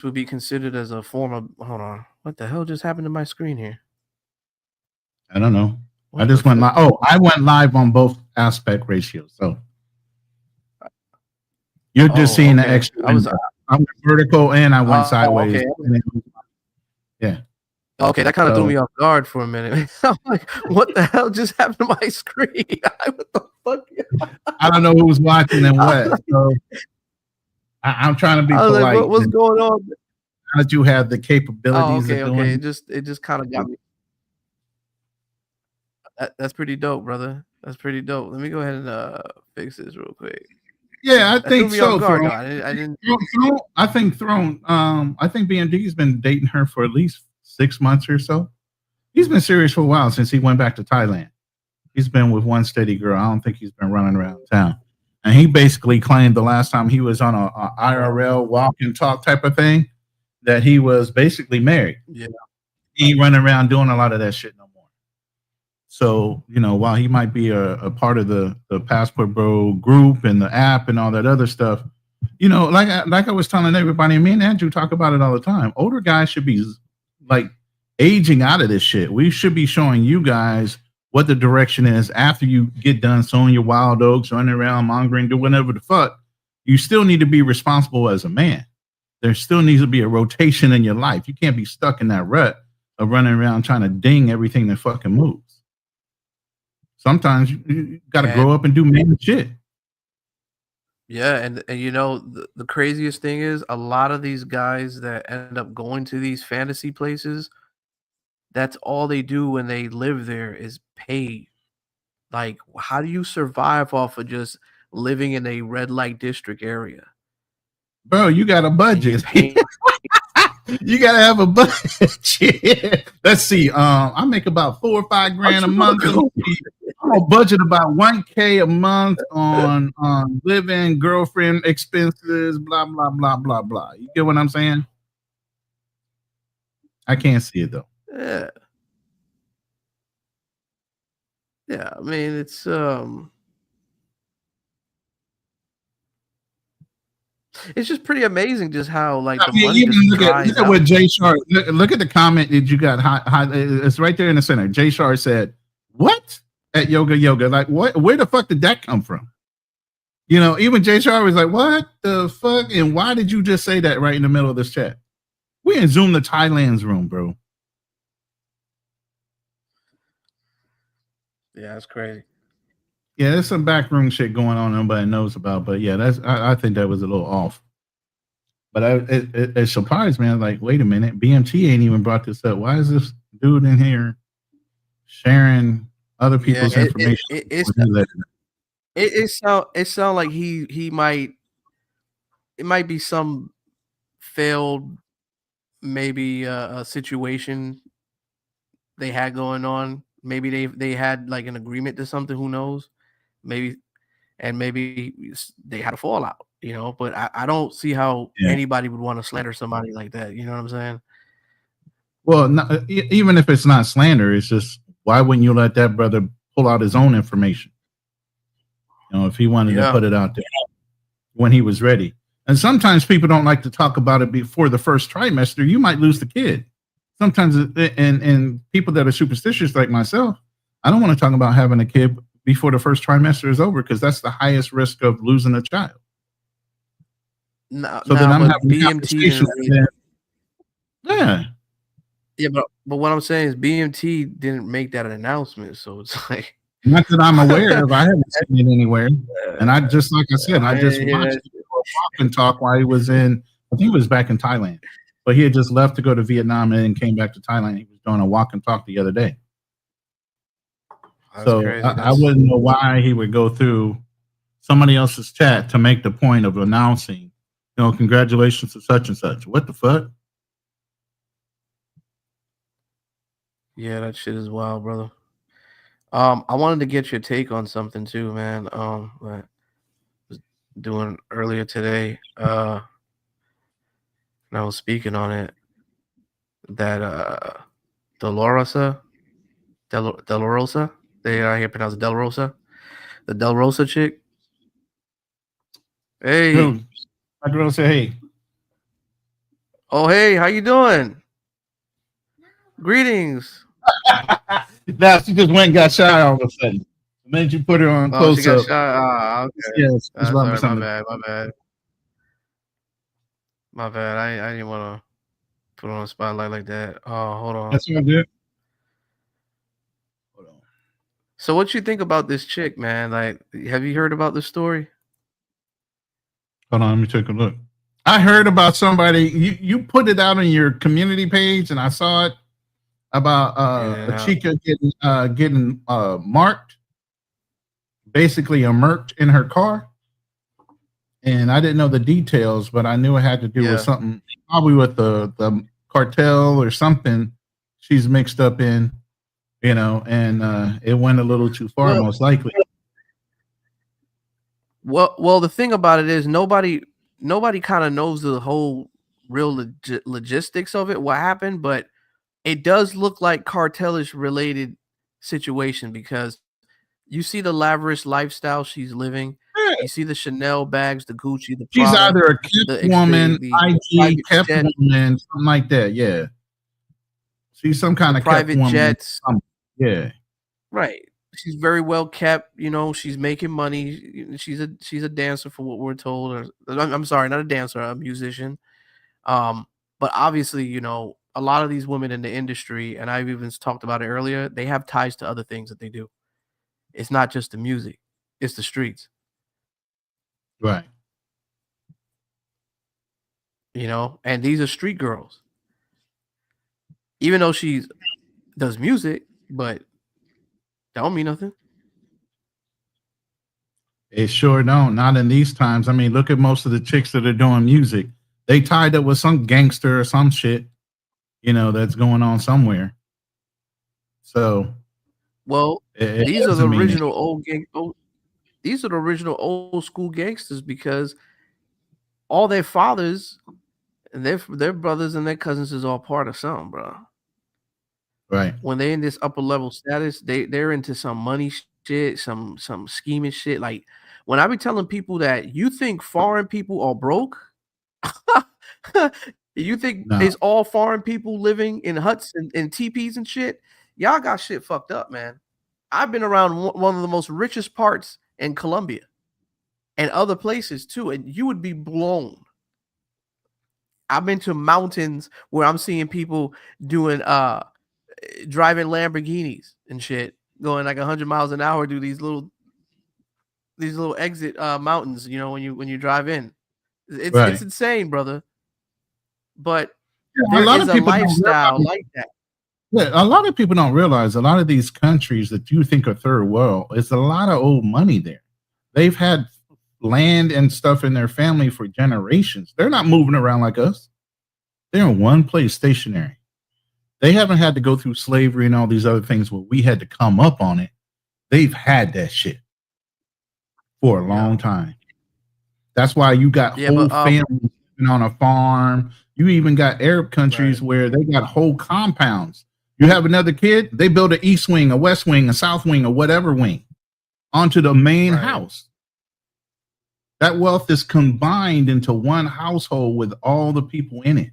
would be considered as a form of. Hold on, what the hell just happened to my screen here? I don't know. I What the just went live. fuck? Oh, I went live on both aspect ratios. So you're just Oh, seeing the okay. extra window. I went vertical and I went sideways. Okay. Yeah. Okay, that kind of threw So me off guard for a minute. I'm like, what the hell just happened to my screen? What the fuck? I don't know who's watching and what. So I'm trying to be I was like, polite. what's going on? Now that you have the Oh, capabilities okay, of doing okay. It just kind of got me. That's pretty dope, brother. That's pretty dope. Let me go ahead and fix this real quick. yeah, I That threw think me off so. guard Throne. though. I didn't. I think Throne. I think BMD's been dating her for at least 6 months or so. He's been serious for a while since he went back to Thailand. He's been with one steady girl. I don't think he's been running around town. And he basically claimed the last time he was on a IRL walk and talk type of thing that he was basically married. Yeah. He ain't running around doing a lot of that shit no more. So, while he might be a part of the Passport Bro group and the app and all that other stuff, like I was telling everybody, and me and Andrew talk about it all the time. Older guys should be like aging out of this shit. We should be showing you guys what the direction is after you get done sowing your wild oats, running around mongering, do whatever the fuck. You still need to be responsible as a man. There still needs to be a rotation in your life. You can't be stuck in that rut of running around trying to ding everything that fucking moves. Sometimes you got to grow up and do man shit. Yeah, and the craziest thing is a lot of these guys that end up going to these fantasy places, that's all they do when they live there is pay. Like, how do you survive off of just living in a red light district area? Bro, you got a budget. You gotta have a budget. Let's see. I make about $4 or $5 grand a month. I'm gonna budget about $1K a month on living, girlfriend expenses, blah blah blah blah blah. You get what I'm saying? I can't see it though. Yeah. Yeah, I mean it's just pretty amazing just how like the money just look dries at what out. Jay Shar. Look at the comment that you got. It's right there in the center. Jay Shar said, "What at yoga? Like what? Where the fuck did that come from?" Even Jay Shar was like, "What the fuck?" And why did you just say that right in the middle of this chat? We in Zoom to Thailand's room, bro. Yeah, that's crazy. Yeah, there's some backroom shit going on nobody knows about, but yeah, I think that was a little off. But it surprised me. I was like, wait a minute, BMT ain't even brought this up. Why is this dude in here sharing other people's information? It sound like he might. It might be some failed, maybe a situation they had going on. Maybe they had like an agreement to something. Who knows? Maybe they had a fallout. But I don't see how anybody would want to slander somebody like that. You know what I'm saying? Well, even if it's not slander, it's just why wouldn't you let that brother pull out his own information? If he wanted to put it out there when he was ready. And sometimes people don't like to talk about it before the first trimester. You might lose the kid. Sometimes, and people that are superstitious like myself, I don't want to talk about having a kid before the first trimester is over because that's the highest risk of losing a child. So then I'm having BMT. Yeah. Yeah, but what I'm saying is BMT didn't make that an announcement, so it's like not that I'm aware of. I haven't seen it anywhere. And I just like I said, I just watched it walk and talk while he was in. I think he was back in Thailand, but he had just left to go to Vietnam and came back to Thailand. He was doing a walk and talk the other day. That's so I wouldn't know why he would go through somebody else's chat to make the point of announcing, congratulations to such and such. What the fuck? Yeah, that shit is wild, brother. I wanted to get your take on something too, man. I was doing earlier today. And I was speaking on it. That DELAROSA. They are here pronounced DELAROSA. The DELAROSA chick. Hey. My girl said, hey. Oh, hey, how you doing? Greetings. Now she just went and got shy all of a sudden. The minute you put her on Oh, she close got up, shot. Ah, okay. yes, it's That's about all to be right. My something. bad. My bad. My bad. I didn't want to put her on the spotlight like that. Oh, hold on. That's all good. Hold on. So, what you think about this chick, man? Like, have you heard about this story? Hold on, let me take a look. I heard about somebody you put it out on your community page, and I saw it about a Yeah. chica getting marked, basically a murked in her car, and I didn't know the details, but I knew it had to do with Yeah. something, probably with the cartel or something she's mixed up in, and it went a little too far, Well, most likely. well. The thing about it is, nobody kind of knows the whole real logistics of it. What happened, but it does look like cartelish related situation because you see the lavish lifestyle she's living. Yeah, You see the Chanel bags, the Gucci, the she's Prada, either a kept the ex woman, the IG private kept jet woman, something like that. Yeah, she's some the kind of kept private woman. jets. Yeah, Right. She's very well kept, she's making money. She's a dancer for what we're told, or I'm sorry, not a dancer, a musician. Um, but obviously, a lot of these women in the industry, and I've even talked about it earlier, they have ties to other things that they do. It's not just the music, it's the streets, right. and these are street girls. Even though she does music, but that don't mean nothing. It sure don't. Not in these times. I mean, look at most of the chicks that are doing music. They tied up with some gangster or some shit, that's going on somewhere. So Well, it these are the doesn't mean it. original these are the original old school gangsters because all their fathers and their brothers and their cousins is all part of something, bro. Right. When they in this upper level status, they're into some money shit, some scheming shit. Like when I be telling people that you think foreign people are broke, you think No. it's all foreign people living in huts and teepees and shit. Y'all got shit fucked up, man. I've been around one of the most richest parts in Colombia and other places too, and you would be blown. I've been to mountains where I'm seeing people doing driving Lamborghinis and shit, going like 100 miles an hour, do these little exit mountains, when you drive in. It's Right. insane, brother. But A there lot is of a people don't lifestyle realize. like that. Yeah, a lot of people don't realize a lot of these countries that you think are third world, it's a lot of old money there. They've had land and stuff in their family for generations. They're not moving around like us. They're in one place stationary. They haven't had to go through slavery and all these other things where we had to come up on it. They've had that shit for a Yeah. long time. That's why you got Yeah, whole but families living on a farm. You even got Arab right, countries where they got whole compounds. You have another kid, they build an east wing, a west wing, a south wing, or whatever wing onto the main right. house. That wealth is combined into one household with all the people in it.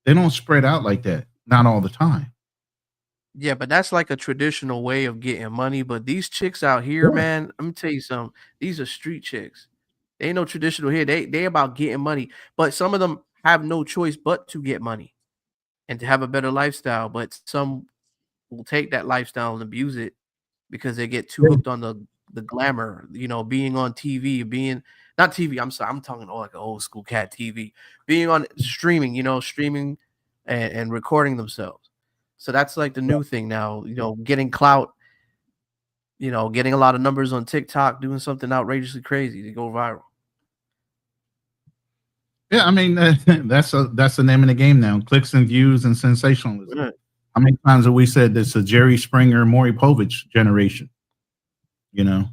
They don't spread out like that, not all the time. Yeah, but that's like a traditional way of getting money. But these chicks out here, Yeah. man, let me tell you something. These are street chicks. They ain't no traditional here. They about getting money. But some of them have no choice but to get money and to have a better lifestyle. But some will take that lifestyle and abuse it because they get too hooked on the glamour, being on TV, being not TV. I'm sorry, I'm talking like an old school cat TV, being on streaming, streaming and recording themselves. So that's like the new thing now, getting clout, getting a lot of numbers on TikTok, doing something outrageously crazy to go viral. Yeah, I mean that's the name of the game now. Clicks and views and sensationalism. Right. How many times have we said this a Jerry Springer, Maury Povich generation? You know,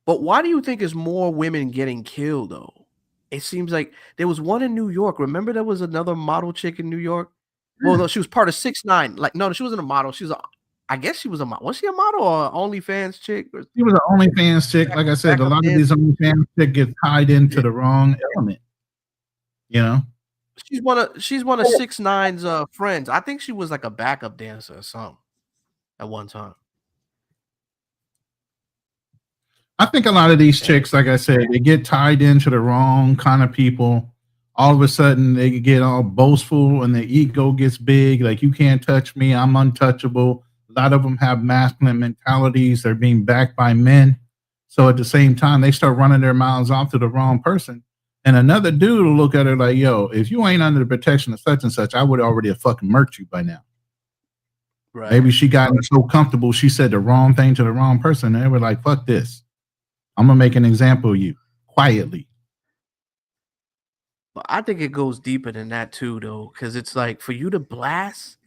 But why do you think is more women getting killed though? It seems like there was one in New York. Remember there was another model chick in New York? Well, no, she was part of 6ix9ine. Like, no, she wasn't a model. I guess she was a model. Was she a model or an OnlyFans chick? Or he was an OnlyFans chick. Like I said, a backup lot of these dancer? OnlyFans chick get tied into Yeah. the wrong element. You know, She's one of 6ix9ine's friends. I think she was like a backup dancer or something at one time. I think a lot of these Yeah. chicks, like I said, they get tied into the wrong kind of people. All of a sudden, they get all boastful and their ego gets big. Like, you can't touch me. I'm untouchable. A lot of them have masculine mentalities. They're being backed by men. So at the same time, they start running their mouths off to the wrong person. And another dude will look at her like, yo, if you ain't under the protection of such and such, I would already have fucking murked you by now. Right. Maybe she got so comfortable, she said the wrong thing to the wrong person. And they were like, fuck this. I'm gonna make an example of you quietly. But I think it goes deeper than that too, though, because it's like for you to blast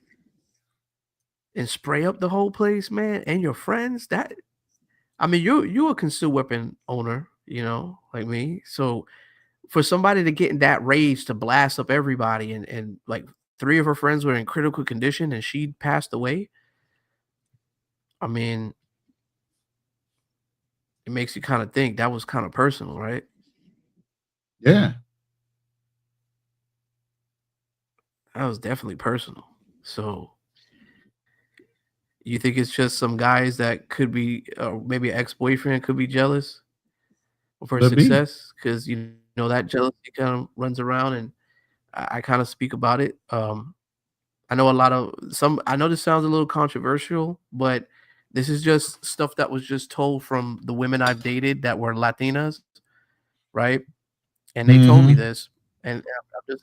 and spray up the whole place, man, and your friends. That I mean, you a concealed weapon owner, like me. So for somebody to get in that rage to blast up everybody, and like three of her friends were in critical condition, and she passed away. I mean, it makes you kind of think that was kind of personal, right? Yeah. That was definitely personal. So you think it's just some guys that could be, maybe an ex-boyfriend could be jealous of her Could be. success because that jealousy kind of runs around, and I kind of speak about it. I know a lot of some. I know this sounds a little controversial, but this is just stuff that was just told from the women I've dated that were Latinas, right? And they told me Mm-hmm. this, and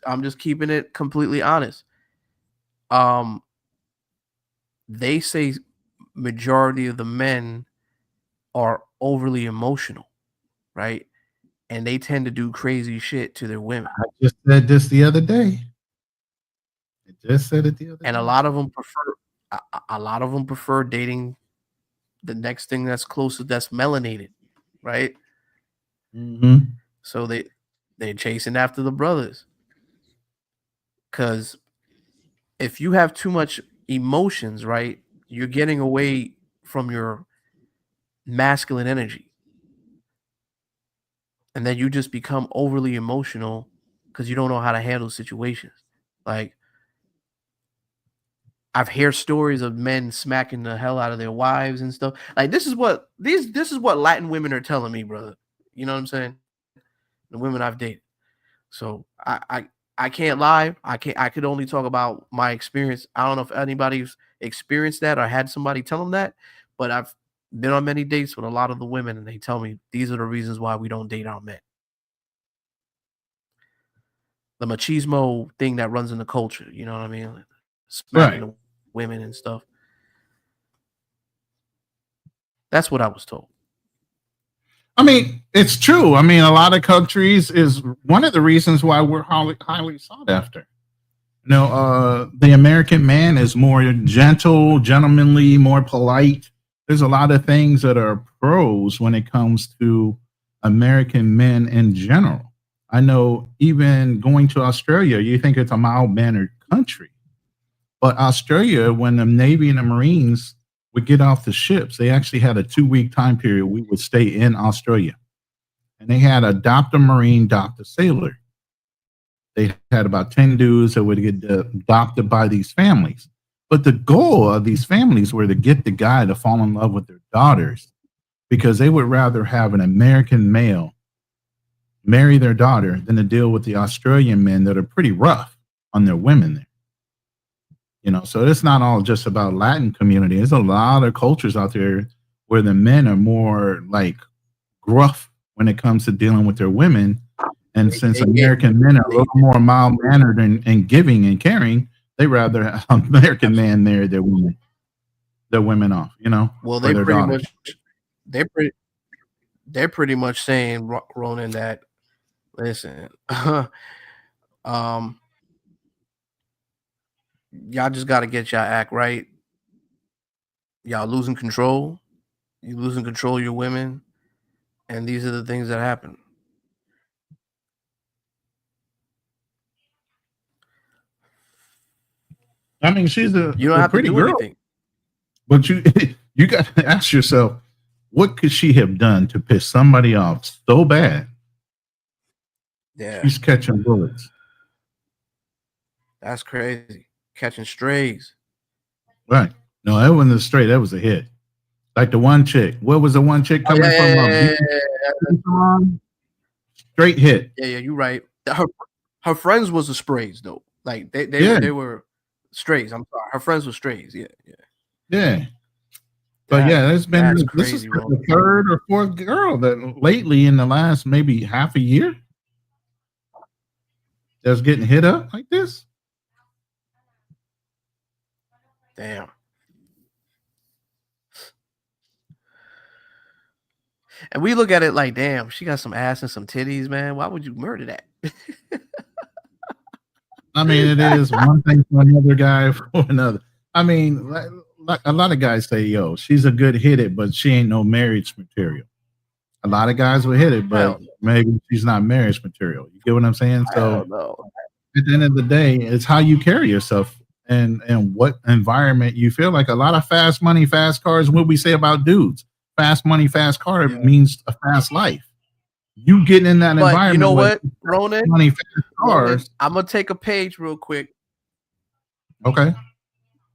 I'm just keeping it completely honest. Um, they say majority of the men are overly emotional, right? And they tend to do crazy shit to their women. I just said this the other day. I just said it the other And a day. lot of them prefer a lot of them prefer dating the next thing that's closest that's melanated, right? Mm-hmm. So they're chasing after the brothers. Cause if you have too much emotions, right, you're getting away from your masculine energy. And then you just become overly emotional because you don't know how to handle situations. Like I've heard stories of men smacking the hell out of their wives and stuff. Like this is what Latin women are telling me, brother. You know what I'm saying? The women I've dated. So I can't lie. I could only talk about my experience. I don't know if anybody's experienced that or had somebody tell them that, but I've been on many dates with a lot of the women, and they tell me these are the reasons why we don't date our men. The machismo thing that runs in the culture, you know what I mean? Like, smacking Right. the women and stuff. That's what I was told. I mean, it's true. I mean, a lot of countries is one of the reasons why we're highly sought after. The American man is more gentle, gentlemanly, more polite. There's a lot of things that are pros when it comes to American men in general. I know even going to Australia, you think it's a mild mannered country. But Australia, when the Navy and the Marines would get off the ships, they actually had a 2 week time period we would stay in Australia. And they had adopt a Marine, adopt a sailor. They had about 10 dudes that would get adopted by these families. But the goal of these families were to get the guy to fall in love with their daughters because they would rather have an American male marry their daughter than to deal with the Australian men that are pretty rough on their women there. So it's not all just about Latin community. There's a lot of cultures out there where the men are more like gruff when it comes to dealing with their women. And since They get American men are a they little more mild mannered and giving and caring, they rather have an American man marry their women off, well, or they their pretty much daughters. they're pretty they're pretty much saying, Ronan, that listen, um, y'all just got to get y'all act right. Y'all losing control. You losing control of your women, and these are the things that happen. I mean, she's a, You don't a have to pretty do girl, anything. but you got to ask yourself, what could she have done to piss somebody off so bad? Yeah. She's catching bullets. That's crazy. Catching strays. Right. No, that wasn't a straight. That was a hit. Like the one chick. What was the one chick Oh yeah, coming yeah, from? yeah, yeah, Beauty yeah, yeah, salon? Straight hit. yeah, yeah, you're right. Her friends was the strays though. Like Yeah. they were strays. I'm sorry. Her friends were strays. Yeah, yeah. Yeah. But That yeah, that's this is crazy, bro. the third or fourth girl that lately in the last maybe half a year that's getting hit up like this. Damn. And we look at it like, damn, she got some ass and some titties, man. Why would you murder that? I mean, it is one thing for another guy for another. I mean, like a lot of guys say, "Yo, she's a good hit it, but she ain't no marriage material." A lot of guys will hit it, but Hell no. maybe she's not marriage material. You get what I'm saying? Hell So no. at the end of the day, it's how you carry yourself and what environment you feel like. A lot of fast money, fast cars. What we say about dudes, fast money, fast car Yeah. means a fast life. You getting in that But you know environment with what, Ronan? money, fast Ronan, cars. I'm gonna take a page real quick. Okay,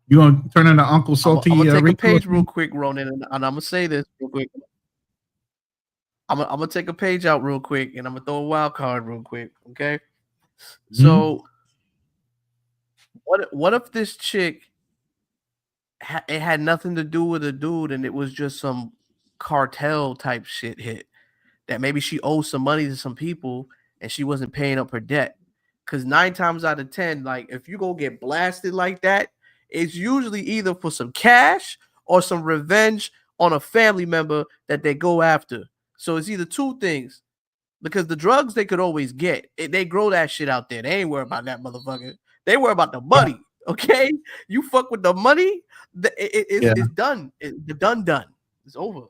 you gonna turn into Uncle I'm Salty gonna take a Rico? page real quick, Ronan, and I'm gonna say this real quick. I'm gonna take a page out real quick, and I'm gonna throw a wild card real quick. Okay. Mm-hmm. So what if this chick it had nothing to do with a dude, and it was just some cartel type shit hit that maybe she owes some money to some people and she wasn't paying up her debt. Because 9 times out of 10, like if you go get blasted like that, it's usually either for some cash or some revenge on a family member that they go after. So it's either two things. Because the drugs they could always get, they grow that shit out there. They ain't worried about that motherfucker. They worry about the money. Okay, you fuck with the money, Yeah, it's done. The done. It's over.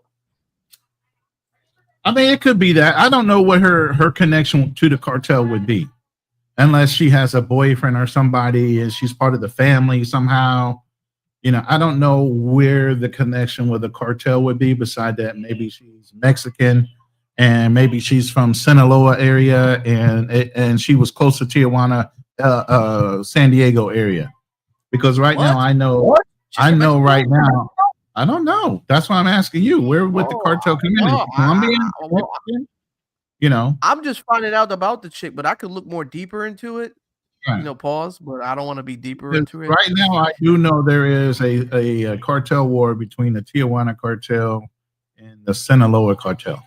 I mean, it could be that. I don't know what her connection to the cartel would be, unless she has a boyfriend or somebody and she's part of the family somehow. You know, I don't know where the connection with the cartel would be. Beside that, maybe she's Mexican, and maybe she's from Sinaloa area, and she was close to Tijuana, San Diego area. Because right now, What? What? She I from know Mexico? right now, I don't know. That's why I'm asking you. Where would the Oh, cartel come in? Is no. it Colombian, Well, Mexican? You know, I'm just finding out about the chick, but I could look more deeper into it. right. Pause, but I don't want to be deeper Because into it. right now, I do know there is a cartel war between the Tijuana cartel and the Sinaloa cartel.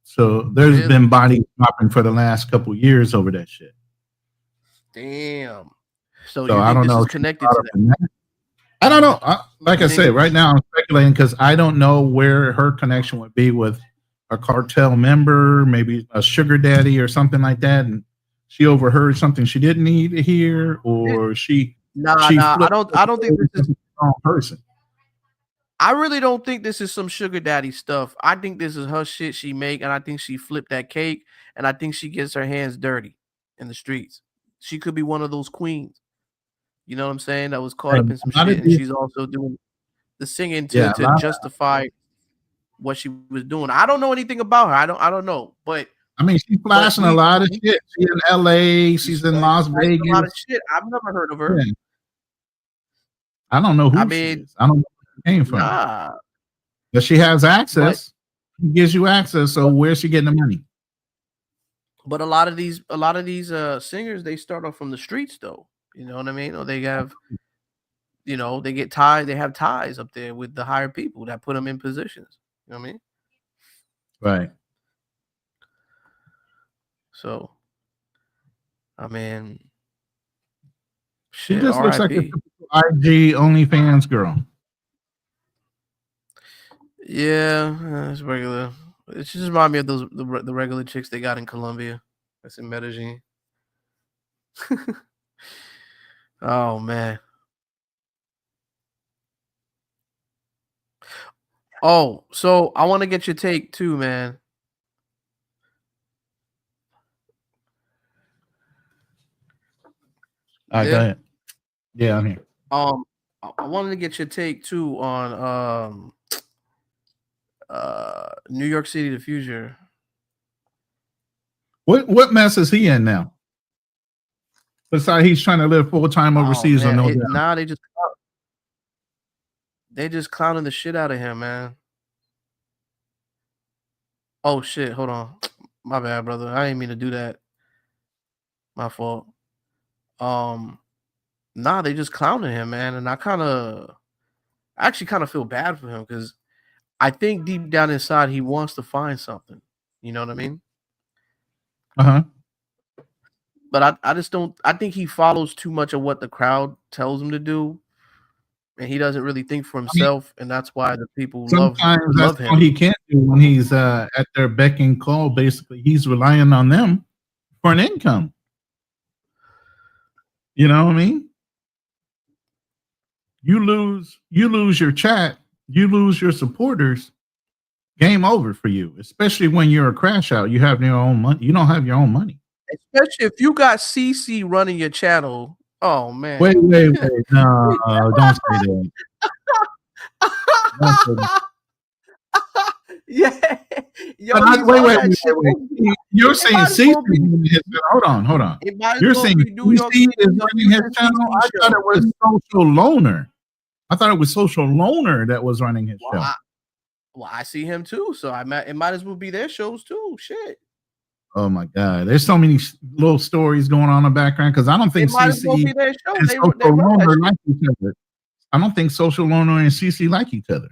So there's Really? been bodies dropping for the last couple years over that shit. Damn. So So you I think don't this know is if she's connected caught to up that? in that. I don't know. Like You I think said, right now I'm speculating because I don't know where her connection would be with a cartel member, maybe a sugar daddy or something like that, and she overheard something she didn't need to hear, or nah, she nah. I flipped don't I don't think this is the wrong person. I really don't think this is some sugar daddy stuff. I think this is her shit she make, and I think she flipped that cake, and I think she gets her hands dirty in the streets. She could be one of those queens. You know what I'm saying? That was caught up And in some a lot shit, of and these, she's also doing the singing yeah, a to lot. justify what she was doing. I don't know anything about her. I don't know, I mean, she's but flashing a lot of shit. She's in L.A. She's in she's Las flashing a lot of Vegas. shit. I've never heard of her. Yeah. I don't know I who she mean, is. I don't know where she came from. nah. But she has But access. She gives you access. So where's she getting the money? but a lot of these singers they start off from the streets though. You know what I mean? Or they have they get ties. They have ties up there with the higher people that put them in positions. You know what I mean? Right. So I mean, She shit. just looks like a R.I.P. typical IG OnlyFans girl. Yeah, it's regular. It just remind me of the regular chicks they got in Colombia. That's in Medellin. Oh man. Oh, so I want to get your take too, man. All You right, go there? ahead. Yeah, I'm here. I wanted to get your take too on New York City, the future. What mess is he in now? Besides, he's trying to live full time Oh overseas on man, no doubt. nah, they just clowning the shit out of him, man. Oh shit, hold on. My bad, brother. I didn't mean to do that. My fault. Um, nah, they just clowning him, man, and I actually kind of feel bad for him because I think deep down inside he wants to find something. You know what I mean? Uh huh. But I just don't. I think he follows too much of what the crowd tells him to do, and he doesn't really think for I mean, himself, and that's why the people sometimes that's love all him. he can do when he's at their beck and call. Basically, he's relying on them for an income. You know what I mean? You lose your chat, you lose your supporters. Game over for you, especially when you're a crash out. You have your own money. You don't have your own money. Especially if you got CC running your channel. Oh Wait, man. wait, wait. No, don't say that. Don't say that. Yeah. But Yo, he's wait, on wait, that wait, shit. wait, wait. You're It saying might as CC well be running his channel. Hold on, hold on. it might as You're well saying be New York CC is City, the running his Houston channel? CC I thought it show. was Social Loner. I thought it was Social Loner that was running his Well, show. I see him too, so it might as well be their shows too. Shit. Oh my God. There's so many little stories going on in the background because I don't It think might as well CC be their show. and They Social run that Loner shit. like each other. I don't think Social Loner and CC like each other.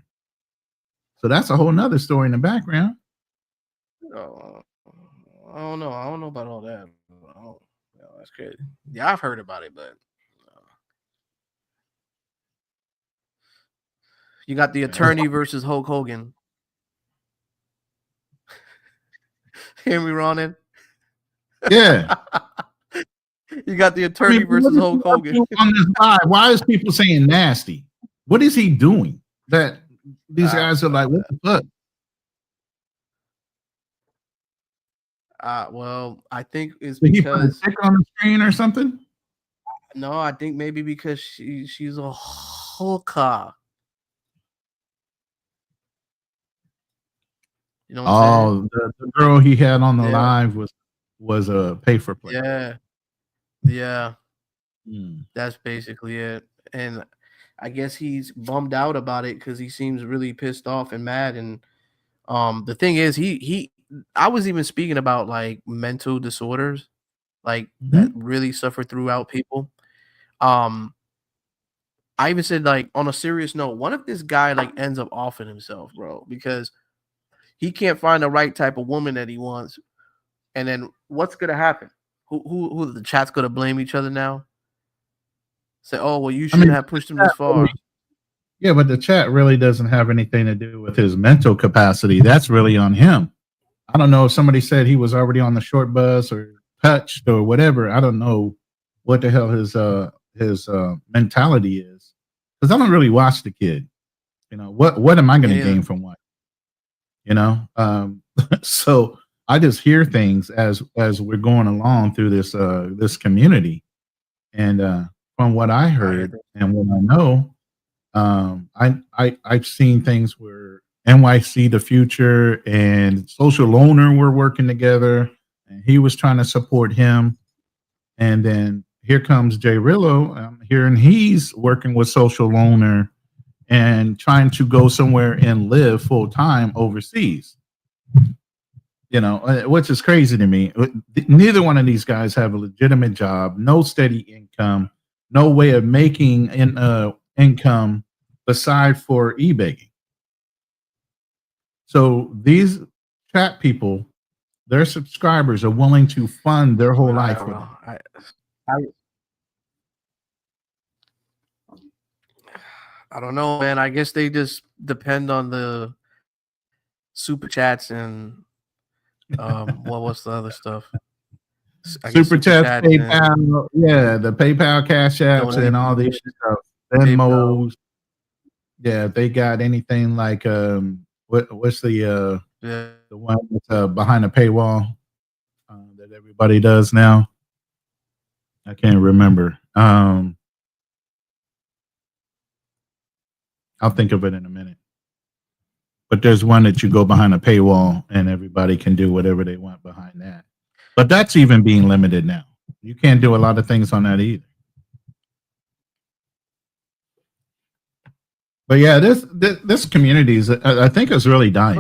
So that's a whole nother story in the background. Oh, I don't know. I don't know about all that. Oh, that's crazy. Yeah, I've heard about it, but you got the Yeah. attorney versus Hulk Hogan. Hear me, Ronan? Yeah. You got the I mean, attorney what versus is he Hulk up Hogan. to on this live? Why is people saying nasty? What is he doing? That these guys are like, what the fuck? Well, I think it's Did he put a because sticker on the screen or something? no, I think maybe because she's a hooker. You know what I'm saying? Oh, the girl he had on the Yeah, live was a pay for play. yeah, yeah. Hmm. That's basically it. And I guess he's bummed out about it because he seems really pissed off and mad. And the thing is, he I was even speaking about like mental disorders, like that Mhm. really suffer throughout people. Um, I even said like on a serious note, what if this guy like ends up offing himself, bro? Because he can't find the right type of woman that he wants, and then what's gonna happen? Who the chat's gonna blame each other now? Say, oh well, you I shouldn't mean, have pushed him this far. yeah, but the chat really doesn't have anything to do with his mental capacity. That's really on him. I don't know if somebody said he was already on the short bus or touched or whatever. I don't know what the hell his mentality is because I don't really watch the kid. You know what am I going Me to gain neither. from what? You know, so I just hear things as we're going along through this community, and from what I I hear heard that. and what I know, I've seen things where NYC the Future and Social Loner were working together, and he was trying to support him, and then here comes Jay Rillo. I'm hearing he's working with Social Loner and trying to go somewhere and live full time overseas. You know, which is crazy to me. Neither one of these guys have a legitimate job, no steady income, no way of making income aside for e-begging. So these chat people, their subscribers are willing to fund their whole I life don't for know. them. I I don't know, man. I guess they just depend on the super chats and what's the other stuff? I guess Super super chats, chats and PayPal, yeah, the PayPal, Cash Apps, and all these donations, stuff. PayPal. Venmos, yeah. If they got anything like what's Yeah. the one that's behind the paywall that everybody does now? I can't remember. I'll think of it in a minute. But there's one that you go behind a paywall and everybody can do whatever they want behind that. But that's even being limited now. You can't do a lot of things on that either. But yeah, this community is, I think, is really dying.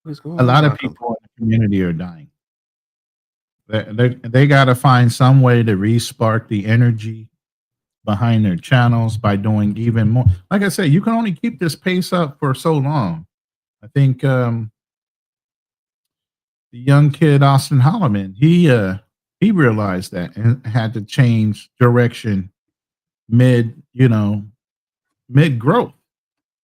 Fuck is A going lot of on? people in the community are dying. They got to find some way to re-spark the energy behind their channels by doing even more. Like I said, you can only keep this pace up for so long. I think the young kid Austin Holloman, he realized that and had to change direction mid, mid growth.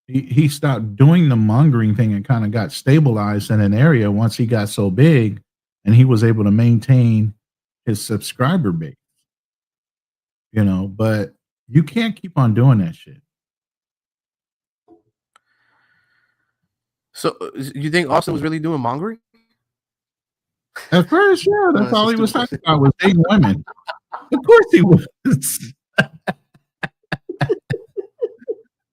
He stopped doing the mongering thing and kind of got stabilized in an area once he got so big, and he was able to maintain his subscriber base. But you can't keep on doing that shit. So you think Austin was really doing mongering? At first, yeah, that's That's a all he was stupid talking about was dating women. Of course he was. Of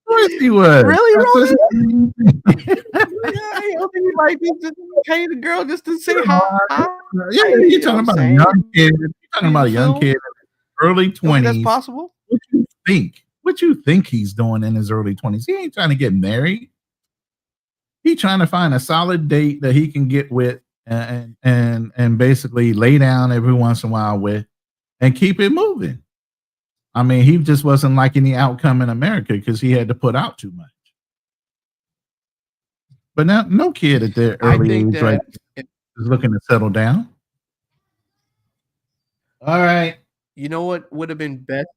course he was. Really, That's Roman? what- Yeah, I don't think he might be just paying the girl just to say hi. Yeah, You you're know talking what about I'm a saying? young kid. You're talking about a You young feel? kid in his early Don't think that's 20s. possible? What you think? What you think he's doing in his early 20s? He ain't trying to get married. He trying to find a solid date that he can get with and basically lay down every once in a while with and keep it moving. I mean, he just wasn't liking the outcome in America because he had to put out too much. But now, no kid at their I early think age right that if, is looking to settle down. All right. you know what would have been best?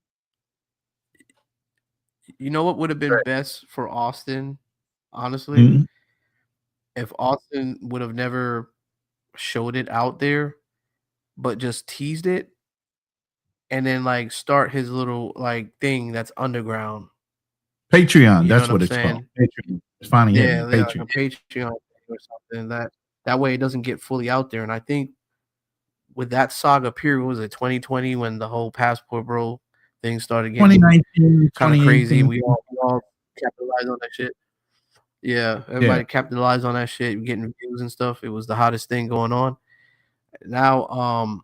You know what would have been best for Austin, honestly? Mhm. If Austin would have never showed it out there, but just teased it and then like start his little like thing that's underground. Patreon, You know that's what I'm what it's called. saying? Patreon. It's finally hitting me. Yeah, like a Patreon. Patreon or something that way it doesn't get fully out there. And I think with that saga period, what was it 2020 when the whole passport bro thing started getting 2019, kind of crazy? 2018. We all capitalized on that shit. Yeah, Yeah. everybody capitalized on that shit, getting views and stuff. It was the hottest thing going on. Now,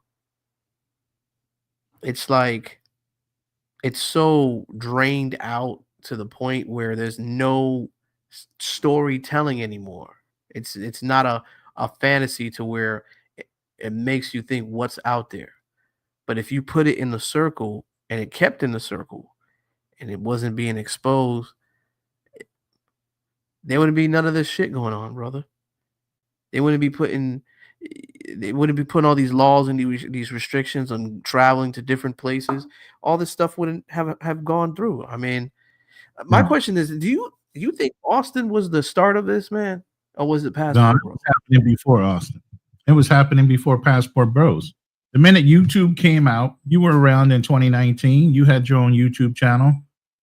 it's like it's so drained out to the point where there's no storytelling anymore. It's not a fantasy to where it makes you think what's out there. But if you put it in the circle and it kept in the circle and it wasn't being exposed, there wouldn't be none of this shit going on, brother. They wouldn't be putting they wouldn't be putting all these laws and these restrictions on traveling to different places. All this stuff wouldn't have gone through. I mean, my No. question is, do you think Austin was the start of this, man? Or was it No, it Passport was Bro? happening before Austin. It was happening before Passport Bros. The minute YouTube came out, you were around in 2019. You had your own YouTube channel.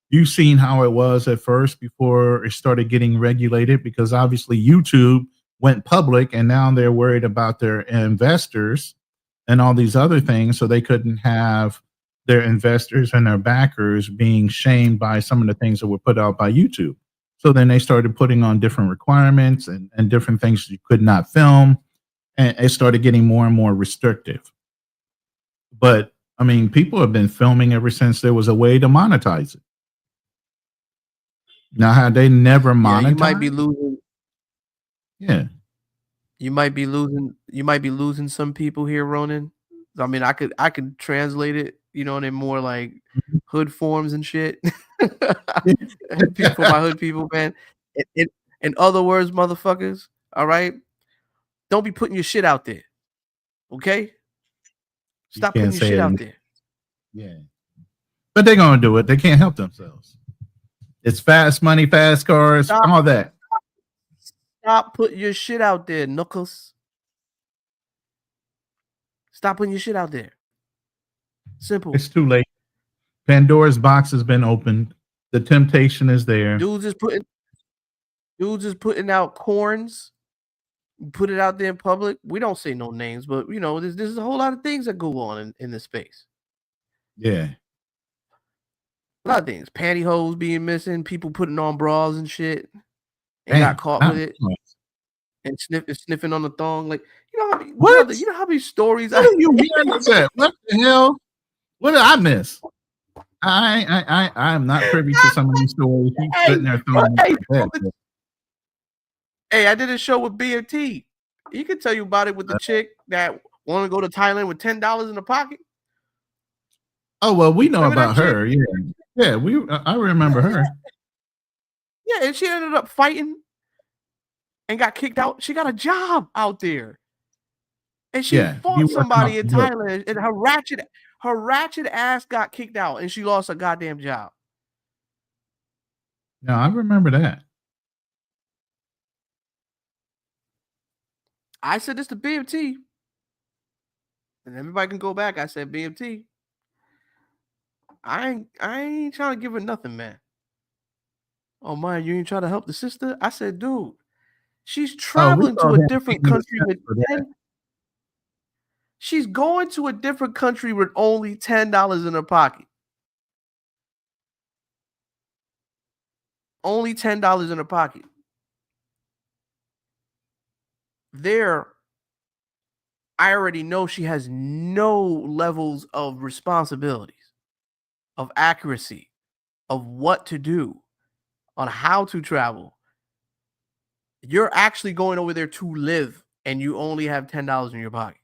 You've seen how it was at first before it started getting regulated because obviously YouTube went public and now they're worried about their investors and all these other things. So they couldn't have their investors and their backers being shamed by some of the things that were put out by YouTube. So then they started putting on different requirements and different things you could not film. And it started getting more and more restrictive. But I mean, people have been filming ever since there was a way to monetize it. Now, had they never Yeah, you might be monetized? losing. Yeah. You might be losing some people here, Ronan. I mean, I could translate it, in more like hood forms and shit. For my hood people, man. In other words, motherfuckers, all right? Don't be putting your shit out there. Okay? You Stop putting can't your say shit it. out there. Yeah. But they're going to do it. They can't help themselves. It's fast money, fast cars, Stop all that. stop putting your shit out there, knuckles. Stop putting your shit out there. Simple. It's too late. Pandora's box has been opened. The temptation is there. Dudes is putting out corns, put it out there in public. We don't say no names, but there's a whole lot of things that go on in this space. Yeah. A lot of things. Pantyhose being missing, people putting on bras and shit and got Damn. caught Not with it and sniffing on the thong. Like, what? brother, you know how many stories What are you hearing with that? What the hell? What did I miss? I'm not privy to some of these stories. He's Hey, sitting there throwing me hey, like that. hey, I did a show with BMT. He can tell you about it with the chick that want to go to Thailand with $10 in the pocket. Oh well, we know Remember that about chick? her. Yeah, yeah. I remember her. Yeah, and she ended up fighting and got kicked out. She got a job out there. And she Yeah, he fought working off somebody in the hook. Thailand and her ratchet ass got kicked out and she lost her goddamn job. No, I remember that. I said this to BMT. And everybody can go back. I said, BMT, I ain't trying to give her nothing, man. Oh man, you ain't trying to help the sister? I said, dude, she's Oh, we traveling saw to a him different being the country sense with for that. 10. She's going to a different country with only $10 in her pocket. Only $10 in her pocket. There, I already know she has no levels of responsibilities, of accuracy, of what to do, on how to travel. You're actually going over there to live and you only have $10 in your pocket.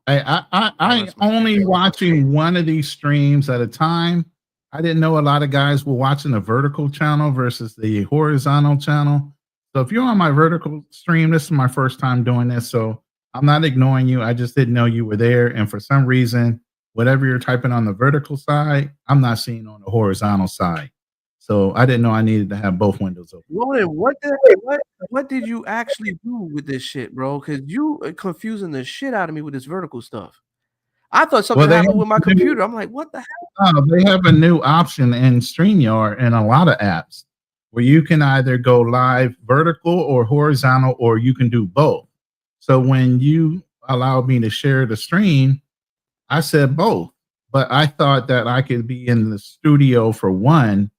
I I rest my case. only watching one of these streams at a time. I didn't know a lot of guys were watching the vertical channel versus the horizontal channel. So if you're on my vertical stream, this is my first time doing this. So I'm not ignoring you. I just didn't know you were there. And for some reason, whatever you're typing on the vertical side, I'm not seeing on the horizontal side. So I didn't know I needed to have both windows open. Roland, what did you actually do with this shit, bro? Because you are confusing the shit out of me with this vertical stuff. I thought Well, something happened with my computer. I'm like, what the hell? they have a new option in StreamYard and a lot of apps where you can either go live vertical or horizontal, or you can do both. So when you allowed me to share the stream, I said both, but I thought that I could be in the studio for one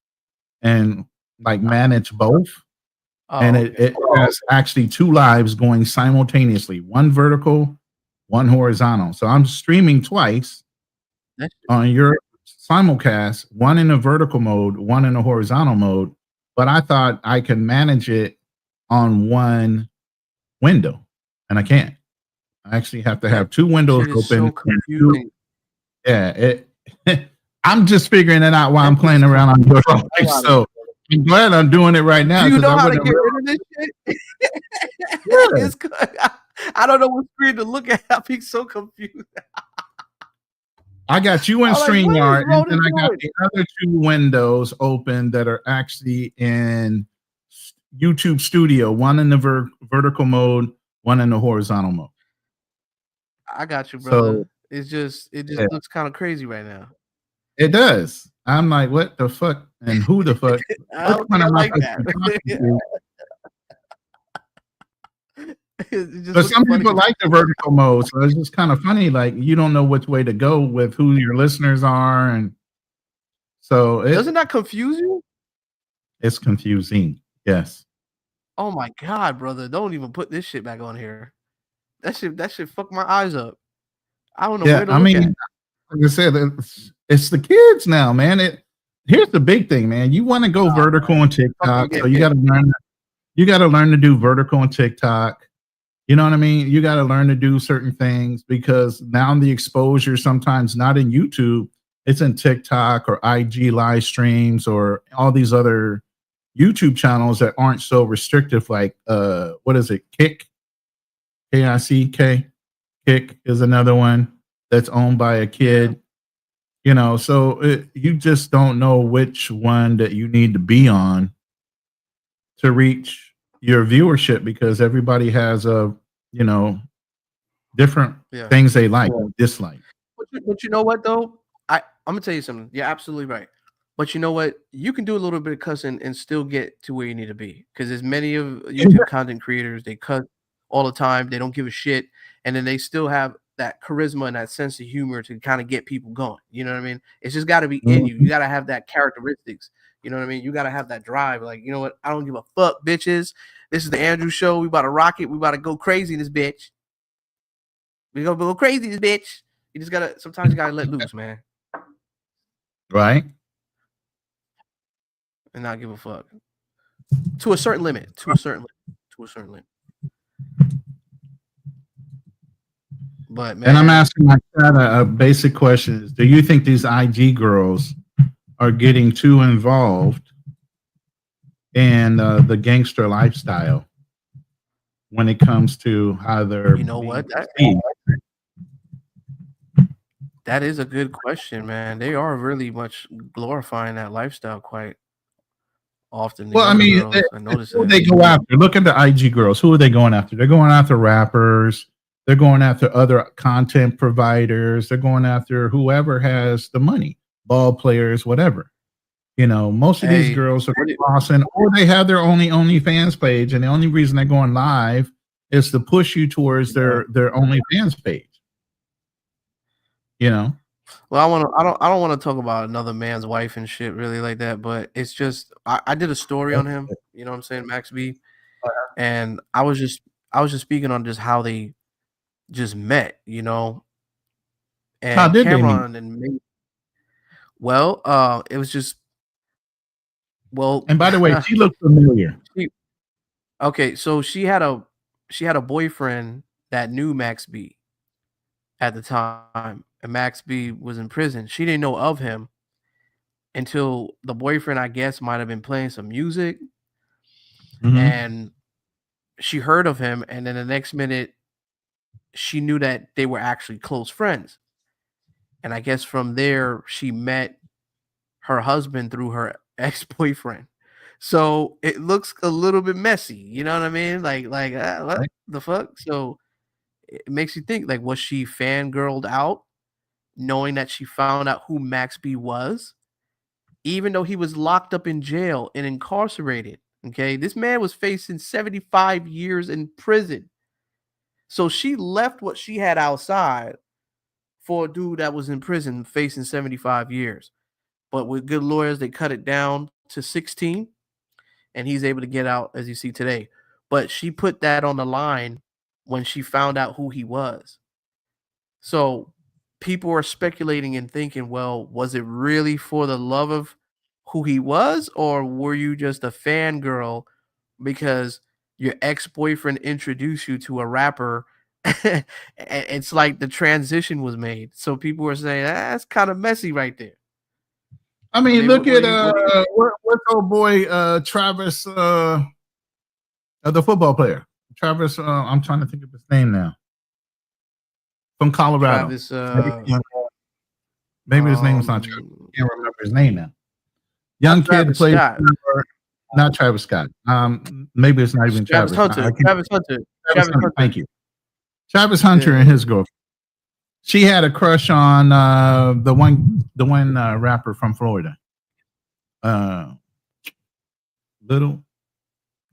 and like manage both. And Oh, okay. it has actually two lives going simultaneously, one vertical, one horizontal. So I'm streaming twice That's on your simulcast, one in a vertical mode, one in a horizontal mode, but I thought I could manage it on one window, and I can't. I actually have to that have two windows shit is open. so confusing. Yeah, it. I'm just figuring it out while That I'm shit is playing around on confusing your the life. hell out of me. So I'm glad I'm doing it right Do now you because know I how to wouldn't get have rid of this shit? realized. Yeah. It's good. I don't know what screen to look at. I'm being so confused. I got you in I'm like, what is StreamYard, and then Ronan I got doing? the other two windows open that are actually in YouTube Studio, one in the vertical mode, one in the horizontal mode. I got you, So brother. It just yeah, looks kind of crazy right now. it does. I'm like, what the fuck and who the fuck? I Which don't one think I am I like supposed to that. be talking to? It just But looks some funny. people like the vertical mode, so it's just kind of funny. Like you don't know which way to go with who your listeners are, and so Doesn't that confuse you? it's confusing. Yes. Oh my god, brother! Don't even put this shit back on here. That shit fuck my eyes up. I don't know Yeah. where to I look mean, at. like I said, it's the kids now, man. Here's the big thing, man. You want to go Nah, vertical on fucking TikTok, so get you it. got to learn. You got to learn to do vertical on TikTok. You know what I mean? You got to learn to do certain things because now the exposure sometimes not in YouTube, it's in TikTok or IG live streams or all these other YouTube channels that aren't so restrictive. Like what is it? Kick. Kick is another one that's owned by a Yeah. kid. So you just don't know which one that you need to be on to reach your viewership because everybody has you know different Yeah. things they like or dislike. But you know what though? I'm gonna tell you something. You're absolutely right. But you know what? You can do a little bit of cussing and still get to where you need to be. Because there's many of YouTube content creators, they cuss all the time, they don't give a shit, and then they still have that charisma and that sense of humor to kind of get people going. You know what I mean? It's just gotta be in you. You Mhm. gotta have that characteristics. You know what I mean? You gotta have that drive. Like, you know what? I don't give a fuck, bitches. This is the Andrew show. We about to rock it. We about to go crazy in this bitch. We gonna go crazy, this bitch. You just gotta. Sometimes you gotta let loose, man, right? and not give a fuck to a certain limit. To a certain limit. To a certain limit. But And I'm man, asking my chat a basic question: is, do you think these IG girls are getting too involved in the gangster lifestyle when it comes to how they're you know being what? perceived? That is a good question, man. They are really much glorifying that lifestyle quite often. The Well, I younger mean, girls, I notice who that. they go after? Look at the IG girls. Who are they going after? They're going after rappers. They're going after other content providers. They're going after whoever has the money, ball players, whatever. You know, most of these Hey, girls are what do- crossing, or they have their OnlyFans page, and the only reason they're going live is to push you towards their OnlyFans page. You know, well, I don't want to talk about another man's wife and shit really like that, but it's just I did a story on him. You know what I'm saying, Max B, and I was just speaking on just how they just met. You know, how and did they meet? Cameron and me. Well, it was just well. And by the way, she looked familiar. she, okay, so she had a boyfriend that knew Max B at the time, and Max B was in prison. She didn't know of him until the boyfriend, I guess, might have been playing some music, Mm-hmm. and she heard of him, and then the next minute she knew that they were actually close friends. And I guess from there she met her husband through her ex-boyfriend. So it looks a little bit messy, you know what I mean? What Right? the fuck? So it makes you think, like, was she fangirled out knowing that she found out who Max B was, even though he was locked up in jail and incarcerated? Okay, this man was facing 75 years in prison. So she left what she had outside for a dude that was in prison facing 75 years. But with good lawyers, they cut it down to 16, and he's able to get out as you see today. But she put that on the line when she found out who he was. So people are speculating and thinking, well, was it really for the love of who he was, or were you just a fangirl because your ex-boyfriend introduced you to a rapper? It's like the transition was made. So people were saying, that's kind of messy right there. I I mean, mean, look at what do you what's old boy Travis, the football player. Travis, I'm trying to think of his name now. From Colorado. Travis Maybe, maybe his name was not Travis. I can't remember his name now. Young not kid Travis played Scott. for, not Travis Scott. Maybe it's not even Travis Travis. Hunter. I can't, Travis Hunter. Travis Travis Hunter. Hunter. Thank you. Travis Hunter and Yeah. his girlfriend. She had a crush on the one rapper from Florida. Uh, Little.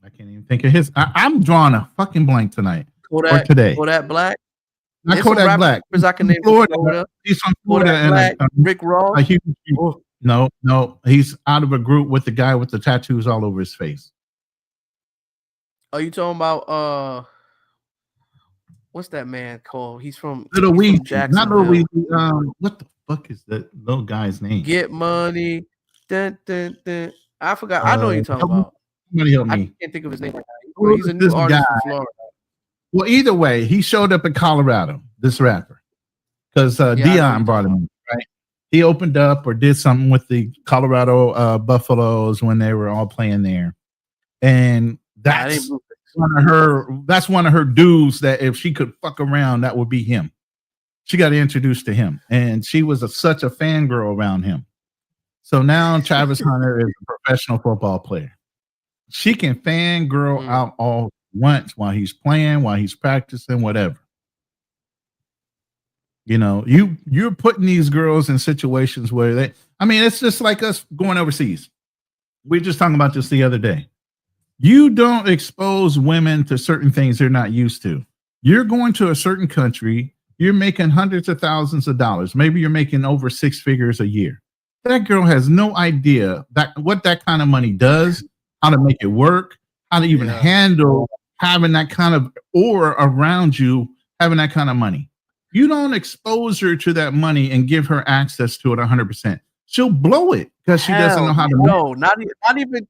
I can't even think of his. I'm drawing a fucking blank tonight or today. Kodak Black. Not There's some Kodak Black. rappers I can He's name from from Florida. Florida. He's from Florida, Kodak and Black, Rick Ross. a huge. Oh, No, he's out of a group with the guy with the tattoos all over his face. are you talking about what's that man called? He's from Little Weezy, not Little Jacksonville. Weezy. What the fuck is that little guy's name? Get money. Dun, dun, dun. I forgot. I know what you're talking Help me, about. somebody help I me. can't think of his name right now. Who He's is a new this guy? artist from Florida. Well, either way, he showed up in Colorado. This rapper, because Yeah, I know Dion you're brought talking him. Right? He opened up or did something with the Colorado Buffaloes when they were all playing there, and Nah, it ain't that's Blueface. one of her. That's one of her dudes that if she could fuck around, that would be him. She got introduced to him, and she was such a fangirl around him. So now Travis Hunter is a professional football player. She can fangirl out all once while he's playing, while he's practicing, whatever. You know, you're putting these girls in situations where they. I mean, it's just like us going overseas. We were just talking about this the other day. You don't expose women to certain things they're not used to. You're going to a certain country. You're making hundreds of thousands of dollars. Maybe you're making over six figures a year. That girl has no idea what that kind of money does, how to make it work, how to even handle having that kind of aura around you, having that kind of money. You don't expose her to that money and give her access to it 100%. She'll blow it because she doesn't know Hell how to manage. no, not even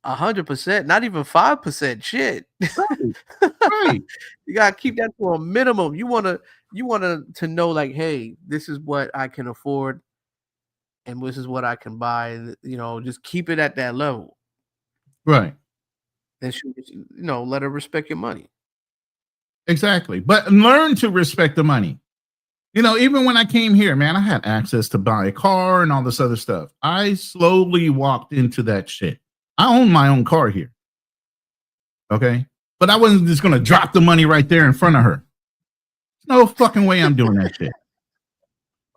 100%, not even 5%, shit. Right, right, You gotta keep that to a minimum. You wanna to know like, "Hey, this is what I can afford and this is what I can buy," and, just keep it at that level. right. And let her respect your money. Exactly. But learn to respect the money. Even when I came here, man, I had access to buy a car and all this other stuff. I slowly walked into that shit. I own my own car here. Okay. But I wasn't just going to drop the money right there in front of her. No fucking way I'm doing that shit.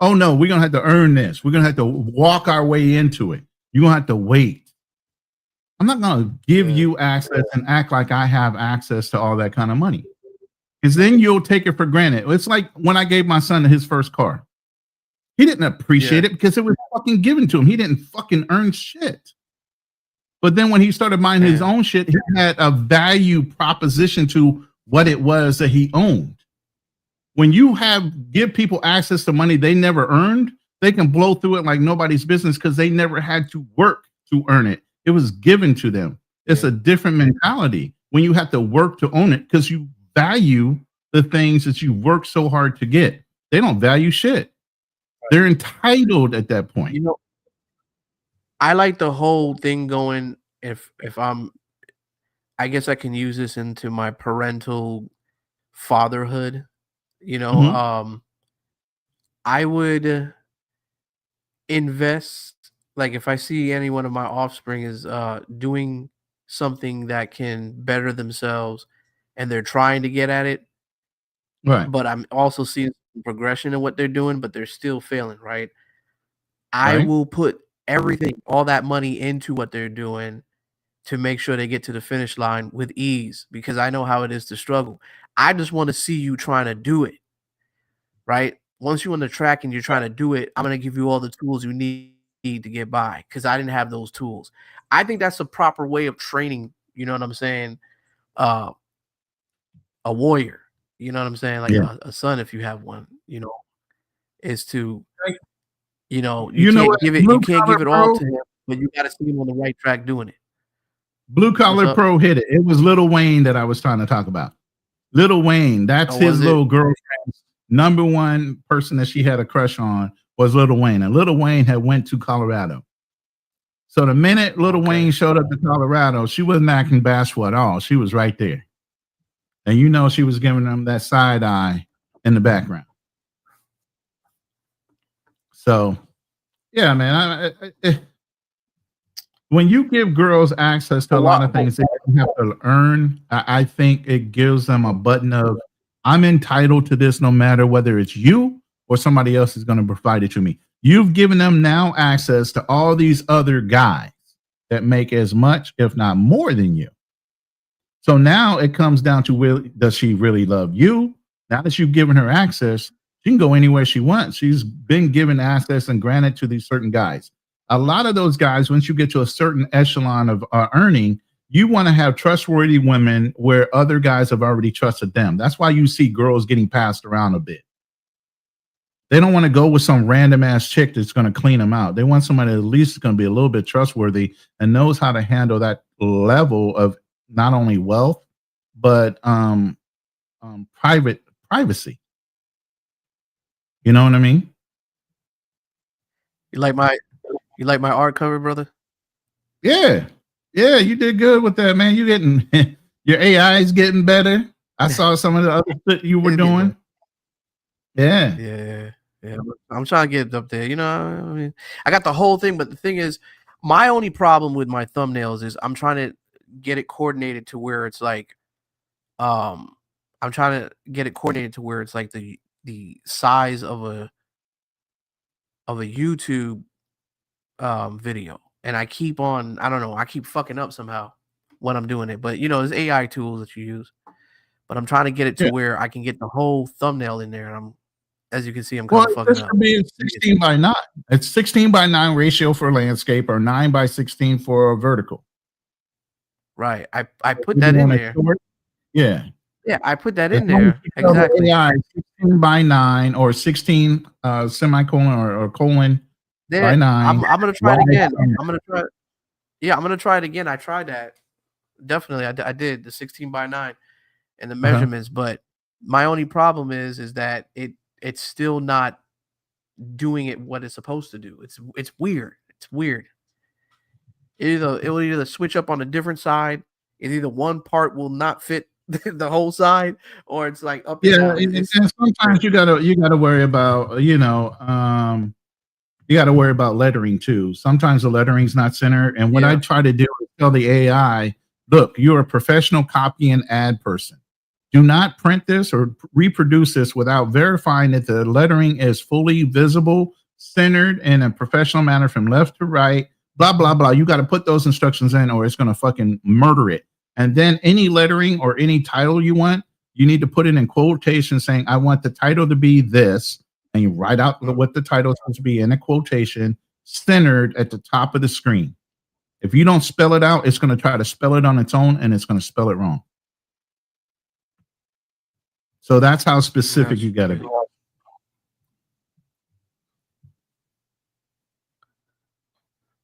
Oh, no, we're going to have to earn this. We're going to have to walk our way into it. You're going to have to wait. I'm not going to give Yeah, you access and act like I have access to all that kind of money. Because then you'll take it for granted. It's like when I gave my son his first car. He didn't appreciate yeah, it because it was fucking given to him. He didn't fucking earn shit. But then when he started buying his man. own shit, he had a value proposition to what it was that he owned. When you give people access to money they never earned, they can blow through it like nobody's business because they never had to work to earn it. It was given to them. It's Yeah, a different mentality when you have to work to own it because you value the things that you work so hard to get. They don't value shit. They're entitled at that point. you know, I like the whole thing going if I guess I can use this into my parental fatherhood, you know, Mhm. um, I would invest like, if I see any one of my offspring is, doing something that can better themselves and they're trying to get at it, Right, but I'm also seeing progression in what they're doing, but they're still failing, right? I right. will put everything, all that money into what they're doing to make sure they get to the finish line with ease because I know how it is to struggle. I just wanna see you trying to do it, right? Once you're on the track and you're trying to do it, I'm gonna give you all the tools you need to get by because I didn't have those tools. I think that's a proper way of training, you know what I'm saying, uh, a warrior, you know what I'm saying? Like Yeah. a son if you have one, is to, Like, you you know what? you Blue can't collar give it all pro, to him, but you gotta see him on the right track doing it. blue What's collar up? pro hit it. It was Lil Wayne that I was trying to talk about. Lil Wayne, that's Oh, his was it? little girlfriend's number one person that she had a crush on was Lil Wayne. And Lil Wayne had went to Colorado. So the minute Lil Okay. Wayne showed up to Colorado, she wasn't acting bashful at all. She was right there. And she was giving them that side eye in the background. So yeah, man. When you give girls access to But a what lot of things they don't have to earn, I think it gives them a button of I'm entitled to this no matter whether it's you or somebody else is going to provide it to me. You've given them now access to all these other guys that make as much, if not more than you. So now it comes down to does she really love you? Now that you've given her access, she can go anywhere she wants. She's been given access and granted to these certain guys. A lot of those guys, once you get to a certain echelon of earning, you want to have trustworthy women where other guys have already trusted them. That's why you see girls getting passed around a bit. They don't want to go with some random ass chick that's going to clean them out. They want somebody that at least is going to be a little bit trustworthy and knows how to handle that level of not only wealth but privacy. You know what I mean? you like my you like my art cover, brother? Yeah, yeah. You did good with that, man. You getting your AI is getting better. I saw some of the other shit you were It's getting doing. better. Yeah, Yeah, yeah. I'm trying to get it up there. I mean, I got the whole thing, but the thing is, my only problem with my thumbnails is I'm trying to get it coordinated to where it's like, um, I'm trying to get it coordinated to where it's like the size of a YouTube video, and I don't know, I keep fucking up somehow when I'm doing it, but there's AI tools that you use, but I'm trying to get it to yeah. where I can get the whole thumbnail in there, and as you can see, I'm kind Well, of fucking this up. should be 16:9. It's 16:9 ratio for landscape or 9:16 for a vertical. Right. I put You that in doing a there. short? Yeah. Yeah, I put that As in long as there. you tell the Exactly. AI 16 by 9 or 16 semicolon or colon by Then 9. I'm gonna try it Wide again. center. I'm gonna try Yeah, I'm gonna try it again. I tried that. Definitely, I did the 16 by 9 and the Uh-huh. measurements, but my only problem is that it's still not doing it what it's supposed to do. It's weird. It's weird. It will either switch up on a different side. It's either one part will not fit the whole side, or it's like up and Yeah, down. It's and sometimes crazy. you gotta worry about, you gotta worry about lettering too. Sometimes the lettering's not centered, and what I Yeah. try to do is tell the AI, "Look, you're a professional copy and add person. Do not print this or reproduce this without verifying that the lettering is fully visible, centered in a professional manner from left to right, blah, blah, blah." You got to put those instructions in or it's going to fucking murder it. And then any lettering or any title you want, you need to put it in quotation saying, "I want the title to be this." And you write out what the title is supposed to be in a quotation, centered at the top of the screen. If you don't spell it out, it's going to try to spell it on its own and it's going to spell it wrong. So that's how specific That's you got to be.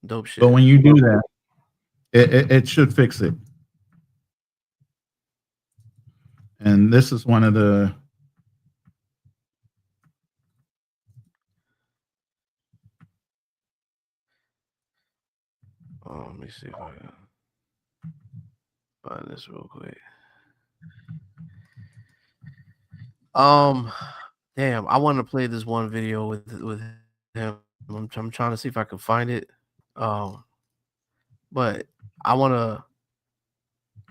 dope shit. But when you do that, it should fix it. And this is one of the Let me see if I can find this real quick. Damn, I want to play this one video with him. I'm trying to see if I can find it. But I want to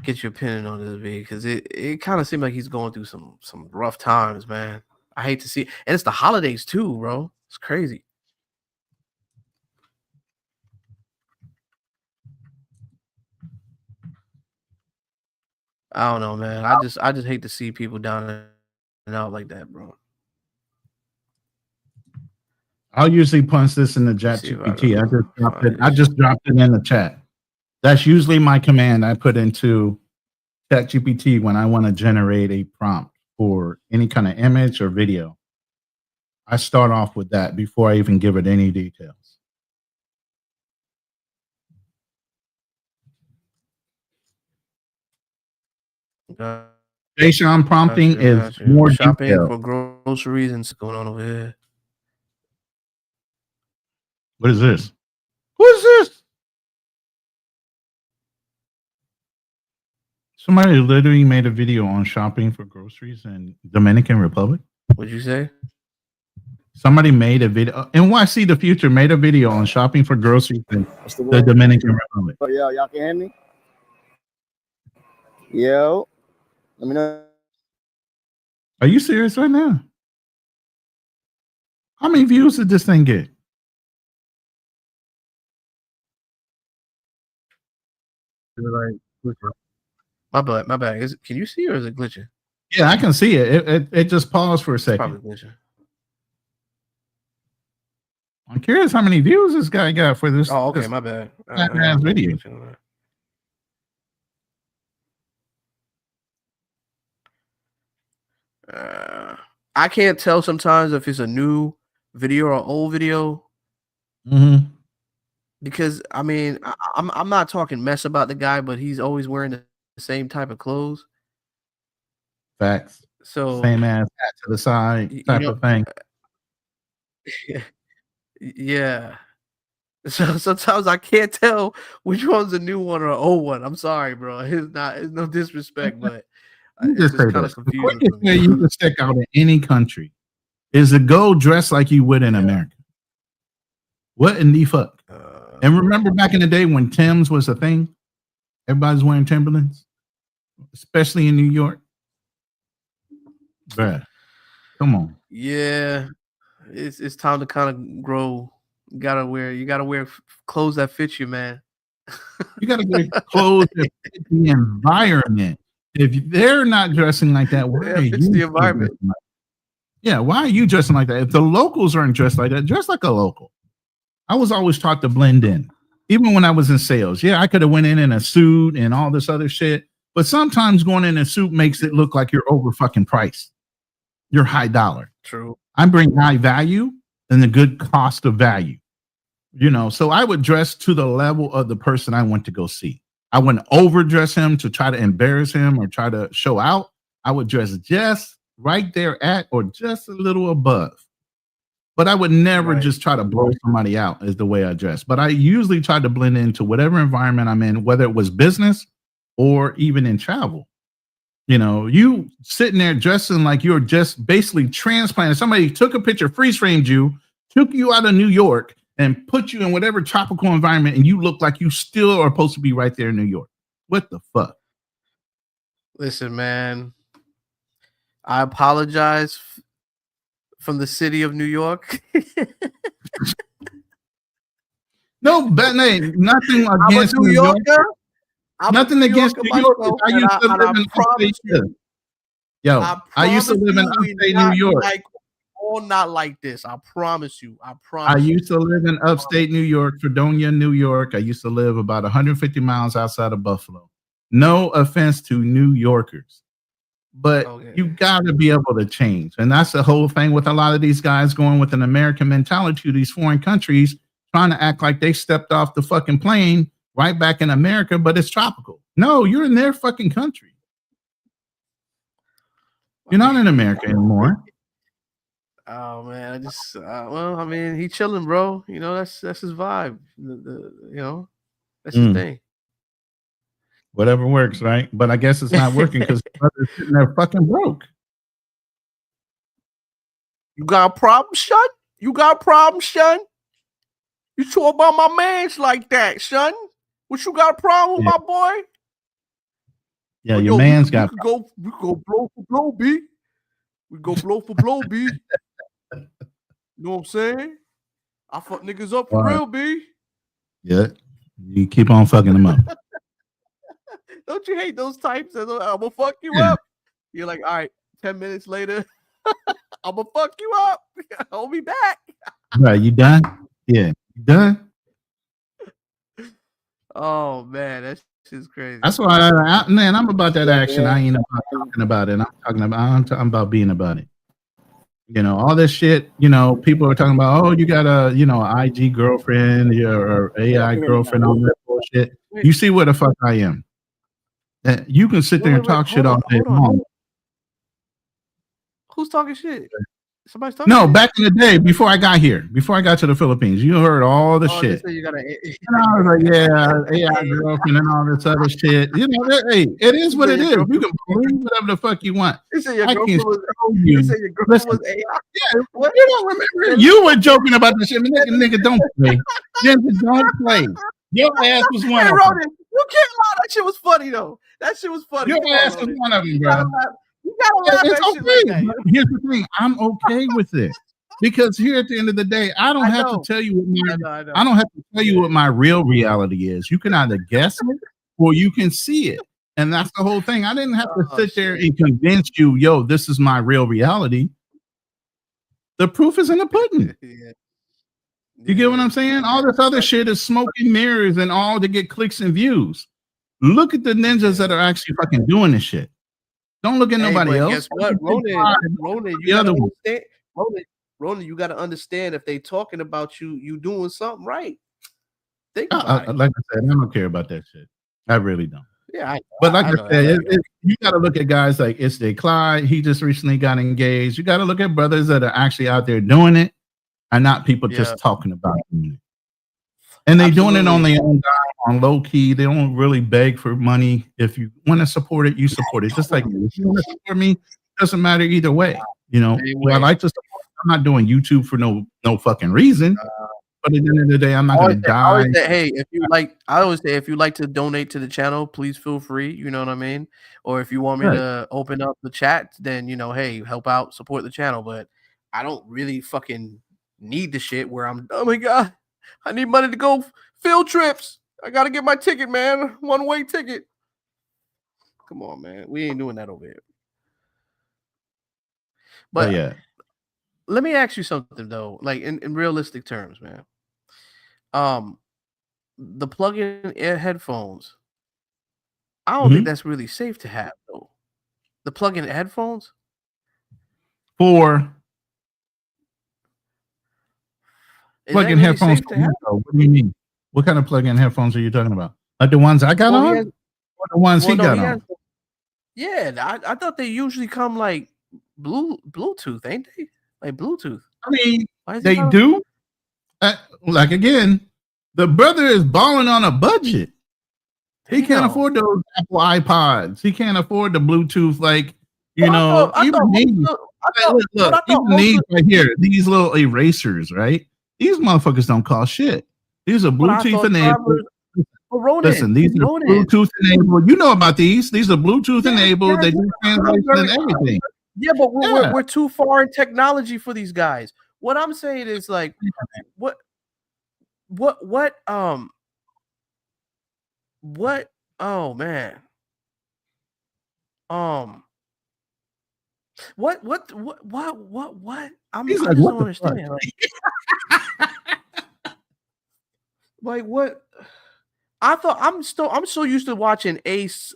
get your opinion on this video because it kind of seemed like he's going through some rough times, man. I hate to see, and it's the holidays too, bro. It's crazy. I don't know, man. I just hate to see people down and out like that, bro. I'll usually punch this in the chat See if I GPT. can I just dropped it in the chat. That's usually my command I put into chat GPT when I want to generate a prompt for any kind of image or video. I start off with that before I even give it any details. Jason prompting is more shopping detailed. for groceries and what's going on over here. What is this? Who is this? Somebody literally made a video on shopping for groceries in Dominican Republic. What'd you say? Somebody made a video. NYC The Future made a video on shopping for groceries in the Dominican Republic. Oh, yeah, y'all can hear me? Yo, let me know. Are you serious right now? How many views did this thing get? My bad. Can you see or is it glitching? Yeah, I can see it. It just paused for a second. Probably glitching. I'm curious how many views this guy got for this. Oh, okay, this my bad. video. I can't tell sometimes if it's a new video or old video. Mm-hmm. Because I mean, I'm not talking mess about the guy, but he's always wearing the same type of clothes. Facts. So same ass hat to the side type of thing. Yeah. So sometimes I can't tell which one's a new one or an old one. I'm sorry, bro. It's no disrespect, but it's just kind of confusing. The quickest way you can stick out in any country is to go dress like you would in America. What in the fuck? And remember back in the day when Tim's was a thing? Everybody's wearing Timberlands, especially in New York. Bruh, come on. Yeah, it's time to kind of grow. You gotta wear clothes that fit you, man. You gotta wear clothes that fit the environment. If they're not dressing like that, why are you the environment? Yeah, why are you dressing like that? If the locals aren't dressed like that, dress like a local. I was always taught to blend in, even when I was in sales. Yeah, I could have went in a suit and all this other shit, but sometimes going in a suit makes it look like you're over fucking priced. you're high dollar. True. I bring high value and the good cost of value. So I would dress to the level of the person I went to go see. I wouldn't overdress him to try to embarrass him or try to show out. I would dress just right there at or just a little above. But I would never just try to blow somebody out is the way I dress. But I usually try to blend into whatever environment I'm in, whether it was business or even in travel. You sitting there dressing like you're just basically transplanted. Somebody took a picture, freeze framed you, took you out of New York and put you in whatever tropical environment, and you look like you still are supposed to be right there in New York. What the fuck? Listen, man, I apologize from the city of New York. No, nothing I'm a against New New York. Yorker. Nothing against New York. I used to live in upstate. Yo, I used to live in upstate New York. Not like this. I promise you. I used to live in upstate New York, Fredonia, New York. I used to live about 150 miles outside of Buffalo. No offense to New Yorkers, but you got to be able to change. And that's the whole thing with a lot of these guys going with an American mentality to these foreign countries, trying to act like they stepped off the fucking plane right back in America, but it's tropical. No, you're in their fucking country. You're not in America anymore. Oh man, I mean, he chilling, bro. That's his vibe. That's his thing. Whatever works, right? But I guess it's not working because brother's sitting there fucking broke. You got a problem, son? You talk about my mans like that, son? What you got a problem with, my boy? Yeah, your man's got. We go blow for blow, B. We go blow for blow, B. You know what I'm saying? I fuck niggas up for real, B. Yeah, you keep on fucking them up. Don't you hate those types? I'm gonna fuck you up. You're like, all right, 10 minutes later, I'm gonna fuck you up. I'll be back. Right, you done? Yeah, you done? Oh man, that's just crazy. That's why, I'm about that action. I ain't about talking about it. I'm talking about being about it. All this shit. People are talking about, oh, you got a, IG girlfriend or AI girlfriend, all that bullshit. You see where the fuck I am. You can sit there and talk shit all day long. Who's talking shit? Somebody's talking. No, back in the day, before I got here, before I got to the Philippines, you heard all the shit. You gotta, and I was like, yeah, AI girlfriend and all this other shit. Hey, it is what it is. You can believe whatever the fuck you want. You say your girlfriend was AI. Yeah, you don't remember? You were joking about the shit. Nigga, don't play. Nigga, don't play. Your ass was one of them. You can't lie. That shit was funny though. That shit was funny. Your ass was one of them, bro. You gotta laugh at shit like that. Here's the thing. I'm okay with it because here at the end of the day, I don't have to tell you what my real reality is. You can either guess it or you can see it, and that's the whole thing. I didn't have to sit there and convince you, yo, this is my real reality. The proof is in the pudding. You get what I'm saying? All this other shit is smoke and mirrors and all to get clicks and views. Look at the ninjas that are actually fucking doing this shit. Don't look at nobody else. Guess what, Ronan, you gotta understand if they talking about you doing something right. Think about it. Like I said, I don't care about that shit. I really don't. Yeah, but like I said, you got to look at guys like It's Clyde. He just recently got engaged. You got to look at brothers that are actually out there doing it, and not people just talking about it. And they doing it on their own dime, on low key. They don't really beg for money. If you want to support it, you support it. Just like if you want to support me, doesn't matter either way. I like to support. I'm not doing YouTube for no fucking reason. But at the end of the day, I'm not going to die. I always say, if you like to donate to the channel, please feel free. You know what I mean? Or if you want me to open up the chat, then hey, help out, support the channel. But I don't really fucking need the shit where I'm. Oh my god, I need money to go field trips. I got to get my ticket, man. One-way ticket. Come on, man. We ain't doing that over here. But let me ask you something though, like in realistic terms, man. The plug-in ear headphones, I don't think that's really safe to have though. The plug-in headphones? for Is that plug-in really headphones. safe to have? What do you mean? What kind of plug-in headphones are you talking about? Like the ones I got Well, on, or the ones he no, got he has. on? Yeah, I thought they usually come like Bluetooth, ain't they? Like Bluetooth. I mean, Why is he they got do. Like again, the brother is balling on a budget. He can't afford those Apple iPods. He can't afford the Bluetooth. Like even these. Even these right here, these little erasers, right? These motherfuckers don't cost shit. These are Bluetooth enabled. Listen, these are Bluetooth enabled. You know about these. These are Bluetooth enabled. They do translation and everything. Yeah, but we're too far in technology for these guys. What I'm saying is like, what oh man. What? I just don't understand. Like what? I thought I'm so used to watching Ace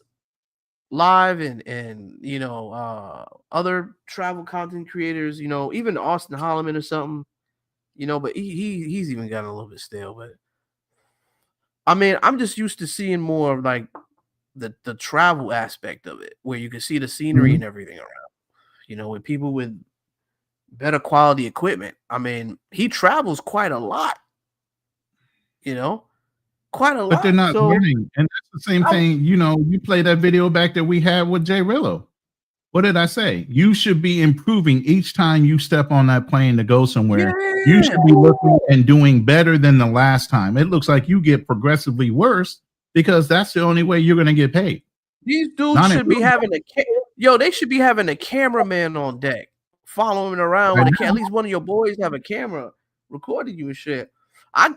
live and other travel content creators, even Austin Holloman or something, but he's even gotten a little bit stale. But I mean, I'm just used to seeing more of like the travel aspect of it, where you can see the scenery and everything around, with people with better quality equipment. I mean, he travels quite a lot, quite a lot. But they're not learning. And that's the same thing, you play that video back that we had with Jay Rillo. What did I say? You should be improving each time you step on that plane to go somewhere. Yeah. You should be looking and doing better than the last time. It looks like you get progressively worse because that's the only way you're going to get paid. These dudes should be having they should be having a cameraman on deck following around with at least one of your boys have a camera recording you and shit. I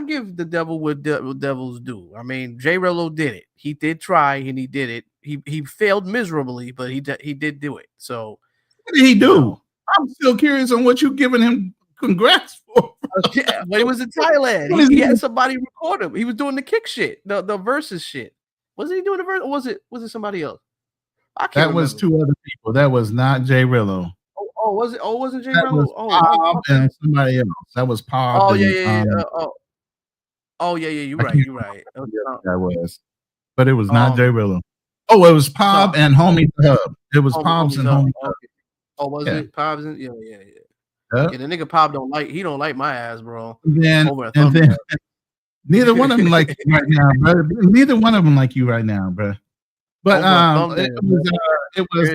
give the devil what devils do. I mean, Jay Rillo did it. He did try and he did it. He failed miserably, but he did do it. So what did he do? I'm still curious on what you giving him congrats for. Yeah, but he was in Thailand. He had somebody record him. He was doing the kick shit, the versus shit. Was he doing the verse, or was it somebody else? I can't remember. Was two other people. That was not Jay Rillo. Oh, was it? Oh, wasn't Jay Rillo? Pob and somebody else. That was Pob. Oh, yeah. You're right. That was. But it was not Jay Rillo. Oh, it was Pob and Homie Hub. It was Pobs and Homie Hub. Oh, was it Pobs and yeah. Yeah, the nigga Pob don't like my ass, bro. Then neither one of them like you right now, bro. Neither one of them like you right now, bro. But it was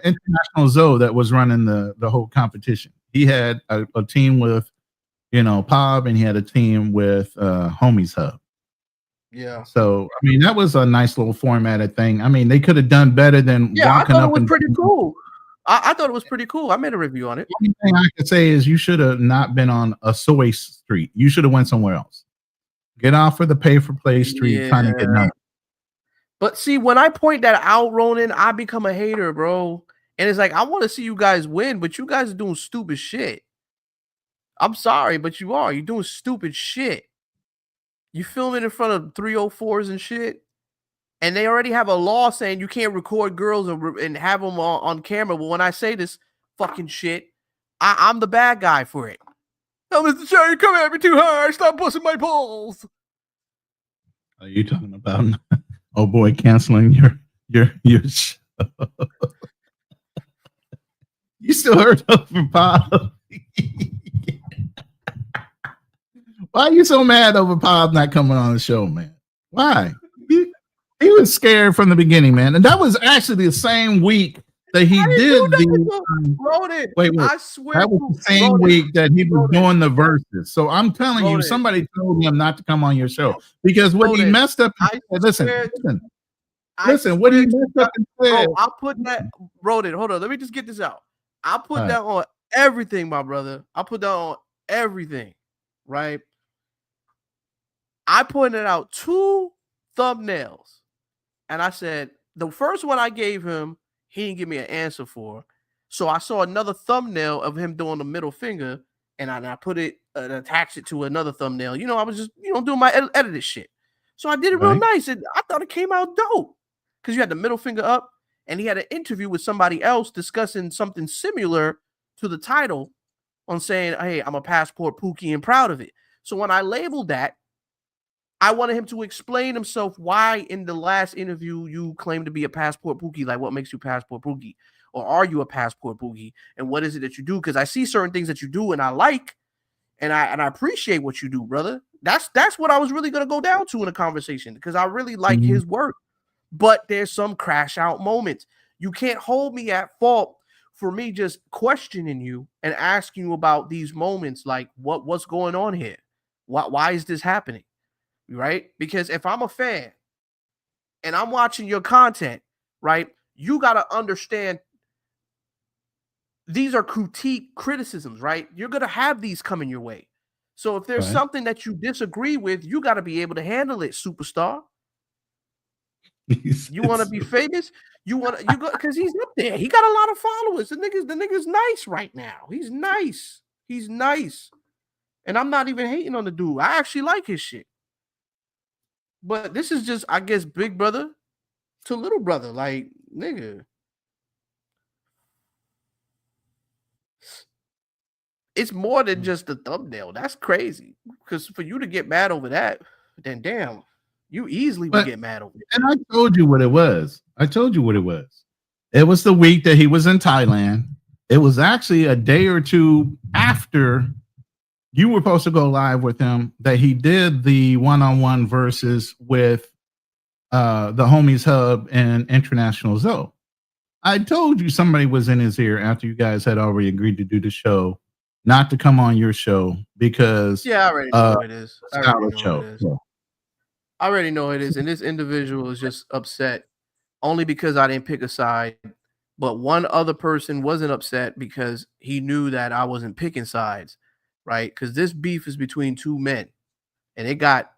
International Zoe that was running the whole competition. He had a team with Pob, and he had a team with Homies Hub. Yeah. So I mean, that was a nice little formatted thing. I mean, they could have done better than walking up. It was pretty cool. I thought it was pretty cool. I made a review on it. The only thing I could say is you should have not been on a Soy Street. You should have went somewhere else. Get off of the pay for play street trying to get nothing. But see, when I point that out, Ronan, I become a hater, bro. And it's like, I want to see you guys win, but you guys are doing stupid shit. I'm sorry, but you are. You're doing stupid shit. You filming in front of 304s and shit. And they already have a law saying you can't record girls and have them on camera. But when I say this fucking shit, I'm the bad guy for it. Oh, Mr. Cherry, you come at me too hard. Stop busting my balls. Are you talking about oh boy canceling your show? You still heard of Pob? Why are you so mad over Pob not coming on the show, man? Why? He was scared from the beginning, man. And that was actually the same week that he did I swear that was the same week that he was doing the verses. So I'm telling you, somebody told him not to come on your show because what he messed up. Listen. What he messed up and said. I put that. Hold on. Let me just get this out. I put that on everything, my brother. I put that on everything, right? I pointed out 2 thumbnails, and I said the first one I gave him, he didn't give me an answer for. So I saw another thumbnail of him doing the middle finger, and I put it and attached it to another thumbnail. I was just doing my edited shit. So I did it real nice, and I thought it came out dope because you had the middle finger up, and he had an interview with somebody else discussing something similar to the title on saying, hey, I'm a passport Pookie and proud of it. So when I labeled that, I wanted him to explain himself why in the last interview you claim to be a passport Pookie. Like, what makes you passport Pookie? Or are you a passport Pookie? And what is it that you do? Because I see certain things that you do and I like, and I appreciate what you do, brother. That's what I was really gonna go down to in a conversation, because I really like his work. But there's some crash out moments. You can't hold me at fault for me just questioning you and asking you about these moments, like what's going on here? Why is this happening? Right? Because if I'm a fan and I'm watching your content, right, you got to understand these are criticisms, right? You're going to have these coming your way. So if there's something that you disagree with, you got to be able to handle it, superstar. You want to be famous? You go because he's up there. He got a lot of followers. The nigga's nice right now. He's nice. He's nice. And I'm not even hating on the dude. I actually like his shit. But this is just, I guess, big brother to little brother. Like, nigga. It's more than just the thumbnail. That's crazy. Because for you to get mad over that, then damn, you easily would get mad over it. And I told you what it was. It was the week that he was in Thailand. It was actually a day or two after you were supposed to go live with him that he did the one-on-one versus with the Homies Hub and International Zoe. I told you somebody was in his ear after you guys had already agreed to do the show, not to come on your show because I already know who it is. I already know it is. And this individual is just upset only because I didn't pick a side. But one other person wasn't upset because he knew that I wasn't picking sides, right? Because this beef is between two men and it got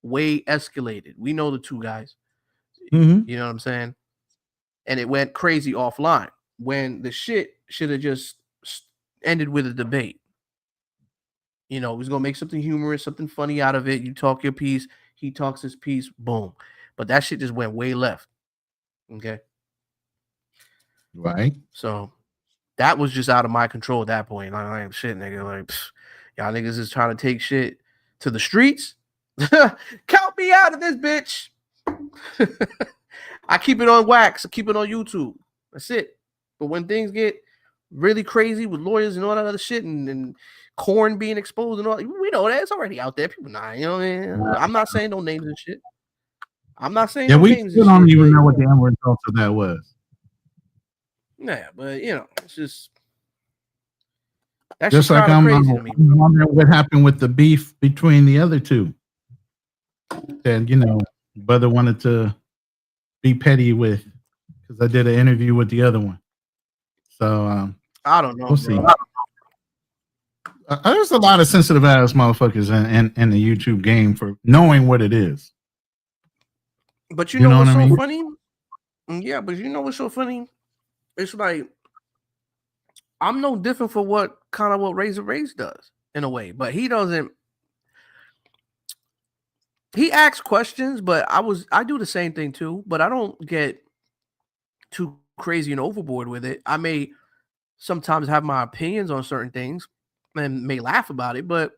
way escalated. We know the two guys. You know what I'm saying? And it went crazy offline when the shit should have just ended with a debate. You know, he's gonna make something humorous, something funny out of it. You talk your piece, he talks his piece, boom. But that shit just went way left. Okay. Right. So that was just out of my control at that point. Like, I ain't shit, nigga. Like, y'all niggas is trying to take shit to the streets. Count me out of this, bitch. I keep it on wax. I keep it on YouTube. That's it. But when things get really crazy with lawyers and all that other shit and corn being exposed and all, we know that it's already out there. People not, you know what I mean? I'm not saying no names and shit. I'm not saying no names. We don't even know what the end result of that was. Yeah, but you know, it's just that's just like I'm wondering what happened with the beef between the other two. And you know, brother wanted to be petty with because I did an interview with the other one. So I don't know. We'll see. There's a lot of sensitive ass motherfuckers in the YouTube game for knowing what it is. But you know what's so funny? Yeah, but you know what's so funny? It's like I'm no different for what Razor Race does in a way, but he doesn't. He asks questions, but I do the same thing too, but I don't get too crazy and overboard with it. I may sometimes have my opinions on certain things and may laugh about it, but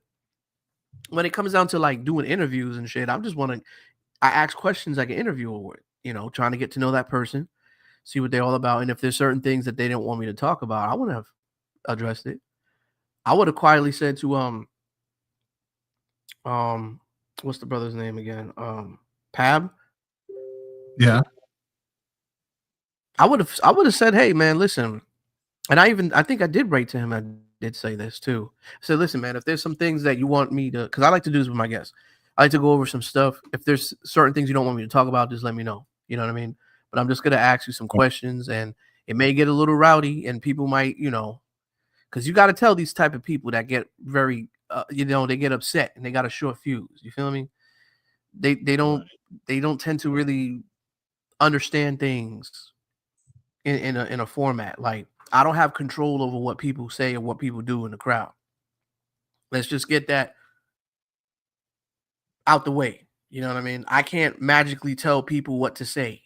when it comes down to like doing interviews and shit, I ask questions like an interviewer would, you know, trying to get to know that person, see what they're all about. And if there's certain things that they didn't want me to talk about, I wouldn't have addressed it. I would have quietly said to what's the brother's name again? Pab. Yeah. I would have said, hey man, listen. And I think I did write to him. I did say this too. I said, listen, man, if there's some things that you want me to, because I like to do this with my guests. I like to go over some stuff. If there's certain things you don't want me to talk about, just let me know. You know what I mean? But I'm just gonna ask you some questions, and it may get a little rowdy, and people might, you know, because you got to tell these type of people that get very, you know, they get upset and they got a short fuse. You feel me? They don't tend to really understand things in a format. Like, I don't have control over what people say or what people do in the crowd. Let's just get that out the way. You know what I mean? I can't magically tell people what to say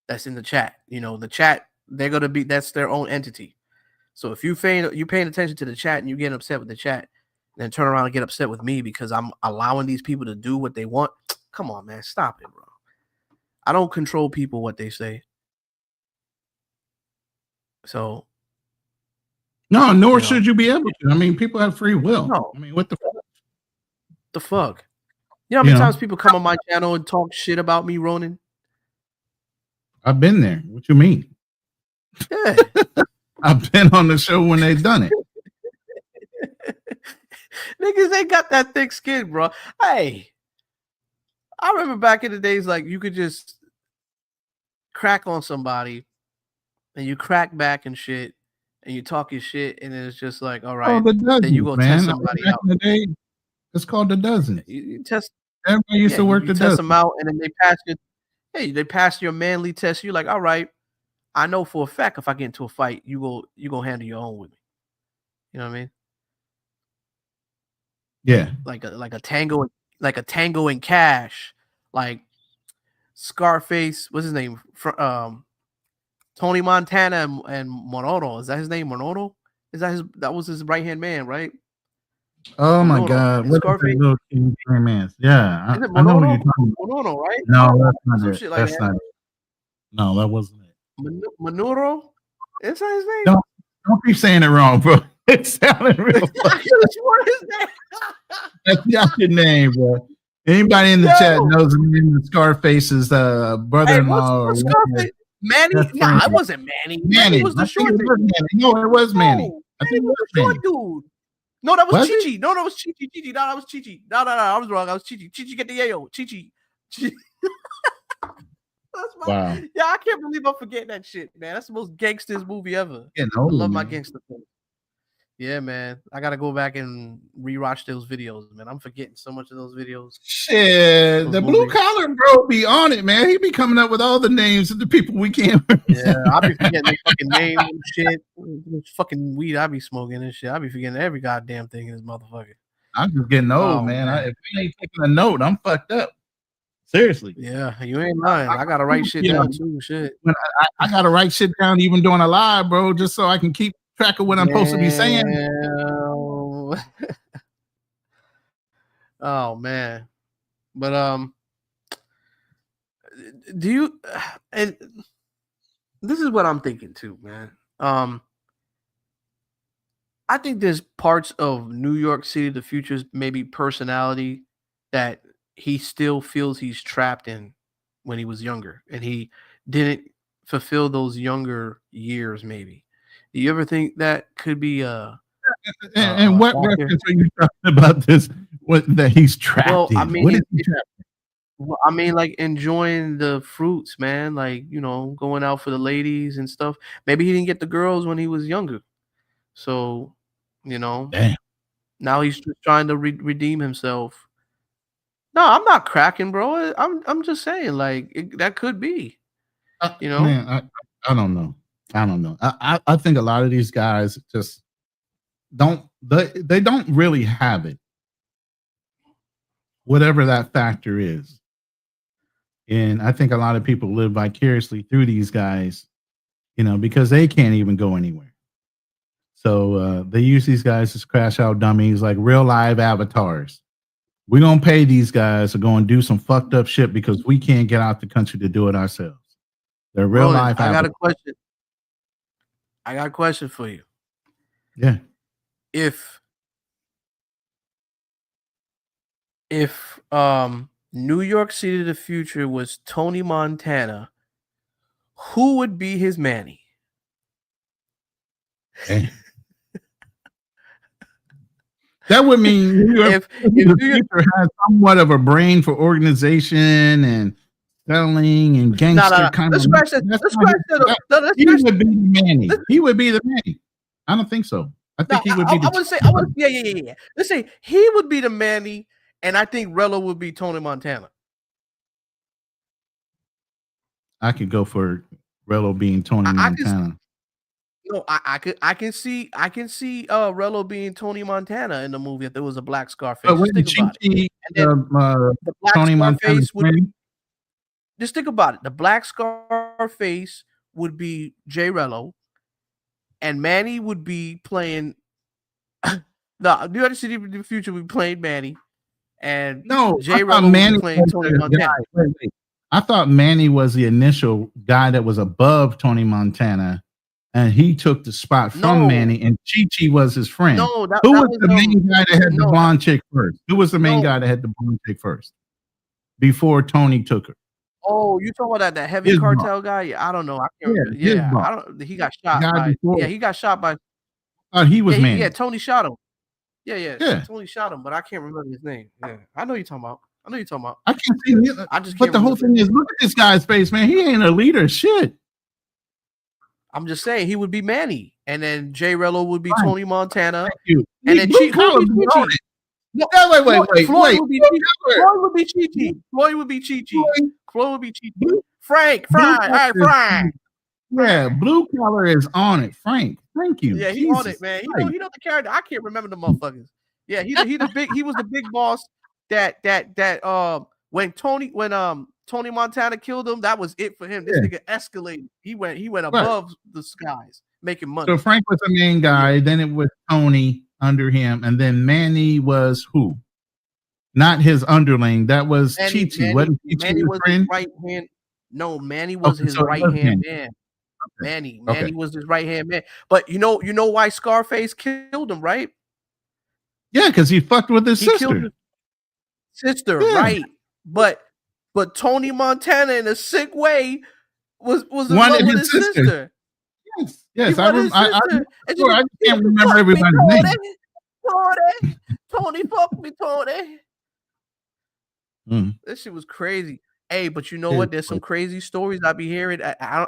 that's in the chat. You know, the chat, that's their own entity. So if you paying attention to the chat and you getting upset with the chat, then turn around and get upset with me because I'm allowing these people to do what they want. Come on, man, stop it, bro. I don't control people what they say. So no, nor should you be able to. I mean, people have free will. No. I mean, what the fuck? The fuck? You know how many times people come on my channel and talk shit about me, Ronan? I've been there. What you mean? Yeah. I've been on the show when they've done it. Niggas ain't got that thick skin, bro. Hey, I remember back in the days, like you could just crack on somebody and you crack back and shit and you talk your shit and it's just like, all right, then you go test somebody out. In the day, it's called the dozens. You test. Everybody used to work the test dozens. them out and then they pass your. Hey, they pass your manly test. You're like, all right, I know for a fact if I get into a fight, you gonna handle your own with me. You know what I mean? Yeah, like a tango in Cash, like Scarface. What's his name? Tony Montana and Monoro. Is that his name? Monoro? That was his right hand man, right? Oh Monoro. my God! What is that little king man? Yeah, is it I know what you're talking about. Monoro, right? No, that's not Some it. shit like That's not it. No, that wasn't it. Monoro? Is that his name? Don't be saying it wrong, bro. It sounded real funny. That's not your name, bro. Anybody in the chat knows the name of Scarface's brother-in-law. What's Scarface? Manny? No, it wasn't Manny. Manny was the short dude. No, it was Manny. I think it was the short dude. No, that was Chichi. No, that was Chichi. No, that was Chichi. No, I was wrong. I was Chichi. Chichi get the yayo. Chichi. Wow. Yeah, I can't believe I'm forgetting that shit, man. That's the most gangsters movie ever. I love my gangster film. Yeah, man. I gotta go back and rewatch those videos, man. I'm forgetting so much of those videos. Shit, the blue collar bro be on it, man. He be coming up with all the names of the people we can't remember. Yeah, I be forgetting their fucking names and shit. Fucking weed I be smoking and shit. I be forgetting every goddamn thing in this motherfucker. I'm just getting old, man. If I ain't taking a note, I'm fucked up. Seriously. Yeah, you ain't lying. I gotta write shit down too. Shit. I gotta write shit down even doing a live, bro, just so I can keep track of what I'm supposed to be saying. Oh man. But do you and this is what I'm thinking too, man. I think there's parts of New York City, the future's maybe personality that he still feels he's trapped in when he was younger and he didn't fulfill those younger years maybe. Do you ever think that could be and what reference are you talking about this? What that he's trapped in? I mean, what is he trapped in? Well, I mean, like enjoying the fruits, man. Like, going out for the ladies and stuff. Maybe he didn't get the girls when he was younger. So, Damn. Now he's just trying to redeem himself. No, I'm not cracking, bro. I'm just saying, like, that could be. Man, I don't know. I don't know. I think a lot of these guys just they don't really have it. Whatever that factor is. And I think a lot of people live vicariously through these guys, because they can't even go anywhere. So they use these guys as crash out dummies, like real live avatars. We're going to pay these guys to go and do some fucked up shit because we can't get out the country to do it ourselves. They're real life avatars. I got a question for you. Yeah. If New York City of the future was Tony Montana, who would be his Manny? Damn. That would mean New York the future has somewhat of a brain for organization and selling and gangster kind of. He would be the Manny. He would be the Manny. I don't think so. I think he would be. Yeah. Let's say he would be the Manny, and I think Rello would be Tony Montana. I could go for Rello being Tony Montana. I can see Rello being Tony Montana in the movie if there was a black Scarface. Just think about it. And the black Tony Scarface Montana. Just think about it. The black Scarface would be Jay Rello, and Manny would be playing. No, New York City in the future would be playing Manny, and No, Jay I thought Rello would Manny be playing was Tony the Montana. guy. Wait. I thought Manny was the initial guy that was above Tony Montana, and he took the spot from Manny, and Chi-Chi was his friend. No, Who was the main guy that had the blonde chick first? Who was the main guy that had the blonde chick first before Tony took her? Oh, you talking about that heavy cartel guy? Yeah, I don't know. I can't remember. Yeah, I don't. He got shot by. Yeah, he got shot by. He was Manny. Yeah, Tony shot him. Yeah. Tony shot him, but I can't remember his name. Yeah, I know you're talking about. I can't see it. I just. But the whole thing is, look at this guy's face, man. He ain't a leader. Shit. I'm just saying he would be Manny, and then Jay Rello would be Tony Montana, Thank you. and then Wait. Floyd would be Chi-Chi. Floyd would be Chi-Chi. Frank. All right, Frank. Yeah, blue collar is on it. Frank. Thank you. Yeah, he's on it, man. He know the character. I can't remember the motherfuckers. Yeah, he was the big boss that when Tony Montana killed him, that was it for him. This nigga escalated. He went above the skies making money. So Frank was the main guy, then it was Tony under him, and then Manny was who? Not his underling. That was Chi-Chi. Manny was his right hand. No, Manny was his right hand man. Manny was his right hand man. But you know why Scarface killed him, right? Yeah, because he fucked with his sister. Killed his sister, right? But Tony Montana, in a sick way, was in love with his sister. Yes. I can't remember everybody's name. Tony, fuck me, Tony. This shit was crazy. Hey, but you know what? There's some crazy stories I be hearing. I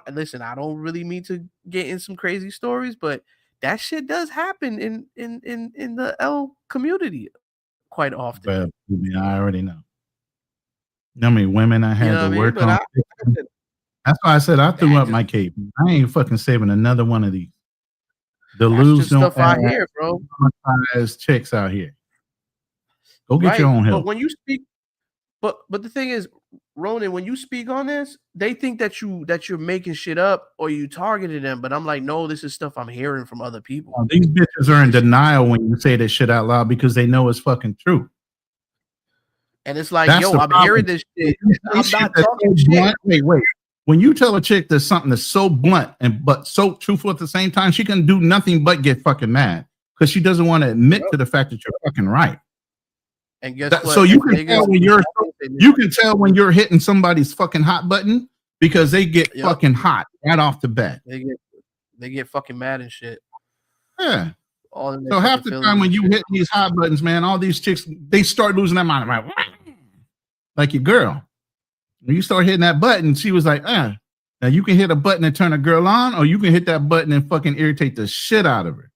don't really mean to get in some crazy stories, but that shit does happen in the L community quite often. Well, I already know. I mean, women I had to work on. That's why I said I threw up my cape. I ain't fucking saving another one of these. The lose don't stuff out here, bro. Chicks out here. Go get your own help. But when you speak, but the thing is, Ronan, when you speak on this, they think that you're making shit up or you targeted them. But I'm like, no, this is stuff I'm hearing from other people. These bitches are in denial when you say this shit out loud because they know it's fucking true. And it's like, yo, I'm hearing this shit. I'm not talking shit. Wait. When you tell a chick there's something that's so blunt but so truthful at the same time, she can do nothing but get fucking mad because she doesn't want to admit to the fact that you're fucking right. And guess what? So you can tell when you're hitting somebody's fucking hot button because they get fucking hot right off the bat. They get fucking mad and shit. Yeah. So half the time when you hit these hot buttons, man, all these chicks, they start losing their mind, right? Like your girl. When you start hitting that button, she was like, Now you can hit a button and turn a girl on, or you can hit that button and fucking irritate the shit out of her.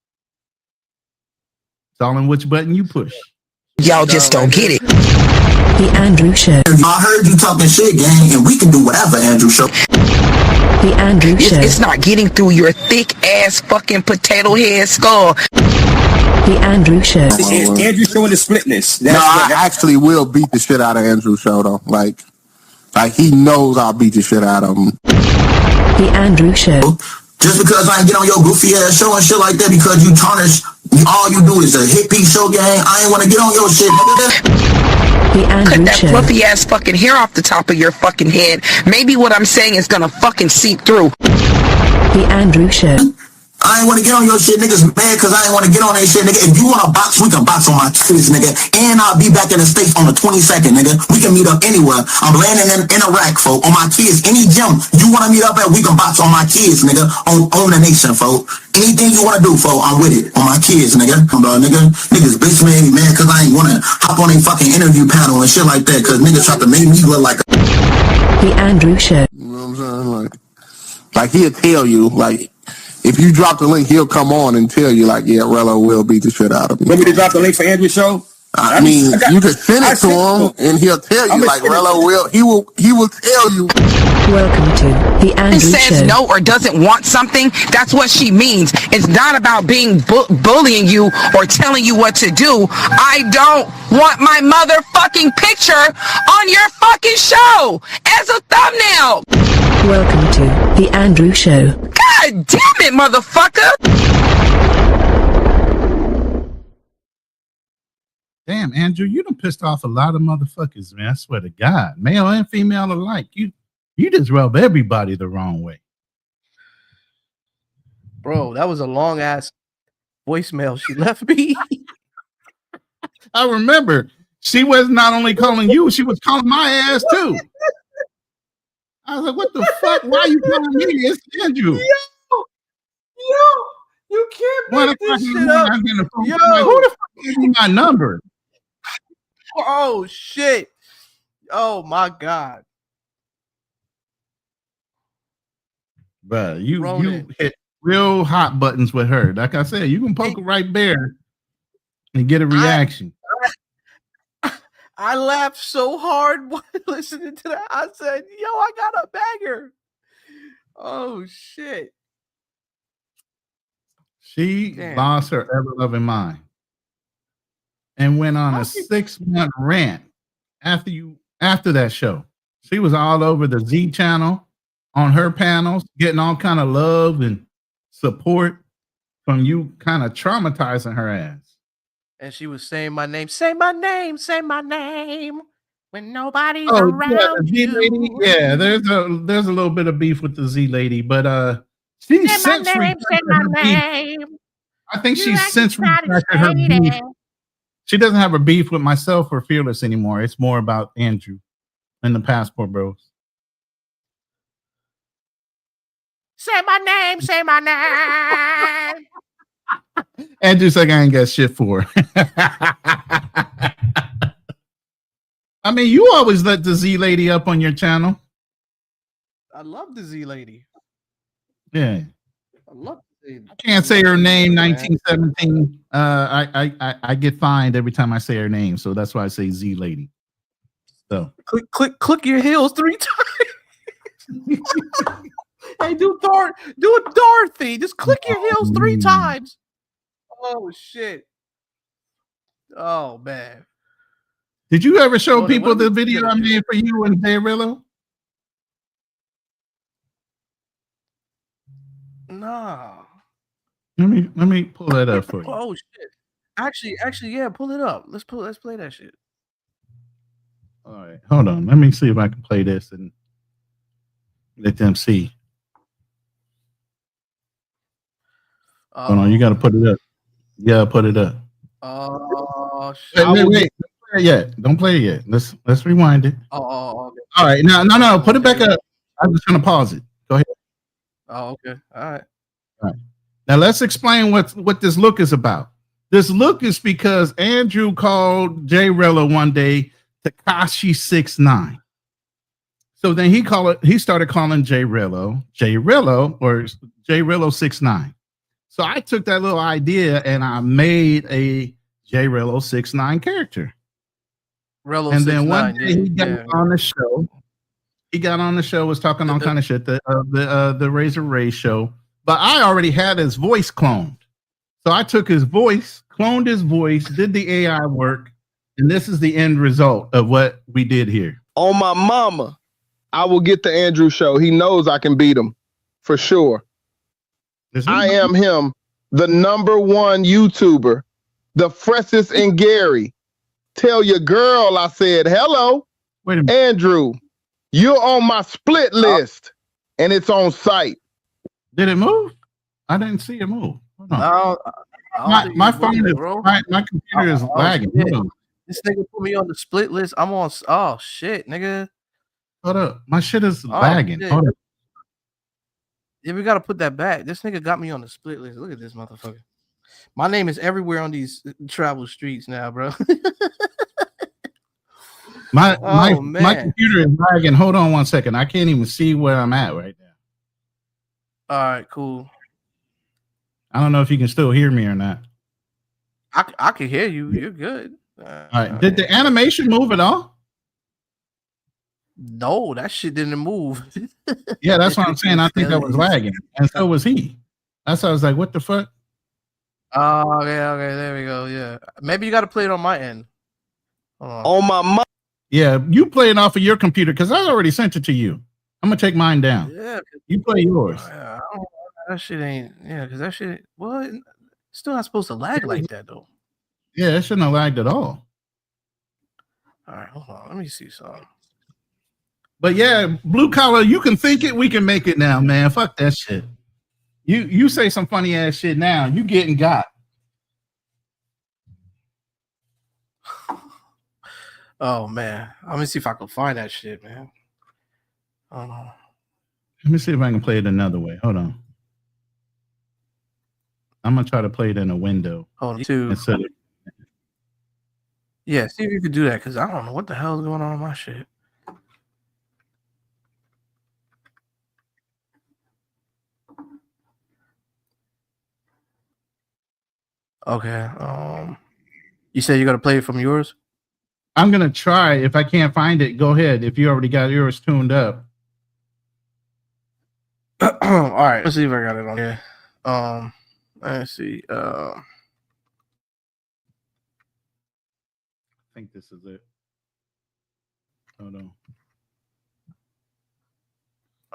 It's all in which button you push. Y'all just don't get it. The Andrew Show. I heard you talking shit, gang, and we can do whatever, Andrew Show. The Andrew Show. It's not getting through your thick ass fucking potato head skull. The Andrew Show. Andrew showing the splitness. I actually will beat the shit out of Andrew Show though. Like he knows I'll beat the shit out of him. The Andrew Show. Just because I ain't get on your goofy ass show and shit like that because you tarnish, all you do is a hit piece show, gang. I ain't want to get on your shit, nigga. The Andrew Cut that Show. fluffy ass fucking hair off the top of your fucking head. Maybe what I'm saying is gonna fucking seep through. The Andrew Show. I ain't want to get on your shit, niggas mad because I ain't want to get on that shit, nigga. If you want to box, we can box on my kids, nigga. And I'll be back in the States on the 22nd, nigga. We can meet up anywhere. I'm landing in Iraq, folk, on my kids. Any gym you want to meet up at, we can box on my kids, nigga. On the nation, folk. Anything you want to do, folk, I'm with it. On my kids, nigga. Niggas bitch made me mad because I ain't want to hop on a fucking interview panel and shit like that because niggas tried to make me look like a... The Andrew Show. You know what I'm saying? Like he'll tell you, like, if you drop the link, he'll come on and tell you, like, yeah, Rello will beat the shit out of me. Want me to drop the link for Andrew's show? I mean, you can send it to him, and he'll tell you, like, Rello will. He will tell you. Welcome to the Andrew Show. Says no or doesn't want something, that's what she means. It's not about being bullying you or telling you what to do. I don't want my motherfucking picture on your fucking show as a thumbnail. Welcome to the Andrew Show. God damn it, motherfucker! Damn, Andrew, you done pissed off a lot of motherfuckers, man. I swear to God, male and female alike. You just rub everybody the wrong way. Bro, that was a long ass voicemail she left me. I remember she was not only calling you, she was calling my ass too. I was like, what the fuck? Why are you calling me? It's Andrew. Yo, you can't make this shit up. Yo, like, who the fuck gave me my number? Oh shit. Oh my God. Bro, you hit real hot buttons with her. Like I said, you can poke her right there and get a reaction. I laughed so hard when listening to that. I said, yo, I got a banger. Oh shit. She lost her ever-loving mind and went on a 6-month rant after that show. She was all over the Z channel on her panels, getting all kind of love and support from you, kind of traumatizing her ass. And she was saying my name, say my name, say my name when nobody's around. Yeah, the Z lady. Yeah, there's a little bit of beef with the Z lady, but she's since retracted her beef. I think she's since retracted her beef. She doesn't have a beef with myself or Fearless anymore. It's more about Andrew and the Passport Bros. Say my name, say my name. Andrew's like, I ain't got shit for her. I mean, you always let the Z lady up on your channel. I love the Z lady. Yeah. I love the Z. I can't say her name, 1917. I get fined every time I say her name, so that's why I say Z lady. So click your heels 3 times. Hey, do a Dorothy. Just click your heels 3 times. Oh shit. Oh man. Did you ever show people the video I made for you and Darillo? Nah. Let me pull that up for you. Oh shit. Actually, yeah, pull it up. Let's play that shit. All right, hold on. Let me see if I can play this and let them see. Hold on, you got to put it up. Yeah, put it up. Oh shit. Wait. Don't play it yet. Let's rewind it. Oh, okay. All right. No. Put it back up. I'm just gonna pause it. Go ahead. Oh, okay. All right. Now let's explain what this look is about. This look is because Andrew called J Rella one day Tekashi 6ix9ine. So then he started calling J Rella or J Rella 6ix9ine. So I took that little idea and I made a J Rella 6ix9ine character. Rello and then 6ix9ine, one day he got on the show. He got on the show, was talking all kind of shit, the Razor Ray show. But I already had his voice cloned. So I took his voice, cloned his voice, did the AI work, and this is the end result of what we did here. On my mama, I will get the Andrew show. He knows I can beat him for sure. I am him, the #1 YouTuber, the freshest in Gary. Tell your girl I said hello. Wait a minute. Andrew, you're on my split list, and it's on site. Did it move? I didn't see it move. Hold on. No, my phone is my computer is lagging. This nigga put me on the split list. I'm on. Oh shit, nigga. Hold up, my shit is lagging. Hold up. Yeah, we gotta put that back. This nigga got me on the split list. Look at this motherfucker. My name is everywhere on these travel streets now, bro. my computer is lagging. Hold on 1 second. I can't even see where I'm at right now. All right, cool. I don't know if you can still hear me or not. I can hear you. You're good. All right. Did the animation move at all? No, that shit didn't move. Yeah, that's what I'm saying. I think that was lagging, and so was he. That's why I was like, "What the fuck?" Oh, okay, there we go. Yeah, maybe you got to play it on my end. On my mom. Yeah, you play it off of your computer because I already sent it to you. I'm gonna take mine down. Yeah, you play yours. That shit ain't. Yeah, because that shit. Well, it's still not supposed to lag like that though. Yeah, it shouldn't have lagged at all. All right, hold on. Let me see something. But yeah, blue collar, you can think it, we can make it now, man. Fuck that shit. You say some funny ass shit now, you getting got. Oh man, let me see if I can find that shit, man. I don't know. Let me see if I can play it another way. Hold on. I'm gonna try to play it in a window. Hold on. Too. Yeah, see if you could do that, because I don't know what the hell is going on with my shit. Okay. You said you're gonna play it from yours? I'm gonna try. If I can't find it, go ahead. If you already got yours tuned up. All right. Let's see if I got it on here. Let's see. I think this is it. Hold on.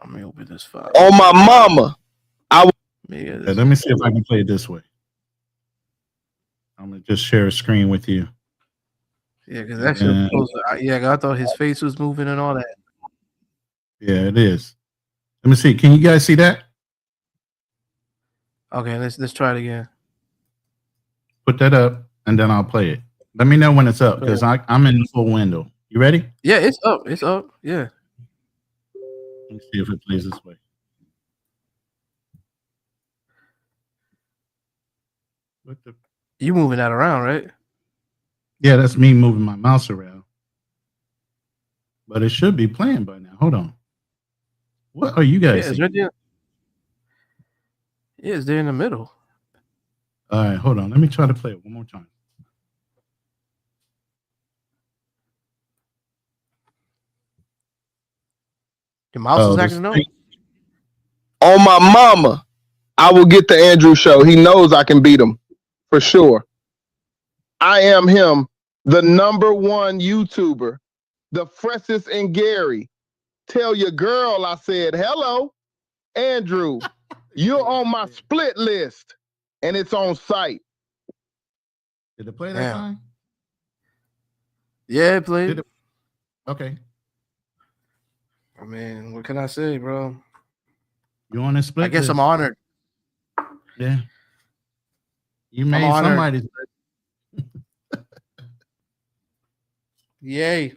Let me open this file. Oh my mama. Let me see if I can play it this way. I'm gonna just share a screen with you. Yeah, because that shit was supposed to, yeah, I thought his face was moving and all that. Yeah, it is. Let me see. Can you guys see that? Okay, let's try it again. Put that up, and then I'll play it. Let me know when it's up, because I'm in the full window. You ready? Yeah, it's up. It's up. Yeah. Let me see if it plays this way. What the? You moving that around, right? Yeah, that's me moving my mouse around. But it should be playing by now. Hold on. What are you guys? Yeah, it's right there. Yeah, it's there in the middle. All right, hold on. Let me try to play it one more time. Your mouse is acting up? On my mama, I will get the Andrew show. He knows I can beat him for sure. I am him, the #1 YouTuber, the freshest in Gary. Tell your girl I said hello, Andrew. You're on my split list, and it's on site. Did it play that time? Yeah, it played. Okay. I mean, what can I say, bro? You on a split? I guess list. I'm honored. Yeah. You made somebody's list. Yay.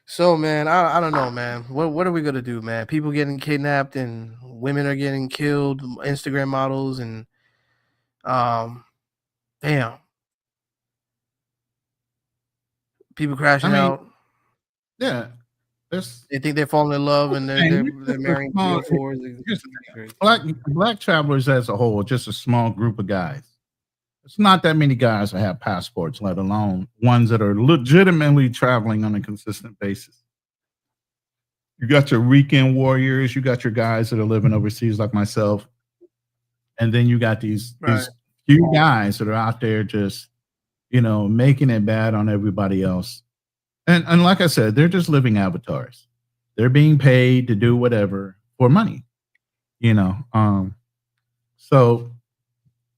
So, man, I don't know, man. What are we gonna do, man? People getting kidnapped and women are getting killed, Instagram models, and damn. People crashing out. Yeah. They think they're falling in love and they're marrying 3 or 4s. Black travelers as a whole, just a small group of guys. It's not that many guys that have passports, let alone ones that are legitimately traveling on a consistent basis. You got your weekend warriors, you got your guys that are living overseas like myself, and then you got these few guys that are out there just, making it bad on everybody else. And like I said, they're just living avatars. They're being paid to do whatever for money, So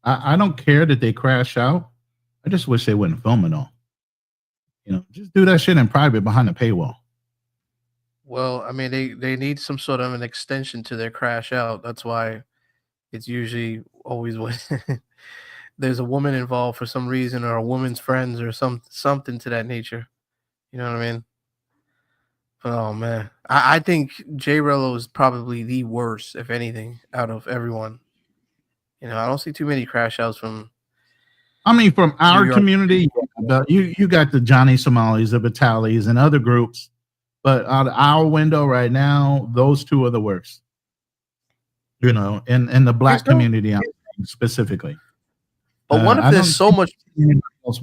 I don't care that they crash out. I just wish they wouldn't film it all. Just do that shit in private behind a paywall. Well, I mean, they need some sort of an extension to their crash out. That's why it's usually always when there's a woman involved for some reason, or a woman's friends, or something to that nature. You know what I mean? Oh man, I think J Rello is probably the worst, if anything, out of everyone. I don't see too many crash outs from. I mean, from our community, you got the Johnny Somalis, the Vitalis, and other groups, but out of our window right now, those two are the worst. In the black community specifically. But what if there's so much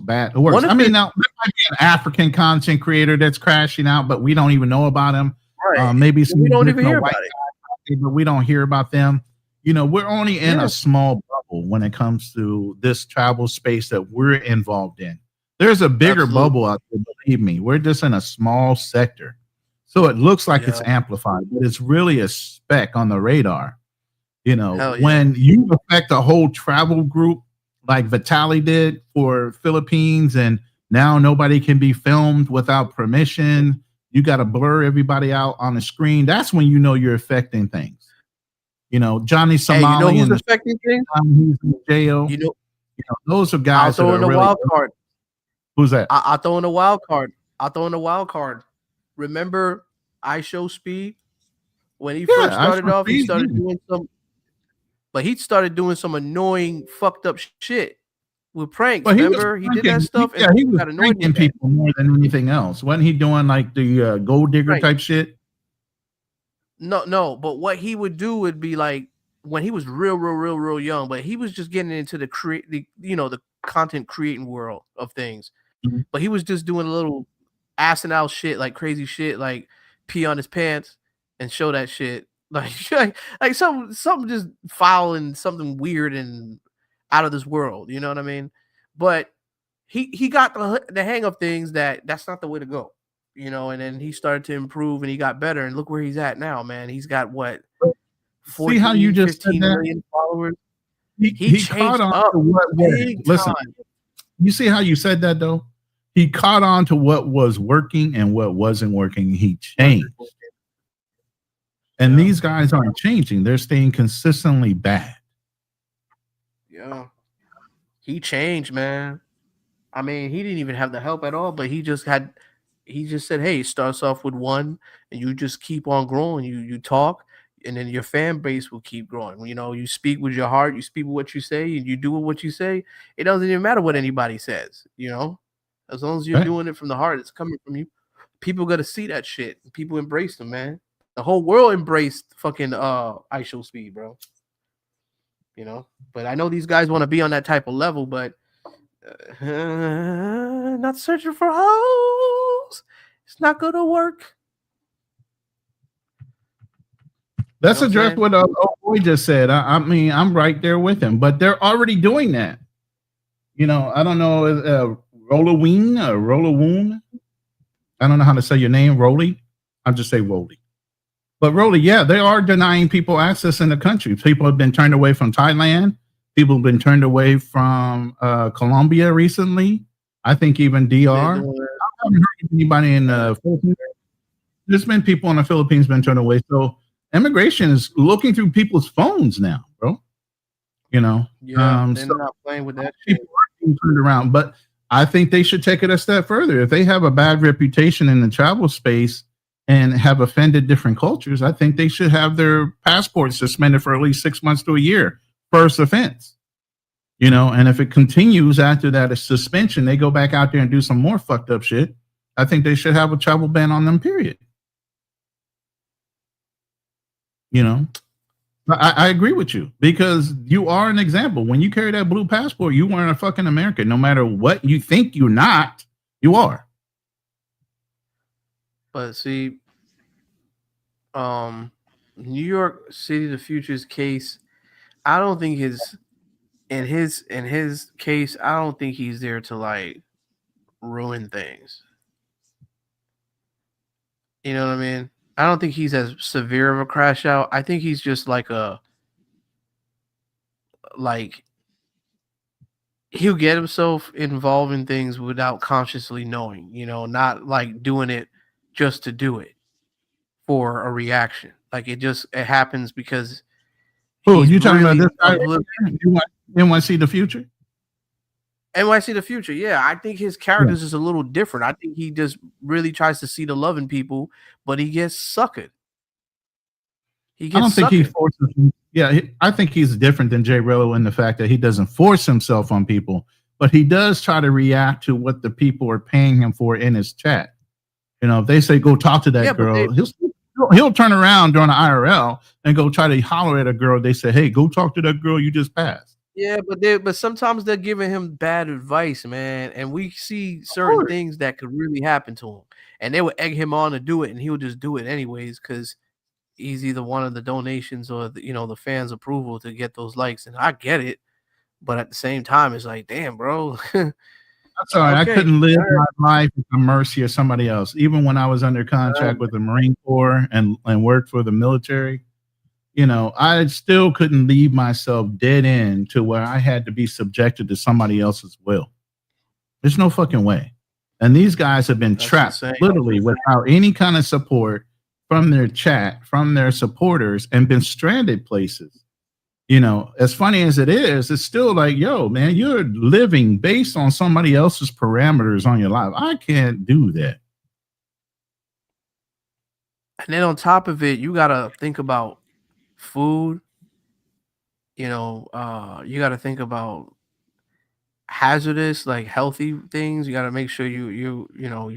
bad? Worse. I mean, now there might be an African content creator that's crashing out, but we don't even know about him. Right. Maybe we don't even hear about it, but we don't hear about them. We're only in a small bubble when it comes to this travel space that we're involved in. There's a bigger bubble out there, believe me. We're just in a small sector. So it looks like it's amplified, but it's really a speck on the radar. When you affect a whole travel group, like Vitaly did for Philippines, and now nobody can be filmed without permission. You got to blur everybody out on the screen. That's when you know you're affecting things. You know, Johnny Hey, you know Somali who's and affecting things? he's in jail. You know, Those are I'll guys that throw are in the really. wild card. Who's that? I'll throw in the wild card. I'll throw in the wild card. Remember I Show Speed? When he first started off, he started doing some, but he started doing some annoying, fucked up shit with pranks. Well, remember, he did that stuff, and he was got annoyed pranking with people more than anything else. Wasn't he doing like the gold digger Right. type shit? No. But what he would do would be like when he was real young, but he was just getting into the the content creating world of things. Mhm. But he was just doing a little assing out shit, like crazy shit, like pee on his pants and show that shit, like something just foul and something weird and out of this world. You know what I mean? But he got the hang of things that's not the way to go. You know, and then he started to improve and he got better. And look where he's at now, man. He's got what? 14, See how you just 15 said that? million followers. He changed caught on up to what big worked. Listen, time. you see how you said that though? He caught on to what was working and what wasn't working. He changed. And these guys aren't changing. They're staying consistently bad. Yeah. He changed, man. I mean, he didn't even have the help at all, but he just said, hey, it starts off with one and you just keep on growing. You talk and then your fan base will keep growing. You know, you speak with your heart, you speak with what you say, and you do what you say. It doesn't even matter what anybody says, you know, as long as you're doing it from the heart, it's coming from you. People got to see that shit. People embrace them, man. The whole world embraced fucking I Show Speed, bro. You know, but I know these guys want to be on that type of level, but not searching for hoes. It's not gonna work. Let's address what old boy just said. I mean, I'm right there with him, but they're already doing that. You know, I don't know, Rollaween or Rollawoon. I don't know how to say your name, Rolly. I'll just say Rolly. But Rolly, yeah, they are denying people access in the country. People have been turned away from Thailand. People have been turned away from Colombia recently. I think even DR. I haven't heard anybody in the Philippines. There's been people in the Philippines been turned away. So immigration is looking through people's phones now, bro. You know, they're not playing with that. People are being turned around, but I think they should take it a step further. If they have a bad reputation in the travel space and have offended different cultures, I think they should have their passports suspended for at least 6 months to a year. First offense, you know, and if it continues after that suspension, they go back out there and do some more fucked up shit. I think they should have a travel ban on them, period. You know, I agree with you because you are an example. When you carry that blue passport, you weren't a fucking American. No matter what you think you're not, you are. But see, New York City, the Future's case, I don't think in his case, I don't think he's there to like ruin things. You know what I mean? I don't think he's as severe of a crash out. I think he's just like he'll get himself involved in things without consciously knowing, you know, not like doing it just to do it for a reaction. Like it happens because you talking about this guy? NYC the Future? NYC the Future, yeah. I think his character's is a little different. I think he just really tries to see the love in people, but he gets suckered. I don't think he forces him. Yeah, I think he's different than Jay Rello in the fact that he doesn't force himself on people, but he does try to react to what the people are paying him for in his chat. You know, if they say go talk to that girl, he'll turn around during the IRL and go try to holler at a girl. They say, hey, go talk to that girl you just passed. Yeah, but sometimes they're giving him bad advice, man. And we see certain things that could really happen to him. And they would egg him on to do it, and he would just do it anyways because he's either one of the donations or the fans' approval to get those likes. And I get it, but at the same time, it's like, damn, bro. I'm sorry, I couldn't live my life at the mercy of somebody else. Even when I was under contract with the Marine Corps and worked for the military, I still couldn't leave myself dead end to where I had to be subjected to somebody else's will. There's no fucking way. And these guys have been trapped literally without any kind of support from their chat, from their supporters, and been stranded places. As funny as it is, it's still like, yo, man, you're living based on somebody else's parameters on your life. I can't do that. And then on top of it, you got to think about food. You got to think about hazardous, like healthy things. You got to make sure you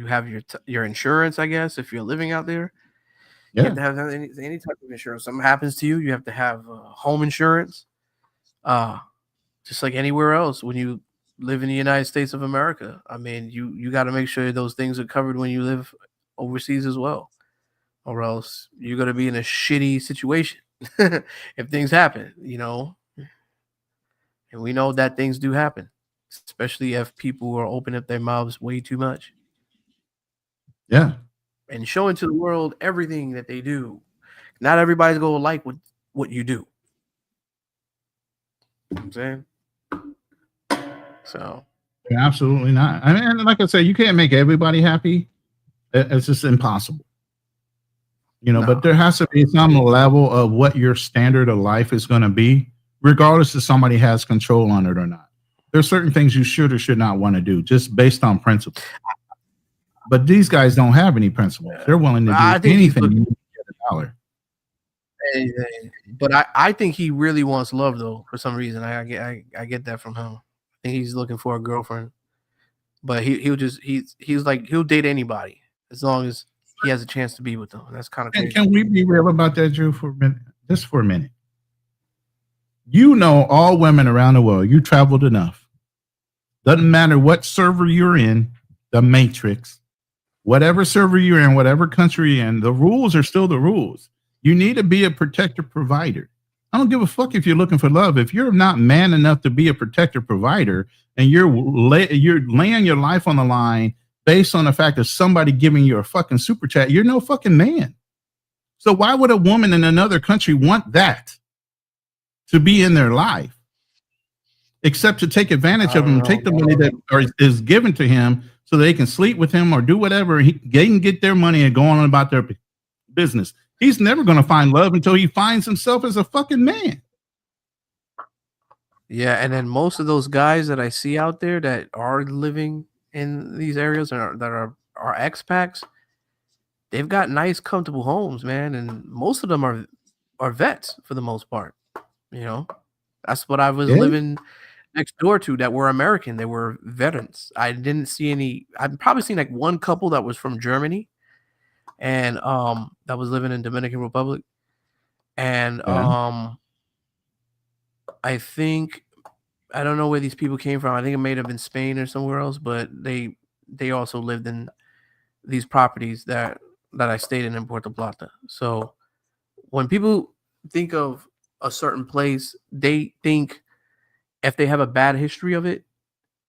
have your insurance, I guess, if you're living out there. You have to have any type of insurance. Something happens to you, you have to have home insurance. Just like anywhere else when you live in the United States of America. I mean, you got to make sure those things are covered when you live overseas as well, or else you're going to be in a shitty situation if things happen, and we know that things do happen, especially if people are opening up their mouths way too much. Yeah. And showing to the world everything that they do. Not everybody's going to like what you do. You know what I'm saying? So. Absolutely not. I mean, like I said, you can't make everybody happy. It's just impossible. But there has to be some level of what your standard of life is going to be, regardless if somebody has control on it or not. There's certain things you should or should not want to do just based on principle. But these guys don't have any principles. They're willing to do anything to get a dollar. But I think he really wants love, though, for some reason. I get that from him. I think he's looking for a girlfriend. But he'll date anybody as long as he has a chance to be with them. That's kind of crazy. Can we be real about that, Drew, for a minute? Just for a minute. All women around the world. You traveled enough. Doesn't matter what server you're in, the Matrix. Whatever server you're in, whatever country you're in, the rules are still the rules. You need to be a protector provider. I don't give a fuck if you're looking for love. If you're not man enough to be a protector provider and you're laying your life on the line based on the fact of somebody giving you a fucking super chat, you're no fucking man. So why would a woman in another country want that to be in their life? Except to take advantage of him, take the money that is given to him so they can sleep with him or do whatever. They can get their money and go on about their business. He's never going to find love until he finds himself as a fucking man. Yeah, and then most of those guys that I see out there that are living in these areas and that are expats, they've got nice, comfortable homes, man, and most of them are vets for the most part. That's what I was living next door to that were American. They were veterans. I didn't see any. I've probably seen like one couple that was from Germany, and that was living in Dominican Republic, and I think I don't know where these people came from. I think it may have been Spain or somewhere else, but they also lived in these properties that I stayed in Puerto Plata. So when people think of a certain place, they think if they have a bad history of it,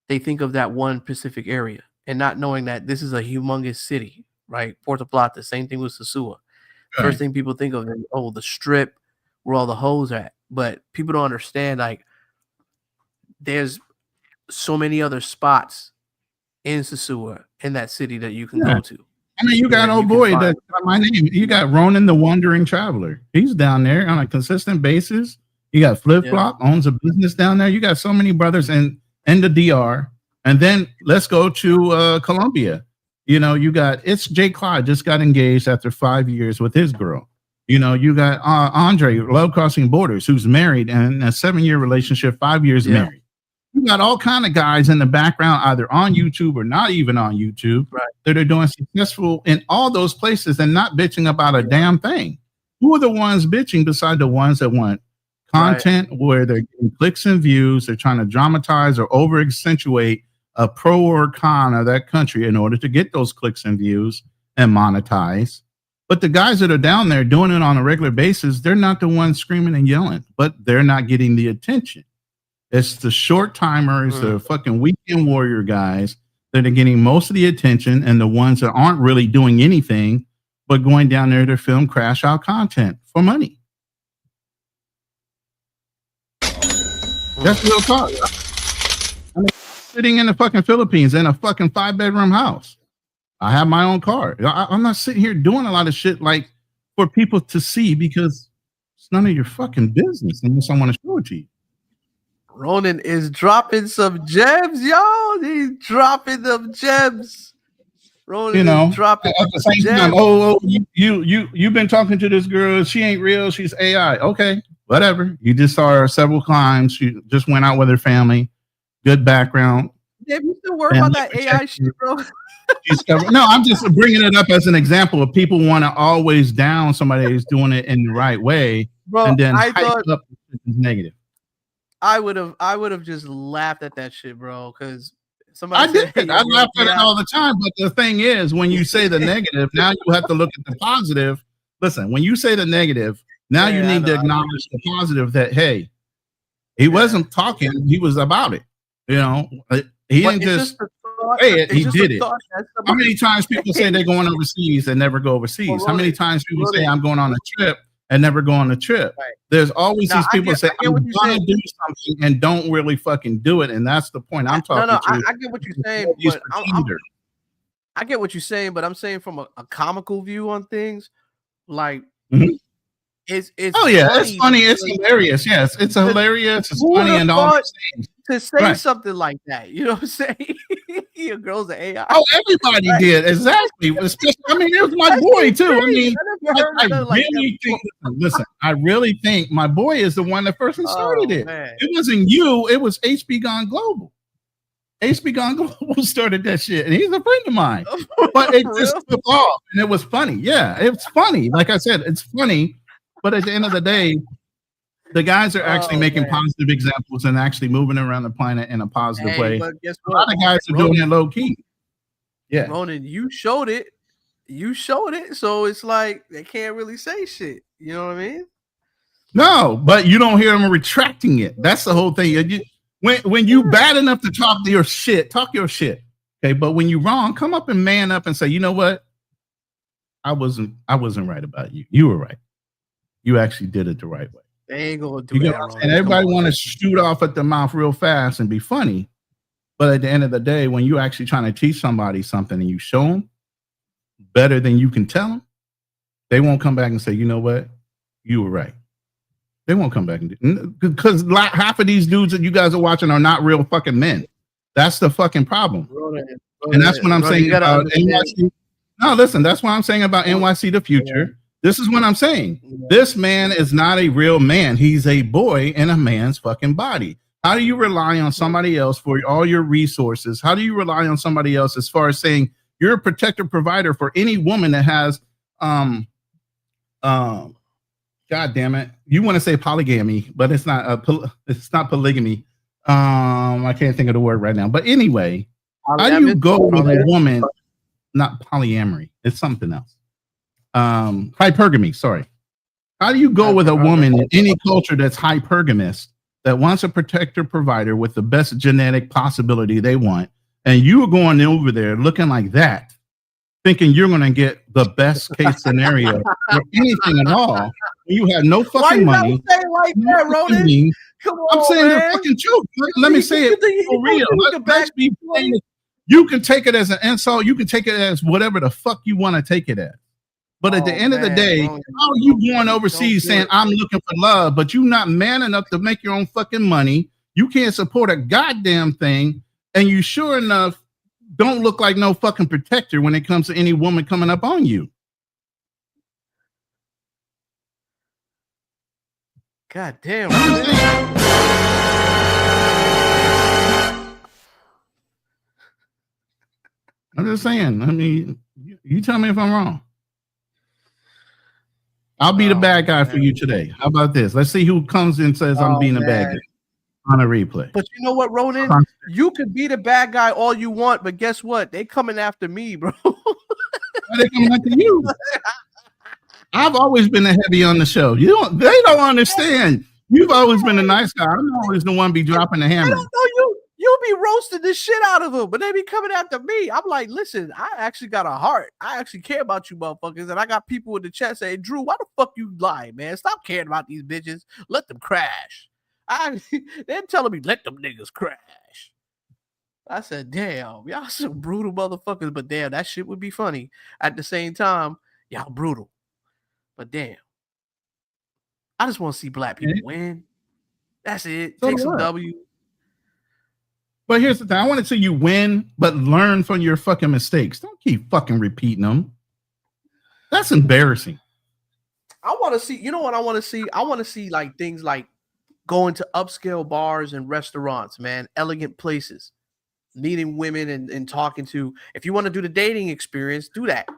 they think of that one specific area and not knowing that this is a humongous city, right? Puerto Plata, same thing with Sosua. Right. First thing people think of is, the strip where all the hoes are at. But people don't understand, like, there's so many other spots in Sosua, in that city that you can go to. I mean, you got old boy that's my name. You got Ronan the Wandering Traveler. He's down there on a consistent basis. You got Flip Flop owns a business down there. You got so many brothers in the DR. And then let's go to Colombia. You got J. Clyde just got engaged after 5 years with his girl. You got Andre, Love Crossing Borders, who's married and a 7-year relationship, 5 years married. You got all kind of guys in the background, either on YouTube or not even on YouTube, that are doing successful in all those places and not bitching about a damn thing. Who are the ones bitching beside the ones that want content where they're getting clicks and views? They're trying to dramatize or over accentuate a pro or con of that country in order to get those clicks and views and monetize. But the guys that are down there doing it on a regular basis, they're not the ones screaming and yelling, but they're not getting the attention. It's the short timers, the fucking weekend warrior guys that are getting most of the attention, and the ones that aren't really doing anything but going down there to film crash out content for money. That's real talk. I mean, sitting in the fucking Philippines in a fucking 5-bedroom house. I have my own car. I'm not sitting here doing a lot of shit like for people to see because it's none of your fucking business unless I want to show it to you. Ronan is dropping some gems, y'all. He's dropping them gems. Ronan is dropping at the same gems. time. You've been talking to this girl. She ain't real. She's AI. Okay, whatever. You just saw her several times. She just went out with her family. Good background. Damn, you still worry about that AI shit, bro? No, I'm just bringing it up as an example of people want to always down somebody who's doing it in the right way, bro, and then I hype thought up negative. I would have just laughed at that shit, bro, because I did. Hey, I laugh at it all the time. But the thing is, when you say the negative, now you have to look at the positive. Listen, when you say the negative, now you need to acknowledge the positive that, hey, he wasn't talking, he was about it. You know, he didn't just say it, he did it. How many times people say they're going overseas and never go overseas? How many times people say I'm going on a trip and never go on a trip? Right. There's always these people say I'm going to do something and don't really fucking do it, and that's the point I'm talking to. I get what you're saying, but I get what you're saying, but I'm saying from a comical view on things, like it's it's funny, it's hilarious. Yes, it's hilarious, it's funny, and all to say something like that. You know what I'm saying? Your girl's an AI. Oh, everybody did exactly. Especially, I mean, it was my boy too. I mean, I really think my boy is the one that first started it. Man. It wasn't you. It was HB Gone Global. HB Gone Global started that shit, and he's a friend of mine. But it just took off, and it was funny. Yeah, it's funny. Like I said, it's funny. But at the end of the day, the guys are actually making positive examples and actually moving around the planet in a positive way. But guess what? A lot of guys are doing it low key. Yeah, Ronan, you showed it. So it's like they can't really say shit. You know what I mean? No, but you don't hear them retracting it. That's the whole thing. When you bad enough to talk your shit. Okay, but when you're wrong, come up and man up and say, you know what? I wasn't right about you. You were right. You actually did it the right way. They ain't gonna do that. And everybody want to shoot off at the mouth real fast and be funny, but at the end of the day, when you actually trying to teach somebody something and you show them better than you can tell them, they won't come back and say, you know what, you were right. They won't come back and because half of these dudes that you guys are watching are not real fucking men. That's the fucking problem. And that's what I'm saying about NYC. No, listen, that's what I'm saying about NYC the future. This is what I'm saying. This man is not a real man. He's a boy in a man's fucking body. How do you rely on somebody else for all your resources? How do you rely on somebody else as far as saying you're a protector provider for any woman that has, God damn it. You want to say polygamy, but it's not polygamy. I can't think of the word right now. But anyway, how do you go with a woman, not polyamory? It's something else. Hypergamy, sorry. How do you go with a woman in any culture that's hypergamous that wants a protector provider with the best genetic possibility they want, and you are going over there looking like that, thinking you're going to get the best case scenario or anything at all, you have no fucking money. Why you like that, Ronan? Come on, I'm saying man. the fucking truth. Let me say it for real. Let's be plain. You can take it as an insult. You can take it as whatever the fuck you want to take it as. But at the end of the day, how are you going overseas saying I'm looking for love, but you're not man enough to make your own fucking money? You can't support a goddamn thing, and you sure enough don't look like no fucking protector when it comes to any woman coming up on you. God damn. I'm just saying. I mean, you tell me if I'm wrong. I'll be the bad guy for you today. How about this? Let's see who comes in and says I'm being a bad guy on a replay. But you know what, Ronan? You can be the bad guy all you want, but guess what? They coming after me, bro. They coming after you. I've always been a heavy on the show. They don't understand. You've always been a nice guy. I'm always the one be dropping the hammer. I don't know you be roasting the shit out of them, but they be coming after me. I'm like, listen, I actually got a heart. I actually care about you motherfuckers. And I got people in the chat saying, Drew, why the fuck you lying, man? Stop caring about these bitches. Let them crash. They're telling me let them niggas crash. I said, damn, y'all some brutal motherfuckers, but damn, that shit would be funny. At the same time, y'all brutal. But damn, I just want to see black people win. That's it. So Take do some I. W. But here's the thing: I want to see you win, but learn from your fucking mistakes. Don't keep fucking repeating them. That's embarrassing. I want to see. You know what I want to see? I want to see like things like going to upscale bars and restaurants, man, elegant places, meeting women and talking to. If you want to do the dating experience, do that.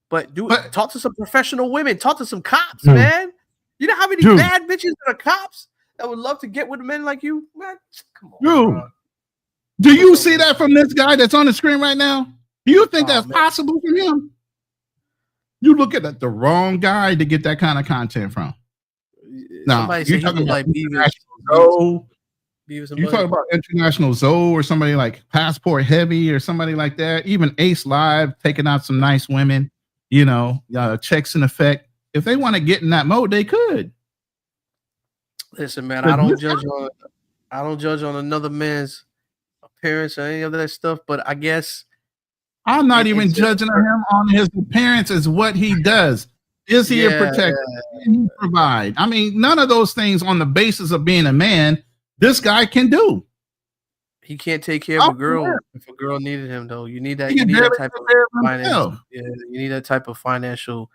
But talk to some professional women. Talk to some cops, man. You know how many bad bitches that are cops that would love to get with men like you, man? Come on, bro. Do you see that from this guy that's on the screen right now? Do you think that's possible for him? You look at the wrong guy to get that kind of content from. Now, you're talking about International you talking about International Zoe or somebody like Passport Heavy or somebody like that. Even Ace Live taking out some nice women, you know, checks in effect. If they want to get in that mode, they could. Listen, man, I don't judge on another man's appearance or any of that stuff, but I guess I'm not even judging him on his appearance as what he does. Is he a protector? Can he provide? I mean, none of those things on the basis of being a man, this guy can do. He can't take care of a girl if a girl needed him, though. You need that. You need that type of finance. Yeah, you need that type of financial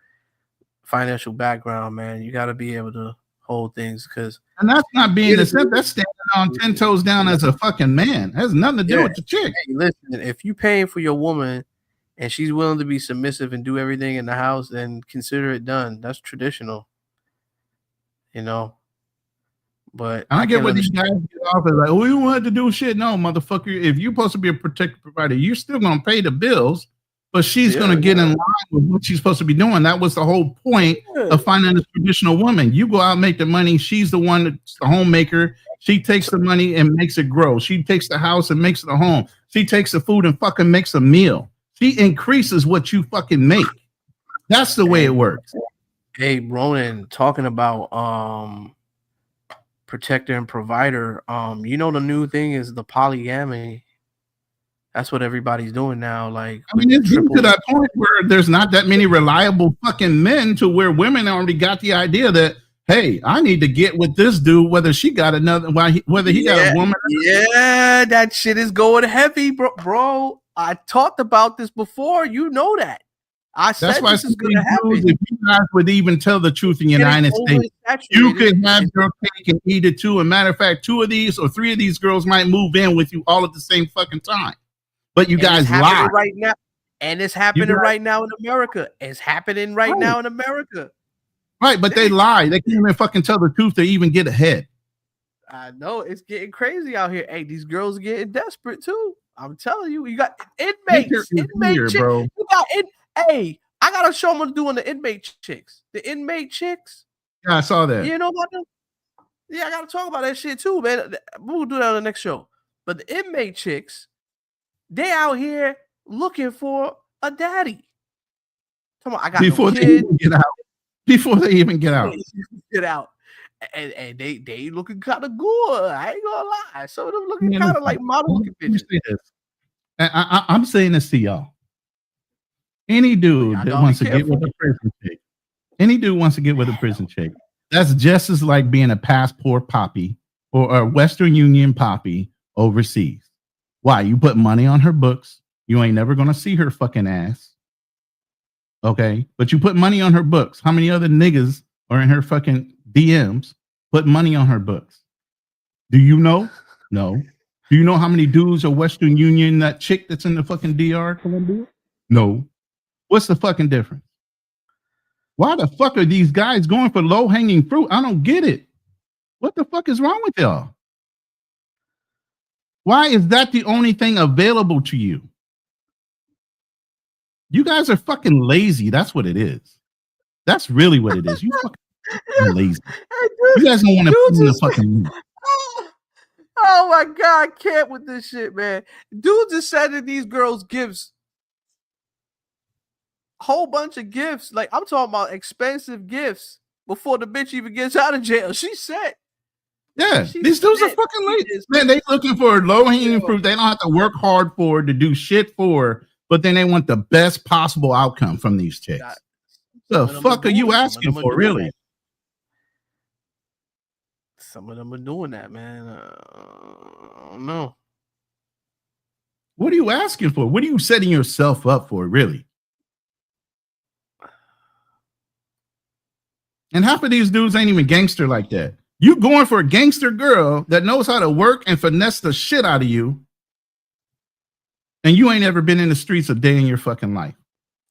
background, man. You got to be able to hold things and that's not being a simp. That's standing on 10 toes down as a fucking man. It has nothing to do with the chick. Hey, listen, if you paying for your woman and she's willing to be submissive and do everything in the house, then consider it done. That's traditional, you know. But I get what these guys get off as like, oh, you want to do shit. No, motherfucker. If you're supposed to be a protected provider, you're still gonna pay the bills, but she's gonna get in line with what she's supposed to be doing. That was the whole point of finding a traditional woman. You go out and make the money. She's the one that's the homemaker. She takes the money and makes it grow. She takes the house and makes it a home. She takes the food and fucking makes a meal. She increases what you fucking make. That's the way it works. Hey, Ronan, talking about protector and provider. You know, the new thing is the polygamy. That's what everybody's doing now. Like, I mean, it's to that point where there's not that many reliable fucking men to where women already got the idea that, hey, I need to get with this dude, whether she got another, whether he got a woman. Yeah, that shit is going heavy, bro. I talked about this before. You know that. I said that's why this is going to happen. If you guys would even tell the truth in the United States, you can have your cake and eat it too. And matter of fact, 2 of these or 3 of these girls might move in with you all at the same fucking time. But you guys lie right now, and it's happening right now in America. It's happening right now in America. Right, but they lie. They can't even fucking tell the truth to even get ahead. I know it's getting crazy out here. Hey, these girls are getting desperate too. I'm telling you, you got inmates, bro. You got Hey, I gotta show them what to do on the inmate chicks. The inmate chicks. Yeah, I saw that. You know about them? Yeah, I gotta talk about that shit too, man. We'll do that on the next show. But the inmate chicks, they out here looking for a daddy. Come on, I got before no they even get out. Before they even get out. Get out. And they looking kind of good. I ain't gonna lie. Some of them looking kind of like model looking bitches. I'm saying this to y'all. Any dude that wants to get with a prison chick, that's just as like being a passport poppy or a Western Union poppy overseas. Why? You put money on her books. You ain't never gonna see her fucking ass. Okay, but you put money on her books. How many other niggas are in her fucking DMs put money on her books? Do you know? No. Do you know how many dudes are Western Union that chick that's in the fucking DR Colombia? No. What's the fucking difference? Why the fuck are these guys going for low-hanging fruit? I don't get it. What the fuck is wrong with y'all? Why is that the only thing available to you? You guys are fucking lazy. That's what it is. That's really what it is. You fucking lazy. You guys don't want to put in the fucking. Oh my God, I can't with this shit, man. Dudes are sending these girls gifts. Whole bunch of gifts. Like, I'm talking about expensive gifts before the bitch even gets out of jail. She said, Yeah, She's these dudes are fit. fucking late. She is- Man, they looking for low-hanging fruit. They don't have to work hard for, to do shit for, but then they want the best possible outcome from these chicks. Got- The some of them fuck are you doing it. Some of asking them are for, doing really? that. Some of them are doing that, man. I don't know. What are you asking for? What are you setting yourself up for, really? And half of these dudes ain't even gangster like that. You going for a gangster girl that knows how to work and finesse the shit out of you, and you ain't ever been in the streets a day in your fucking life.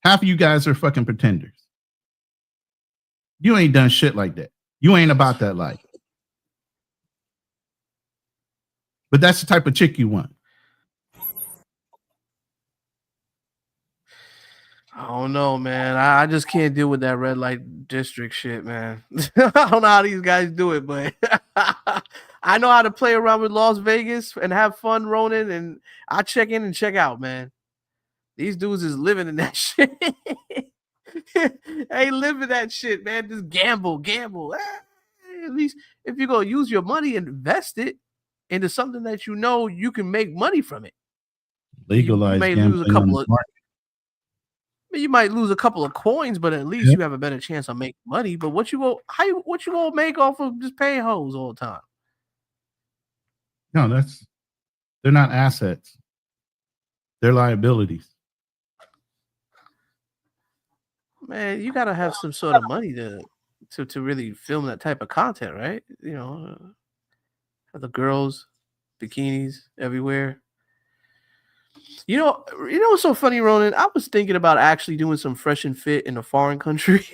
Half of you guys are fucking pretenders. You ain't done shit like that. You ain't about that life. But that's the type of chick you want. I don't know, man. I just can't deal with that red light district shit, man. I don't know how these guys do it, but I know how to play around with Las Vegas and have fun, Ronin, and I check in and check out, man. These dudes is living in that shit. Ain't living that shit, man. Just gamble. At least if you're gonna use your money, invest it into something that you know you can make money from it. Legalize may lose a gambling on couple the of- market. You might lose a couple of coins, but at least you have a better chance of making money. But what you gonna make off of just paying hoes all the time? No, they're not assets. They're liabilities. Man, you gotta have some sort of money to really film that type of content, right? You know, have the girls, bikinis everywhere. You know what's so funny, Ronan? I was thinking about actually doing some fresh and fit in a foreign country.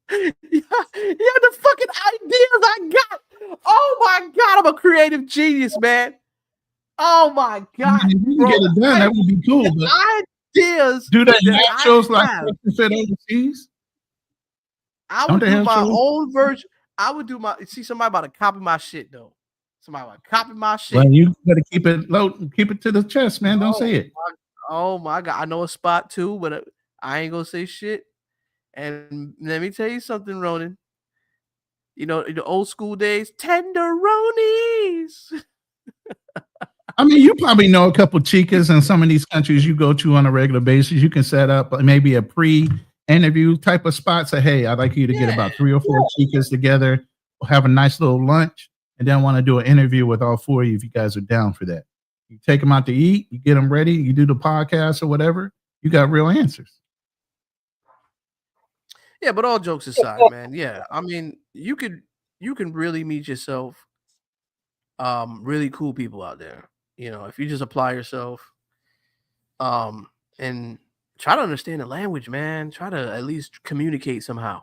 Yeah, the fucking ideas I got. Oh my god, I'm a creative genius, man. Oh my god, I mean, if you can get it done, that would be cool. But ideas. do they that have I shows like have. Fit overseas? I Don't would they do have my shows? own version. I would do my. See, somebody about to copy my shit though. Somebody about to copy my shit. Well, you gotta keep it low, keep it to the chest, man. Don't say it. Oh my god, I know a spot too, but I ain't gonna say shit. And let me tell you something, Ronan. You know, in the old school days, tenderonis. I mean, you probably know a couple chicas in some of these countries you go to on a regular basis. You can set up maybe a pre-interview type of spot. Say, hey, I'd like you to get about 3 or 4 chicas together, have a nice little lunch, and then want to do an interview with all 4 of you if you guys are down for that. You take them out to eat, you get them ready, you do the podcast or whatever. You got real answers. Yeah, but all jokes aside, man. Yeah, I mean, you can really meet yourself really cool people out there. You know, if you just apply yourself and try to understand the language, man. Try to at least communicate somehow.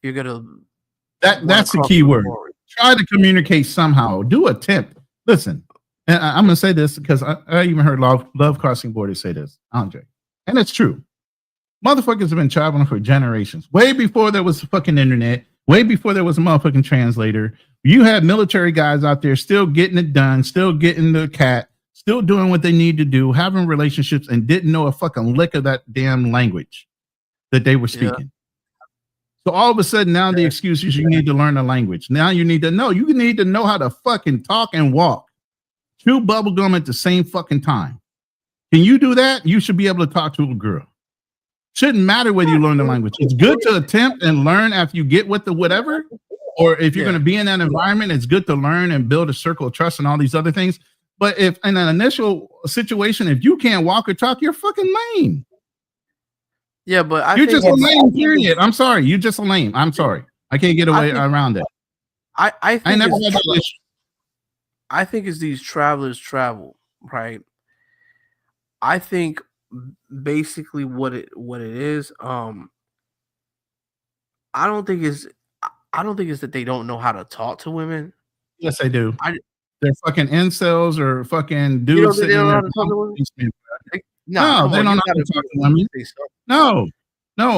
You're gonna That's the key word. Try to communicate somehow. Do attempt. Listen, and I'm gonna say this because I even heard Love Crossing Borders say this, Andre, and it's true. Motherfuckers have been traveling for generations. Way before there was fucking internet, way before there was a motherfucking translator. You had military guys out there still getting it done, still getting the cat, still doing what they need to do, having relationships, and didn't know a fucking lick of that damn language that they were speaking. Yeah. So all of a sudden now the excuse is you need to learn the language. Now you need to know. You need to know how to fucking talk and walk. Chew bubblegum at the same fucking time. Can you do that? You should be able to talk to a girl. Shouldn't matter whether you learn the language. It's good to attempt and learn after you get with the whatever. Or if you're going to be in that environment, it's good to learn and build a circle of trust and all these other things. But if in an initial situation, if you can't walk or talk, you're fucking lame. Yeah, but you're just a lame, period. I'm sorry. You're just a lame. I'm sorry. I can't get away around that. I never had that issue. I think as these travelers travel, right? I think basically what it is, I don't think it's that they don't know how to talk to women. Yes, they do. They're fucking incels or fucking dudes sitting in their No, they don't know how to talk to women. No,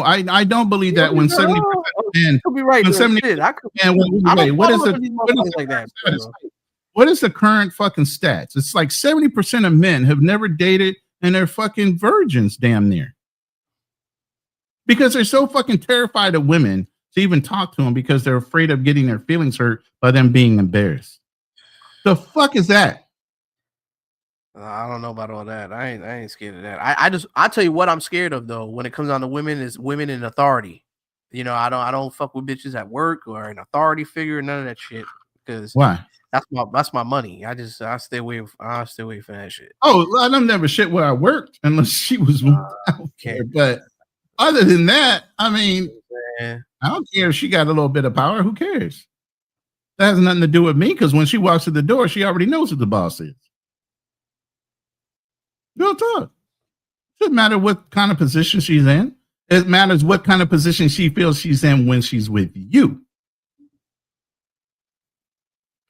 I don't believe that when 70% men could be right. What is the current fucking stats? It's like 70% of men have never dated and they're fucking virgins damn near. Because they're so fucking terrified of women, to even talk to them because they're afraid of getting their feelings hurt by them being embarrassed. The fuck is that? I don't know about all that. I ain't scared of that. I tell you what I'm scared of though. When it comes down to women, is women in authority. You know, I don't fuck with bitches at work or an authority figure, none of that shit. Because Why? that's my money. I stay away. I stay away from that shit. Oh, I don't never shit where I worked unless she was out there. But other than that, I mean, I don't care if she got a little bit of power. Who cares? That has nothing to do with me because when she walks through the door, she already knows who the boss is. Real talk. Doesn't matter what kind of position she's in. It matters what kind of position she feels she's in when she's with you.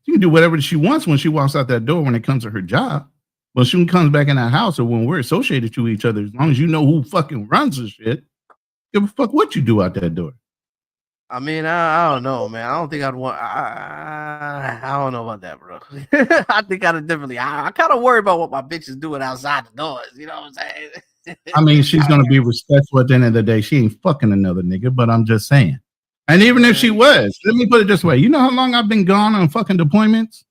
She can do whatever she wants when she walks out that door when it comes to her job. When she comes back in that house or when we're associated to each other, as long as you know who fucking runs the shit, give a fuck what you do out that door. I mean, I don't know, man. I don't think I'd want. I don't know about that, bro. I think I'd definitely. I kind of worry about what my bitch is doing outside the doors. You know what I'm saying? I mean, she's gonna be respectful at the end of the day. She ain't fucking another nigga, but I'm just saying. And even if she was, let me put it this way: you know how long I've been gone on fucking deployments,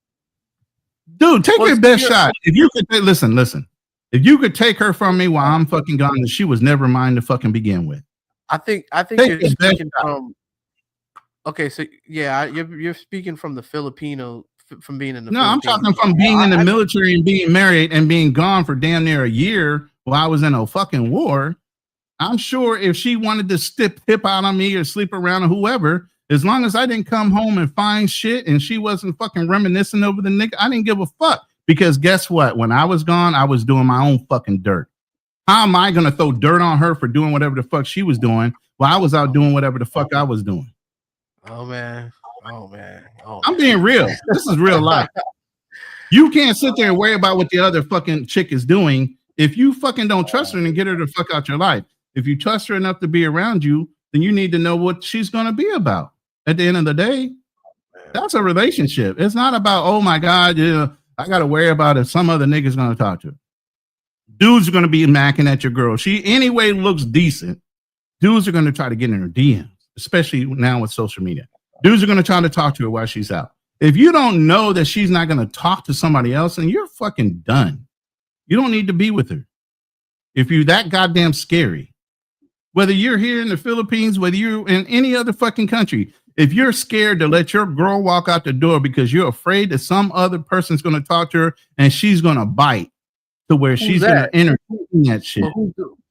dude. Take your best shot. If you could listen. If you could take her from me while I'm fucking gone, then she was never mine to fucking begin with. I think you're speaking from. Okay, so yeah, you're speaking from the Filipino, from being in the. No, I'm talking from being in the military and being married and being gone for damn near a year while I was in a fucking war. I'm sure if she wanted to step hip out on me or sleep around or whoever, as long as I didn't come home and find shit and she wasn't fucking reminiscing over the nigga, I didn't give a fuck. Because guess what? When I was gone, I was doing my own fucking dirt. How am I gonna throw dirt on her for doing whatever the fuck she was doing while I was out doing whatever the fuck I was doing? Oh man. I'm being real. This is real life. You can't sit there and worry about what the other fucking chick is doing. If you fucking don't trust her, then get her the fuck out your life. If you trust her enough to be around you, then you need to know what she's going to be about. At the end of the day, that's a relationship. It's not about, oh my God, I got to worry about if some other nigga's going to talk to her. Dudes are going to be macking at your girl. She anyway looks decent. Dudes are going to try to get in her DMs, especially now with social media. Dudes are going to try to talk to her while she's out. If you don't know that she's not going to talk to somebody else, then you're fucking done. You don't need to be with her. If you're that goddamn scary, whether you're here in the Philippines, whether you're in any other fucking country, if you're scared to let your girl walk out the door because you're afraid that some other person's going to talk to her and she's going to bite to where she's going to entertain that shit.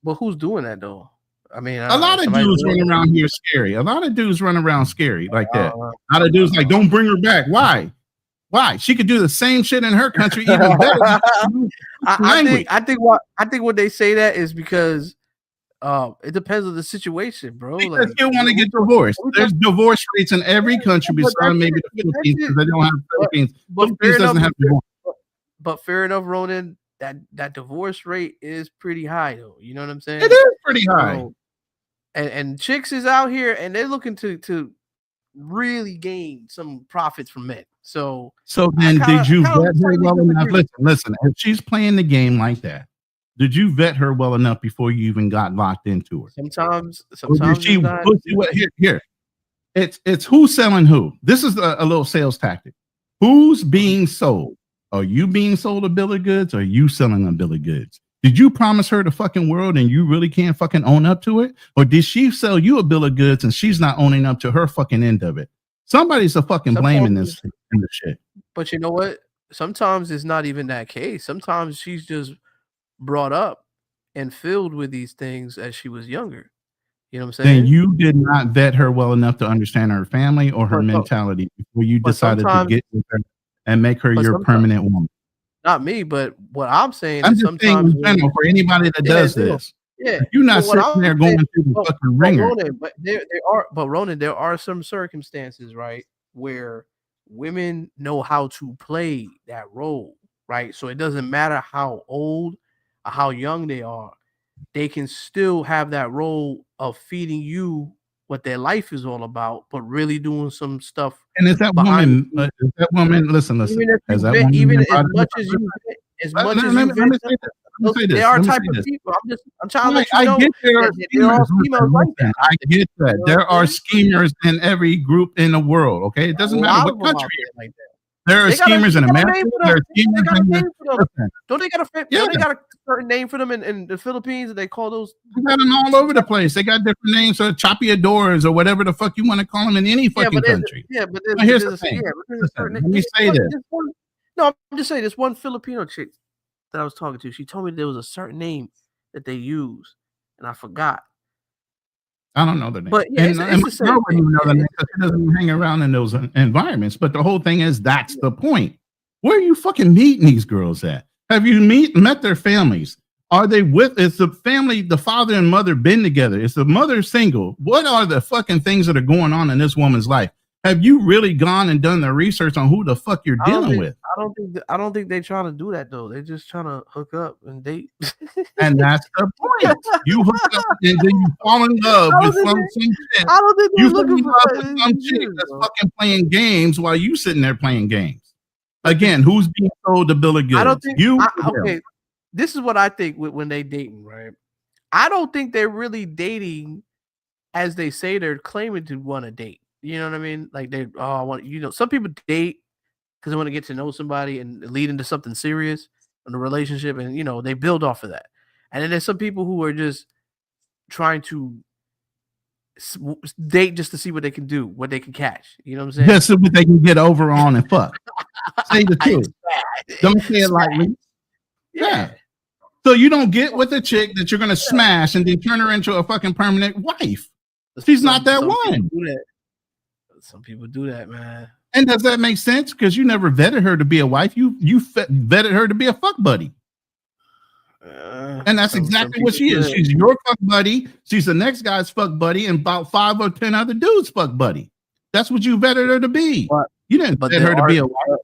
But who's doing that though? I mean, a lot of dudes run around here scary. A lot of dudes run around scary like that. A lot of dudes like, don't bring her back. Why? She could do the same shit in her country even better. I think what they say that is because it depends on the situation, bro. Because like, you want to get divorced. There's divorce rates in every country besides maybe the Philippines because they don't have Philippines. Philippines doesn't have divorce. But fair enough, Ronan, that divorce rate is pretty high though. You know what I'm saying? It is pretty high. And chicks is out here and they're looking to really gain some profits from men. So then did you vet her well enough? Listen, if she's playing the game like that, did you vet her well enough before you even got locked into her? Sometimes here. It's who's selling who. This is a little sales tactic. Who's being sold? Are you being sold a bill of goods or are you selling a bill of goods? Did you promise her the fucking world and you really can't fucking own up to it? Or did she sell you a bill of goods and she's not owning up to her fucking end of it? Somebody's a fucking blaming this shit. But you know what? Sometimes it's not even that case. Sometimes she's just brought up and filled with these things as she was younger. You know what I'm saying? Then you did not vet her well enough to understand her family or her mentality before you decided to get with her and make her your permanent woman. Not me, but what I'm saying is sometimes in general, for anybody that does this. Yeah, you're not sitting there going through the fucking ringer. Ronan, there are some circumstances, right, where women know how to play that role, right? So it doesn't matter how old or how young they are, they can still have that role of feeding you what their life is all about, but really doing some stuff. And is that woman? Listen. Even as much as you, let they are type of people. I'm trying to let you know. I get there are there are schemers like that. I get that. You know There what I'm are saying? schemers in every group in the world. Okay, it doesn't A matter lot what of them out country. there like that. There are They got a schemers in name America. for There them. are schemers They got a in name for them. Listen, Don't they got a Yeah. don't they got a certain name for them in the Philippines? And they call those. We got them all over the place. They got different names for chopiadores or whatever the fuck you want to call them in any fucking country. But Now, here's the there's thing. a certain Let me say this. No, I'm just saying this one Filipino chick that I was talking to. She told me there was a certain name that they use, and I forgot. I don't know the name. But yeah, it's the same girl wouldn't thing. know the name because she doesn't hang around in those environments. But the whole thing is that's the point. Where are you fucking meeting these girls at? Have you met their families? Are they with? Is the family, the father and mother, been together? Is the mother single? What are the fucking things that are going on in this woman's life? Have you really gone and done the research on who the fuck you're dealing with? I don't think they're trying to do that though. They're just trying to hook up and date. And that's the point. You hook up and then you fall in love with some chick. I don't think they're looking for some chick that's fucking playing games while you sitting there playing games. Again, who's being sold the bill of goods? I don't think you. Okay, this is what I think when they dating, right? I don't think they're really dating as they say they're claiming to want to date. You know what I mean? Like I want, some people date because they want to get to know somebody and lead into something serious in a relationship, and they build off of that. And then there's some people who are just trying to date just to see what they can do, what they can catch. You know what I'm saying? Just so that they can get over on and fuck. Say the truth. Don't say it lightly. Yeah. So you don't get with a chick that you're gonna smash and then turn her into a fucking permanent wife. She's not that one. Some people do that, man. And does that make sense? Because you never vetted her to be a wife. You vetted her to be a fuck buddy. And that's exactly what she is. She's your fuck buddy. She's the next guy's fuck buddy, and about 5 or 10 other dudes' fuck buddy. That's what you vetted her to be. You didn't vet her to be a wife.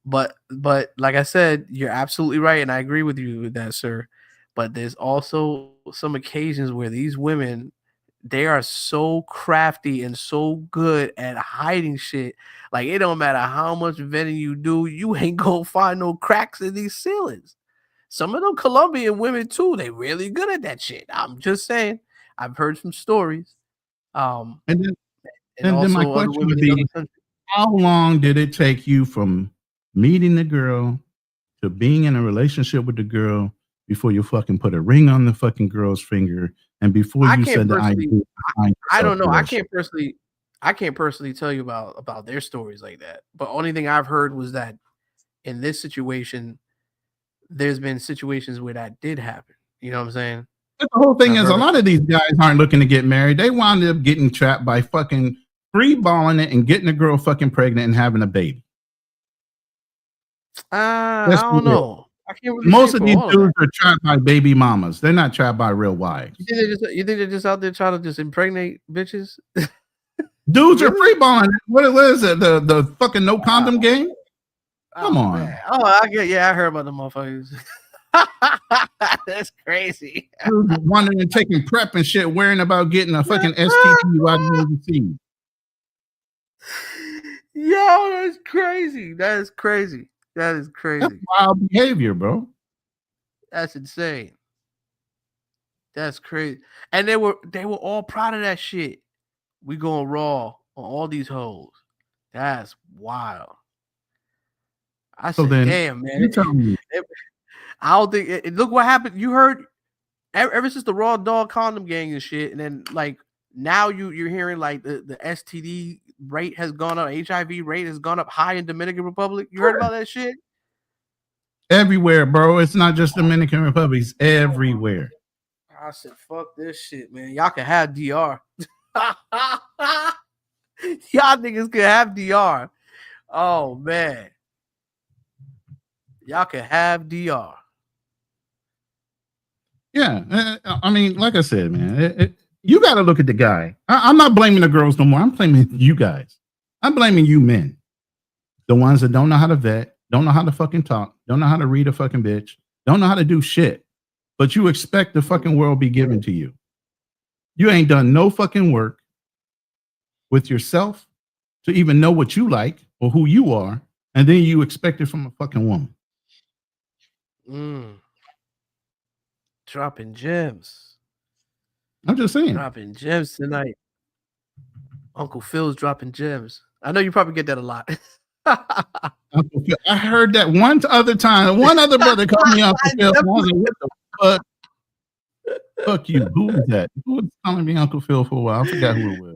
But like I said, you're absolutely right, and I agree with you with that, sir. But there's also some occasions where these women, they are so crafty and so good at hiding shit. Like, it don't matter how much vetting you do, you ain't gonna find no cracks in these ceilings. Some of them Colombian women too, they really good at that shit. I'm just saying. I've heard some stories. And then my question would be, how long did it take you from meeting the girl to being in a relationship with the girl before you fucking put a ring on the fucking girl's finger and before you said that I don't know. I can't personally tell you about their stories like that. But only thing I've heard was that in this situation, there's been situations where that did happen. You know what I'm saying? But the whole thing is, a lot of these guys aren't looking to get married. They wound up getting trapped by fucking free balling it and getting a girl fucking pregnant and having a baby. I don't know. I can't really Most of these dudes are trapped by baby mamas. They're not trapped by real wives. You think they're just out there trying to just impregnate bitches? Dudes are free balling. What is it? The fucking no condom game? Come on. Man. Oh, I heard about the motherfuckers. That's crazy. Wondering and taking prep and shit, worrying about getting a fucking STD while you're overseas. Yo, that's crazy. That is crazy. That's wild behavior, bro. That's insane. That's crazy. And they were all proud of that shit. We going raw on all these hoes. That's wild. I said, damn, man. I don't think look what happened. You heard ever since the raw dog condom gang and shit, and then like now you're hearing like the STD rate has gone up, HIV rate has gone up high in Dominican Republic. You heard about that shit? Everywhere, bro. It's not just Dominican Republic, it's everywhere. I said, fuck this shit, man. Y'all can have DR. Y'all niggas can have DR. Oh man. Y'all can have DR. Yeah, I mean, like I said, man, you got to look at the guy. I'm not blaming the girls no more. I'm blaming you guys. I'm blaming you men, the ones that don't know how to vet, don't know how to fucking talk, don't know how to read a fucking bitch, don't know how to do shit, but you expect the fucking world be given to you. You ain't done no fucking work with yourself to even know what you like or who you are, and then you expect it from a fucking woman. Dropping gems. I'm just saying. Dropping gems tonight. Uncle Phil's dropping gems. I know you probably get that a lot. Uncle Phil. I heard that one other time. One other brother called me Uncle Phil. I was like, what the fuck? Fuck you. Who was that? Who was calling me Uncle Phil for a while? I forgot who it was.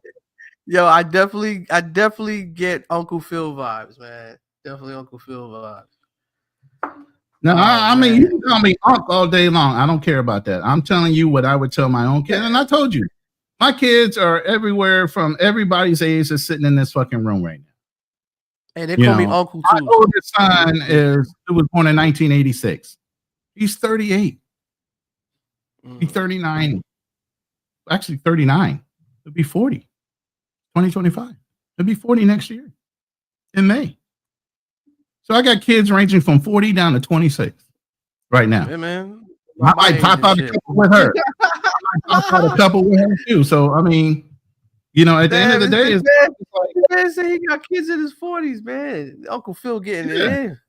Yo, I definitely get Uncle Phil vibes, man. Definitely Uncle Phil vibes. No, I mean, you can call me Unc all day long. I don't care about that. I'm telling you what I would tell my own kid. And I told you, my kids are everywhere from everybody's age that's sitting in this fucking room right now. And they call me Uncle too. My oldest son was born in 1986. He's 38. He's 39. Actually, 39. He'll be 40. 2025. He'll be 40 next year in May. So I got kids ranging from 40 down to 26 right now. Yeah, man. I might pop out a couple with her. I might pop out a couple with her too. So I mean, you know, at the end of the day, it's like, man say he got kids in his 40s, man. Uncle Phil getting it in.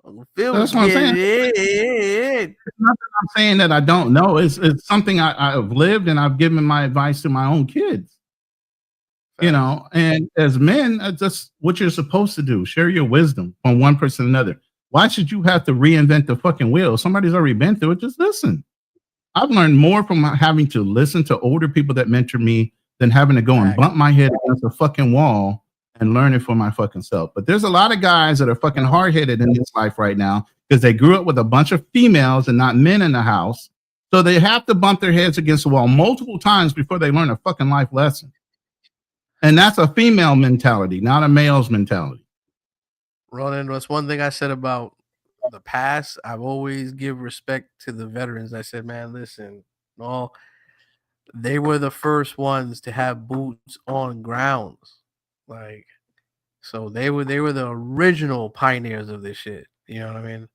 Uncle Phil that's what I'm saying. It's not that I'm saying that I don't know. It's something I've lived, and I've given my advice to my own kids. You know, and as men, that's what you're supposed to do. Share your wisdom from one person to another. Why should you have to reinvent the fucking wheel? Somebody's already been through it. Just listen. I've learned more from having to listen to older people that mentor me than having to go and bump my head against a fucking wall and learn it for my fucking self. But there's a lot of guys that are fucking hard-headed in this life right now because they grew up with a bunch of females and not men in the house. So they have to bump their heads against the wall multiple times before they learn a fucking life lesson. And that's a female mentality, not a male's mentality. Roland, that's one thing I said about the past. I've always give respect to the veterans. I said, man, listen, they were the first ones to have boots on grounds. Like, so they were the original pioneers of this shit. You know what I mean?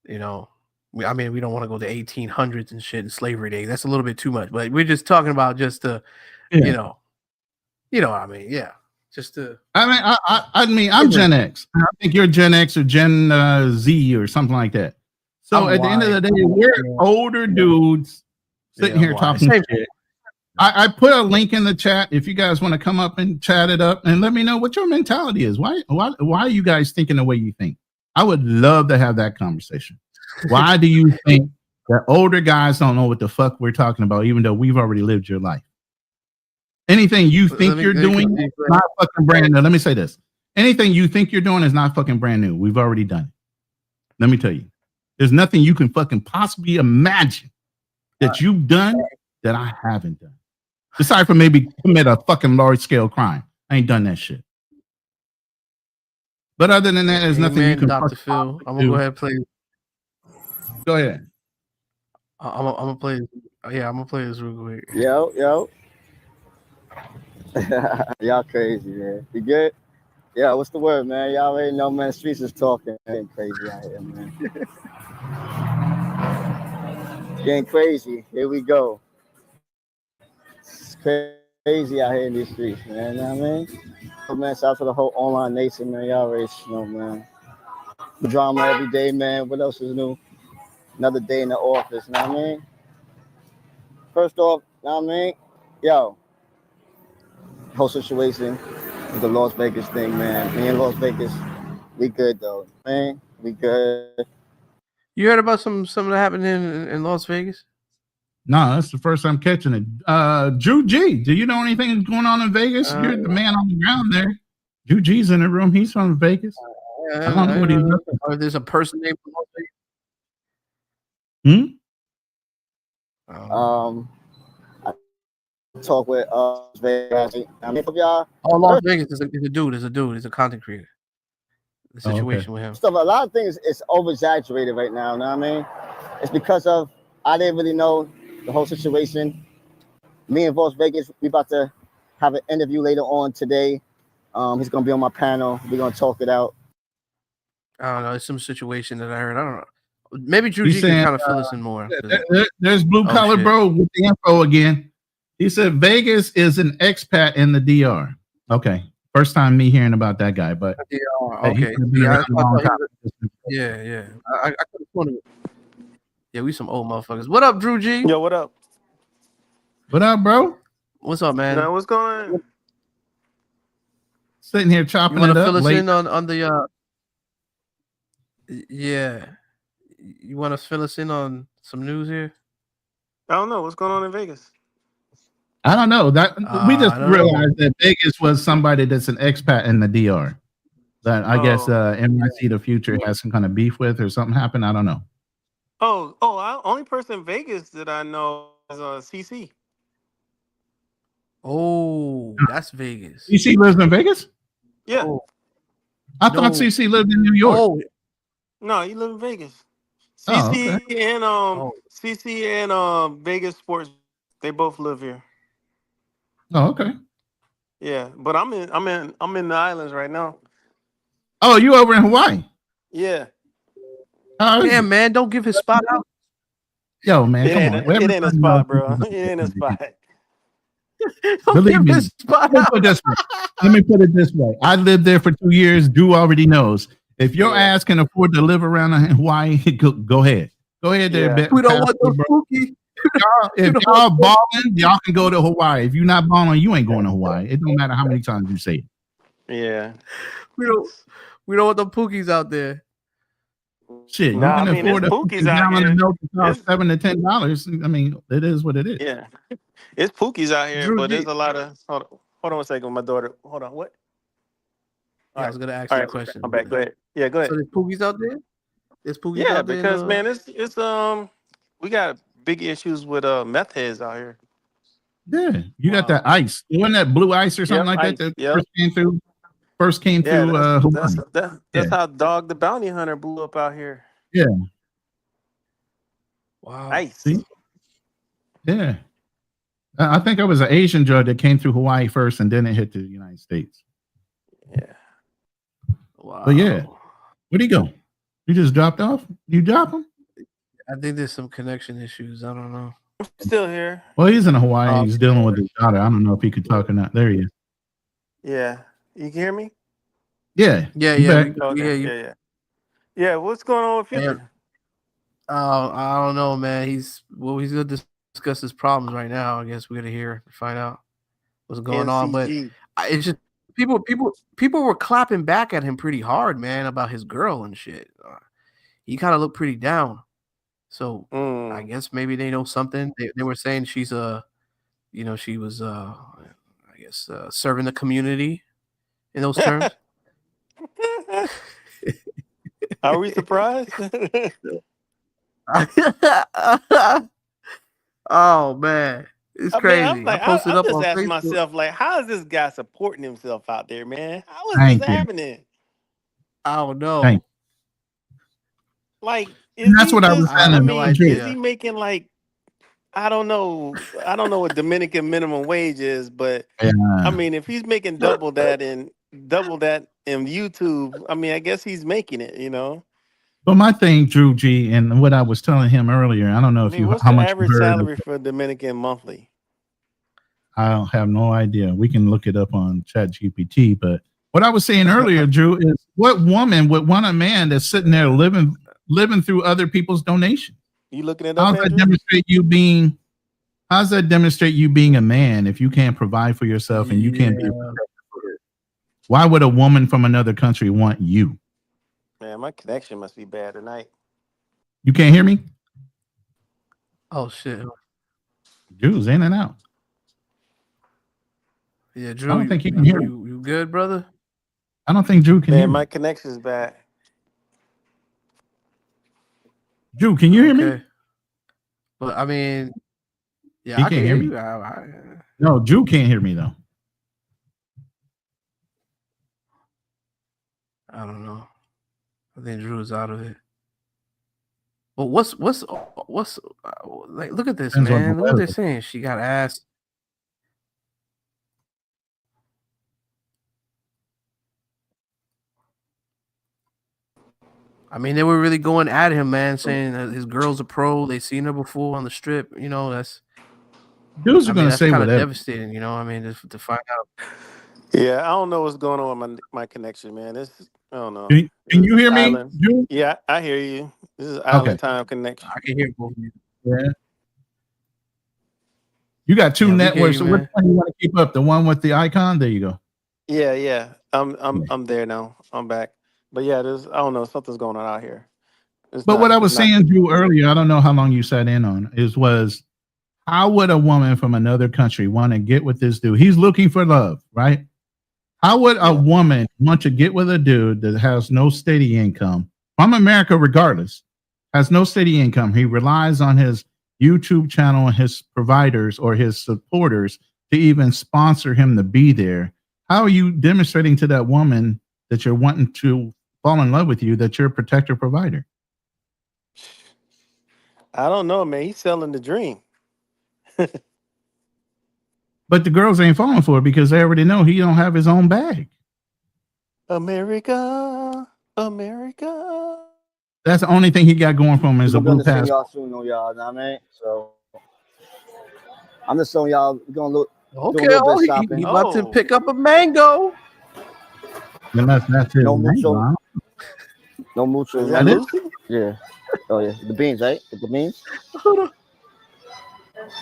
You know, we don't want to go to 1800s and shit and slavery days. That's a little bit too much, but we're just talking about just you know what I mean? Yeah. Just to. I mean, I'm Gen X. I think you're Gen X or Gen Z or something like that. So at the end of the day, we're older dudes sitting here talking shit. I put a link in the chat if you guys want to come up and chat it up and let me know what your mentality is. Why are you guys thinking the way you think? I would love to have that conversation. Why do you think that older guys don't know what the fuck we're talking about, even though we've already lived your life? Anything you think you're doing is not fucking brand new. Let me say this. Anything you think you're doing is not fucking brand new. We've already done it. Let me tell you. There's nothing you can fucking possibly imagine that you've done that I haven't done. Aside from maybe commit a fucking large-scale crime. I ain't done that shit. But other than that, there's nothing you can Dr. Phil, I'm going to go ahead and play. Go ahead. I'm going to play. Yeah, I'm going to play this real quick. Yo. Y'all crazy, man. You good? Yeah, what's the word, man? Y'all already know, man. Streets is talking. Getting crazy out here, man. Getting crazy. Here we go. It's crazy out here in these streets, man. You know what I mean? So, man, shout out to the whole online nation, man. Y'all already know, man. The drama every day, man. What else is new? Another day in the office, you know what I mean? First off, you know what I mean? Yo. Whole situation with the Las Vegas thing, man. Me in Las Vegas, we good though, man. We good. You heard about something that happened in Las Vegas? No, that's the first time catching it. Drew G, do you know anything that's going on in Vegas? You're the man on the ground there. Drew G's in the room. He's from Vegas. I don't know what he's looking for. Or there's a person named Las Vegas. Talk with Vegas. I mean, for y'all. Oh, Las Vegas is a dude. He's a content creator. The situation with him. Stuff. A lot of things is over exaggerated right now. You know what I mean? It's because of I didn't really know the whole situation. Me and Las Vegas, we about to have an interview later on today. He's gonna be on my panel. We're gonna talk it out. I don't know. It's some situation that I heard. I don't know. Maybe Drew G can kind of fill us in more. There's Blue Collar Bro with the info again. He said Vegas is an expat in the DR. Okay. First time me hearing about that guy, but okay. Yeah. I could have sworn it. Yeah, we some old motherfuckers. What up, Drew G? Yo, what up? What up, bro? What's up, man? What's going on? Sitting here You chopping want it to up fill us late. in on the yeah? You want to fill us in on some news here? I don't know what's going on in Vegas. I don't know. That we just I don't realized that Vegas was somebody that's an expat in the DR. That I guess NYC the Future has some kind of beef with or something happened. I don't know. Only person in Vegas that I know is CC. Oh, that's Vegas. CC lives in Vegas? Yeah. Oh, I thought CC lived in New York. oh, No, he live in Vegas. Oh, CC okay. and CC and Vegas Sports, they both live here. Oh, okay. Yeah, but I'm in the islands right now. Oh, you over in Hawaii? Yeah. damn, man! Don't give his spot out. Yo, man, come on. It ain't a spot, bro. It ain't a spot. Don't Believe give me. his spot Let out. me put it this way. I lived there for 2 years. Drew already knows. If your ass can afford to live around in Hawaii, go ahead. Go ahead there. We don't want those spooky. If y'all balling, y'all can go to Hawaii. If you're not balling, you ain't going to Hawaii. It don't matter how many times you say it. Yeah. We don't want the pookies out there. Shit, you Nah, can I mean, afford there's a pookies out gallon here. of milk to cost $7 to $10. I mean, it is what it is. Yeah. It's pookies out here, Drew but G. there's a lot of hold on 1 second, my daughter. Hold on, what? Yeah, I was gonna ask All you a right, question. I'm back. Go ahead. Yeah, go ahead. So there's pookies out there. There's pookies Yeah, out there. because man, it's we got big issues with meth heads out here. Yeah, you got that ice. Wasn't that blue ice or something like ice, that yep. first came through Hawaii? That's how Dog the Bounty Hunter blew up out here. Yeah. Wow. Ice. See? Yeah. I think it was an Asian drug that came through Hawaii first and then it hit the United States. Yeah. Wow. But yeah. Where'd he go? You just dropped off? You drop him? I think there's some connection issues. I don't know. I'm still here. Well, he's in Hawaii. He's dealing with his daughter. I don't know if he could talk or not. There he is. Yeah. You can hear me? Yeah. Yeah, You yeah, back? Okay. Yeah. What's going on with Future? I don't know, man. He's gonna discuss his problems right now. I guess we're gonna hear find out what's going on. But it's just people were clapping back at him pretty hard, man, about his girl and shit. He kind of looked pretty down. So I guess maybe they know something. They were saying she's she was I guess serving the community in those terms. Are we surprised? Oh man, it's crazy. I'm like, I posted up just on asking Facebook. myself, like, how is this guy supporting himself out there, man? How is this happening? I don't know. Thank Like, that's what I was saying. I have no idea. Is he making like, I don't know what Dominican minimum wage is, but I mean, if he's making double that in YouTube, I mean, I guess he's making it, you know. But my thing, Drew G, and what I was telling him earlier, I don't know if what's how the much average salary for Dominican monthly? I don't have no idea. We can look it up on ChatGPT. But what I was saying earlier, Drew, is what woman would want a man that's sitting there living through other people's donations? You looking it up? How does that demonstrate you being? How does that demonstrate you being a man if you can't provide for yourself and you can't be? Why would a woman from another country want you? Man, my connection must be bad tonight. You can't hear me? Oh shit. Drew's in and out. Yeah, Drew. I don't think you can hear me. You good, brother? I don't think Drew can hear me. My connection's bad. Drew, can you hear me? But I mean, yeah, He I can can't hear hear you. me. No, Drew can't hear me though. I don't know. I think Drew is out of it. But what's like? Look at this, Depends on man. the Look what they're weather. saying. She got ass. I mean, they were really going at him, man, saying that his girl's a pro. They seen her before on the strip. You know, that's Dudes are gonna say kind of whatever. devastating. You know, I mean, to find out. Yeah, I don't know what's going on with my connection, man. I don't know. Can you hear me, Silence. Drew? Yeah, I hear you. This is Okay. Island Time Connection. I can hear both of you. Yeah. You got two Yeah, we hear networks. you, So which man. one you want to keep up? The one with the icon? There you go. Yeah. I'm there now. I'm back. But yeah, there's I don't know, something's going on out here. But what I was It's not saying to you earlier, I don't know how long you sat in on, was how would a woman from another country want to get with this dude? He's looking for love, right? How would a woman want to get with a dude that has no steady income from America, regardless, has no steady income? He relies on his YouTube channel and his providers or his supporters to even sponsor him to be there. How are you demonstrating to that woman that you're wanting to fall in love with you, that you're a protector provider? I don't know, man. He's selling the dream. But the girls ain't falling for it because they already know he don't have his own bag. America. That's the only thing he got going for him is a We're gonna blue send pass. y'all soon, on y'all. Know what I mean? So I'm just showing y'all. We're gonna look. Okay, do a little oh, bit he shopping. about to pick up a mango. And that's it. No Right? mucho. Wow. No mucho. Is that That is? Lucy? Yeah. Oh yeah. The beans, right? The beans.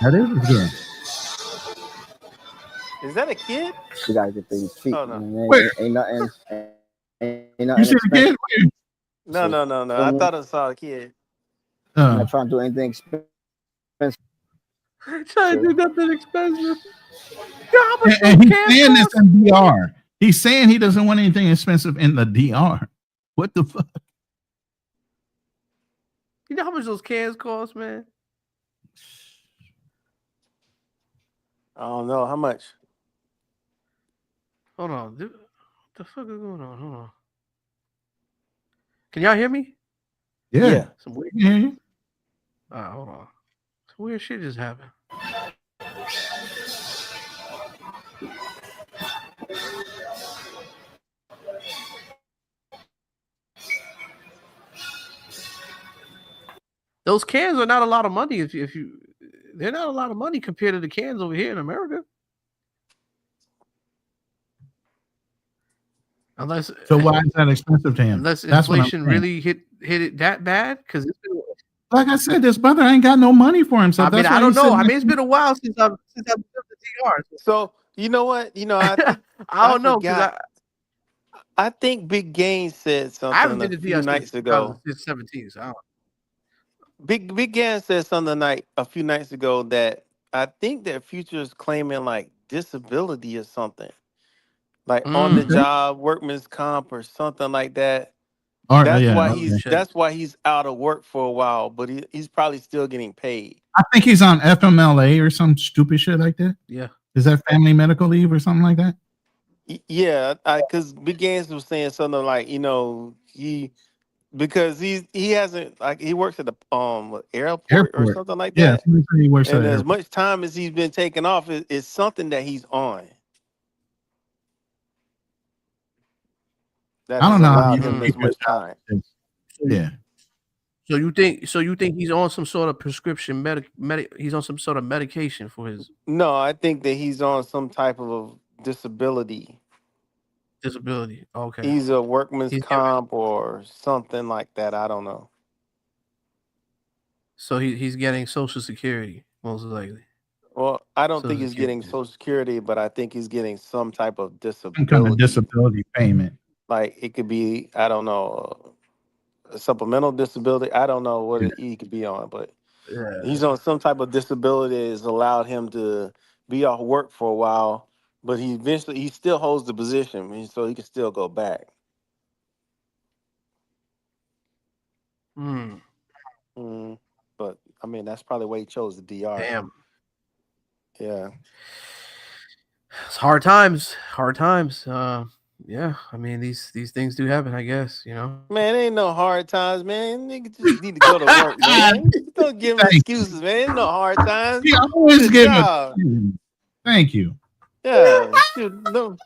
That is good. Is that a kid? You gotta get things cheap. Oh, no. Where? Ain't nothing. Ain't You nothing see the kid? expensive. No. I thought I saw a kid. I'm not trying to do anything expensive. Trying to do nothing expensive. Yeah, how much And those he's cans saying this cost? in DR. He's saying he doesn't want anything expensive in the DR. What the fuck? You know how much those cans cost, man? I don't know how much. Hold on. What the fuck is going on? Hold on. Can y'all hear me? Yeah. Some weird. Yeah. Hold on. Some weird shit just happened. Those cans are not a lot of money. If you, they're not a lot of money compared to the cans over here in America. Unless So why is that expensive to him? Unless That's what I'm inflation saying. really hit it that bad, because Like I said, this brother ain't got no money for himself. I mean, That's I why don't he's know. sitting I there- mean, it's been a while since I've been to the DR. So you know what? I think I don't know because I think Big Game said I haven't something been a to few DR nights since ago. 2017. So I don't. Big Game said something a few nights ago that I think that Future is claiming like disability or something, like on the job workman's comp or something like that. That's why he's out of work for a while, but he's probably still getting paid. I think he's on FMLA or some stupid shit like that. Yeah. Is that family medical leave or something like that? Yeah, because Big Games was saying something like, because he hasn't, like, he works at the airport or something like that. Yeah, he works at And the as airport. much time as he's been taken off, it's something that he's on. That I don't has know how allowed you him keep this much this time. Yeah. So you think he's on some sort of prescription he's on some sort of medication for his No, I think that he's on some type of disability. Okay. He's a workman's comp or something like that. I don't know. So he's getting Social Security, most likely. Well, I don't think he's getting Social Security, but I think he's getting some type of disability. Some kind of disability payment. Like it could be, I don't know, a supplemental disability. I don't know what he could be on, but he's on some type of disability that has allowed him to be off work for a while. But he still holds the position, so he can still go back. But I mean, that's probably why he chose the DR. Damn. Yeah. It's hard times. Yeah. I mean, these things do happen, I guess, Man, ain't no hard times, man. Nigga just need to go to work, man. Don't give him excuses, man. Ain't no hard times. He always give job. Thank you. Yeah, shoot, no.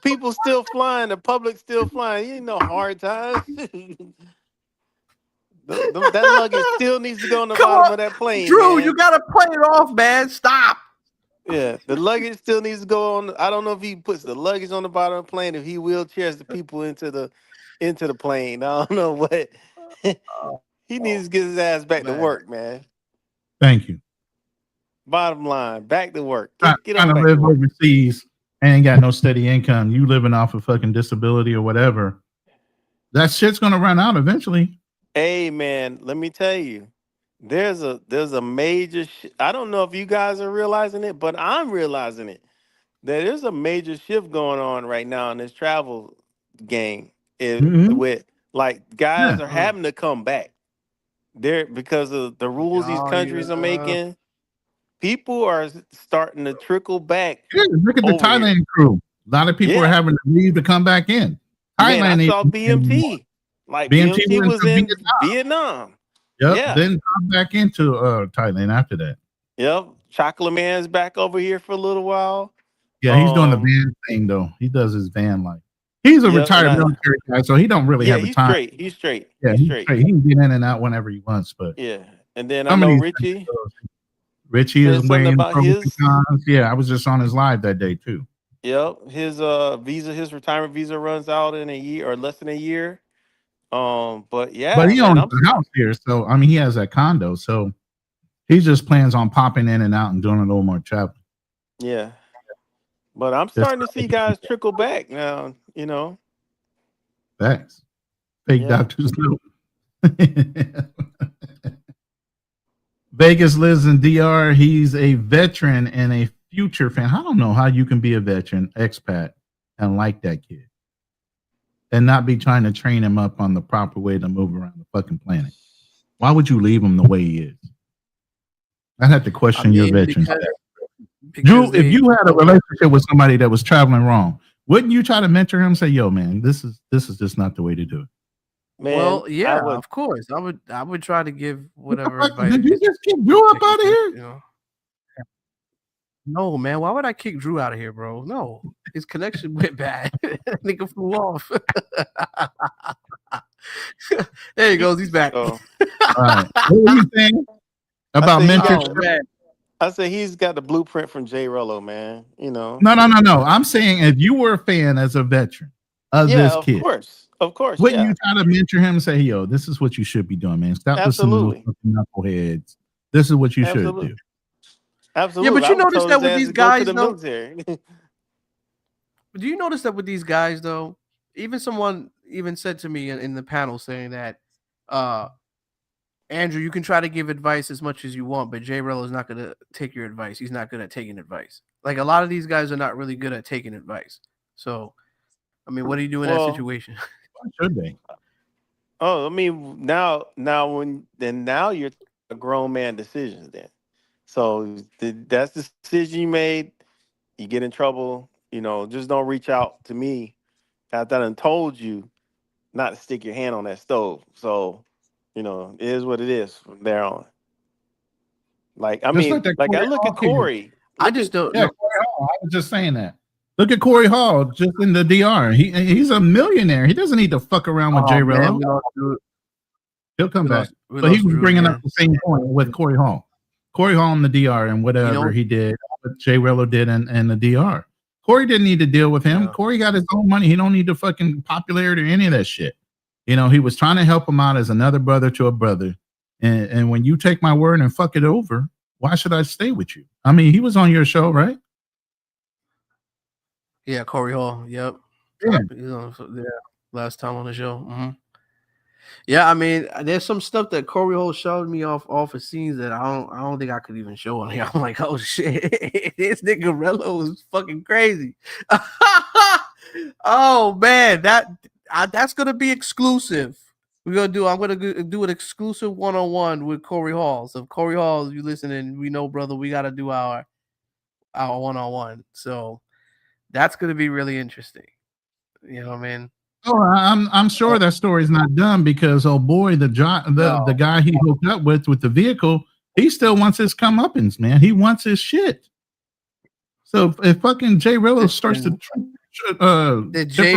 People still flying. The public still flying. Ain't no hard times. That luggage still needs to go on the bottom of that plane. Drew, man. you gotta play it off, man. Stop. Yeah, the luggage still needs to go on. I don't know if he puts the luggage on the bottom of the plane, if he wheelchairs the people into the plane. I don't know what. He needs to get his ass back to work, man. Thank you. Bottom line, back to work. Get Trying on to back live to work. overseas and ain't got no steady income. You living off of fucking disability or whatever. That shit's gonna run out eventually. Hey, man, let me tell you, there's a major. I don't know if you guys are realizing it, but I'm realizing it. That there's a major shift going on right now in this travel game. With like guys are having to come back there because of the rules these countries are making. People are starting to trickle back. Yeah, look at the Thailand crew. A lot of people are having to leave to come back in. Man, I Thailand saw BMT. Like BMT was in Vietnam. Yep. Yeah. Then come back into Thailand after that. Yep. Chocolate Man's back over here for a little while. Yeah, he's doing the van thing though. He does his van life. He's a retired military guy, so he don't really have a time. He's straight. Yeah, he's straight. He can get in and out whenever he wants. But yeah, and then I know Richie. Richie is wearing his. Yeah, I was just on his live that day too. Yep, his his retirement visa runs out in a year or less than a year. But yeah, but he owns the house here, so I mean he has that condo, so he just plans on popping in and out and doing a little more traveling. Yeah, but I'm starting to see guys trickle back now. You know, facts. Fake doctors know. Vegas lives in DR. He's a veteran and a future fan. I don't know how you can be a veteran, expat, and like that kid, and not be trying to train him up on the proper way to move around the fucking planet. Why would you leave him the way he is? I'd have to question your veteran. Drew, if you had a relationship with somebody that was traveling wrong, wouldn't you try to mentor him? Say, "Yo, man, this is just not the way to do it." Man, well, yeah, of course. I would try to give whatever advice. Did you just kick Drew up out of here? You know? No, man. Why would I kick Drew out of here, bro? No, his connection went bad. Nigga flew off. There he goes. He's back. All right. What were you saying about mentorship? I say he's got the blueprint from Jay Rello, man. You know. No. I'm saying if you were a fan as a veteran of this kid, of course. Wouldn't you try to mentor him and say, "Yo, this is what you should be doing, man. Stop listening to those knuckleheads. This is what you should do." Absolutely. Yeah, but you notice that with these guys, though. Do you notice that with these guys, though? Even someone even said to me in the panel saying that, Andrew, you can try to give advice as much as you want, but Jay Rello is not going to take your advice. He's not good at taking advice. Like a lot of these guys are not really good at taking advice. So, I mean, what do you do in that situation? Should they? Oh, I mean, now you're a grown man decisions then. So that's the decision you made. You get in trouble, you know, just don't reach out to me after I done told you not to stick your hand on that stove. So, you know, it is what it is from there on. Like, I mean, like I look at Corey. I just don't. Yeah, Corey Hall. I was just saying that. Look at Corey Hall just in the DR. He's a millionaire. He doesn't need to fuck around with Jay Rello. He'll come back. But he was bringing up the same point with Corey Hall. Corey Hall in the DR and whatever he did, what Jay Rello did in the DR. Corey didn't need to deal with him. Yeah. Corey got his own money. He don't need the fucking popularity or any of that shit. You know, he was trying to help him out as another brother to a brother. And when you take my word and fuck it over, why should I stay with you? I mean, he was on your show, right? Yeah, Corey Hall. Yep. Yeah. Last time on the show. Mm-hmm. Yeah, I mean, there's some stuff that Corey Hall showed me off of scenes that I don't think I could even show on here. I'm like, oh shit, this nigga Rello is fucking crazy. Oh man, that's gonna be exclusive. I'm gonna do an exclusive 1-on-1 with Corey Hall. So if Corey Hall, if you listening, we know, brother, we gotta do our 1-on-1. So that's gonna be really interesting. You know what I mean? Oh, I'm sure that story's not done because boy, the guy he hooked up with the vehicle, he still wants his comeuppance, man. He wants his shit. So if fucking Jay Rello starts to the Jay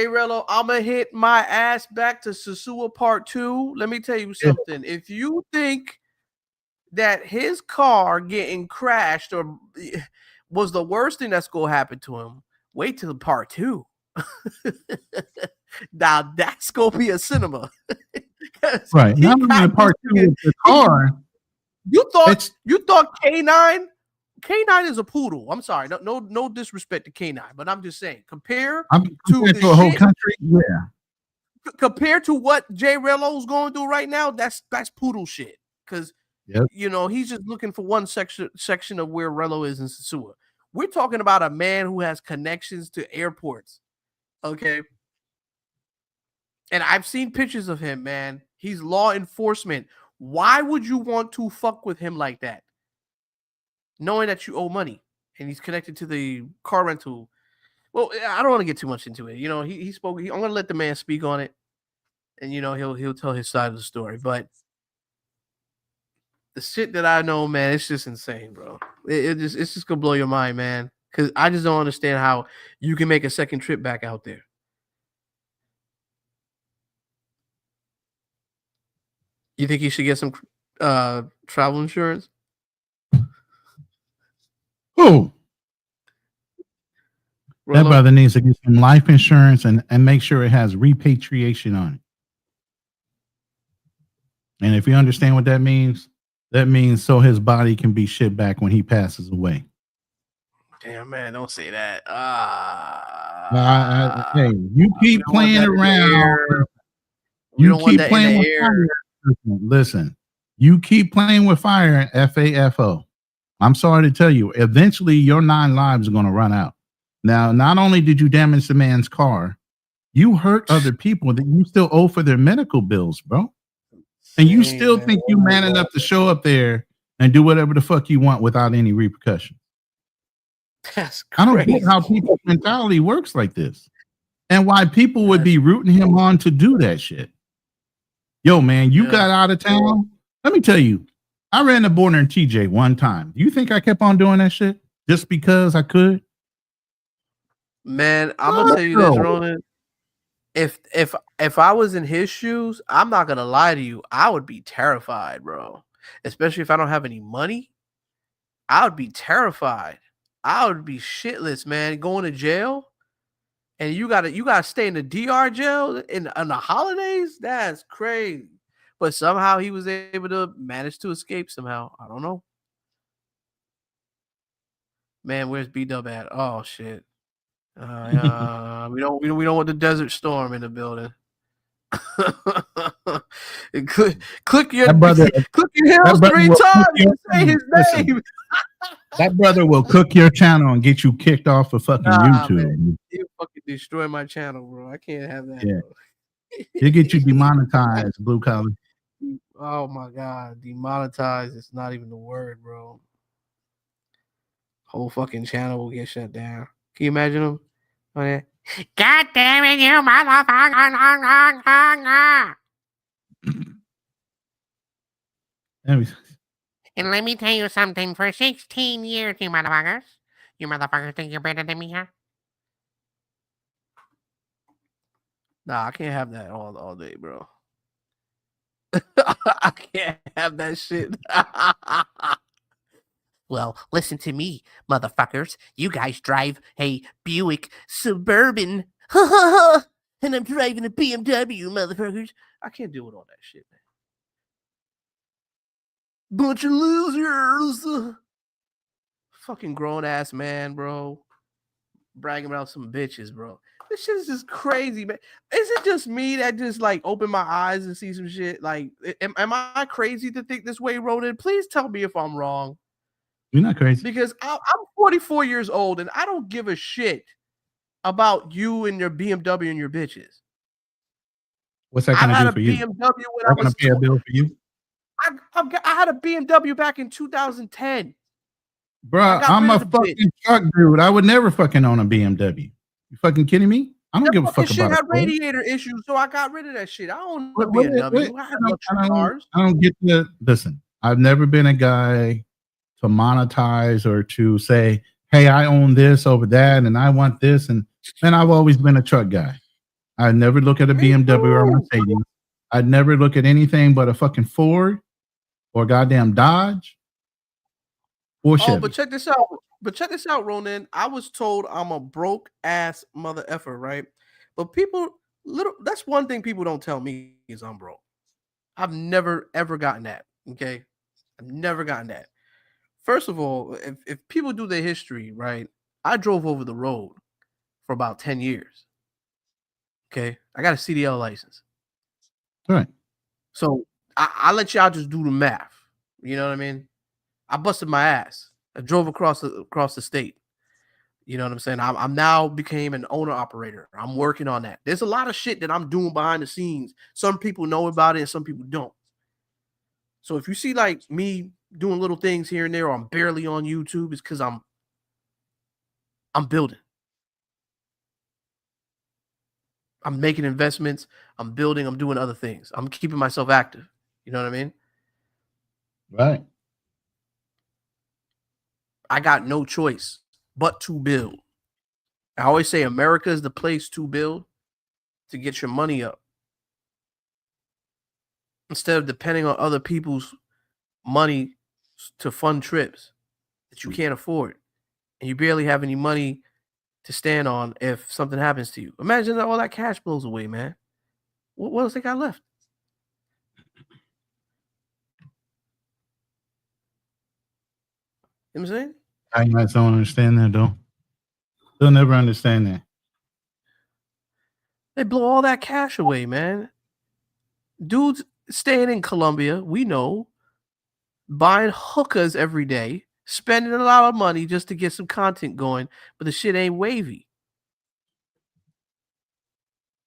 Rello, I'ma hit my ass back to Sasua Part 2. Let me tell you something. Yeah. If you think that his car getting crashed or was the worst thing that's gonna happen to him, wait till Part 2. Now that's gonna be a cinema. Right. Not only the part two with the car. You thought K9 is a poodle. I'm sorry, no disrespect to K9, but I'm just saying compare to a whole country. Yeah. Compared to what Jay Relo's going through right now, that's poodle shit. Because he's just looking for one section of where Relo is in Sasua. We're talking about a man who has connections to airports. Okay. And I've seen pictures of him, man. He's law enforcement. Why would you want to fuck with him like that? Knowing that you owe money and he's connected to the car rental. Well, I don't want to get too much into it. He spoke. I'm going to let the man speak on it, and he'll tell his side of the story. But the shit that I know, man, it's just insane, bro. It's just gonna blow your mind, man. Because I just don't understand how you can make a second trip back out there. You think he should get some travel insurance? Who? That brother needs to get some life insurance and make sure it has repatriation on it. And if you understand what that means so his body can be shipped back when he passes away. Damn, man, don't say that. Hey, you keep playing around. You keep playing with fire. Listen, you keep playing with fire, FAFO. I'm sorry to tell you, eventually your 9 lives are going to run out. Now, not only did you damage the man's car, you hurt other people that you still owe for their medical bills, bro. And you still think you man enough to show up there and do whatever the fuck you want without any repercussions. That's crazy. I don't get how people's mentality works like this. And why people would be rooting him on to do that shit. Yo, man, you got out of town. Let me tell you, I ran the border in TJ one time. Do you think I kept on doing that shit just because I could? Man, I'm gonna tell you this, Ronan. If I was in his shoes, I'm not gonna lie to you, I would be terrified, bro. Especially if I don't have any money, I would be terrified. I would be shitless, man. Going to jail, and you gotta stay in the DR jail on the holidays. That's crazy. But somehow he was able to manage to escape. Somehow, I don't know. Man, where's B-Dub at? Oh shit. We don't want the Desert Storm in the building. click your heels 3 times and say his name. That brother will cook your channel and get you kicked off of fucking YouTube. Man. He'll fucking destroy my channel, bro. I can't have that. Yeah. He'll get you demonetized, blue collar. Oh my god, demonetized is not even the word, bro. Whole fucking channel will get shut down. Can you imagine him? God damn it, you motherfucker! And let me tell you something. For 16 years, you motherfuckers think you're better than me, huh? Nah, I can't have that all day, bro. I can't have that shit. Well, listen to me, motherfuckers. You guys drive a Buick Suburban. And I'm driving a BMW, motherfuckers. I can't deal with all that shit, man. Bunch of losers. Fucking grown-ass man, bro. Bragging about some bitches, bro. This shit is just crazy, man. Is it just me that just like open my eyes and see some shit? Like, am I crazy to think this way, Ronan? Please tell me if I'm wrong. You're not crazy. Because I'm 44 years old and I don't give a shit about you and your BMW and your bitches. What's that going to do for you? I had a BMW when I was pay a bill for you. I had a BMW back in 2010. Bro, I'm a fucking truck dude. I would never fucking own a BMW. You fucking kidding me? I don't give a fuck about it. Had radiator issues, so I got rid of that shit. I own a BMW. I have luxury cars. I don't get the listen. I've never been a guy to monetize or to say, hey, I own this over that and I want this. And I've always been a truck guy. I never look at a BMW or a Mercedes. I'd never look at anything but a fucking Ford or goddamn Dodge or Chevy. Oh, but check this out, Ronan. I was told I'm a broke ass mother effer, right? But people That's one thing people don't tell me is I'm broke. I've never ever gotten that. Okay, I've never gotten that. First of all, if people do their history right, I drove over the road for about 10 years. Okay, I got a CDL license, Right. so I let y'all just do the math. You know what I mean? I busted my ass. I drove across the state. You know what I'm saying? I'm now became an owner operator. I'm working on that. There's a lot of shit that I'm doing behind the scenes. Some people know about it and some people don't. So if you see like me doing little things here and there, or I'm barely on YouTube, it's because I'm building. I'm making investments. I'm building. I'm doing other things. I'm keeping myself active. You know what I mean? Right. I got no choice but to build. I always say America is the place to build, to get your money up, instead of depending on other people's money to fund trips that you can't afford, and you barely have any money to stand on if something happens to you. Imagine that all that cash blows away, man. What else they got left? You know what I'm saying? I guys don't understand that though. They'll never understand that. They blow all that cash away, man. Dudes staying in Colombia, we know, buying hookahs every day, spending a lot of money just to get some content going, but the shit ain't wavy.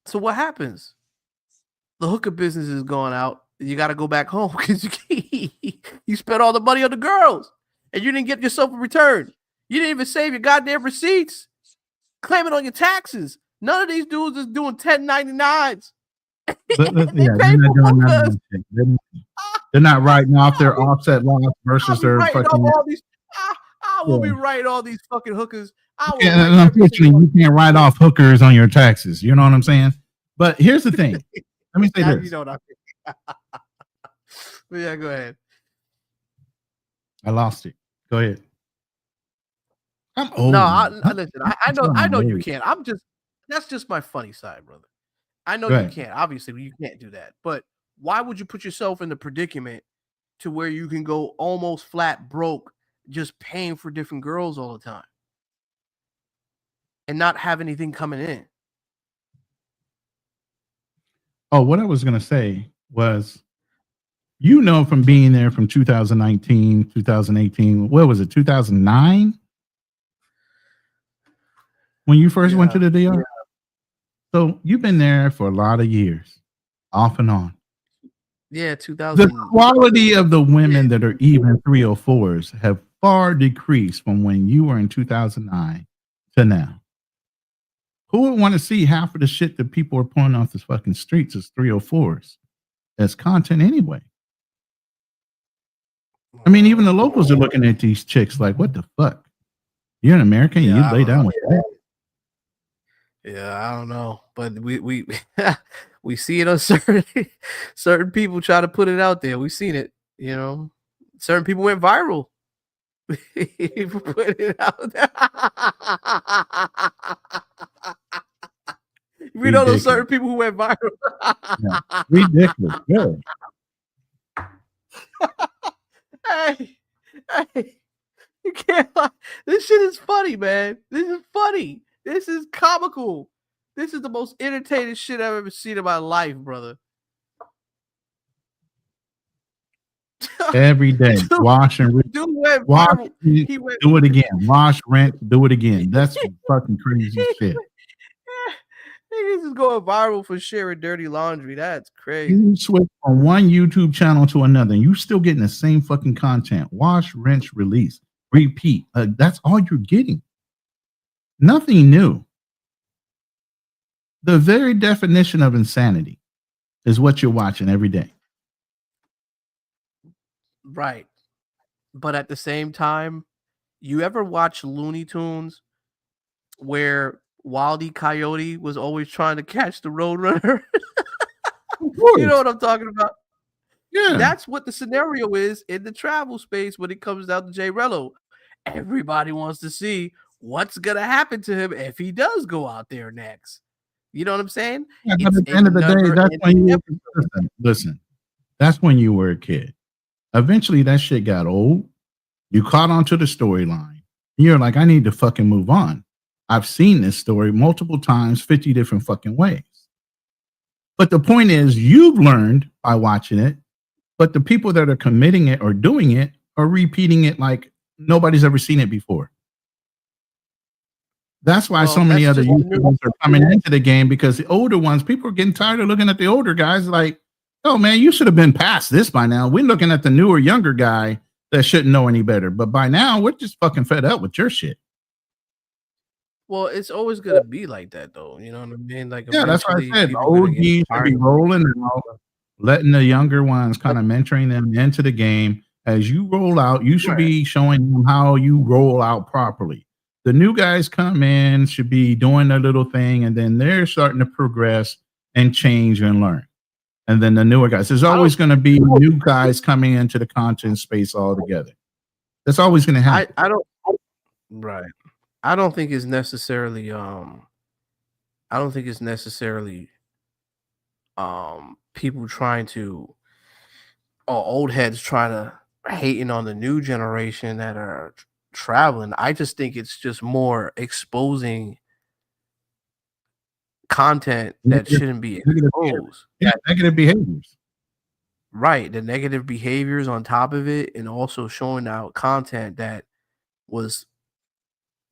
So what happens? The hookah business is going out. You got to go back home because you spent all the money on the girls and you didn't get yourself a return. You didn't even save your goddamn receipts. Claim it on your taxes. None of these dudes is doing 1099s. They're not doing none of that. They're not writing off their offset loss versus their fucking. I will be writing all these fucking hookers. Unfortunately, you can't write off hookers on your taxes. You know what I'm saying? But here's the thing. Let me say this. You know what I mean. Yeah, go ahead. I lost it. Go ahead. I'm old. No, listen. I know you can't. That's just my funny side, brother. I know you can't. Obviously, you can't do that. But why would you put yourself in the predicament to where you can go almost flat broke, just paying for different girls all the time and not have anything coming in? Oh, what I was going to say was, from being there from 2019, 2018, what was it, 2009? When you first went to the DR? Yeah. So you've been there for a lot of years, off and on. Yeah, 2000. The quality of the women that are even 304s have far decreased from when you were in 2009 to now. Who would want to see half of the shit that people are pulling off the fucking streets as 304s as content anyway? I mean, even the locals are looking at these chicks like, what the fuck? You're an American, you lay down with that? Yeah, I don't know, but we we see it on certain people try to put it out there. We've seen it, certain people went viral. People put it out there. We know those certain people who went viral. Yeah. Ridiculous. Really. Hey, you can't lie. This shit is funny, man. This is funny. This is comical. This is the most entertaining shit I've ever seen in my life, brother. Every day, wash and do it again. Wash, rent, do it again. That's fucking crazy shit. Niggas is going viral for sharing dirty laundry. That's crazy. You switch from one YouTube channel to another, and you still getting the same fucking content. Wash, rinse, release, repeat. That's all you're getting. Nothing new. The very definition of insanity is what you're watching every day. Right. But at the same time, you ever watch Looney Tunes where Wile E. Coyote was always trying to catch the Roadrunner? You know what I'm talking about? Yeah. That's what the scenario is in the travel space when it comes down to Jay Rello. Everybody wants to see what's going to happen to him if he does go out there next. You know what I'm saying? Yeah, but It's at the a end of the day, that's when never-ending you listen. That's when you were a kid. Eventually, that shit got old. You caught onto the storyline. You're like, I need to fucking move on. I've seen this story multiple times, 50 different fucking ways. But the point is, you've learned by watching it, but the people that are committing it or doing it are repeating it like nobody's ever seen it before. That's why so many other YouTubers are coming into the game, because the older ones, people are getting tired of looking at the older guys like, oh man, you should have been past this by now. We're looking at the newer, younger guy that shouldn't know any better. But by now, we're just fucking fed up with your shit. Well, it's always gonna be like that, though. You know what I mean? Like, Yeah, that's why I eventually, said the people are gonna get OGs should tired be of it. rolling out, letting the younger ones kind of mentoring them into the game. As you roll out, you should be showing them how you roll out properly. The new guys come in, should be doing their little thing, and then they're starting to progress and change and learn. And then the newer guys, there's always going to be new guys coming into the content space altogether. That's always going to happen. I don't. Right. I don't think it's necessarily. I don't think it's necessarily. People trying to, or old heads trying to hating on the new generation that are traveling. I just think it's just more exposing content that shouldn't be exposed. Yeah, negative behaviors. Right, the negative behaviors on top of it, and also showing out content that was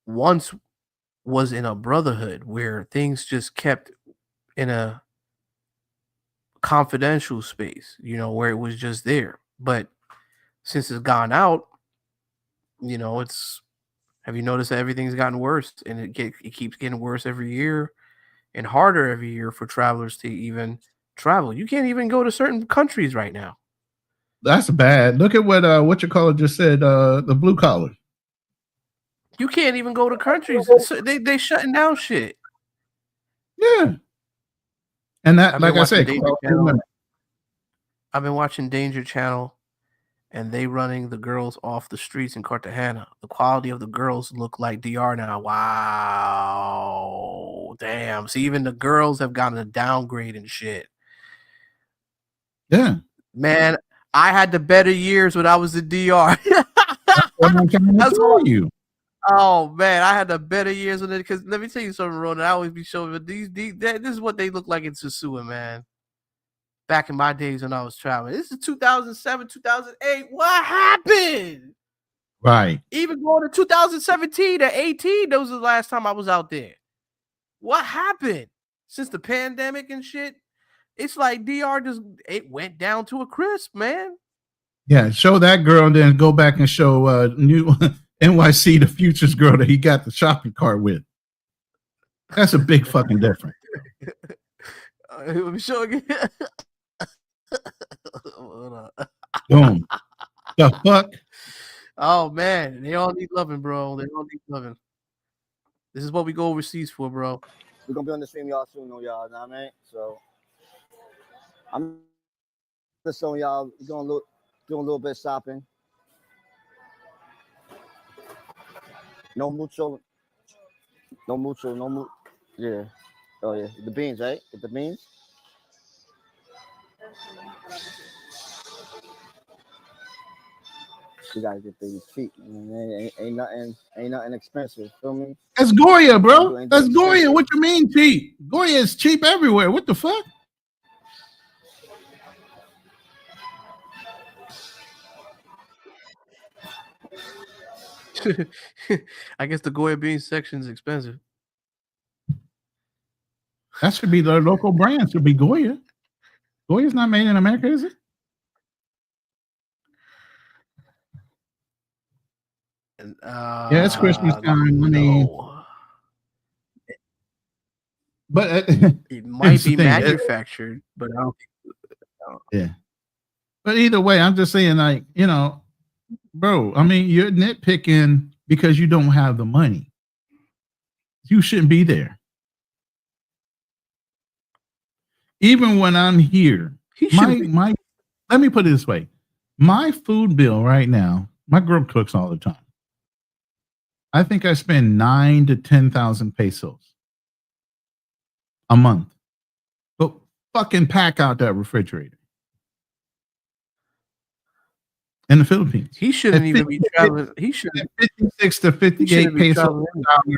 once was in a brotherhood where things just kept in a confidential space, where it was just there. But since it's gone out, it's have you noticed that everything's gotten worse, and it keeps getting worse every year and harder every year for travelers to even travel. You can't even go to certain countries right now. That's bad. Look at what you call it just said, the blue collar. You can't even go to countries. So they shutting down shit. Yeah. And that, like I said, I've been watching Danger Channel, and they running the girls off the streets in Cartagena. The quality of the girls look like DR now. Wow. Damn. See, even the girls have gotten a downgrade and shit. Yeah. Man, I had the better years when I was in DR. That's what you. Oh man, I had the better years with it, because let me tell you something, Ronan. I always be showing these this is what they look like in Sosua, man. Back in my days when I was traveling. This is 2007, 2008. What happened? Right. Even going to 2017 or 18, that was the last time I was out there. What happened? Since the pandemic and shit, it's like DR it went down to a crisp, man. Yeah, show that girl and then go back and show new NYC the Futures girl that he got the shopping cart with. That's a big fucking difference. Let me show again. Boom. The fuck? Oh man, they all need loving, bro. They all need loving. This is what we go overseas for, bro. We're gonna be on the stream, y'all soon, though, y'all. Know what I mean? So I'm just showing y'all doing a little bit of shopping. No mucho. Yeah. Oh yeah, the beans, right? Get the beans. You gotta get these cheap. Ain't nothing expensive. Feel me? That's Goya, bro. That's Goya. What you mean cheap? Goya is cheap everywhere. What the fuck? I guess the Goya beans section is expensive. That should be the local brand. Should be Goya. Goya's not made in America, is it? Yeah, it's Christmas time. I mean, but it might be manufactured, but I don't think. Yeah. But either way, I'm just saying, like, bro, I mean, you're nitpicking because you don't have the money. You shouldn't be there. Even when I'm here, let me put it this way. My food bill right now, my girl cooks all the time. I think I spend 9,000 to 10,000 pesos. a month. But fucking pack out that refrigerator. In the Philippines. He shouldn't even be traveling. He should 56 to 58 pesos per dollar.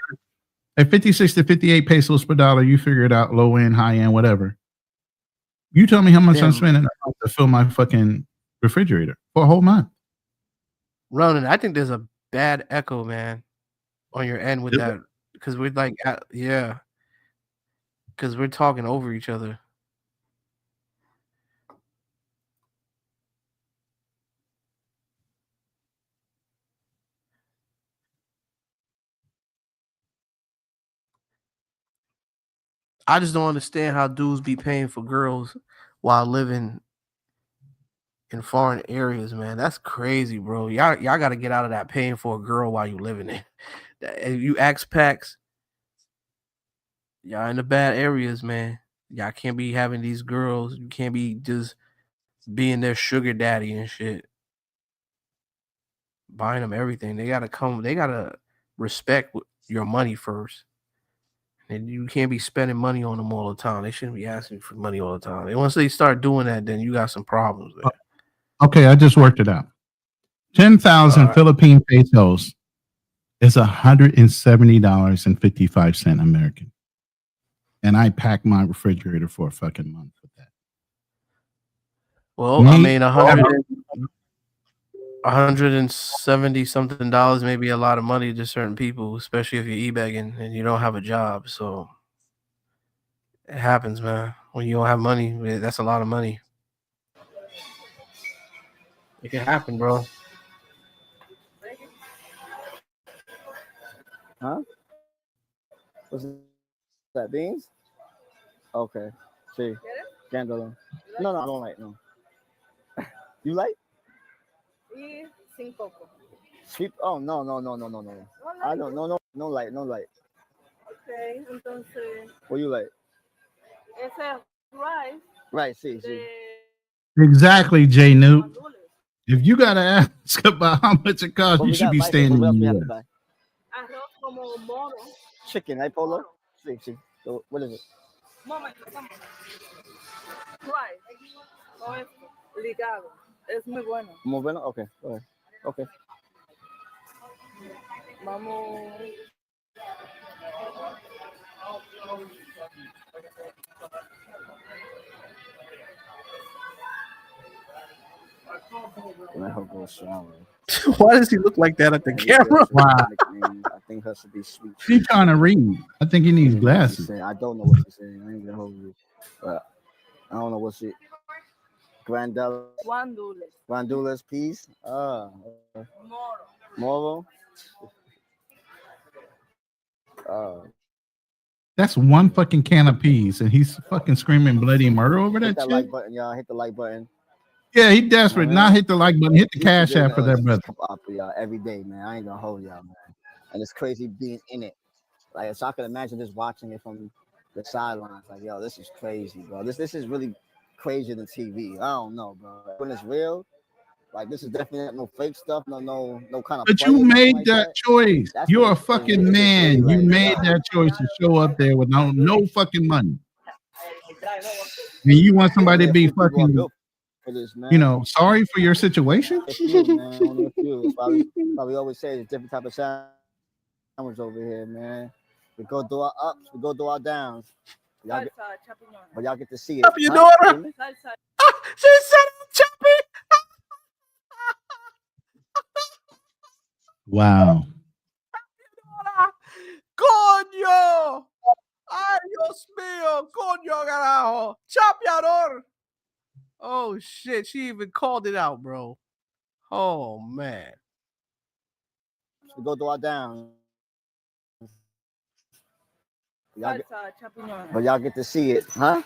At 56 to 58 pesos per dollar, you figure it out, low end, high end, whatever. You tell me how much I'm spending to fill my fucking refrigerator for a whole month. Ronan, I think there's a bad echo, man, on your end with that. Because we're like, yeah. Because we're talking over each other. I just don't understand how dudes be paying for girls while living in foreign areas, man. That's crazy, bro. Y'all got to get out of that paying for a girl while you living there. You expats, y'all in the bad areas, man. Y'all can't be having these girls. You can't be just being their sugar daddy and shit. Buying them everything. They gotta respect your money first. And you can't be spending money on them all the time. They shouldn't be asking for money all the time. And once they start doing that, then you got some problems there. Okay, I just worked it out. 10,000 Philippine pesos is $170.55 American. And I pack my refrigerator for a fucking month with that. Well, I mean, $170 something may be a lot of money to certain people, especially if you're e-bagging and you don't have a job. So it happens, man. When you don't have money, that's a lot of money. It can happen, bro. Huh? What's that? Beans? Okay. See. Candle. No, I don't like. No. You like? Sin coco. Sweet? Oh no. I don't. No light. Okay, entonces. What do you like? Ese rice. Right. See. Exactly, J Newt. If you gotta ask about how much it costs, you should be staying in the US. Arroz como moro. Chicken, right, Polo? See. So, what is it? Moment. Rice. No es ligado. Es muy bueno. Muy bueno? Okay. All right. Okay. Vamos. Why does he look like that at the camera? Wow. I think her should be sweet. He's trying to read. I think he needs glasses. I don't know what she's saying. I ain't gonna hold you. But I don't know what she. Guandules, peas. Moro. That's one fucking can of peas, and he's fucking screaming bloody murder over that Hit that shit. like button, y'all. Hit the like button. Yeah, he desperate. Not hit the like button. Hit the cash app for that brother. Up for y'all every day, man. I ain't gonna hold y'all, man. And it's crazy being in it. Like, so I can imagine just watching it from the sidelines. Like, yo, this is crazy, bro. This is really crazier than TV. I don't know, bro. When it's real, like this is definitely no fake stuff. No kind of. But you made that choice. You're a fucking man. You made that choice to show up there with no fucking money. And you want somebody to be fucking. This, sorry for your situation. We always say it's different type of sandwich over here, man. We go through our ups, we go through our downs. But y'all get to see it. Up your daughter. She said choppy. Wow. Coño. Ay, Dios mío. Coño, carajo. Chapeador. Oh shit, she even called it out, bro. Oh man. We go through our downs. But y'all get to see it, huh?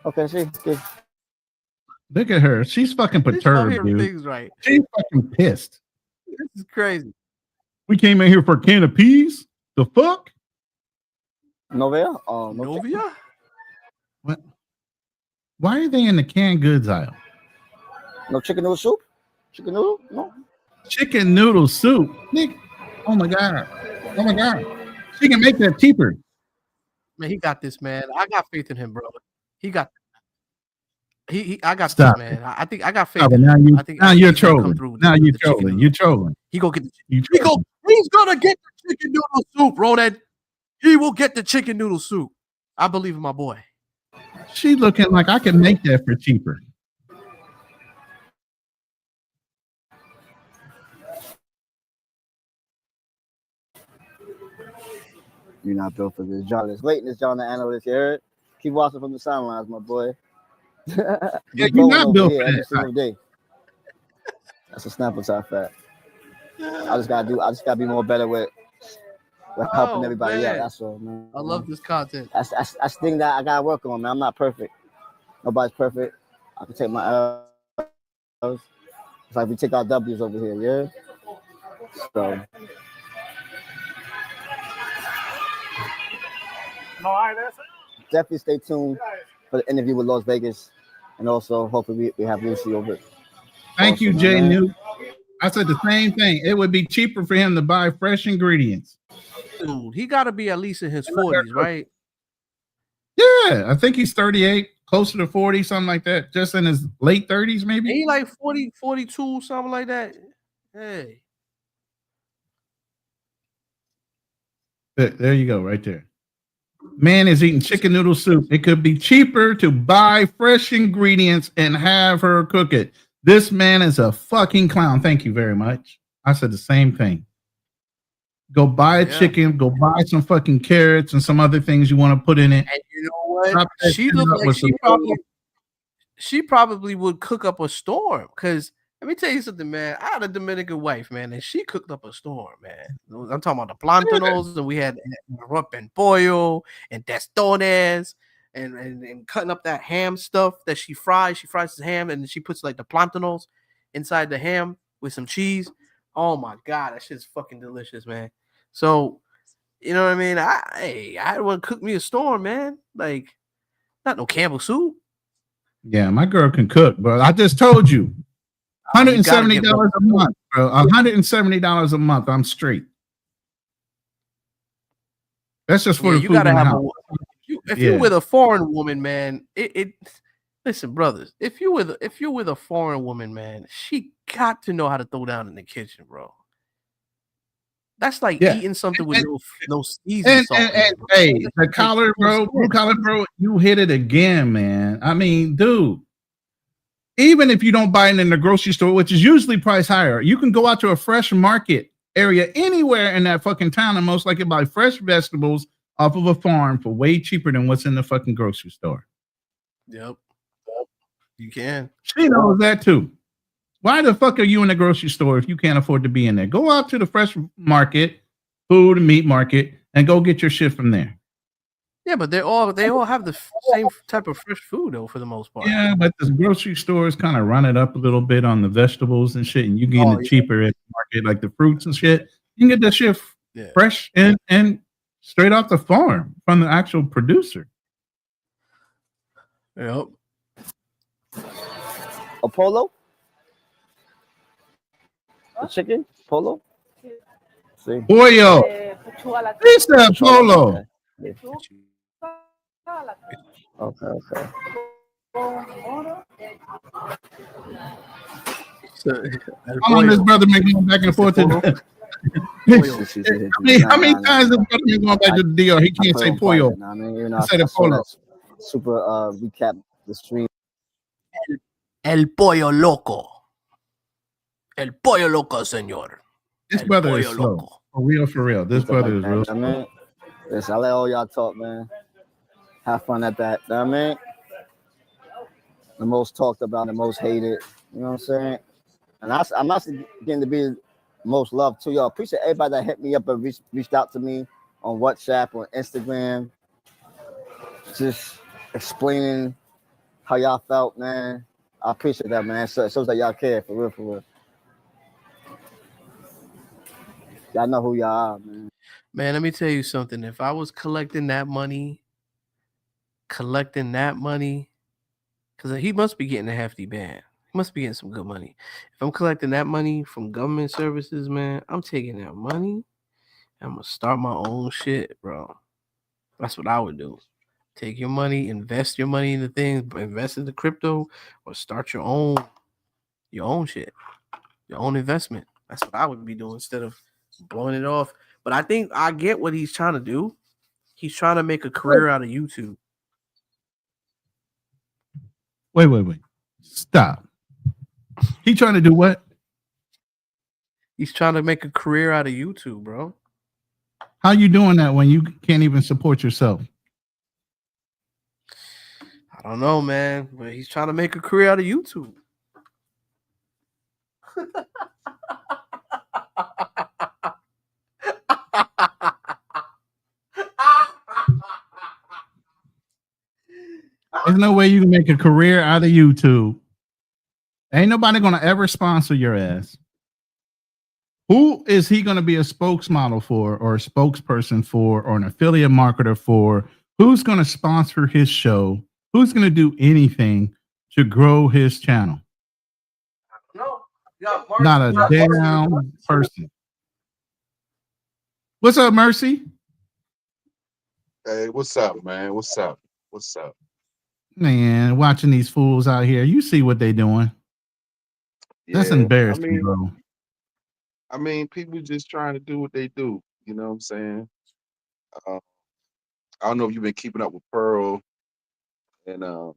Okay, see. Good. Look at her. She's fucking perturbed, dude. Things right. She's fucking pissed. This is crazy. We came in here for a can of peas. The fuck? Novia? Novia? What? Why are they in the canned goods aisle? No chicken noodle soup? Chicken noodle? No. Chicken noodle soup. Nick. Oh my god. She can make that cheaper. Man, he got this, man. I got faith in him, bro. He got. I got Stop this, it. man. I think I got faith Stop it. in Now him. you I think now you're he's gonna come trolling. through with Now the you're chicken trolling. noodle. You're trolling. He go get the You he go. trolling. He's gonna get the chicken noodle soup, Ronan. He will get the chicken noodle soup. I believe in my boy. She looking like I can make that for cheaper. You're not built for this. John is waiting. This John the analyst. You heard? Keep watching from the sidelines, my boy. Yeah, You're you're not over built here for every that. single day. That's a Snapple top fact. I just gotta be more better with helping everybody out. Man. That's all, man. I love this content. That's the thing that I gotta work on, man. I'm not perfect. Nobody's perfect. I can take my L's. It's like we take our W's over here, yeah. So definitely stay tuned for the interview with Las Vegas, and also hopefully we have Lucy over it. Thank you, Awesome, Jay man. New. I said the same thing. It would be cheaper for him to buy fresh ingredients. Dude, he got to be at least in his 40s, right? Yeah, I think he's 38, closer to 40, something like that. Just in his late 30s, maybe. Ain't he like 40, 42, something like that? Hey. There you go, right there. Man is eating chicken noodle soup. It could be cheaper to buy fresh ingredients and have her cook it. This man is a fucking clown. Thank you very much. I said the same thing. Go buy a chicken, go buy some fucking carrots and some other things you want to put in it. And you know what? She looked like she probably would cook up a storm. Because let me tell you something, man. I had a Dominican wife, man, and she cooked up a storm, man. I'm talking about the plantanos, and we had arroz en pollo and testones and cutting up that ham stuff that she fries. She fries the ham and she puts like the plantanos inside the ham with some cheese. Oh my god, that shit's fucking delicious, man. So, you know what I mean? I want to cook me a storm, man. Like, not no Campbell soup. Yeah, my girl can cook, bro. I just told you. $170 a month, bro. $170 a month. I'm straight. That's just for the you food gotta in the have house. if you're with a foreign woman, man, listen, brothers, if you're with a foreign woman, man, she got to know how to throw down in the kitchen, bro. That's like eating something with no seasoning salt. And hey, the collar, bro, blue collar, bro, you hit it again, man. I mean, dude, even if you don't buy it in the grocery store, which is usually priced higher, you can go out to a fresh market area anywhere in that fucking town and most likely buy fresh vegetables off of a farm for way cheaper than what's in the fucking grocery store. Yep. You can. She knows that too. Why the fuck are you in the grocery store if you can't afford to be in there? Go out to the fresh market, food and meat market, and go get your shit from there. Yeah, but they all have the same type of fresh food though, for the most part. Yeah, but the grocery stores kind of run it up a little bit on the vegetables and shit, and you get it cheaper at the market, like the fruits and shit. You can get that shit fresh and straight off the farm from the actual producer. Yep. Apollo? The chicken? Polo? See? Pollo. It's a polo. Okay. How long this brother been going back and forth to how many times this brother been going back to the deal? He can't say pollo. He said polo. Super recap the stream. El pollo loco. El pollo loco, señor. This brother is slow. Loco. For real. This brother is real. I mean, listen, I let all y'all talk, man. Have fun at that. I mean, the most talked about, the most hated. You know what I'm saying? And I'm actually getting to be most loved too. Y'all appreciate everybody that hit me up and reached out to me on WhatsApp, on Instagram, just explaining how y'all felt, man. I appreciate that, man. So it shows that y'all care, for real. Y'all know who y'all are, man. Man, let me tell you something. If I was collecting that money, because he must be getting a hefty band. He must be getting some good money. If I'm collecting that money from government services, man, I'm taking that money I'm gonna start my own shit, bro. That's what I would do. Take your money, invest your money into things, invest into crypto, or start your own shit, your own investment. That's what I would be doing instead of blowing it off. But I think I get what he's trying to do. He's trying to make a career out of YouTube. Wait. Stop. He trying to do what? He's trying to make a career out of YouTube, bro. How you doing that when you can't even support yourself? I don't know, man, but he's trying to make a career out of YouTube. There's no way you can make a career out of YouTube. Ain't nobody gonna ever sponsor your ass. Who is he gonna be a spokesmodel for, or a spokesperson for, or an affiliate marketer for? Who's gonna sponsor his show? Who's gonna do anything to grow his channel? No, not a damn person. What's up, Mercy? Hey, what's up, man? What's up? What's up? Man, watching these fools out here, you see what they doing. That's embarrassing, bro. I mean, people just trying to do what they do. You know what I'm saying? I don't know if you've been keeping up with Pearl and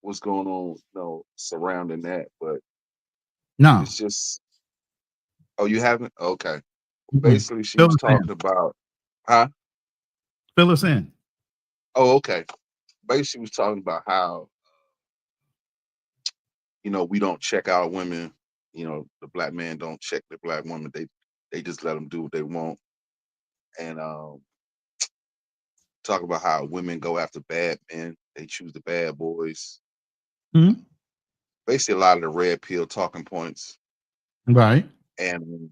what's going on, surrounding that, but no, it's just. Oh, you haven't? Okay. Mm-mm. Basically, she was talking about, huh? Fill us in. Oh, okay. Basically, she was talking about how, we don't check our women. The black man don't check the black woman. They just let them do what they want. And talk about how women go after bad men. They choose the bad boys. Mm-hmm. Basically, a lot of the red pill talking points. Right. And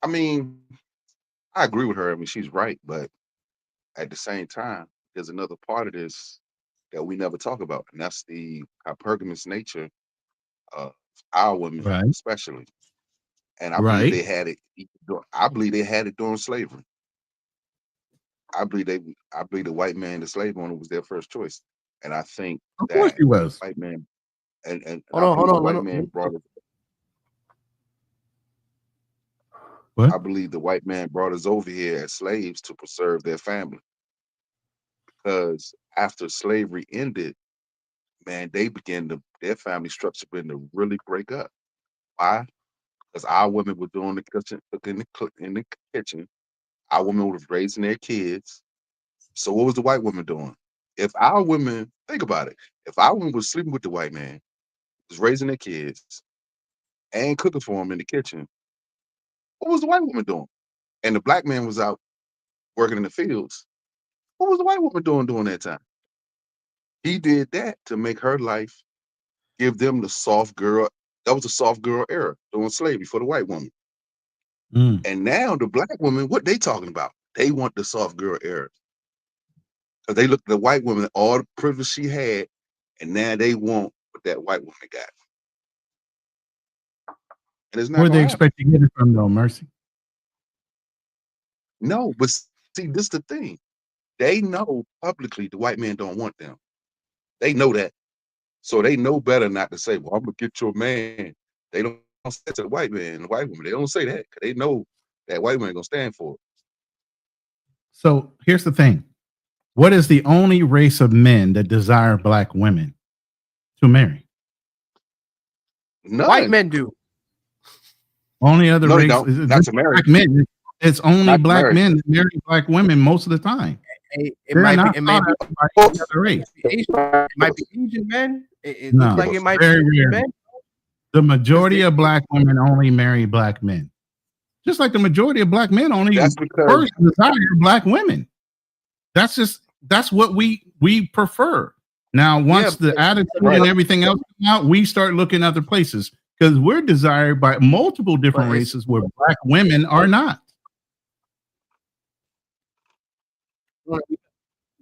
I mean, I agree with her. I mean, she's right. But at the same time, there's another part of this that we never talk about. And that's the hypergamous nature of our women, right, especially. And I believe they had it. I believe they had it during slavery. I believe the white man, the slave owner, was their first choice. And I think of course he was. White man, and hold I on, believe hold the on, white man brought it. What? I believe the white man brought us over here as slaves to preserve their family. Because after slavery ended, man, their family structure began to really break up. Why? Because our women were doing the kitchen, cooking in the kitchen. Our women were raising their kids. So what was the white woman doing? If our women, think about it, if our women was sleeping with the white man, was raising their kids, and cooking for them in the kitchen, what was the white woman doing? And the black man was out working in the fields. What was the white woman doing during that time? He did that to make her life, give them the soft girl. That was the soft girl era during slavery for the white woman. Mm. And now the black woman, what they talking about? They want the soft girl era. Because they look at the white woman, all the privilege she had, and now they want what that white woman got. And it's not Where gonna they happen. expect to get it from, though, Mercy? No, but see, this is the thing. They know publicly the white man don't want them. They know that. So they know better not to say, well, I'm gonna get your man. They don't say it to the white man and the white woman. They don't say that because they know that white man gonna stand for it. So here's the thing. What is the only race of men that desire black women to marry? None. White men do. Only other race is not to marry. Black men. It's only Not black marry. men that marry black women most of the time. It might be other race. It might be Asian men. It No, looks like it might very be rare. men. The majority of black women only marry black men. Just like the majority of black men only That's because first desire black women. That's what we prefer. Now, once the attitude and everything else come out, we start looking other places because we're desired by multiple different races where black women are not.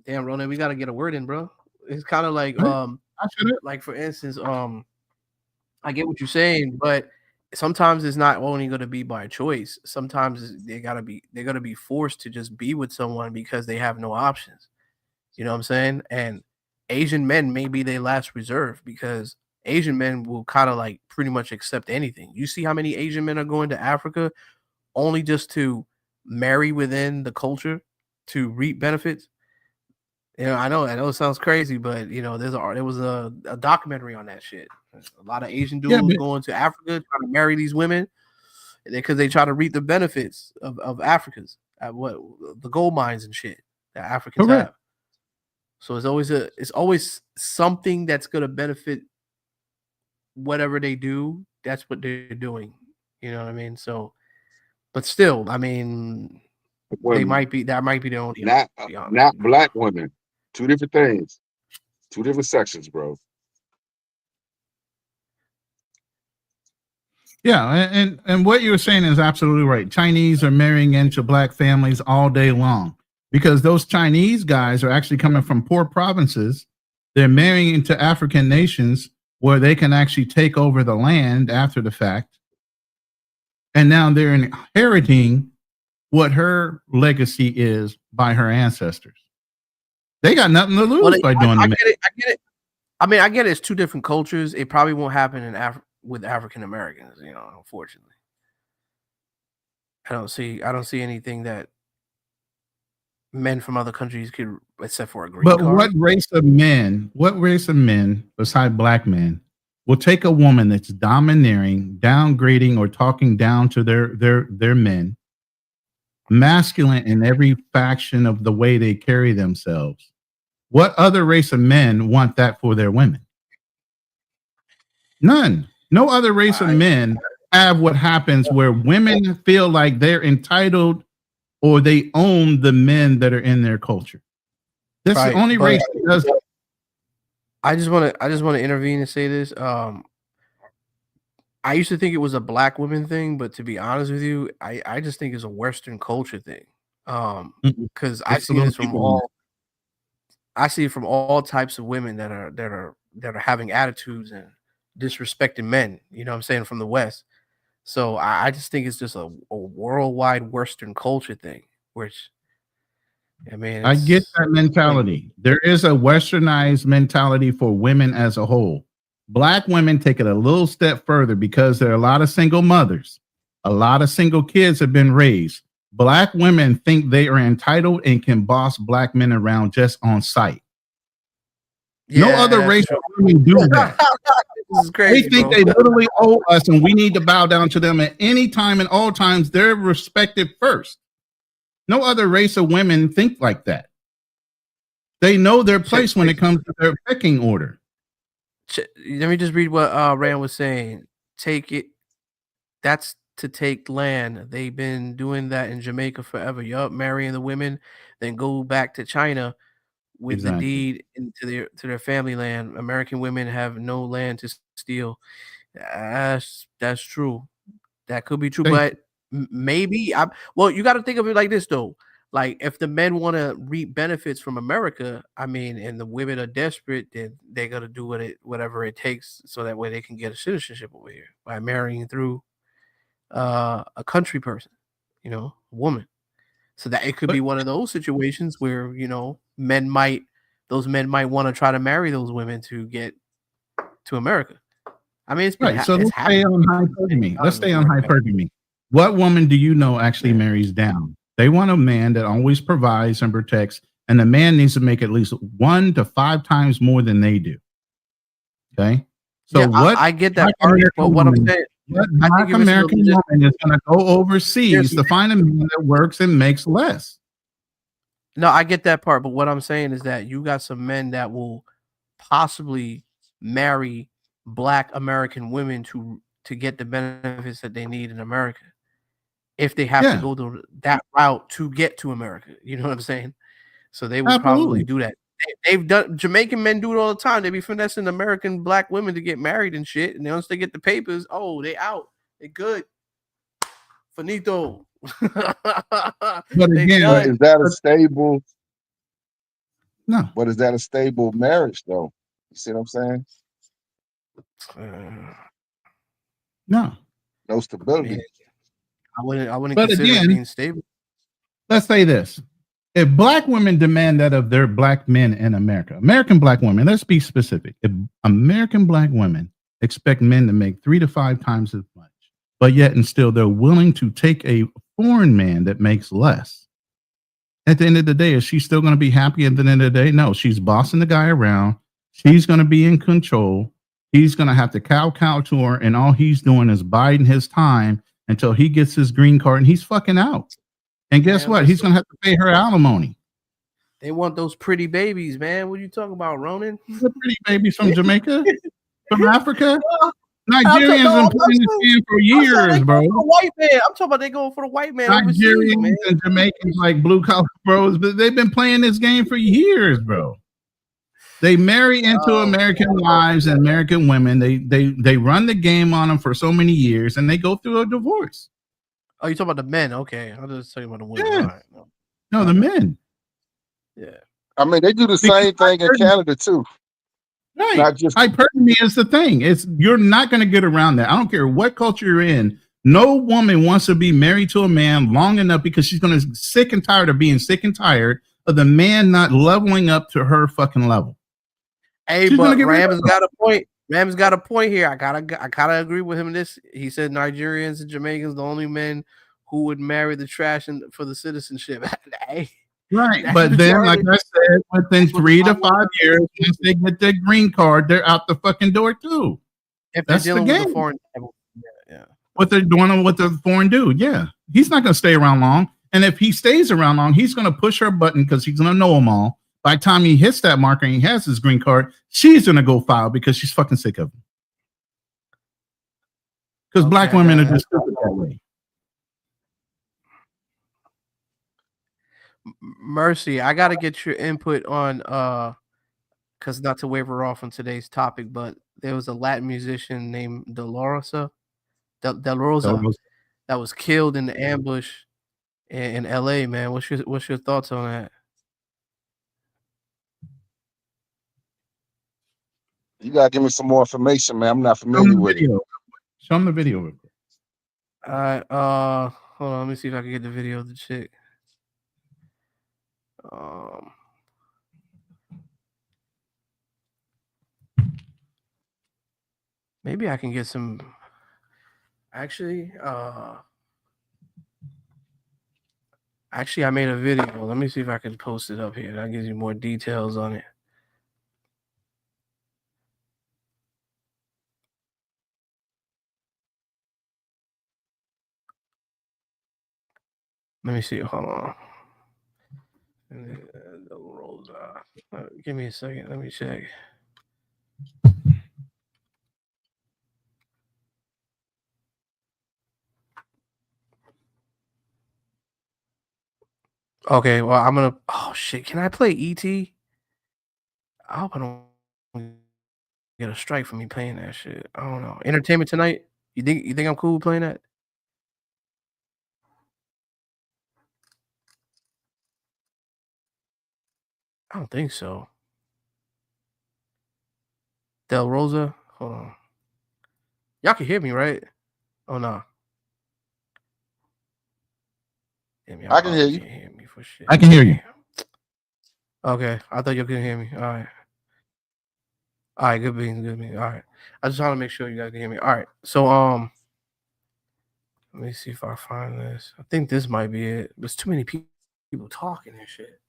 Damn, Ronan, we gotta get a word in, bro. It's kind of like like for instance, I get what you're saying, but sometimes it's not only going to be by choice. Sometimes they're going to be forced to just be with someone because they have no options. You know what I'm saying? And Asian men may be their last reserve because Asian men will kind of like pretty much accept anything. You see how many Asian men are going to Africa only just to marry within the culture to reap benefits? You know, I know it sounds crazy, but you know, there was a documentary on that shit. A lot of Asian Yeah, dudes but going to Africa trying to marry these women because they try to reap the benefits of Africa's what the gold mines and shit that Africans correct. have. So it's always something that's gonna benefit whatever they do. That's what they're doing. You know what I mean? So, but still, I mean, Women, that might be the only option, not to be honest. not black women. Two different things. Two different sections, bro. Yeah, and what you're saying is absolutely right. Chinese are marrying into black families all day long because those Chinese guys are actually coming from poor provinces. They're marrying into African nations where they can actually take over the land after the fact. And now they're inheriting what her legacy is by her ancestors. They got nothing to Well, lose by doing I the get it. I get it. I mean, I get it. It's two different cultures. It probably won't happen with African Americans. You know, unfortunately, I don't see anything that men from other countries could, except for a green But what card. race of men beside black men will take a woman that's domineering, downgrading, or talking down to their men, masculine in every faction of the way they carry themselves? What other race of men want that for their women? None. No other race of men have what happens where women feel like they're entitled or they own the men that are in their culture. That's the Right, only but race that does it. I just want to intervene and say this. I used to think it was a black woman thing, but to be honest with you, I just think it's a Western culture thing. Mm-mm. Because It's a little deeper than that. I see it from all types of women that are having attitudes and disrespecting men. You know what I'm saying, from the West. So I just think it's just a worldwide Western culture thing, which I mean I get it's that strange. mentality. There is a westernized mentality for women as a whole. Black women take it a little step further because there are a lot of single mothers. A lot of single kids have been raised. Black women think they are entitled and can boss black men around just on sight. No Yeah, other that's race true. of women do that. This is They crazy, think bro. they literally owe us and we need to bow down to them at any time and all times. They're respected first. No other race of women think like that. They know their place when it comes to their pecking order. Let me just read what Rand was saying. Take it. That's to take land. They've been doing that in Jamaica forever. Yup, marrying the women, then go back to China with the Exactly. deed into their family land. American women have no land to steal. That's true. That could be true, Thank but you. maybe well, you got to think of it like this though. Like if the men want to reap benefits from America, I mean, and the women are desperate, then they're gonna do whatever it takes so that way they can get a citizenship over here by marrying through a country person, you know, a woman. So that it could be But one of those situations where, you know, those men might want to try to marry those women to get to America. I mean, right, so it's let's stay happened. on hypergamy. Let's stay on hypergamy. What woman do you know actually marries down? They want a man that always provides and protects, and the man needs to make at least 1 to 5 times more than they do. Okay, so Yeah, what I get that Black part, but American what I'm woman? saying, What I think Black you're missing the American legit. woman is going to go Here's overseas to find a man that works and makes less? No, I get that part, but what I'm saying is that you got some men that will possibly marry black American women to get the benefits that they need in America if they have to Yeah, go that route to get to America. You know what I'm saying? So they will probably absolutely. do that. They've done Jamaican men do it all the time. They be finessing American black women to get married and shit. And then once they get the papers, oh, they out. They good. Finito. But They again, But is done. that a stable? no, But is that a stable marriage though? You see what I'm saying? no. No I stability. mean, I wouldn't But consider it again, being stable. let's say this. If black women demand that of their black men in America, American black women, let's be specific. If American black women expect men to make 3 to 5 times as much, but yet and still they're willing to take a foreign man that makes less. At the end of the day, is she still going to be happy at the end of the day? No, she's bossing the guy around. She's going to be in control. He's going to have to cow to her, and all he's doing is biding his time until he gets his green card, and he's fucking out. And guess Man, what? listen. He's going to have to pay her alimony. They want those pretty babies, man. What are you talking about, Ronan? The pretty babies from Jamaica, from Africa. No, Nigerians been playing this game for years, bro. White man. I'm talking about they going for the white man overseas, Nigerians man. and Jamaicans, like blue collar bros, but they've been playing this game for years, bro. They marry into American wives and American women. They run the game on them for so many years, and they go through a divorce. Oh, you talking about the men? Okay, I'll just tell you about the women. Yeah. All right. No, the men. Yeah. I mean, they do the same thing in Canada too. Right. Not just hypergamy is the thing. It's you're not going to get around that. I don't care what culture you're in. No woman wants to be married to a man long enough because she's going to sick and tired of being sick and tired of the man not leveling up to her fucking level. Hey, She's but Rams got a point. Rams got a point here. I gotta agree with him in this. He said Nigerians and Jamaicans the only men who would marry the trash for the citizenship. Hey. Right, but then, like I said, within 3 to 5 years, once they get their green card, they're out the fucking door too. If they're That's the dealing with game. the foreign, yeah. What they're doing with the foreign dude, yeah, he's not going to stay around long. And if he stays around long, he's going to push her button because he's going to know them all. By the time he hits that marker and he has his green card, she's going to go file because she's fucking sick of him. Because black women are just stupid that way. Mercy, I gotta get your input on because not to waver off on today's topic, but there was a Latin musician named DELAROSA that was killed in the ambush in LA, man. What's your thoughts on that? you gotta give me some more information, man. I'm not familiar with it. Show them the video real quick. All right, hold on, let me see if I can get the video of the chick. Maybe I can get some. Actually, I made a video. Let me see if I can post it up here. That gives you more details on it. Let me see. Hold on. Give me a second. Let me check. Okay, well, I'm gonna. Oh shit! Can I play ET? I hope I don't get a strike for me playing that shit. I don't know. Entertainment Tonight. You think I'm cool with playing that? I don't think so. Del Rosa. Hold on. Y'all can hear me, right? Oh no. Damn, I can hear you. Can't hear me for shit. I can hear you. Okay, I thought you couldn't hear me. All right, good beans. All right, I just want to make sure you guys can hear me. All right, so let me see if I find this. I think this might be it. There's too many people talking and shit.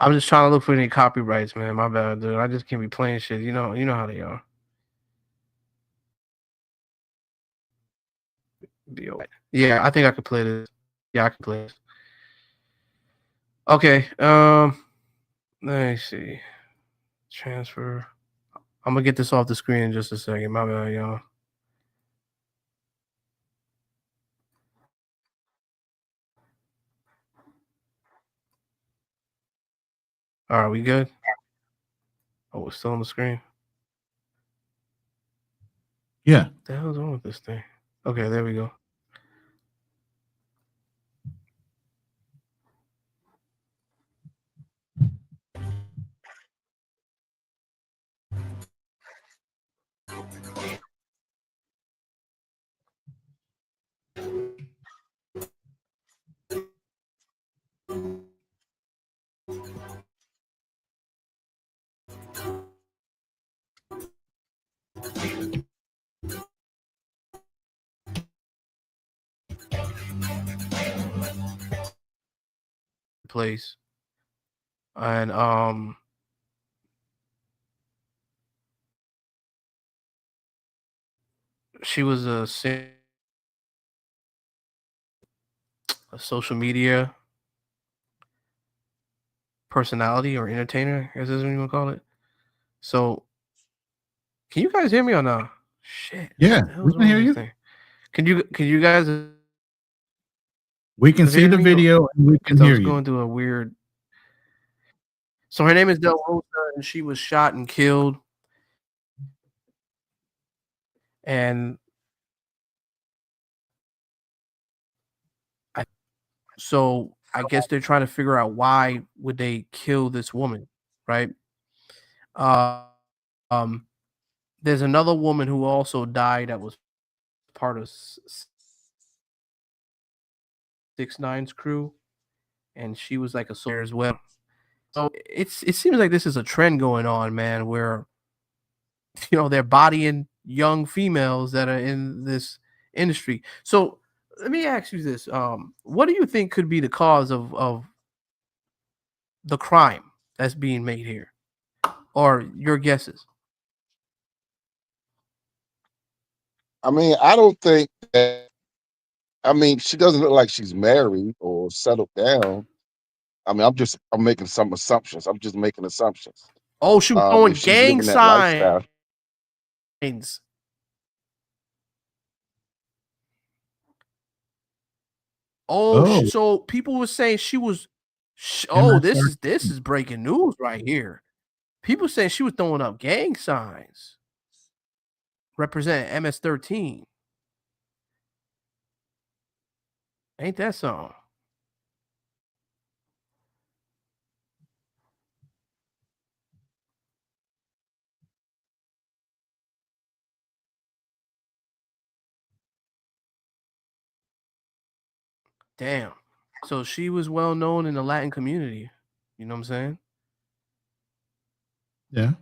I'm just trying to look for any copyrights, man. My bad, dude. I just can't be playing shit. You know how they are. Yeah, I think I could play this. Yeah, I can play this. Okay. Let me see. Transfer. I'm gonna get this off the screen in just a second. My bad, y'all. All right, we good? Oh, it's still on the screen. Yeah. What the hell's wrong with this thing? Okay, there we go. Place. And she was a social media personality or entertainer, I guess is what you want to call it. So, can you guys hear me or no? Shit, Yeah, what the we hell's can wrong hear with this you. thing? Can you guys We can see hear the me? video and we can Because I hear was you. going through a weird. So her name is DELAROSA, and she was shot and killed. And so I guess they're trying to figure out why would they kill this woman, right? Uh, um, there's another woman who also died that was part of 6ix9ine's crew, and she was like a soldier as well. So it seems like this is a trend going on, man, where they're bodying young females that are in this industry. So let me ask you this: what do you think could be the cause of the crime that's being made here, or your guesses? I mean, I don't think that. I mean, she doesn't look like she's married or settled down. I mean, I'm making some assumptions. I'm just making assumptions. Oh, she was If throwing she's gang living that lifestyle, signs. Oh, Oh, so people were saying she was. Oh, this MSR. is breaking news right here. People saying she was throwing up gang signs representing MS-13. Ain't that something? Damn. So she was well known in the Latin community. You know what I'm saying? Yeah.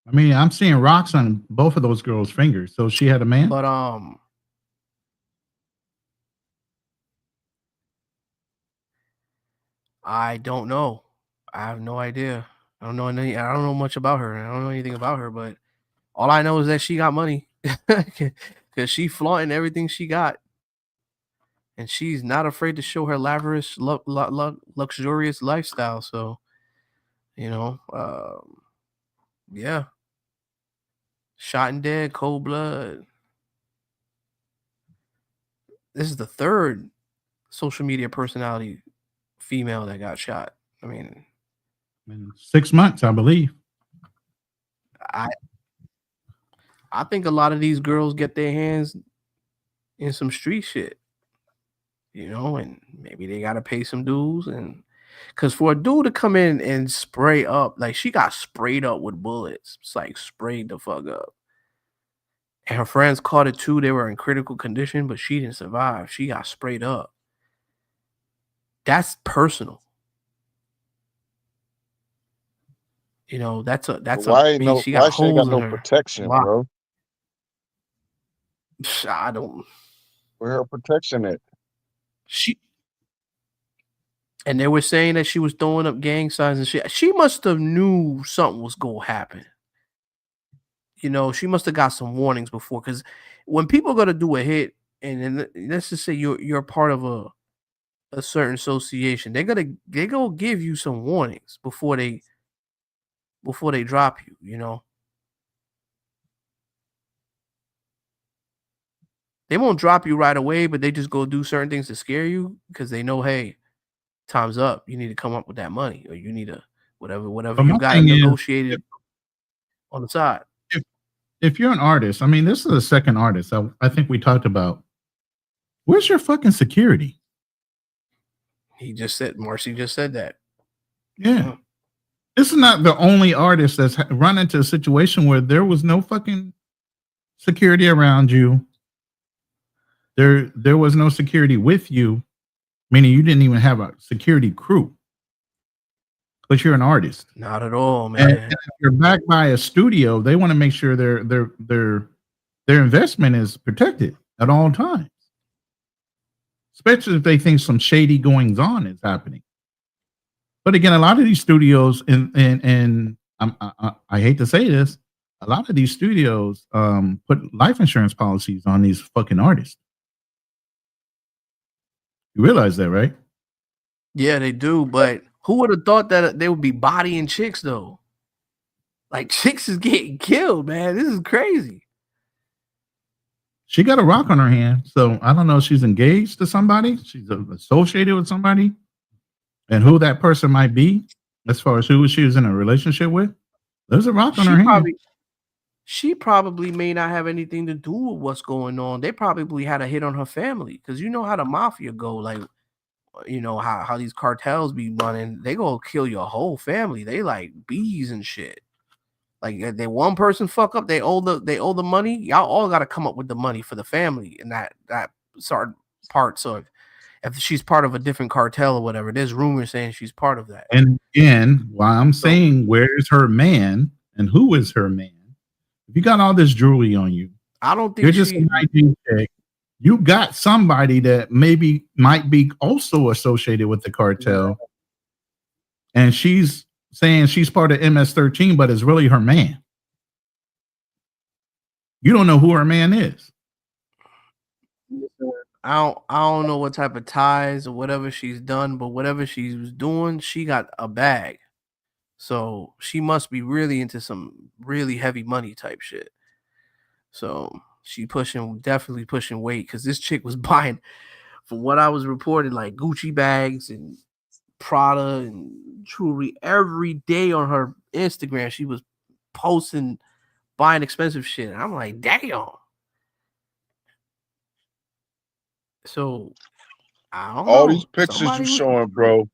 I mean, I'm seeing rocks on both of those girls' fingers. So she had a man? But I don't know. I have no idea. I don't know much about her. I don't know anything about her, but all I know is that she got money. Cuz she flaunting everything she got. And she's not afraid to show her lavish luxurious lifestyle. So, you know, yeah. Shot and dead, cold blood. This is the third social media personality female that got shot. I mean, In 6 months, I believe. I I think a lot of these girls get their hands in some street shit, and maybe they gotta pay some dues, and because for a dude to come in and spray up, like she got sprayed up with bullets, it's like sprayed the fuck up. And her friends caught it too. They were in critical condition, but she didn't survive. She got sprayed up. That's personal. That's a why ain't mean no she got why she ain't holes got in no her protection, body. bro? I don't. Where her protection at? She and they were saying that she was throwing up gang signs and shit. She must have knew something was gonna happen. She must have got some warnings before. Because when people go to do a hit, and then let's just say you're part of a certain association, they gonna give you some warnings before they drop you. They won't drop you right away, but they just go do certain things to scare you because they know, hey, time's up. You need to come up with that money, or you need to whatever But you my got to thing is, negotiate if it on the side. if if you're an artist, I mean, this is the second artist I think we talked about. Where's your fucking security? Marcy just said that. Yeah. This is not the only artist that's run into a situation where there was no fucking security around you. There was no security with you, meaning you didn't even have a security crew. But you're an artist. Not at all, man. And if you're backed by a studio, they want to make sure their investment is protected at all times. Especially if they think some shady goings on is happening. But again, a lot of these studios, and I hate to say this, a lot of these studios put life insurance policies on these fucking artists. You realize that, right? Yeah, they do. But who would have thought that they would be bodying chicks though? Like chicks is getting killed, man. This is crazy. She got a rock on her hand, so I don't know if she's engaged to somebody, she's associated with somebody, and who that person might be, as far as who she was in a relationship with. There's a rock on her hand. She probably may not have anything to do with what's going on. They probably had a hit on her family because you know how the mafia go. Like, you know how these cartels be running. They gonna kill your whole family. They like bees and shit. Like if they one person fuck up, they owe the money. Y'all all got to come up with the money for the family in that sort of part. So if she's part of a different cartel or whatever, there's rumors saying she's part of that. And again, while I'm saying where's her man and who is her man, if you got all this jewelry on you, I don't think you're just an ID check. You got somebody that maybe might be also associated with the cartel, and she's saying she's part of MS-13, but it's really her man. You don't know who her man is. I don't know what type of ties or whatever she's done, but whatever she was doing, she got a bag. So she must be really into some really heavy money type shit. So she definitely pushing weight because this chick was buying, from what I was reported, like Gucci bags and Prada and jewelry every day on her Instagram. She was posting buying expensive shit. And I'm like, damn. So I don't know. All these pictures you showing, bro.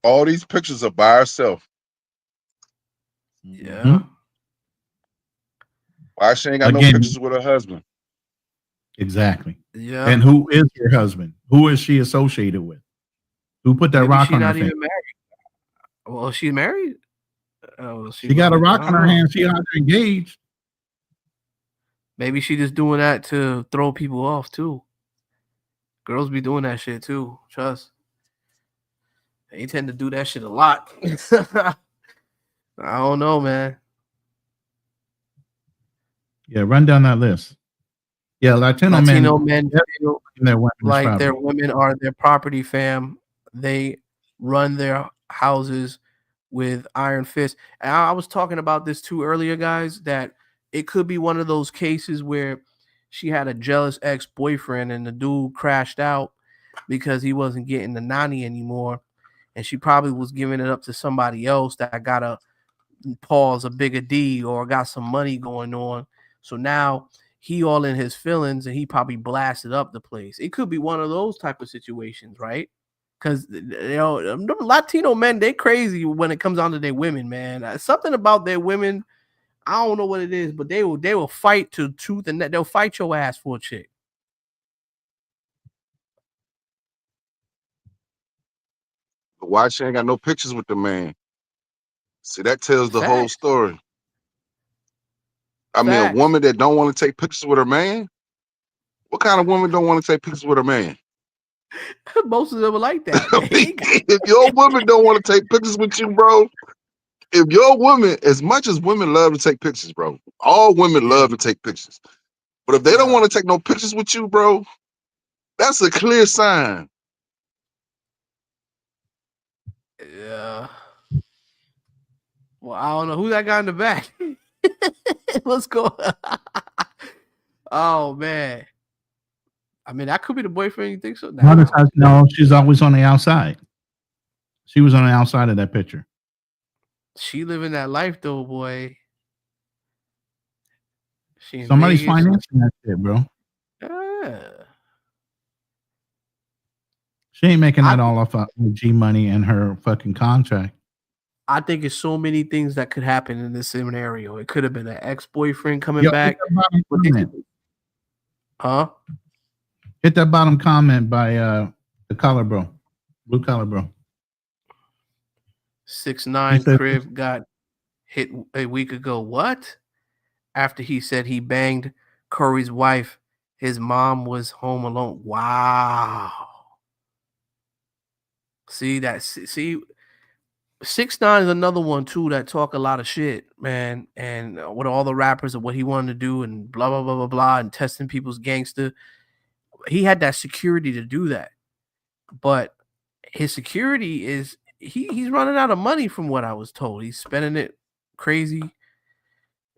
All these pictures are by herself. Yeah. Mm-hmm. Why she ain't got no pictures with her husband? Exactly. Yeah. And who is her husband? Who is she associated with? Who put that rock on her finger? Even married. Well, she's married. Oh, she got a rock on her hand. She not engaged. Maybe she just doing that to throw people off too. Girls be doing that shit too. Trust. They tend to do that shit a lot. I don't know, man. Yeah, run down that list. Yeah, Latino men feel like their women are their property, fam. They run their houses with iron fists. And I was talking about this too earlier, guys, that it could be one of those cases where she had a jealous ex-boyfriend and the dude crashed out because he wasn't getting the nanny anymore. And she probably was giving it up to somebody else that got a bigger D or got some money going on. So now he all in his feelings and he probably blasted up the place. It could be one of those type of situations, right? Because Latino men, they crazy when it comes down to their women, man. Something about their women, I don't know what it is, but they will fight to tooth and net. They'll fight your ass for a chick. But why she ain't got no pictures with the man? See, that tells the whole story. I mean, a woman that don't want to take pictures with her man. What kind of woman don't want to take pictures with her man? Most of them are like that. If your woman don't want to take pictures with you, bro, if your woman, as much as women love to take pictures, bro, all women love to take pictures. But if they don't want to take no pictures with you, bro, that's a clear sign. Yeah. Well, I don't know who that guy in the back. What's going on? Oh man. I mean, that could be the boyfriend. You think so? No, she's always on the outside. She was on the outside of that picture. She living that life though, boy. She in Somebody's Vegas. financing that shit, bro. Yeah. She ain't making that all off of G money and her fucking contract. I think it's so many things that could happen in this scenario. It could have been an ex-boyfriend coming Yo, back. Huh? Hit that bottom comment by the collar bro. Blue collar bro. 6ix9ine Crib got hit a week ago. What? After he said he banged Corey's wife, his mom was home alone. Wow. See that? See, 6ix9ine is another one too that talk a lot of shit, man. And with all the rappers and what he wanted to do and blah blah blah blah blah and testing people's gangster, he had that security to do that. But his security is he's running out of money from what I was told. He's spending it crazy,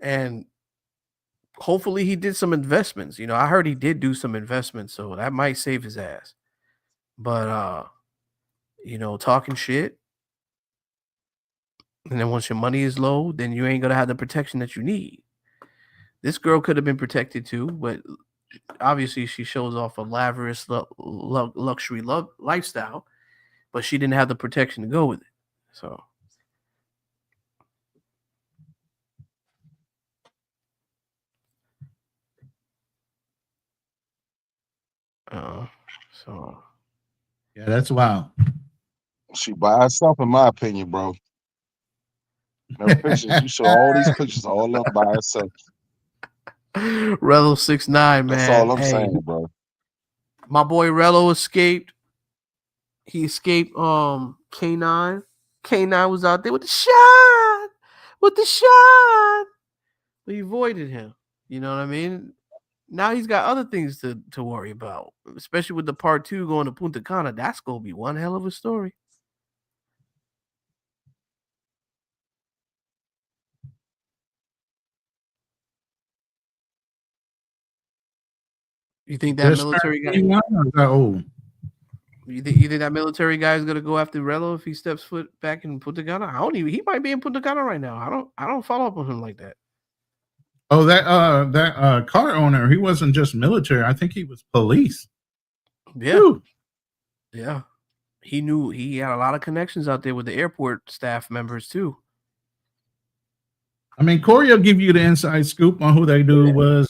and hopefully he did some investments. You know, I heard he did do some investments, so that might save his ass. But you know, talking shit. And then once your money is low, then you ain't gonna have the protection that you need. This girl could have been protected too, but obviously she shows off a lavish luxury lifestyle, but she didn't have the protection to go with it. So yeah, that's wild. She by herself, in my opinion, bro. No pictures. You show all these pictures, all up by herself. Rello 6ix9ine, man. That's all I'm saying, bro. My boy Rello escaped. He escaped K9. K9 was out there with the shot. But he avoided him. You know what I mean? Now he's got other things to worry about, especially with the part 2 going to Punta Cana. That's gonna be one hell of a story. You think that military guy? You think that military guy is gonna go after Rello if he steps foot back in Punta Cana? He might be in Punta Cana right now. I don't follow up on him like that. Oh, that car owner, he wasn't just military. I think he was police. Yeah. Woo. Yeah. He had a lot of connections out there with the airport staff members too. I mean, Corey will give you the inside scoop on who that dude was.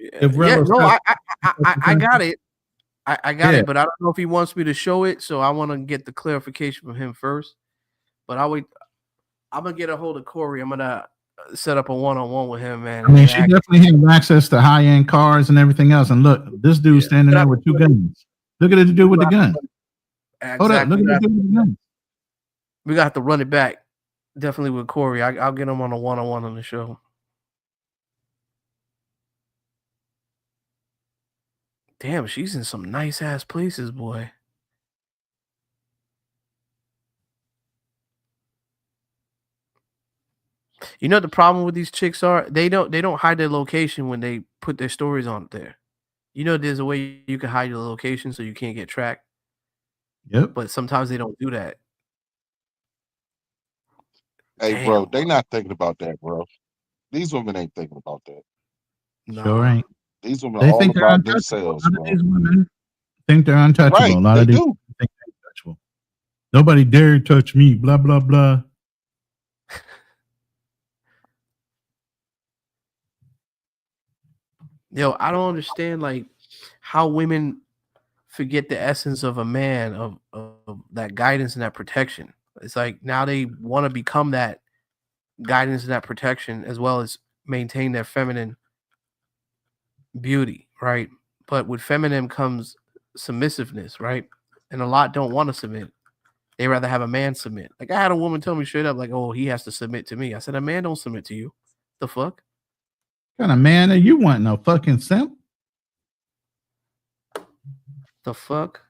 If I got it. I got it, but I don't know if he wants me to show it, so I want to get the clarification from him first. But I'm gonna get a hold of Corey. I'm gonna set up a one-on-one with him, man. I mean, she definitely has access to high-end cars and everything else. And look, this dude standing there with 2 guns. Look at the dude with the gun. Exactly. Hold up, look at the dude with the gun. We got to run it back. Definitely with Corey. I'll get him on a one-on-one on the show. Damn, she's in some nice ass places, boy. You know what the problem with these chicks are? They don't hide their location when they put their stories on there. You know, there's a way you can hide your location so you can't get tracked. Yep. But sometimes they don't do that. Hey, Damn, bro, they not thinking about that, bro. These women ain't thinking about that. No. Sure ain't. These women They are all think they're about untouchable. themselves, A lot bro. of these women think they're untouchable. Right, A lot they of these do. think they're untouchable. Nobody dare touch me. Blah blah blah. Yo, I don't understand like how women forget the essence of a man of that guidance and that protection. It's like now they want to become that guidance and that protection as well as maintain their feminine beauty, right? But with feminine comes submissiveness, right? And a lot don't want to submit. They rather have a man submit. Like I had a woman tell me straight up, like, "Oh, he has to submit to me." I said, "A man don't submit to you. The fuck? What kind of man are you want? No fucking simp? The fuck?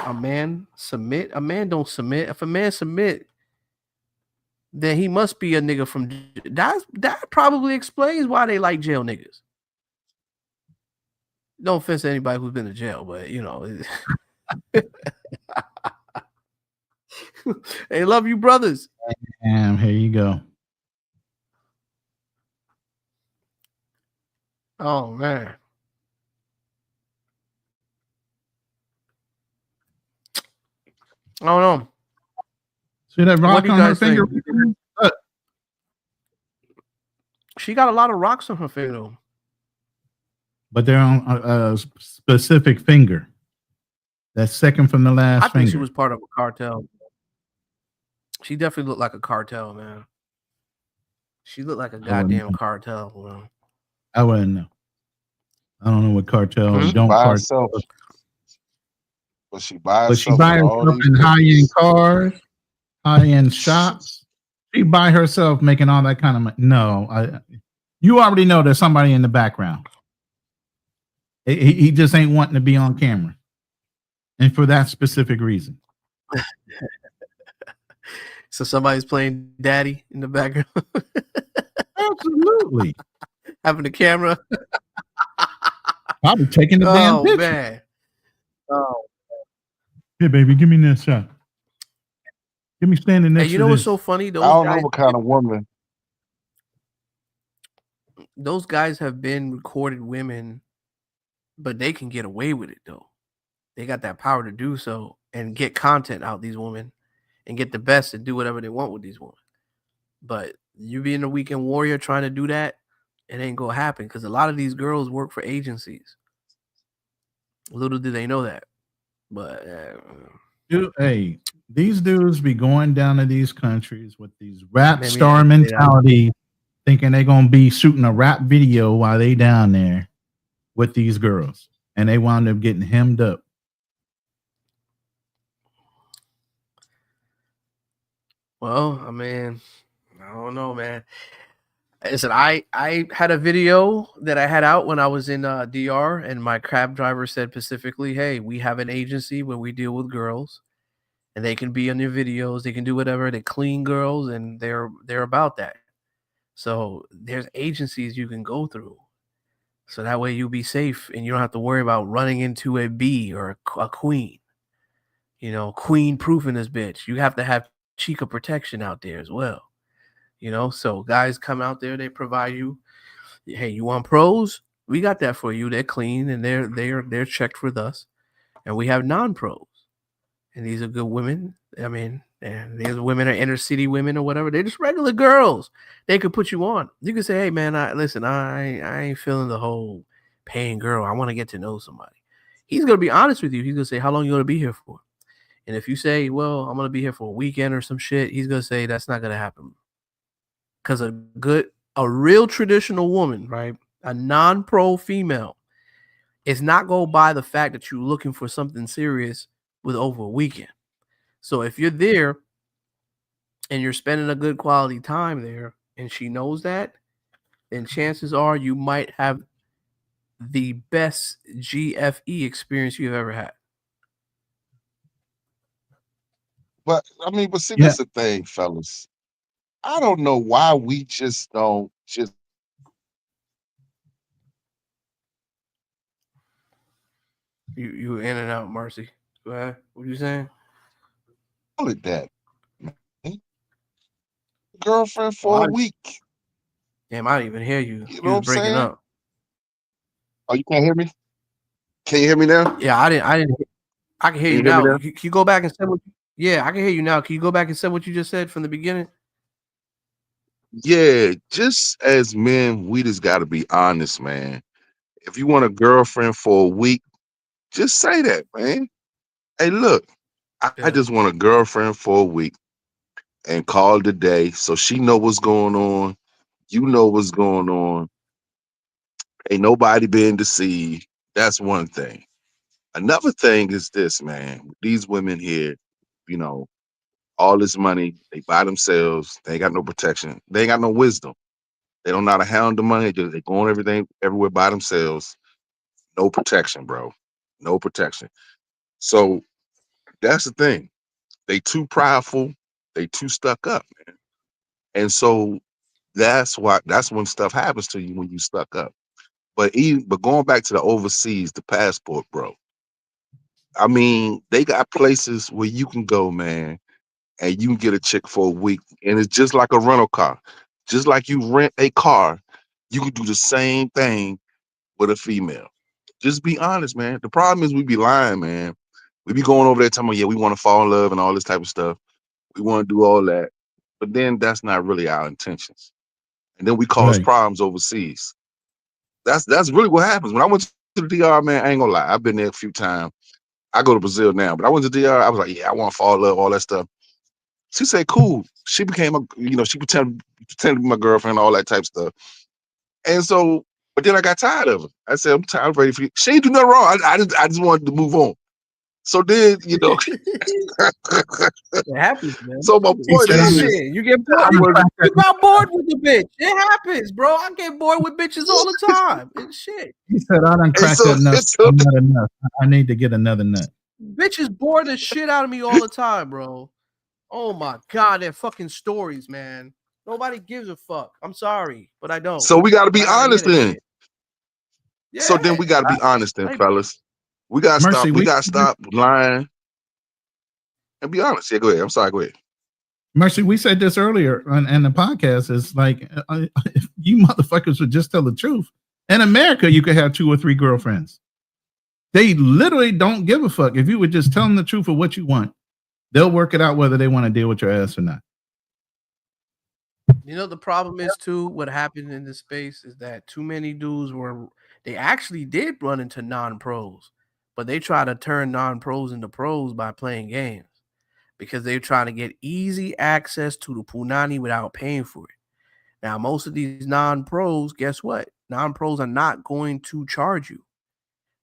A man submit? A man don't submit. If a man submit, then he must be a nigga from that probably explains why they like jail niggas. No offense to anybody who's been to jail, but you know, hey, love you, brothers. Damn, here you go. Oh man. I don't know. See that What rock do you on her guys finger? think? She got a lot of rocks on her finger though. But they're on a specific finger. That's second from the I last think she finger. was part of a cartel. She definitely looked like a cartel, man. She looked like a I wouldn't goddamn know. cartel, bro. I wouldn't know. I don't know what cartel But and she don't by cartel. herself. But she by But she herself buy with all herself these in high-end bitches. cars, high-end shops. She by herself making all that kind of money. No, you already know there's somebody in the background. He just ain't wanting to be on camera. And for that specific reason. So somebody's playing daddy in the background. Absolutely. Having the camera. Probably taking the damn Oh picture. man. Oh. Here, baby, give me that shot. Give me standing next And you to know what's this. so funny? I don't know what kind of woman. Those guys have been recorded women, but they can get away with it though. They got that power to do so and get content out these women and get the best and do whatever they want with these women. But you being a weekend warrior trying to do that, it ain't gonna happen because a lot of these girls work for agencies. Little do they know that. But Hey, these dudes be going down to these countries with these rap maybe I star didn't say that. mentality, thinking they're gonna be shooting a rap video while they down there with these girls, and they wound up getting hemmed up. Well, I mean, I don't know, man. Listen, I had a video that I had out when I was in DR, and my cab driver said specifically, "Hey, we have an agency where we deal with girls, and they can be on your videos. They can do whatever. They clean girls, and they're about that. So there's agencies you can go through, so that way you'll be safe, and you don't have to worry about running into a B or a queen. You know, queen proof in this bitch. You have to have Chica protection out there as well." You know, so guys come out there, they provide you. Hey, you want pros? We got that for you. They're clean and they're checked with us, and we have non-pros, and these are good women. I mean, and these women are inner city women or whatever. They're just regular girls. They could put you on. You can say, "Hey, man, I ain't feeling the whole paying girl. I want to get to know somebody." He's gonna be honest with you. He's gonna say, "How long you gonna be here for?" And if you say, "Well, I'm gonna be here for a weekend or some shit," he's gonna say, "That's not gonna happen." Because a real traditional woman, right? A non-pro female is not going by the fact that you're looking for something serious with over a weekend. So if you're there and you're spending a good quality time there and she knows that, then chances are you might have the best GFE experience you've ever had. But I mean, but see, Yeah. that's the thing, fellas. I don't know why we just don't just You in and out, Marcy. Go ahead. What are you saying? call it that, man. Girlfriend Oh, for a week. damn, I didn't even hear you. You You know what was I'm breaking saying? up. Oh, you can't hear me? Can you hear me now? Yeah, I didn't. I can hear Can you you hear me now. now? Can you go back and say what? Yeah, I can hear you now. Can you go back and say what you just said from the beginning? Yeah, just as men, we just got to be honest, man. If you want a girlfriend for a week, just say that, man. Hey, look, I Yeah. just want a girlfriend for a week and call it a day so she know what's going on. You know what's going on. Ain't nobody being deceived. That's one thing. Another thing is this, man. These women here, you know, all this money, they buy themselves. They ain't got no protection. They ain't got no wisdom. They don't know how to handle the money. They go on everything everywhere by themselves. No protection, bro. No protection. So that's the thing. They too prideful. They too stuck up, man. And so that's when stuff happens to you when you stuck up. But going back to the overseas, the passport, bro. I mean, they got places where you can go, man, and you can get a chick for a week, and it's just like a rental car. Just like you rent a car, you can do the same thing with a female. Just be honest, man. The problem is we be lying, man. We be going over there talking about, yeah, we want to fall in love and all this type of stuff. We want to do all that. But then that's not really our intentions. And then we cause Right. problems overseas. That's really what happens. When I went to the DR, man, I ain't gonna lie. I've been there a few times. I go to Brazil now, but I went to DR. I was like, yeah, I want to fall in love, all that stuff. She said, cool. She became she pretended to be my girlfriend, all that type of stuff. And so, but then I got tired of her. I said, I'm tired, I'm ready for you. She ain't do nothing wrong. I just wanted to move on. So then, It happens, man. So my He point said, is, Shit, you get bored. You got bored with the bitch. It happens, bro. I get bored with bitches all the time. It's shit. he said, I done cracked that nut. I'm not enough. I need to get another nut. Bitches bore the shit out of me all the time, bro. Oh my god, they're fucking stories, man. Nobody gives a fuck. I'm sorry, but I don't. so we got to be But I gotta hear honest that then. shit. Yeah. So then we got to be honest then, fellas. We got to stop. Mercy, We got to stop lying and be honest. Yeah, go ahead. I'm sorry. Go ahead. Mercy, we said this earlier on the podcast. It's like, if you motherfuckers would just tell the truth. In America, you could have 2 or 3 girlfriends. They literally don't give a fuck. If you would just tell them the truth of what you want, they'll work it out whether they want to deal with your ass or not. You know, the problem is too, what happened in this space is that too many dudes they actually did run into non-pros, but they try to turn non-pros into pros by playing games because they're trying to get easy access to the punani without paying for it. Now, most of these non-pros, guess what? Non-pros are not going to charge you.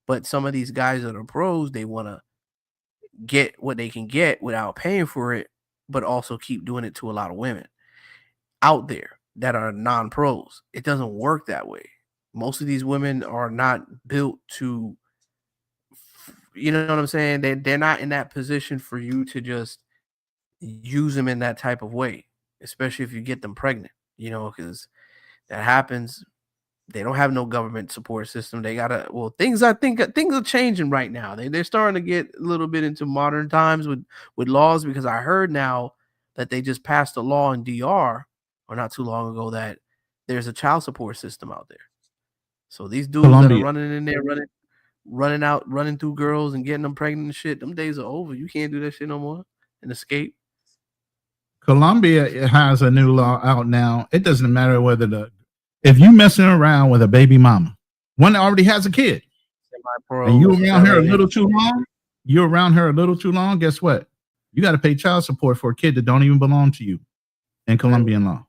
But some of these guys that are pros, they want to get what they can get without paying for it, but also keep doing it to a lot of women out there that are non-pros. It doesn't work that way. Most of these women are not built to, you know what I'm saying? They're not in that position for you to just use them in that type of way, especially if you get them pregnant, because that happens. They don't have no government support system. They gotta. Well, I think things are changing right now. They're starting to get a little bit into modern times with laws, because I heard now that they just passed a law in DR or not too long ago that there's a child support system out there. So these dudes that are running in there, running through girls and getting them pregnant and shit, them days are over. You can't do that shit no more and escape. Colombia has a new law out now. It doesn't matter whether if you messing around with a baby mama, one that already has a kid, and you're around her a little too long, guess what? You got to pay child support for a kid that don't even belong to you in Colombian law.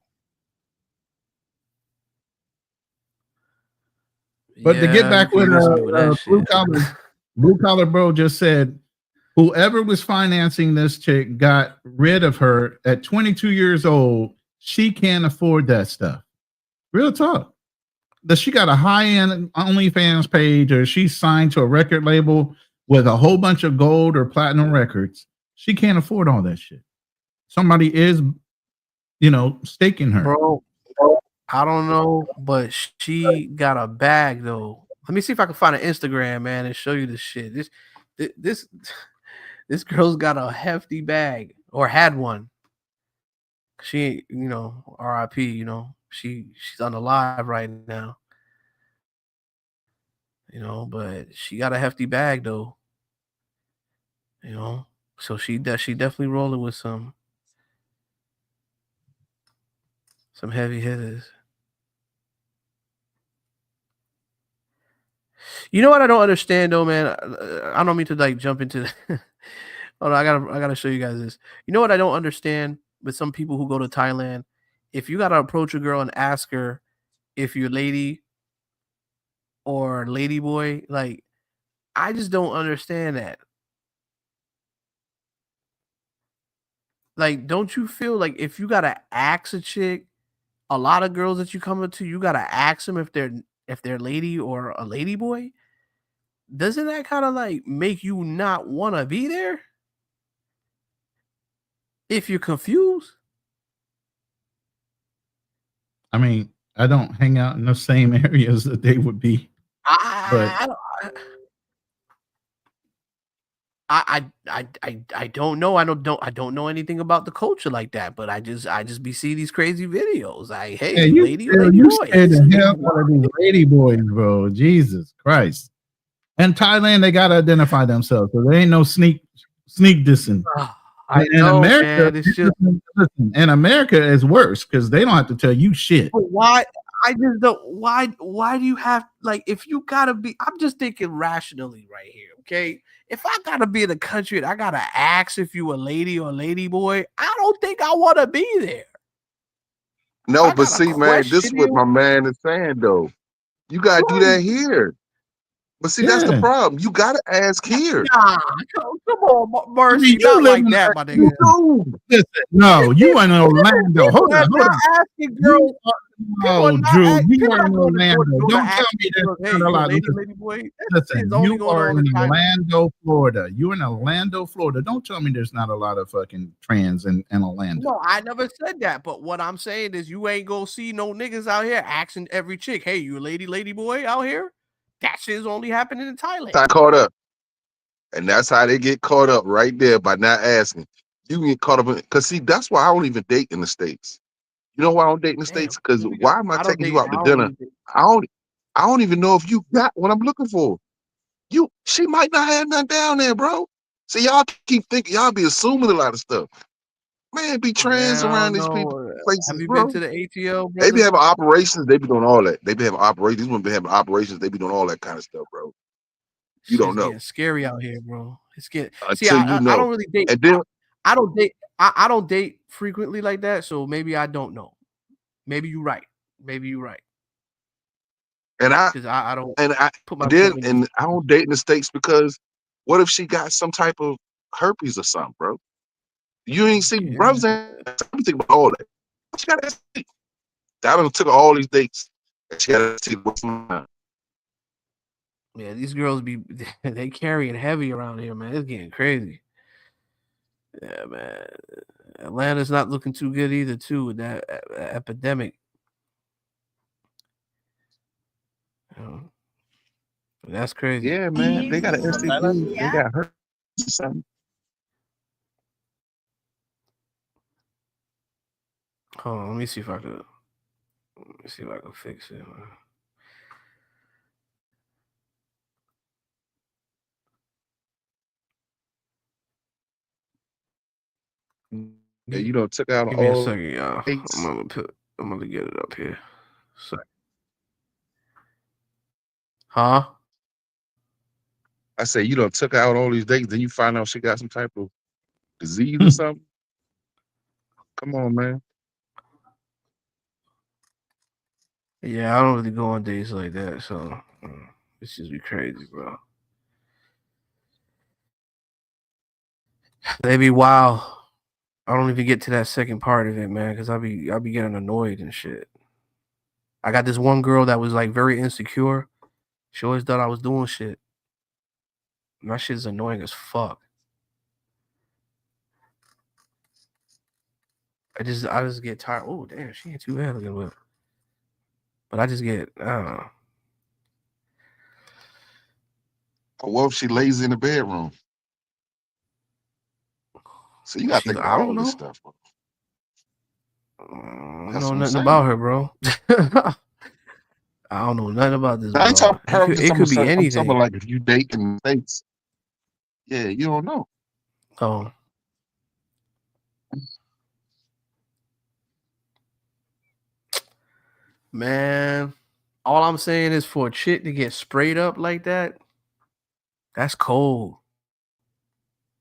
But to get back with Blue Collar Bro just said, whoever was financing this chick got rid of her at 22 years old. She can't afford that stuff. Real talk. That she got a high-end OnlyFans page, or she's signed to a record label with a whole bunch of gold or platinum records. She can't afford all that shit. Somebody is, staking her. Bro, I don't know, but she got a bag though. Let me see if I can find an Instagram, man, and show you this shit. This girl's got a hefty bag, or had one. She, RIP, she's on the live right now. But she got a hefty bag though. So she definitely rolling with some heavy hitters. You know what I don't understand though, man? I don't mean to jump into hold on, I gotta show you guys this. You know what I don't understand with some people who go to Thailand? If you gotta approach a girl and ask her if you're lady or lady boy, I just don't understand that. Don't you feel like if you gotta ask a chick, a lot of girls that you come into, you gotta ask them if they're lady or a lady boy? Doesn't that kind of make you not want to be there? If you're confused? I mean, I don't hang out in the same areas that they would be. I don't know. I don't know anything about the culture like that, but I just be seeing these crazy videos. Like, hey, Yeah, you lady, you lady you boy. scared It's the a hell lady out of boy. these lady boys, bro. Jesus Christ. And Thailand, they gotta identify themselves. So there ain't no sneak dissing. I In know, America, man. It's just listen, in America is worse because they don't have to tell you shit. but why I just don't why do you have like if you gotta be I'm just thinking rationally right here, okay? If I gotta be in a country and I gotta ask if you a lady or a lady boy, I don't think I wanna be there. If No, I but gotta see, man, this is question what my you, man is saying though. You gotta do that right. here. But see, that's the Yeah. problem. You gotta ask here. Nah, come on, I mean, Mercy, you not live like in that, my You nigga. do. listen, no, you are in Orlando. People Hold are on, hold not on. asking You girls. are People are no, not. Drew. You People are not in going to door Orlando. to door to Don't tell ask me that's girls, "Hey, not a you a lot. lady, Listen, lady boy?" That shit listen, is only you going are on in in Thailand. Orlando, Florida. You're in Orlando, Florida. Don't tell me there's not a lot of fucking trans in Orlando. No, I never said that. But what I'm saying is, you ain't gonna see no niggas out here asking every chick, "Hey, you a lady, lady boy out here?" That shit is only happening in Thailand. I caught up. And that's how they get caught up right there by not asking. You can get caught up in because see, that's why I don't even date in the States. You know why I don't date in the Damn, States? Because we got. why am I I don't taking you date. out I to don't dinner? really date. I don't I don't even know if you got what I'm looking for. She might not have nothing down there, bro. See, y'all keep thinking y'all be assuming a lot of stuff. Man, be trans Man, I around don't these people know. Have places, you been bro. to the ATL, They be brother? having operations, they be doing all that. They be having operations, these women be having operations, they be doing all that kind of stuff, bro. You don't Shit's know getting scary out here, bro. It's getting. See, until you I know. don't really date. And then I don't date. I don't date frequently like that, so maybe I don't know. Maybe you're right. Maybe you're right. and I Because I don't and I put and then myself in those. and I don't date in the States because what if she got some type of herpes or something, bro? You ain't see Yeah, brothers ain't everything about all that. She got that. I done took her all these dates. And she got to what's mine. yeah. These girls be they carrying heavy around here, man. It's getting crazy. Yeah, man. Atlanta's not looking too good either, too, with that epidemic. That's crazy. Yeah, man. They got an STD. They got herpes or something. Hold on, let me see if I could. Let me see if I can fix it. Yeah, you don't took out Give me a all second, y'all. dates. I'm gonna get it up here. So, huh? I say you don't took out all these dates, then you find out she got some type of disease or something. Come on, man. Yeah, I don't really go on dates like that, so this just be crazy, bro. They be wild. I don't even get to that second part of it, man, because I'll be getting annoyed and shit. I got this one girl that was like very insecure. She always thought I was doing shit. My shit's annoying as fuck. I just get tired. Oh damn, she ain't too bad looking with. But I just get I don't know. Or what if she lays in the bedroom? So you gotta think about I don't all this know. stuff, bro. I don't That's know what I'm nothing saying. about her, bro. I don't know nothing about this, I ain't bro. talking her, I'm just It talking could be I'm talking anything. about like if you date in the States, yeah, you don't know. Oh, man. All I'm saying is for a chick to get sprayed up like that, that's cold.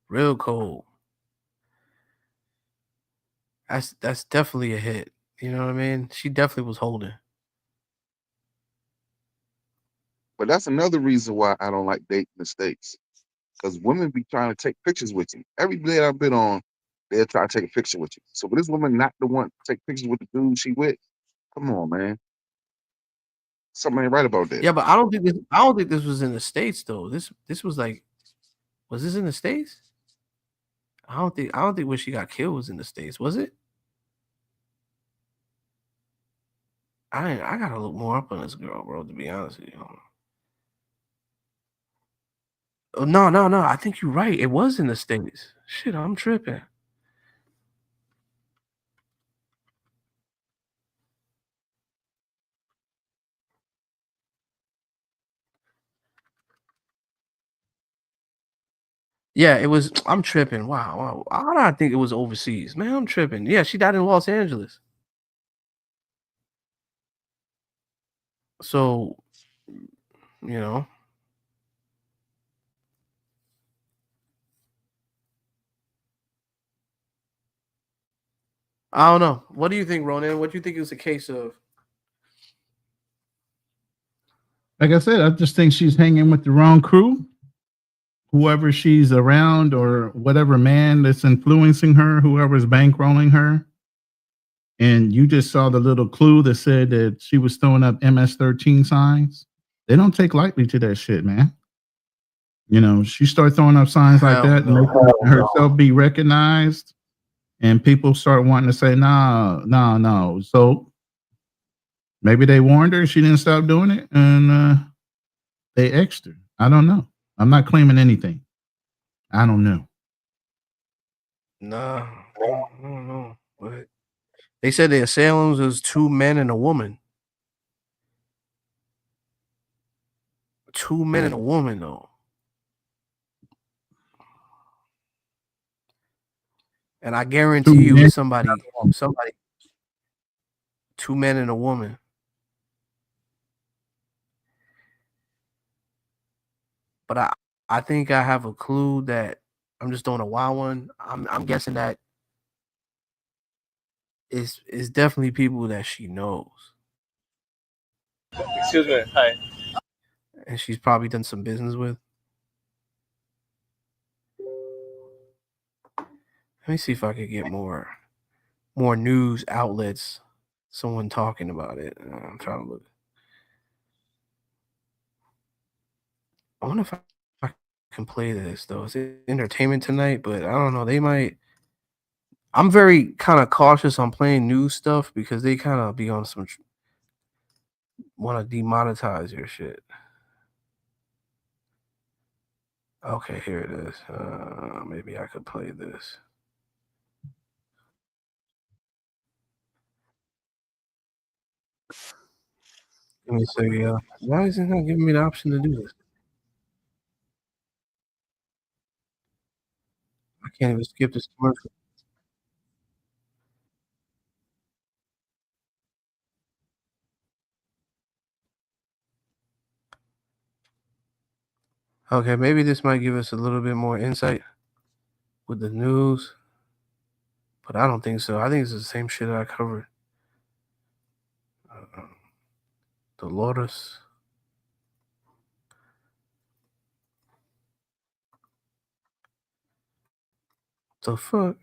Real cold. That's definitely a hit. You know what I mean? She definitely was holding. But that's another reason why I don't like dating in the States. Because women be trying to take pictures with you. Every date I've been on, they'll try to take a picture with you. So but this woman not the one to take pictures with the dude she with. Come on, man. Something ain't right about that. Yeah, but I don't think this was in the States though. This was like was this in the States? I don't think where she got killed was in the States, was it? I gotta look more up on this girl, bro, to be honest with you. Oh, no. I think you're right. It was in the States. Shit, I'm tripping. Yeah, it was. I'm tripping. Wow. How did I think it was overseas? Man, I'm tripping. Yeah, she died in Los Angeles. So, you know, I don't know. What do you think, Ronan? What do you think is a case of? Like I said, I just think she's hanging with the wrong crew. Whoever she's around or whatever man that's influencing her, whoever's bankrolling her. And you just saw the little clue that said that she was throwing up MS-13 signs. They don't take lightly to that shit, man. You know, she started throwing up signs like Hell that, no. making herself be recognized, and people start wanting to say, no. So maybe they warned her, she didn't stop doing it, and they X'd her. I don't know. I'm not claiming anything. I don't know. Nah, I don't know. But they said the assailants was 2 men and a woman. 2 men and a woman, though. And I guarantee you, it's somebody. 2 men and a woman. But I think I have a clue that I'm just throwing a wild one. I'm guessing that it's definitely people that she knows. Excuse me. Hi. And she's probably done some business with. Let me see if I could get more news outlets, someone talking about it. I'm trying to look. I wonder if I can play this though. It's entertainment tonight, but I don't know. They might. I'm very kind of cautious on playing news stuff because they kind of be on some want to demonetize your shit. Okay, here it is. Maybe I could play this. Let me see. Why is it not giving me the option to do this? I can't even skip this commercial. Okay, maybe this might give us a little bit more insight with the news, but I don't think so. I think it's the same shit that I covered. Dolores. The fuck?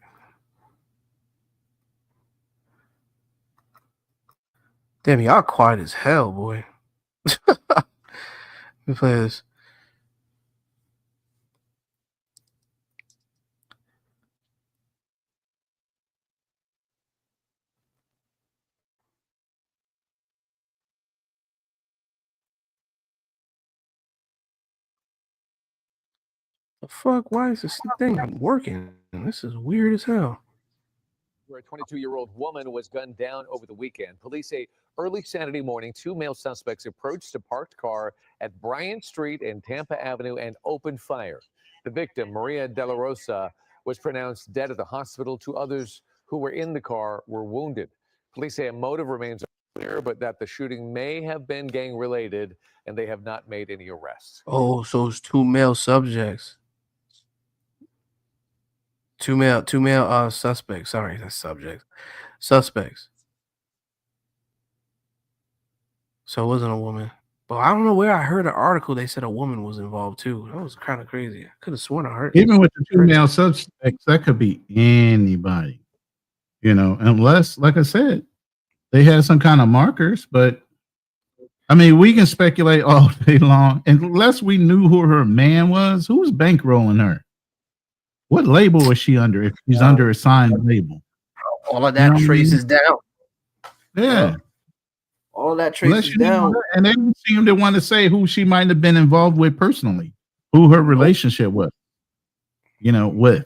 Damn, y'all quiet as hell, boy. Let me play this. The fuck? Why is this thing not working? This is weird as hell. Where a 22-year-old woman was gunned down over the weekend. Police say early Saturday morning, 2 male suspects approached a parked car at Bryant Street and Tampa Avenue and opened fire. The victim, Maria DeLaRosa, was pronounced dead at the hospital. 2 others who were in the car were wounded. Police say a motive remains unclear, but that the shooting may have been gang-related, and they have not made any arrests. Oh, so it's 2 male subjects. 2 male suspects. Sorry, that's subjects. Suspects. So it wasn't a woman. But I don't know where I heard an article. They said a woman was involved too. That was kind of crazy. I could have sworn I heard. Even with the 2 male suspects, that could be anybody. You know, unless, like I said, they had some kind of markers. But I mean, we can speculate all day long, unless we knew who her man was. Who's bankrolling her? What label is she under? If she's under a signed label, all of that traces down. Yeah, all of that traces down. And they seem to want to say who she might have been involved with personally. who her relationship was, with,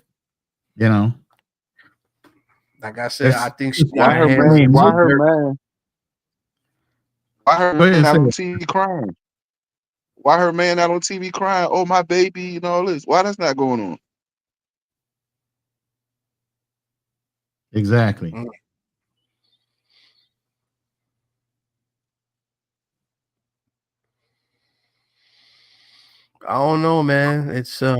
Like I said, I think she got Why her her hands man? in Why some her dirt. man? Why her Go ahead man and say not on it. TV crying? Why her man not on TV crying? Oh, my baby, and all this. Why that's not going on? Exactly. Mm. I don't know, man. It's I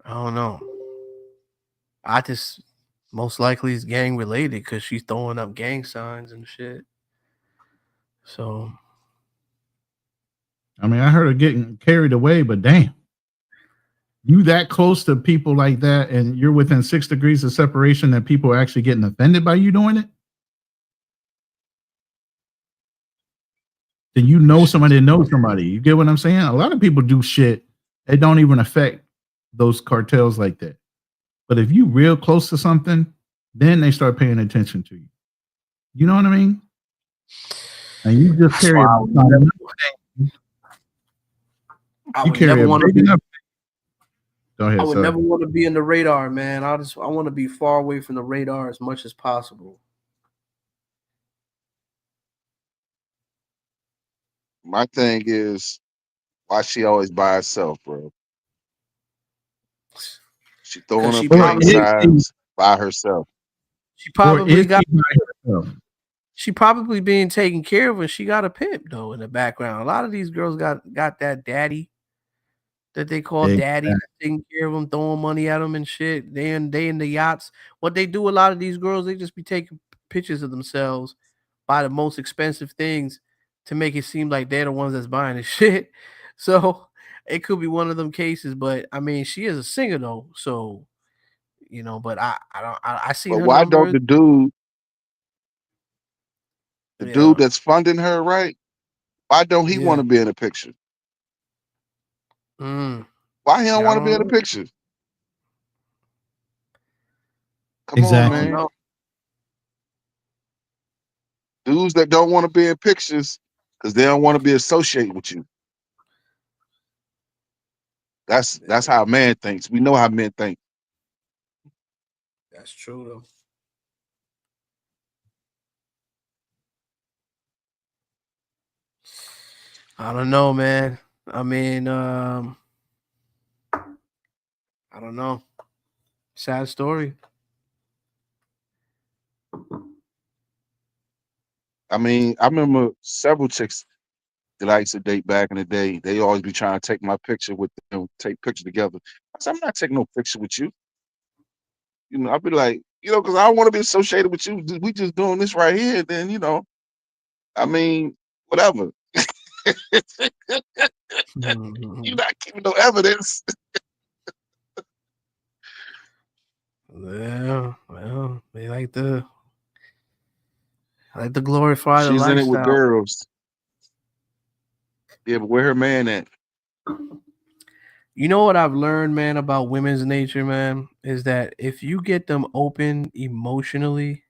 don't know. I just most likely is gang related because she's throwing up gang signs and shit. So I mean, I heard her getting carried away, but damn, you that close to people like that, and you're within 6 degrees of separation, that people are actually getting offended by you doing it. Then you know somebody that knows somebody. You get what I'm saying? A lot of people do shit that don't even affect those cartels like that. But if you real close to something, then they start paying attention to you. You know what I mean? And you just that's carry why a I you would carry never a want to big be. enough. Go I ahead, would sorry. never want to be in the radar, man. I want to be far away from the radar as much as possible. My thing is, why she always by herself, bro? She throwing Because up she Or gang is probably she, signs by herself. she or probably is got she by herself? she probably being taken care of, and she got a pimp though in the background. A lot of these girls got that daddy that they call daddy, Exactly. that's taking care of them, throwing money at them and shit. They in the yachts. What they do, a lot of these girls, they just be taking pictures of themselves, buy the most expensive things to make it seem like they're the ones that's buying the shit. So it could be one of them cases, but I mean, she is a singer though, so But I don't. I seen But her why don't numbers. the Yeah. dude that's funding her, right? Why don't he want Yeah. to be in the picture? Mm. Why he don't Yeah. I want to be don't in the know. picture? Come I on, don't Exactly. man. know. Dudes that don't want to be in pictures because they don't want to be associated with you. That's how a man thinks. We know how men think. That's true though. I don't know, man. I mean, I don't know. Sad story. I mean, I remember several chicks that I used to date back in the day. They always be trying to take my picture with them, take pictures together. I said, I'm not taking no picture with you. I'd be like, because I don't want to be associated with you. We just doing this right here. Then, I mean, whatever. You're not giving no evidence. Yeah. Well, they like to glorify the She's in it with lifestyle. girls. Yeah, but where her man at? You know what I've learned, man, about women's nature, man, is that if you get them open emotionally,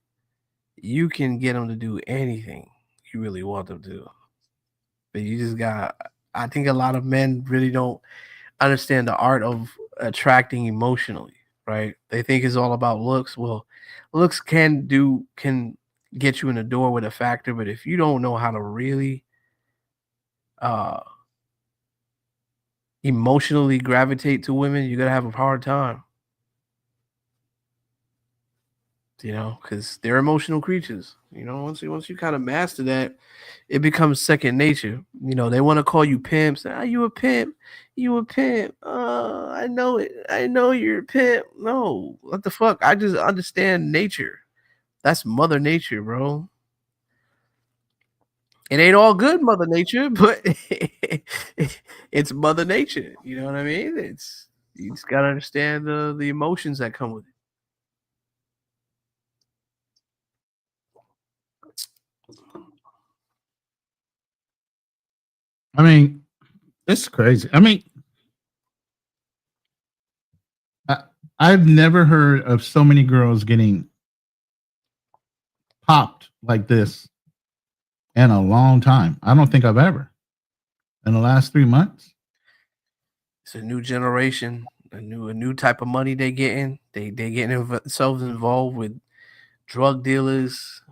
you can get them to do anything you really want them to. But you just got. I think a lot of men really don't understand the art of attracting emotionally, right? They think it's all about looks. Well, looks can get you in the door with a factor, but if you don't know how to really uh emotionally gravitate to women, you're gonna have a hard time. Because they're emotional creatures. Once you kind of master that, it becomes second nature. They want to call you pimps. Ah, you a pimp? You a pimp? I know it. I know you're a pimp. No, what the fuck? I just understand nature. That's Mother Nature, bro. It ain't all good, Mother Nature, but it's Mother Nature. You know what I mean? You just gotta understand the emotions that come with it. I mean, it's crazy. I mean, I, I've never heard of so many girls getting popped like this in a long time. I don't think I've ever. in the last 3 months. It's a new generation, a new type of money they getting. They getting themselves involved with drug dealers.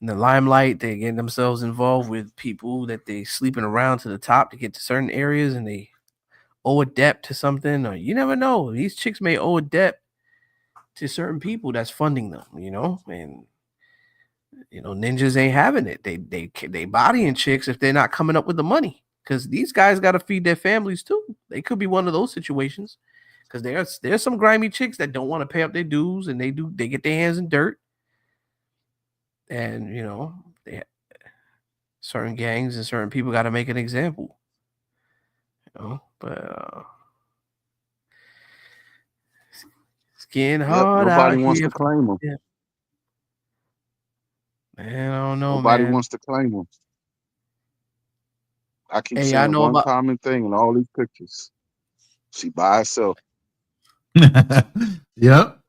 In the limelight, they getting themselves involved with people that they sleeping around to the top to get to certain areas, and they owe a debt to something. Or you never know. These chicks may owe a debt to certain people that's funding them. And ninjas ain't having it. They bodying chicks if they're not coming up with the money, because these guys got to feed their families too. They could be one of those situations, because there's some grimy chicks that don't want to pay up their dues, and they get their hands in dirt, and they certain gangs and certain people got to make an example. But it's getting hard Nobody out wants here. to claim them. Man, I don't know, Nobody man. wants to claim them. I keep Hey, I seeing know one about. common thing in all these pictures. She by herself. Yep.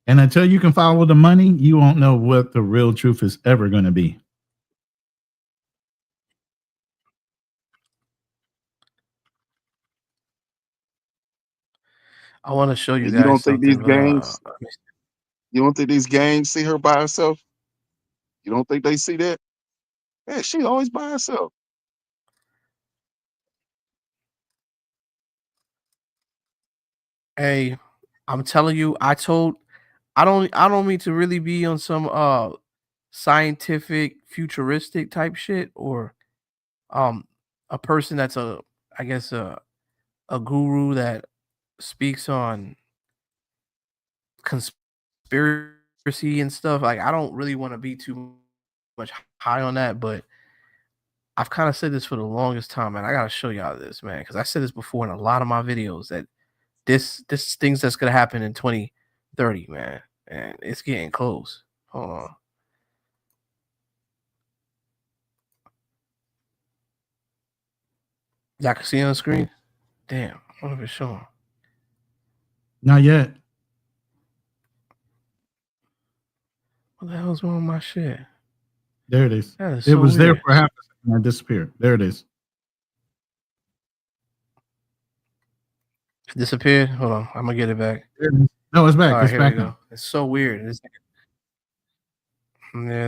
And until you can follow the money, you won't know what the real truth is ever going to be. I want to show you And you guys don't think these something, gangs? You don't think these gangs see her by herself? You don't think they see that? Yeah, she always by herself. hey, I'm telling you, I don't mean to really be on some scientific futuristic type shit, or a person that's I guess a guru that speaks on conspiracy and stuff. Like, I don't really want to be too much high on that, but I've kind of said this for the longest time, man. I gotta show y'all this, man, because I said this before in a lot of my videos, that this things that's gonna happen in 2030, man, and it's getting close. Hold on. Y'all can see on the screen. Damn, I wonder if it's showing. Not yet. What the hell's wrong with my shit? There it is. That is It so was there weird. for half a second and disappeared. There it is. It disappeared. Hold on, I'm gonna get it back. No, it's back. All right, It's here back we go. now. It's so weird. It's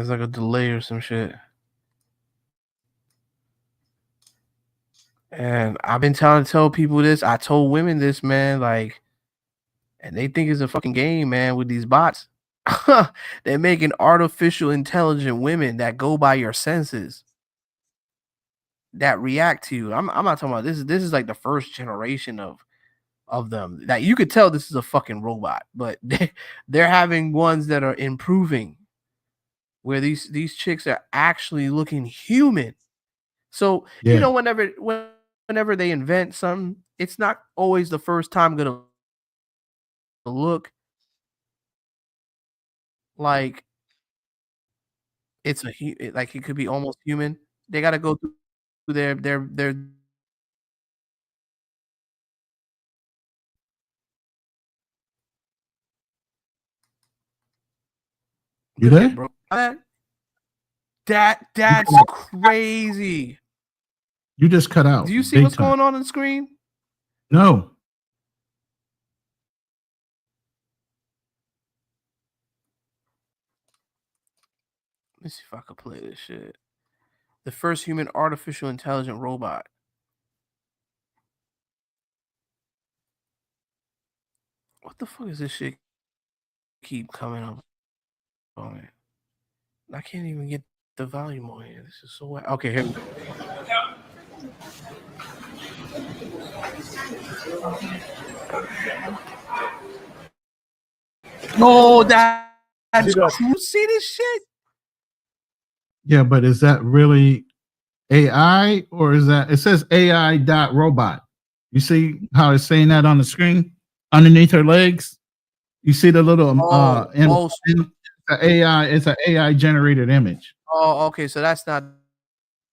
like a delay or some shit. And I've been trying to tell people this. I told women this, man, like, and they think it's a fucking game, man, with these bots. They're making artificial intelligent women that go by your senses, that react to you. I'm not talking about this. This is like the first generation of them that you could tell this is a fucking robot, but they're having ones that are improving, where these chicks are actually looking human. So Yeah. whenever they invent something, it's not always the first time gonna look like it's like it could be almost human. They got to go through their. You Go ahead, there? bro. That's crazy. You just cut out. Do you see big what's time. going on the screen? No. Let me see if I could play this shit. The first human artificial intelligent robot. What the fuck is this shit keep coming up on it? I can't even get the volume on here. This is so weird. Okay, here we go. No, that's true. See this shit? Yeah, but is that really AI, or is that, it says AI.robot? You see how it's saying that on the screen underneath her legs? You see the little the AI, it's an AI generated image. Oh, okay. So that's not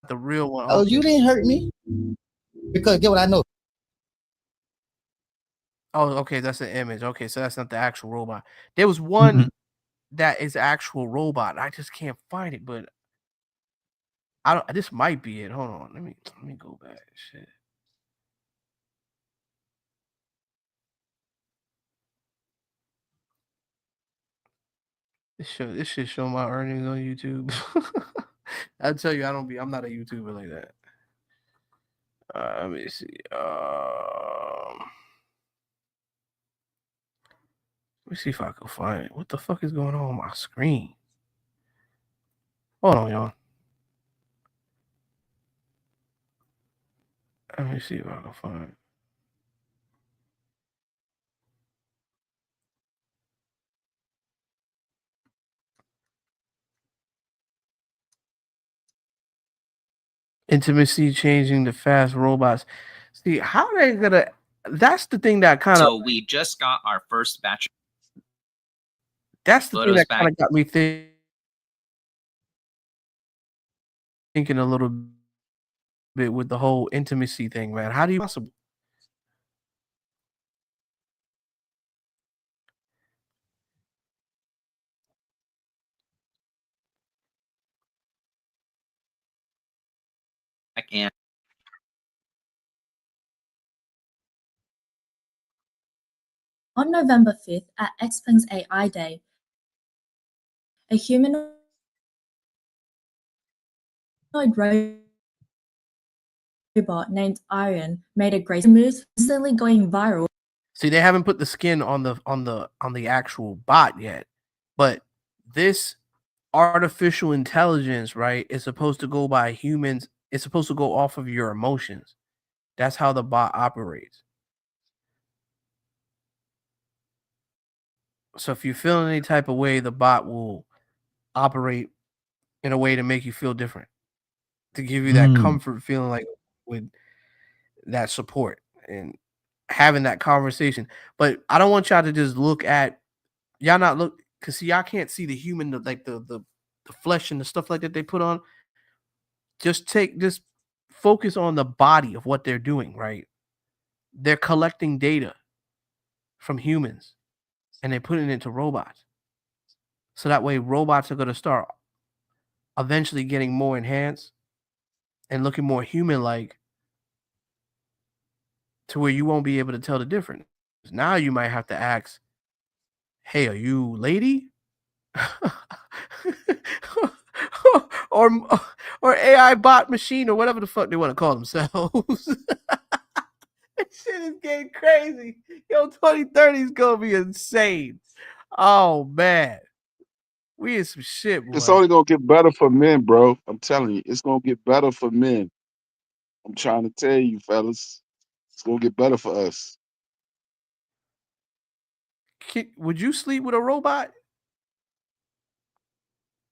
the real one. Oh, Okay. you didn't hurt me because get what I know. Oh, okay. That's an image. Okay, so that's not the actual robot. There was one that is actual robot. I just can't find it, but I don't. This might be it. Hold on. Let me go back. Shit. This should show my earnings on YouTube. I tell you, I'm not a YouTuber like that. Let me see. Let me see if I can find it. What the fuck is going on my screen? Hold on, y'all. Let me see if I can find it. Intimacy changing to fast robots. See, how are they gonna? That's the thing that kind of. So we just got our first batch. That's the thing Photos that back. kind of got me thinking a little bit with the whole intimacy thing, man. How do you possible? And On November 5th at Xpeng's AI Day, a humanoid robot named Iron made a great move, instantly going viral. See, they haven't put the skin on the actual bot yet, but this artificial intelligence, right, is supposed to go by humans. It's supposed to go off of your emotions. That's how the bot operates. So if you feel any type of way, the bot will operate in a way to make you feel different, to give you that comfort feeling, like with that support and having that conversation. But I don't want y'all to just look at y'all not look because see, y'all can't see the human, like the flesh and the stuff like that they put on. Just focus on the body of what they're doing, right? They're collecting data from humans and they're putting it into robots. So that way robots are going to start eventually getting more enhanced and looking more human-like to where you won't be able to tell the difference. Now you might have to ask, hey, are you lady? or AI bot machine or whatever the fuck they want to call themselves. That shit is getting crazy. Yo, 2030 is gonna be insane. Oh man. We in some shit, boy. It's only gonna get better for men, bro. I'm telling you, it's gonna get better for men. I'm trying to tell you, fellas, it's gonna get better for us. Would you sleep with a robot?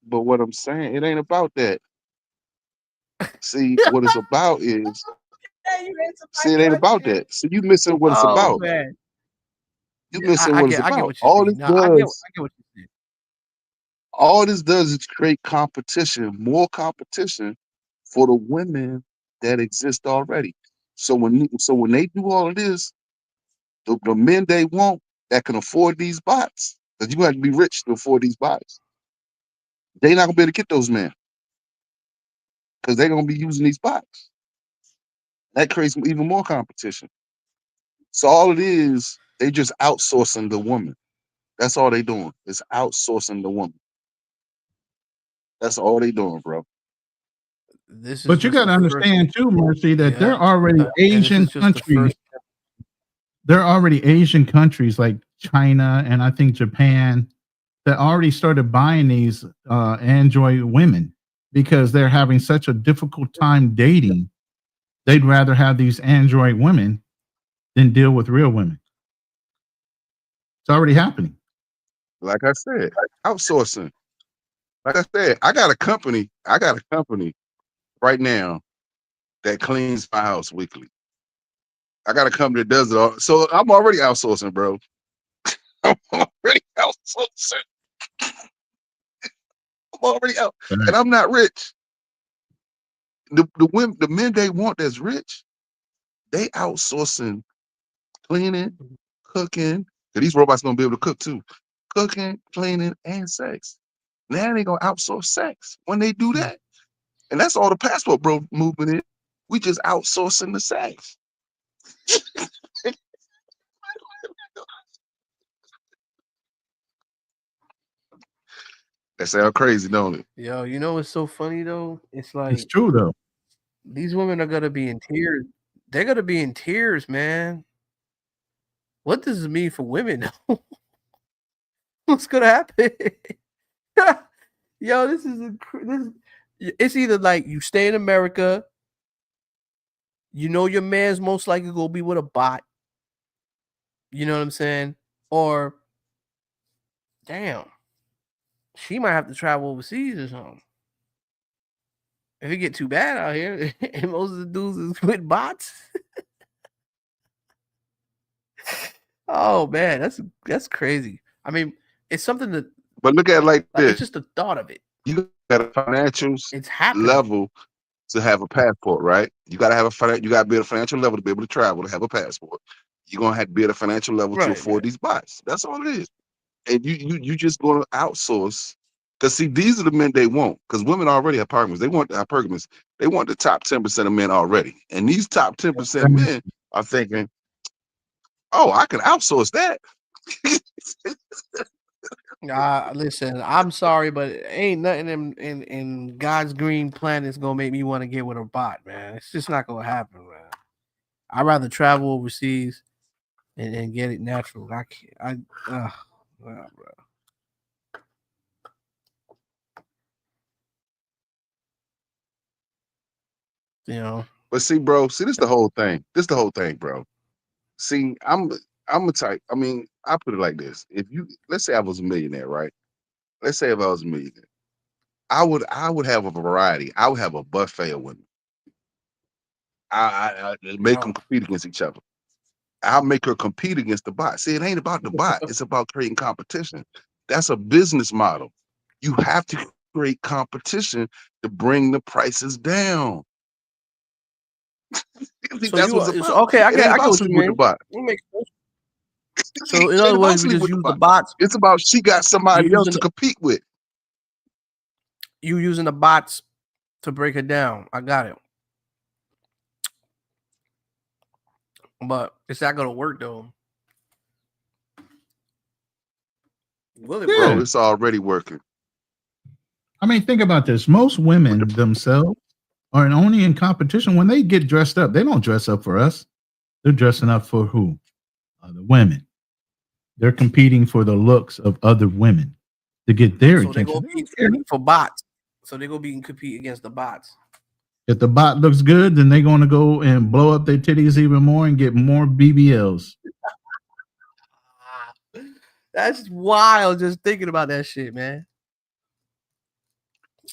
But what I'm saying, it ain't about that. See, what it's about is, see, it ain't about that. So you missing what it's Oh about. man. You Yeah, missing what it's I get about. what you're saying. No, I get what you're saying. All this does is create competition, more competition for the women that exist already. So when they do all of this, the men they want that can afford these bots, because you have to be rich to afford these bots, they not gonna be able to get those men because they're gonna be using these bots. That creates even more competition. So all it is, they just outsourcing the woman. That's all they doing. Is outsourcing the woman. That's all they doing, bro. This is But you just got the to first. understand too, Mercy, that there Yeah. are already And this Asian is just the countries. first. There are already Asian countries like China and I think Japan that already started buying these Android women because they're having such a difficult time dating. They'd rather have these Android women than deal with real women. It's already happening. Like I said, outsourcing. Like I said, I got a company right now that cleans my house weekly. I got a company that does it all. So I'm already outsourcing, bro. I'm already outsourcing. I'm already out. And I'm not rich. The men they want that's rich, they outsourcing cleaning, cooking. 'Cause these robots gonna be able to cook too. Cooking, cleaning, and sex. Now they gonna outsource sex. When they do that, And that's all the passport bro movement is. We just outsourcing the sex. That sound crazy, don't it? Yo, you know what's so funny though? It's It's like true though. these women are gonna be in tears. They're gonna be in tears, man. What does this mean for women? What's gonna happen? Yo, it's either like you stay in America, you know your man's most likely gonna be with a bot. You know what I'm saying? Or damn, she might have to travel overseas or something. If it get too bad out here, and most of the dudes is with bots. Oh man, that's crazy. I mean, it's something that But look at it like it's this. just the thought of it. You got a financial It's happening. level to have a passport, right? You gotta have you gotta be at a financial level to be able to travel to have a passport. You're gonna have to be at a financial level to Right, afford these bots. That's all it is. And you just gonna outsource. Cause see, these are the men they want. Cause women already have hypergamous. They want the hypergamous. They want the top 10% of men already. And these top 10% men are thinking, oh, I can outsource that. Listen, I'm sorry, but ain't nothing in God's green planet is gonna make me want to get with a bot, man. It's just not gonna happen, man. I'd rather travel overseas and get it natural. I can't. Bro. You know. But see, bro, this is the whole thing. This is the whole thing, bro. See, I'm a type. I mean, I put it like this: let's say I was a millionaire, right? Let's say if I was a millionaire, I would have a variety. I would have a buffet of women. I make them compete against each other. I'll make her compete against the bot. See, it ain't about the bot. It's about creating competition. That's a business model. You have to create competition to bring the prices down. So That's what it's about. okay. I It ain't get about what you sleeping with the mean. bot. It makes sense. So in It ain't other about words, we sleeping just with the use the bot. bots. It's about she got somebody else to compete with. You using the bots to break it down. I got it. But it's not gonna work though. Will it, Bro, it's already working. I mean, think about this. Most women themselves are only in competition when they get dressed up. They don't dress up for us. They're dressing up for who? Other women. They're competing for the looks of other women to get their So they're gonna attention. be competing for bots. So they're gonna be compete against the bots. If the bot looks good, then they're going to go and blow up their titties even more and get more BBLs. That's wild just thinking about that shit, man.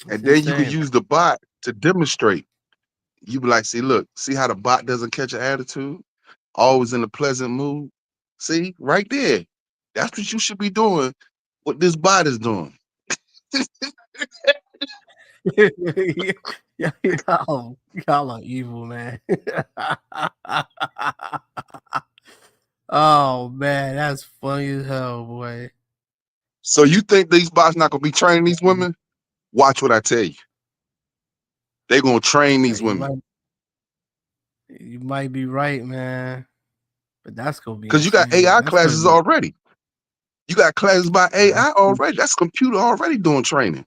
And then you could use the bot to demonstrate. You be like, see, look, see how the bot doesn't catch an attitude? Always in a pleasant mood. See, right there. That's what you should be doing. What this bot is doing. y'all are evil, man. Oh man, that's funny as hell, boy. So you think these bots not gonna be training these women? Watch what I tell you. They're gonna train these women. You might be right, man. But that's gonna be Because you got insane. AI That's gonna classes be already. You got classes by AI already. That's computer already doing training.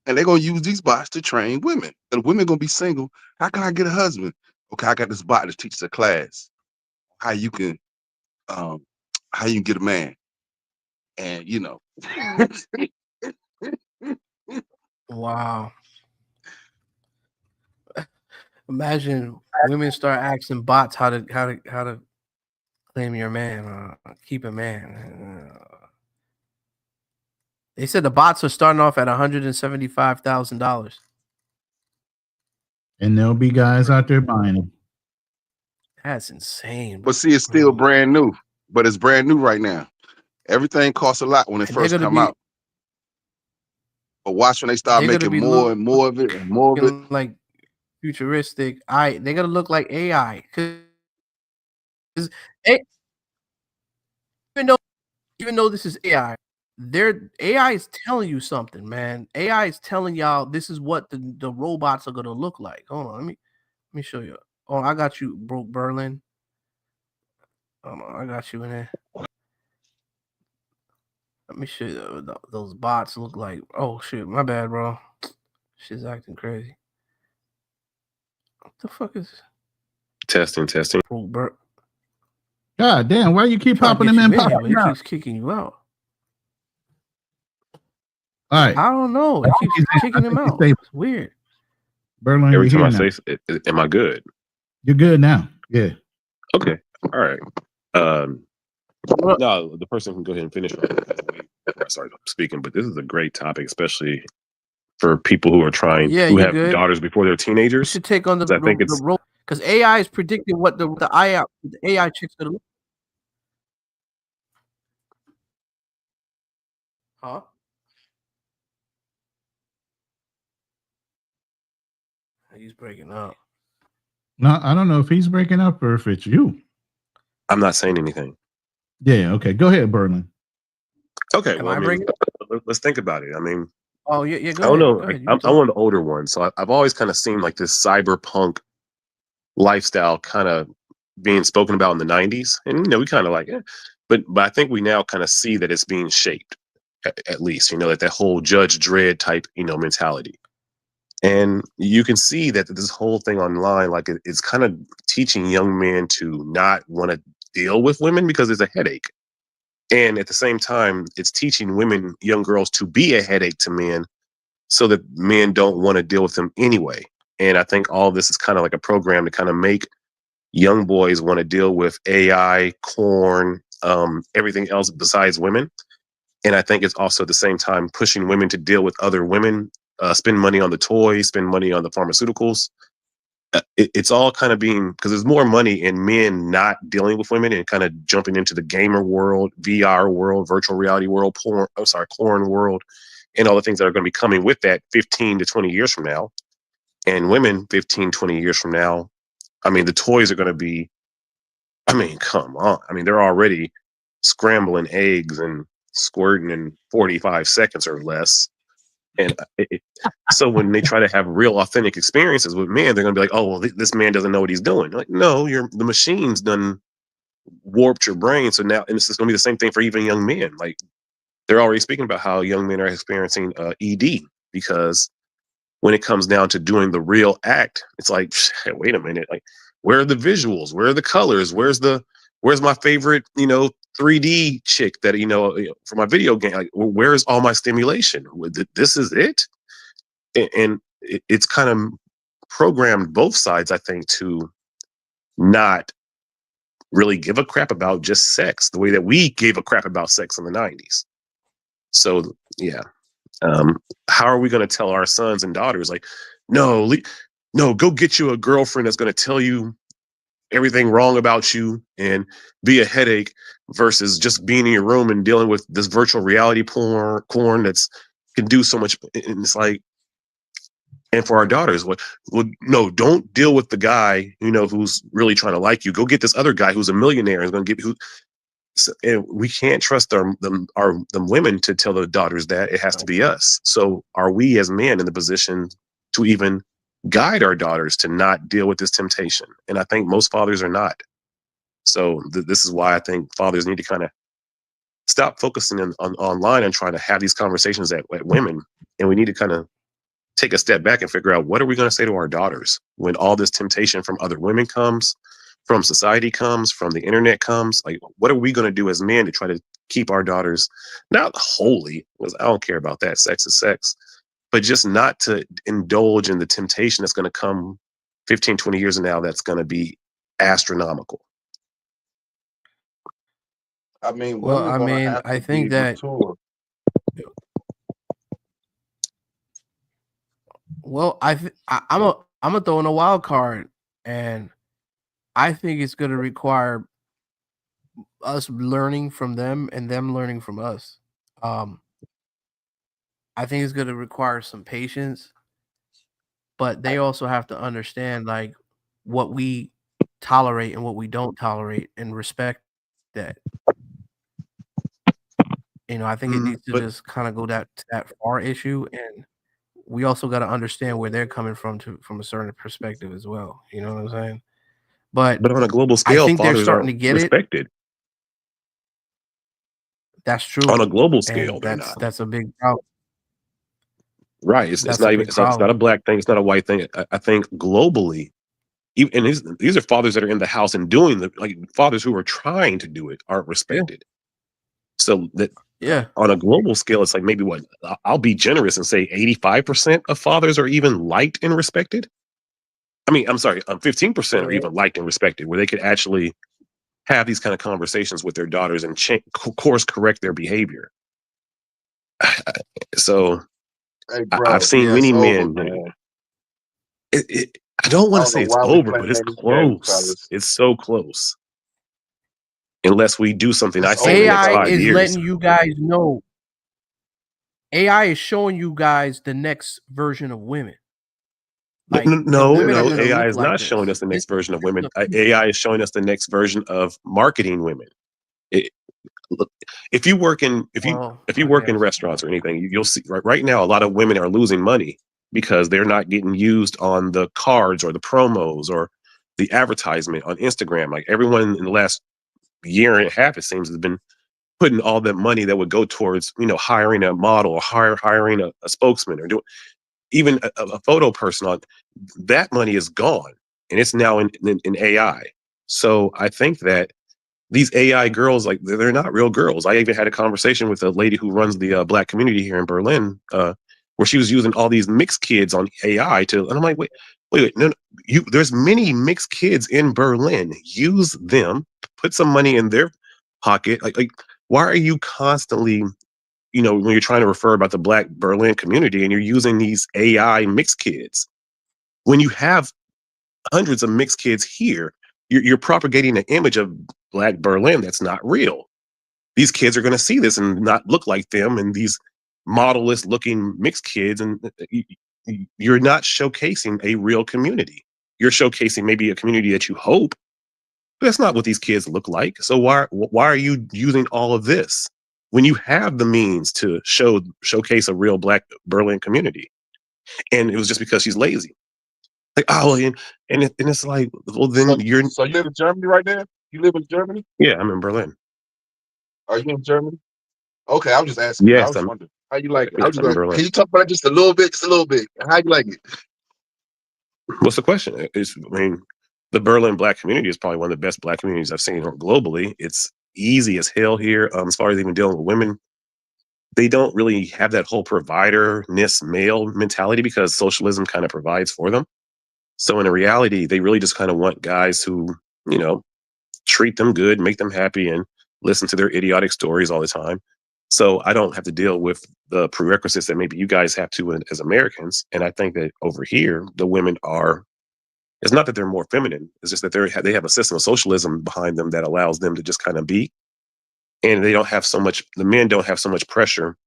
And they're gonna use these bots to train women. And women gonna be single. How can I get a husband? Okay, I got this bot that teaches a class how you can get a man. And you know. wow. Imagine women start asking bots how to claim your man, keep a man. They said the bots are starting off at $175,000. And there'll be guys out there buying them. That's insane. But see, it's still brand new. But it's brand new right now. Everything costs a lot when it first come out. But watch when they start making more and more of it and more of it. Like futuristic. They're gonna look like AI. Even though this is AI, AI is telling you something, man. AI is telling y'all this is what the robots are gonna look like. Hold on, let me show you. Oh, I got you, Broke Berlin. Hold on, I got you in there. Let me show you those bots look like. Oh shit, my bad, bro. Shit's acting crazy. What the fuck is Testing. Broke God damn, why you keep trying to popping get them you in, in here, popping but it out? keeps kicking you out. All right. I don't know. It keeps kicking him out. It's weird. Berlin, Every you're time here I now. say, am I good? You're good now. Yeah. Okay. All right. No, the person can go ahead and finish before I start speaking. But this is a great topic, especially for people who are Yeah, who you're have good. daughters before they're You teenagers. should take on the 'Cause I think it's role because AI is predicting what the AI chick's gonna look. Huh? He's breaking up. No, I don't know if he's breaking up or if it's you. I'm not saying anything. Yeah. Okay. Go ahead, Berlin. Okay. Am Well, I I mean, breaking? let's think about it. I mean, Oh yeah. Go I don't ahead. know. Go ahead. You I'm can talk. one of the older ones, so I've always kind of seen like this cyberpunk lifestyle kind of being spoken about in the 90s, and we kind of like, but I think we now kind of see that it's being shaped, at least, like that whole Judge Dredd type, mentality. And you can see that this whole thing online, like it's kind of teaching young men to not want to deal with women because it's a headache. And at the same time, it's teaching young girls to be a headache to men so that men don't want to deal with them anyway. And I think all this is kind of like a program to kind of make young boys want to deal with AI, corn, everything else besides women. And I think it's also at the same time pushing women to deal with other women, spend money on the toys, spend money on the pharmaceuticals. It's all kind of being because there's more money in men not dealing with women and kind of jumping into the gamer world, VR world, virtual reality world, corn world, and all the things that are going to be coming with that 15 to 20 years from now. And women 15, 20 years from now, I mean, the toys are going to be, I mean, come on. I mean, they're already scrambling eggs and squirting in 45 seconds or less. And so when they try to have real authentic experiences with men, they're going to be like, oh, well, this man doesn't know what he's doing. Like, no, the machine's done warped your brain. So now, and this is going to be the same thing for even young men. Like, they're already speaking about how young men are experiencing ED because when it comes down to doing the real act, it's like, wait a minute, like, where are the visuals? Where are the colors? Where's my favorite, 3D chick that, for my video game? Like, where's all my stimulation? This is it? And it's kind of programmed both sides, I think, to not really give a crap about just sex the way that we gave a crap about sex in the 90s. So, yeah. How are we going to tell our sons and daughters, like, no, go get you a girlfriend that's going to tell you everything wrong about you and be a headache versus just being in your room and dealing with this virtual reality porn that's can do so much. And it's like, and for our daughters, no, don't deal with the guy, who's really trying to like you. Go get this other guy who's a millionaire and is going to give you. And we can't trust them women to tell the daughters that. It has to be us. So are we as men in the position to even guide our daughters to not deal with this temptation? And I think most fathers are not. So this is why I think fathers need to kind of stop focusing on online and trying to have these conversations at women. And we need to kind of take a step back and figure out, what are we going to say to our daughters when all this temptation from other women comes, from society comes, from the internet comes? Like, what are we going to do as men to try to keep our daughters not holy, because I don't care about that, sex is sex, but just not to indulge in the temptation that's going to come 15, 20 years from now that's going to be astronomical. I mean, Well, women I gonna mean, have I to be think that. mature. Well, I'm gonna throw in a wild card, and I think it's gonna require us learning from them and them learning from us. I think it's gonna require some patience, but they also have to understand like what we tolerate and what we don't tolerate and respect that. I think it needs to But just kind of go that far issue, and we also got to understand where they're coming from a certain perspective as well. You know what I'm saying? But on a global I scale, think they're fathers starting aren't to get it. respected. That's On true, a global scale, and they're not. that's a big problem. Right. It's That's a not even big it's not a problem. black thing. It's not a white thing. I think globally, even and these are fathers that are in the house and doing the like fathers who are trying to do it aren't Yeah. respected. So that Yeah. on a global scale, it's like maybe what I'll be generous and say 85% of fathers are even liked and respected. I mean, I'm sorry, 15% are even liked and respected, where they could actually have these kind of conversations with their daughters and course correct their behavior. So Hey, I've bro, seen yeah, it's many over, men. man. I don't I want to don't know say it's why we over, but playing it's in this game, close. fellas. It's so close. Unless we do something, I It's say in the over, next AI 5 fellas. is years. letting you guys know. AI is showing you guys the next version of women. Like the women are No. gonna AI look is like not showing this. us the This next version of this is women. the future. AI is showing us the next version of marketing women. It, look, if you work in Well, if you I work in guess. restaurants or anything, you'll see right now a lot of women are losing money because they're not getting used on the cards or the promos or the advertisement on Instagram. Like everyone in the last year and a half, it seems, has been putting all that money that would go towards hiring a model or hiring a spokesman or doing even a photo person on that money is gone and it's now in AI. So I think that these AI girls, like they're not real girls. I even had a conversation with a lady who runs the black community here in Berlin, where she was using all these mixed kids on AI and I'm like, wait, no, there's many mixed kids in Berlin. Use them, put some money in their pocket. Like why are you constantly, when you're trying to refer about the black Berlin community and you're using these AI mixed kids when you have hundreds of mixed kids here, you're propagating an image of black Berlin that's not real. These kids are going to see this and not look like them and these modelless looking mixed kids, and you're not showcasing a real community. You're showcasing maybe a community that you hope, but that's not what these kids look like. So why are you using all of this when you have the means to showcase a real black Berlin community? And it was just because she's lazy. Like, oh, and it's like, well, then you're. So you live in Germany right now? You live in Germany? Yeah, I'm in Berlin. Are you in Germany? Okay, I was just asking. I Yes, was just I'm. wondering how you like it. I Yeah, was just I'm in like, Berlin. can you talk about it just a little bit? Just a little bit. How you like it? What's the question? The Berlin black community is probably one of the best black communities I've seen globally. It's easy as hell here. As far as even dealing with women, they don't really have that whole provider-ness male mentality because socialism kind of provides for them. So in reality, they really just kind of want guys who, treat them good, make them happy, and listen to their idiotic stories all the time. So I don't have to deal with the prerequisites that maybe you guys have to as Americans. And I think that over here, the women are. It's not that they're more feminine. It's just that they have a system of socialism behind them that allows them to just kind of be, and they don't have so much. The men don't have so much pressure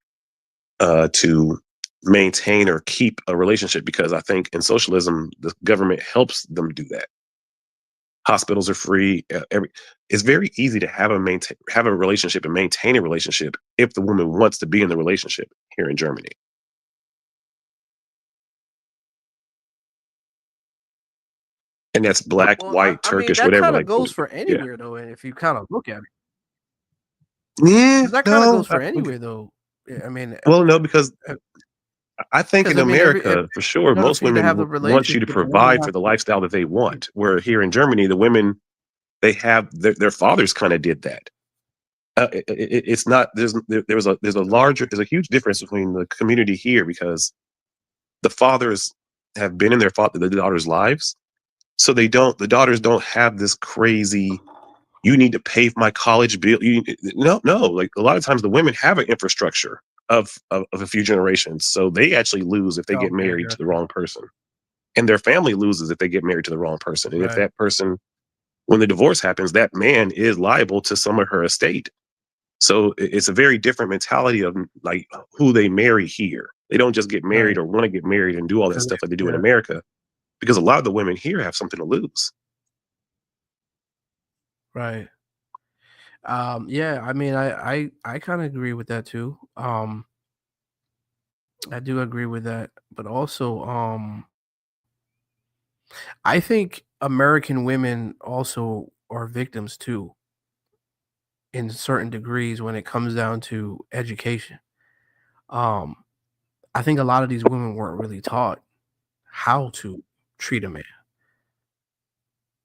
to maintain or keep a relationship because I think in socialism the government helps them do that. Hospitals are free. It's very easy to have a relationship and maintain a relationship if the woman wants to be in the relationship here in Germany. And that's black, Well, white, I mean, Turkish, that whatever. kind of Like, goes for yeah, anywhere though, and if you kind of look at it, yeah, 'cause that kind of no. goes for anywhere though. I mean, Well, no, because uh, I think in I mean, America, for sure, in order most for you to women have the want you to relationship, the woman provide has for the to. lifestyle that they want. Where here in Germany, the women they have their fathers kind of did that. It's not there's a huge difference between the community here because the fathers have been in the daughters' lives, so the daughters don't have this crazy. You need to pay for my college bill. No. Like a lot of times, the women have an infrastructure of a few generations, so they actually lose if they get Okay, married to the gotcha. wrong person, and their family loses if they get married to the wrong person. And if Right. that person, when the divorce happens, that man is liable to some of her estate. So it's a very different mentality of like who they marry here. They don't just get married Right. or want to get married and do all that 'Cause stuff like they do in yeah. America, because a lot of the women here have something to lose. Right. Yeah, I mean, I kind of agree with that too. I do agree with that, but also, I think American women also are victims too, in certain degrees when it comes down to education. Um, I think a lot of these women weren't really taught how to treat a man.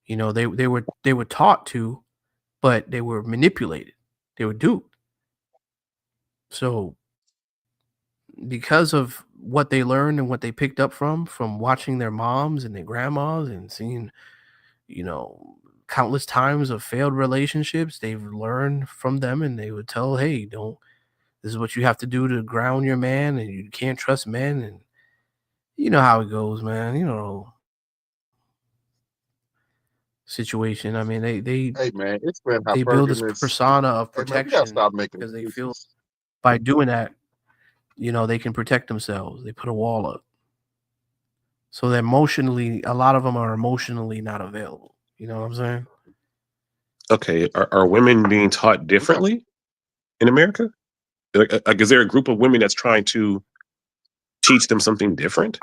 You know, they were taught to, but they were manipulated. They were duped. So because of what they learned and what they picked up from watching their moms and their grandmas and seeing, you know, countless times of failed relationships, they've learned from them and they would tell, hey, don't this is what you have to do to ground your man and you can't trust men and you know how it goes, man. You know, situation. I mean, Hey man, it's been they build this hypergamous. persona of Hey man, we gotta protection stop making because they feel excuses. by doing that, you know, they can protect themselves. They put a wall up. So they're emotionally a lot of them are emotionally not available. You know what I'm saying? Okay, are women being taught We got differently in America? Like, is there a group of women that's trying to teach them something different?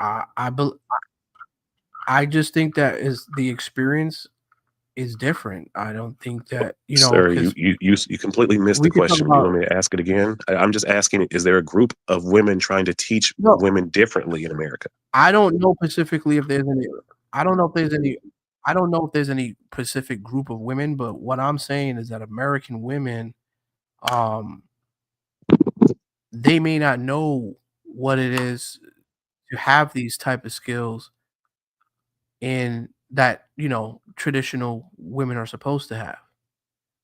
I just think that is the experience is different. I don't think that, you know, Sir, you because you you you completely missed the we could talk question. You about want me to ask it again? I'm just asking, is there a group of women trying to teach no, women differently in America? I don't know specifically if there's any I don't know if there's any I don't know if there's any specific group of women, but what I'm saying is that American women, um, they may not know what it is to have these type of skills in that, you know, traditional women are supposed to have.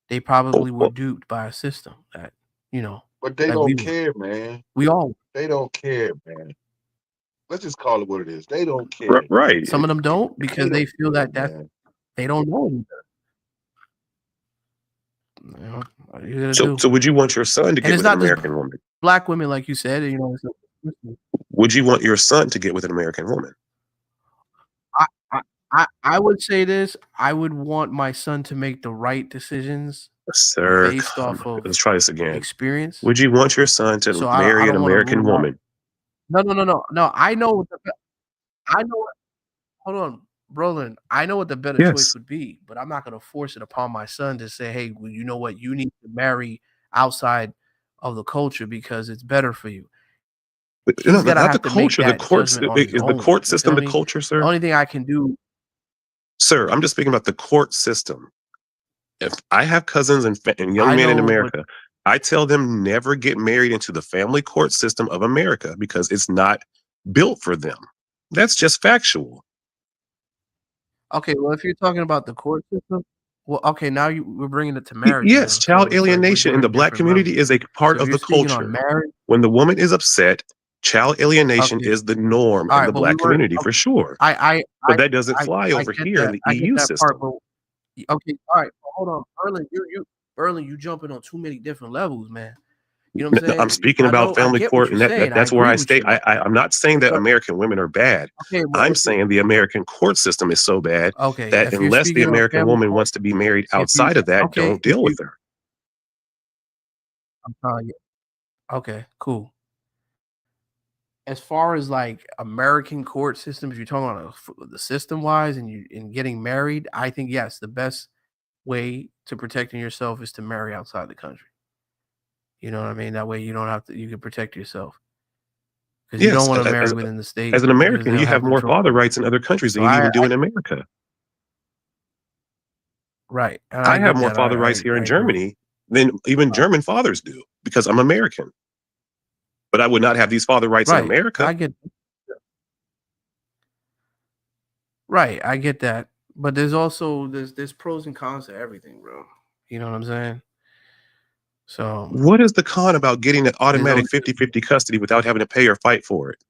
They Oh, probably were well, duped by a system that, you know, but they that we don't were care, man. we all They don't care, man. Let's just call it what it is. They don't care. right. some of them don't They because they don't feel care, that man. they don't know any better. You know, what are you gonna So do? so would you want your son to And get it's with an not just American woman? black women, like you said, you know, Would you want your son to get with an American woman? I I I would say this, I would want my son to make the right decisions Sir, based come off on. Let's of try this again. experience. Would you want your son to So I marry an don't wanna American rule out woman? no, I know what the be I know what hold on, Roland, I know what the better choice Yes. would be, but I'm not gonna force it upon my son to say, "Hey, well, you know what? You need to marry outside of the culture because it's better for you." But, no, He's gotta not the have to make culture. The that courts judgment on his is the own, court you feel system the me? culture, The sir? only thing I can do Sir, I'm just speaking about the court system. If I have cousins and young I men in know what America, I tell them never get married into the family court system of America because it's not built for them. That's just factual. okay, well, if you're talking about the court system well, okay, now we're bringing it to marriage Yes, now, so child it's like alienation in we're the in black different levels. community is a So part if of you're the speaking on culture. marriage When the woman is upset, child alienation okay, is the norm in the alright, but we black weren't community for sure. I But that doesn't fly I over get here in that the EU part, system. but okay, alright, well, hold on, Berlin, you jumping on too many different levels, man. You know what I'm I'm saying? speaking about I family get what court, you're and saying, I that's where agree I with stay. you. I'm not saying that So American women are bad. okay, well, I'm saying the American court system is so bad okay, that if you're unless the speaking on American family woman court, wants to be married if you outside of that, okay, don't if deal you with her. I'm telling you. Okay, cool. As far as, like, American court systems, you're talking about, the system-wise and getting married, I think, yes, the best way to protecting yourself is to marry outside the country. You know what I mean? That way you don't have to you can protect yourself because you don't Yes, wanna marry within the as state an because American, they'll you have have more control. father rights in other countries So than you even do in America. right, and I I have get more that. father rights here I in agree. Germany than even Right. German fathers do because I'm American. But I would not have these father rights in Right. America. I get that. But there's also there's pros and cons to everything, bro. You know what I'm saying? So What is the con about getting an there's automatic always 50-50 custody without having to pay or fight for it?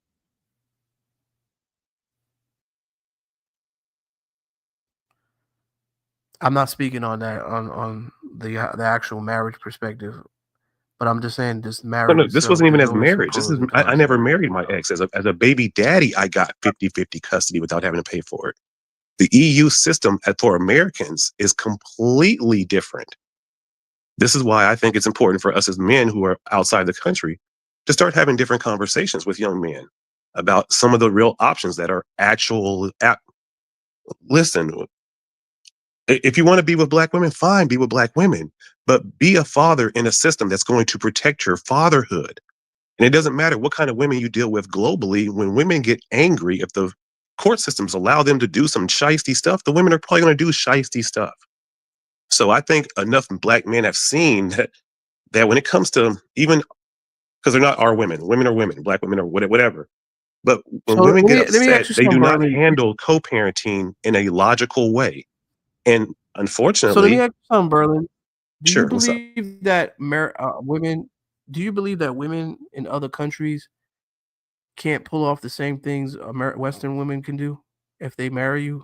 I'm not speaking on that on the actual marriage perspective, but I'm just saying this No, marriage no, this wasn't itself, even there's as always some marriage. This pros is and I cons to never everything, married you my know? ex. As a baby daddy, I got 50-50 custody without having to pay for it. The EU system for Americans is completely different. This is why I think it's important for us as men who are outside the country to start having different conversations with young men about some of the real options that are actual. Listen, if you want to be with black women, fine, be with black women, but be a father in a system that's going to protect your fatherhood. And it doesn't matter what kind of women you deal with globally. When women get angry, if the court systems allow them to do some shiesty stuff, the women are probably going to do shiesty stuff. So I think enough black men have seen that when it comes to, even because they're not our women, women are women, black women are whatever. But when So women get let me upset, ask you they do something, not Bernie. handle co-parenting in a logical way. And So let me unfortunately, ask you something, Berlin. Do you sure, what's up? believe that women? Do you believe that women in other countries can't pull off the same things Western women can do if they marry you?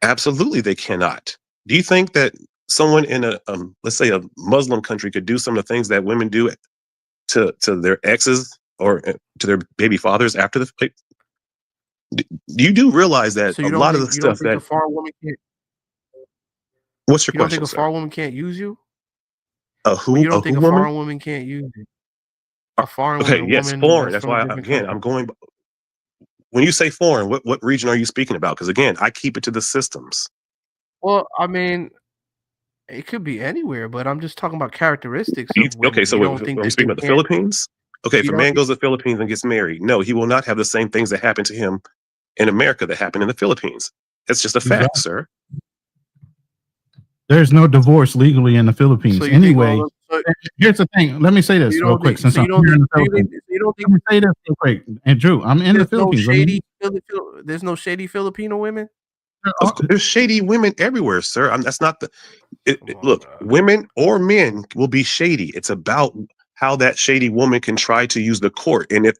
Absolutely, they cannot. Do you think that someone in a, let's say, a Muslim country could do some of the things that women do to their exes or to their baby fathers after the fact? You do realize that So a you don't lot of the think stuff a that. foreign woman can't? What's your You don't think question, a sir? foreign woman can't use you? A Or who? you A don't who think a woman? foreign woman can't use you? A foreign woman, Okay, a yes, woman foreign. that's That's from a why, different again, country. I'm going. When you say foreign, what region are you speaking about? Because again, I keep it to the systems. Well, I mean, it could be anywhere, but I'm just talking about characteristics of Okay, women. You so don't think are we that speaking they about the can't? Philippines? Okay, if You a don't man think? goes to the Philippines and gets married, no, he will not have the same things that happen to him in America that happen in the Philippines. That's just a fact, sir. There's no divorce legally in the So Philippines. you think all Anyway, those? So here's the thing. Let me say this you real don't quick. think? Since So I'm you don't here in think? the Philippines, So you don't let think me say this real quick. And Drew, I'm in the there's no Philippines. there's no shady Filipino women? There's shady women everywhere, sir. That's not the. Come on, Look, bro. women or men will be shady. It's about how that shady woman can try to use the court, and if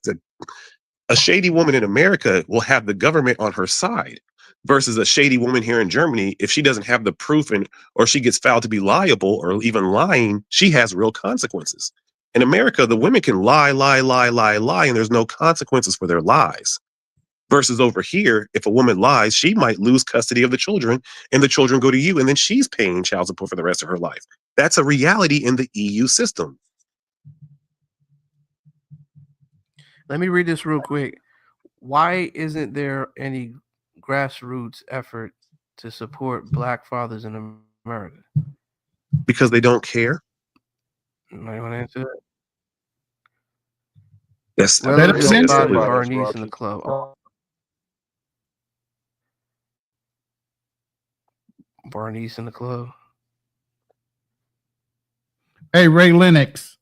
a shady woman in America will have the government on her side, versus a shady woman here in Germany, if she doesn't have the proof or she gets found to be liable or even lying, she has real consequences. In America, the women can lie, and there's no consequences for their lies. Versus over here, if a woman lies, she might lose custody of the children and the children go to you and then she's paying child support for the rest of her life. That's a reality in the EU system. Let me read this real quick. Why isn't there any grassroots effort to support black fathers in America? Because they don't care. Anybody want to answer that? That's Relative that's spotted clear. Bernice in the club. Bernice in the club. Hey, Ray Lennox,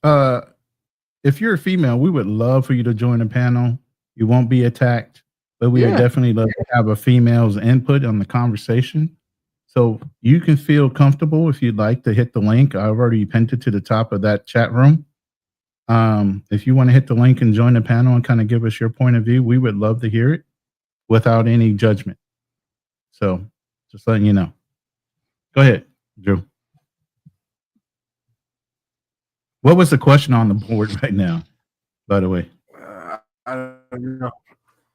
if you're a female, we would love for you to join the panel. You won't be attacked, but we would definitely love to have a female's input on the conversation. So you can feel comfortable if you'd like to hit the link. I've already pinned it to the top of that chat room. If you want to hit the link and join the panel and kind of give us your point of view, we would love to hear it without any judgment. So just letting you know. Go ahead, Drew. What was the question on the board right now, by the way? I don't know.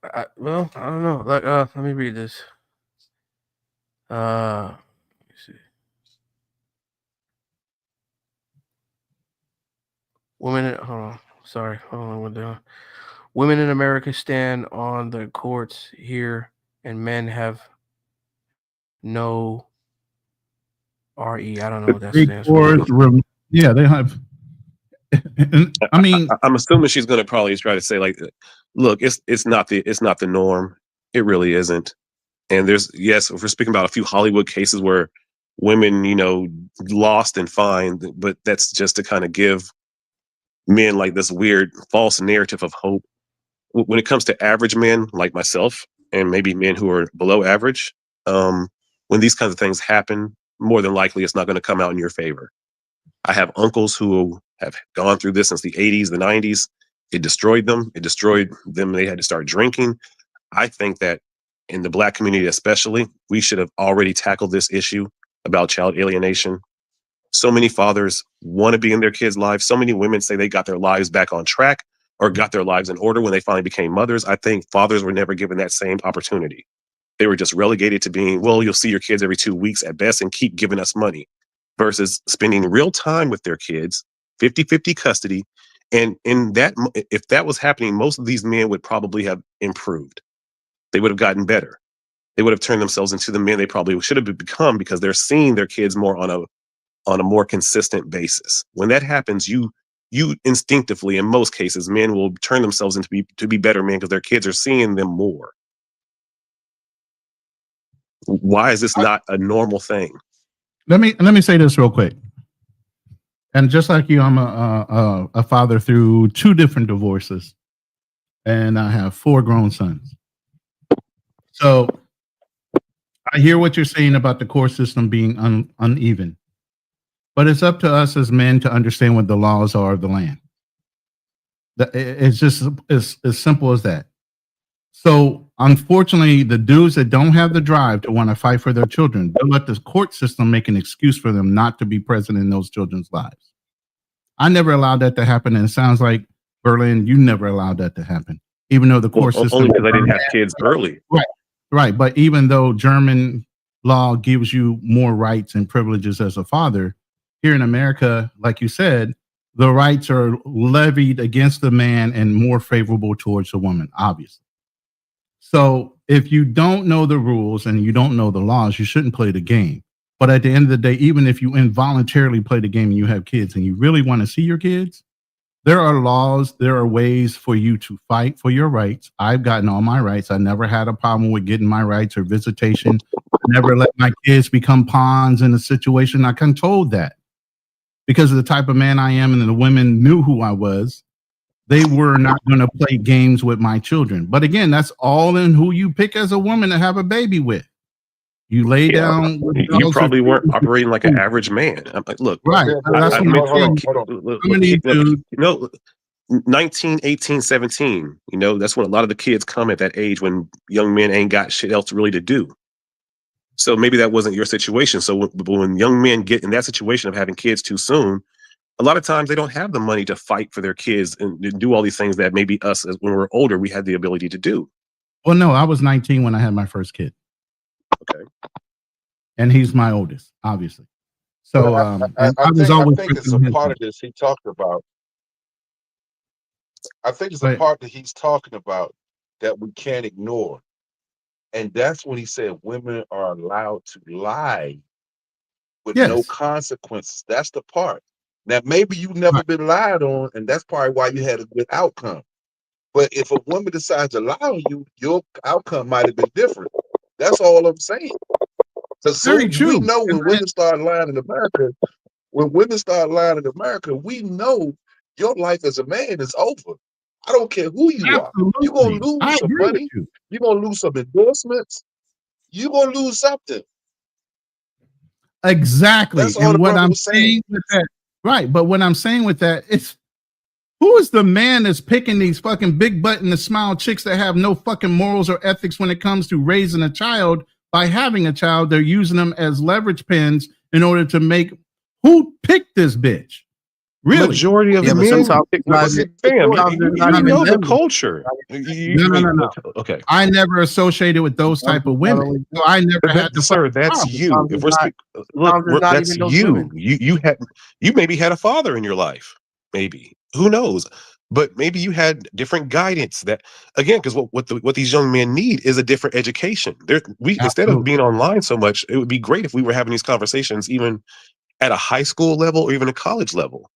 I don't know. Like, let me read this. Let me see. Hold on. Sorry, hold on. We're doing. Women in America stand on the courts here, and men have no RE. I don't know what that stands for. Yeah, they have. I mean, I'm assuming she's going to probably try to say like, look, it's not the norm. It really isn't. And if we're speaking about a few Hollywood cases where women, lost and fined, but that's just to kind of give men like this weird false narrative of hope. When it comes to average men like myself and maybe men who are below average, when these kinds of things happen, more than likely it's not going to come out in your favor. I have uncles who have gone through this since the 80s, the 90s. It destroyed them. They had to start drinking. I think that in the Black community especially, we should have already tackled this issue about child alienation. So many fathers want to be in their kids' lives. So many women say they got their lives back on track or got their lives in order when they finally became mothers. I think fathers were never given that same opportunity. They were just relegated to being, well, you'll see your kids every 2 weeks at best and keep giving us money. versus spending real time with their kids, 50-50 custody. And if that was happening, most of these men would probably have improved. They would have gotten better. They would have turned themselves into the men they probably should have become, because they're seeing their kids more on a more consistent basis. When that happens, you instinctively, in most cases, men will turn themselves into to be better men because their kids are seeing them more. Why is this not a normal thing? Let me say this real quick. And just like you, I'm a father through 2 different divorces, and I have 4 grown sons. So I hear what you're saying about the court system being uneven, but it's up to us as men to understand what the laws are of the land. It's just as simple as that. So unfortunately, the dudes that don't have the drive to want to fight for their children, they'll let the court system make an excuse for them not to be present in those children's lives. I never allowed that to happen, and it sounds like, Berlin, you never allowed that to happen, even though the court system... Only because I didn't have kids early. Right. But even though German law gives you more rights and privileges as a father, here in America, like you said, the rights are levied against the man and more favorable towards the woman, obviously. So if you don't know the rules and you don't know the laws, you shouldn't play the game. But at the end of the day, even if you involuntarily play the game and you have kids and you really want to see your kids, there are laws, there are ways for you to fight for your rights. I've gotten all my rights. I never had a problem with getting my rights or visitation. I never let my kids become pawns in a situation. I controlled that because of the type of man I am, and the women knew who I was. They were not going to play games with my children. But again, that's all in who you pick as a woman to have a baby with. You lay down. You probably weren't operating like an average man. I'm like, look, right. That's what I'm saying. 19, 18, 17, that's when a lot of the kids come at that age, when young men ain't got shit else really to do. So maybe that wasn't your situation. So when young men get in that situation of having kids too soon, a lot of times they don't have the money to fight for their kids and do all these things that maybe us, as when we're older, we had the ability to do. Well, no, I was 19 when I had my first kid. Okay. And he's my oldest, obviously. So I think it's a part of this he talked about. I think it's a part that he's talking about that we can't ignore. And that's when he said women are allowed to lie with no consequences. That's the part. Now, maybe you've never been lied on, and that's probably why you had a good outcome. But if a woman decides to lie on you, your outcome might have been different. That's all I'm saying. Because we know when women start lying in America, we know your life as a man is over. I don't care who you are. You're going to lose some money. You're going to lose some endorsements. You're going to lose something. Exactly. That's all and what I'm saying with that, right? But what I'm saying with that, it's who is the man that's picking these fucking big butt and the smile chicks that have no fucking morals or ethics when it comes to raising a child? By having a child, they're using them as leverage pins in order to make. Who picked this bitch? Really? Majority of the men. You know the culture. No. Okay. I never associated with those type of women. So I never had to. Sir, that's you. If we're look, that's you. You maybe had a father in your life. Maybe. Who knows? But maybe you had different guidance that, again, because what these young men need is a different education. Instead of being online so much, it would be great if we were having these conversations even at a high school level or even a college level.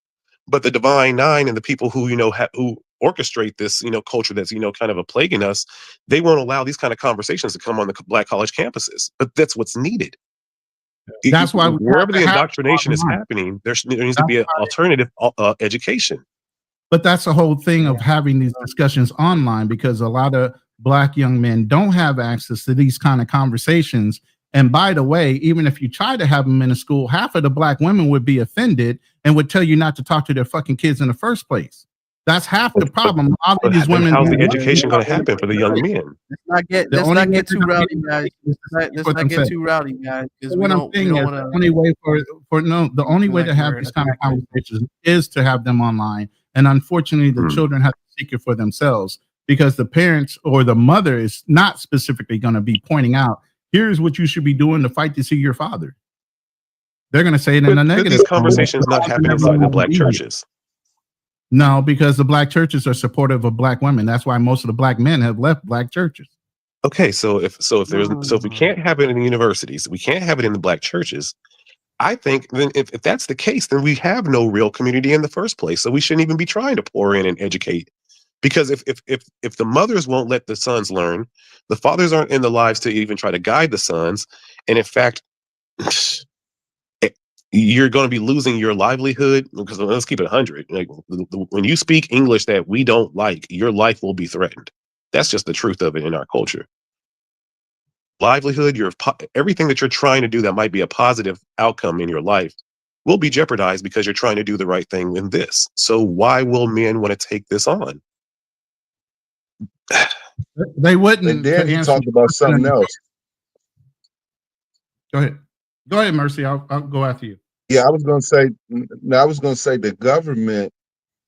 But the Divine Nine and the people who who orchestrate this culture that's kind of plaguing us, they won't allow these kind of conversations to come on the Black college campuses. But that's what's needed. That's why wherever the indoctrination is happening, there needs to be an alternative education. But that's the whole thing of having these discussions online, because a lot of Black young men don't have access to these kind of conversations. And by the way, even if you try to have them in a school, half of the Black women would be offended and would tell you not to talk to their fucking kids in the first place. That's half the problem. How's the education going to happen for the young men? Let's not get too rowdy, guys. Let's not get too rowdy, guys. What I'm saying is the only way the only way to have these kind of conversations is to have them online. And unfortunately, the children have to seek it for themselves, because the parents or the mother is not specifically going to be pointing out, here's what you should be doing to fight to see your father. They're going to say it in a negative. This conversation is not happening inside the black churches. No, because the black churches are supportive of black women. That's why most of the black men have left black churches. Okay, so if we can't have it in the universities, we can't have it in the black churches. I think then if that's the case, then we have no real community in the first place. So we shouldn't even be trying to pour in and educate. Because if the mothers won't let the sons learn, the fathers aren't in the lives to even try to guide the sons, and in fact, you're going to be losing your livelihood. Because let's keep it 100. Like, when you speak English that we don't like, your life will be threatened. That's just the truth of it in our culture. Livelihood, everything that you're trying to do that might be a positive outcome in your life will be jeopardized because you're trying to do the right thing in this. So why will men want to take this on? They wouldn't. And then he talked about something else. Go ahead, Mercy. I'll go after you. Yeah, I was gonna say the government,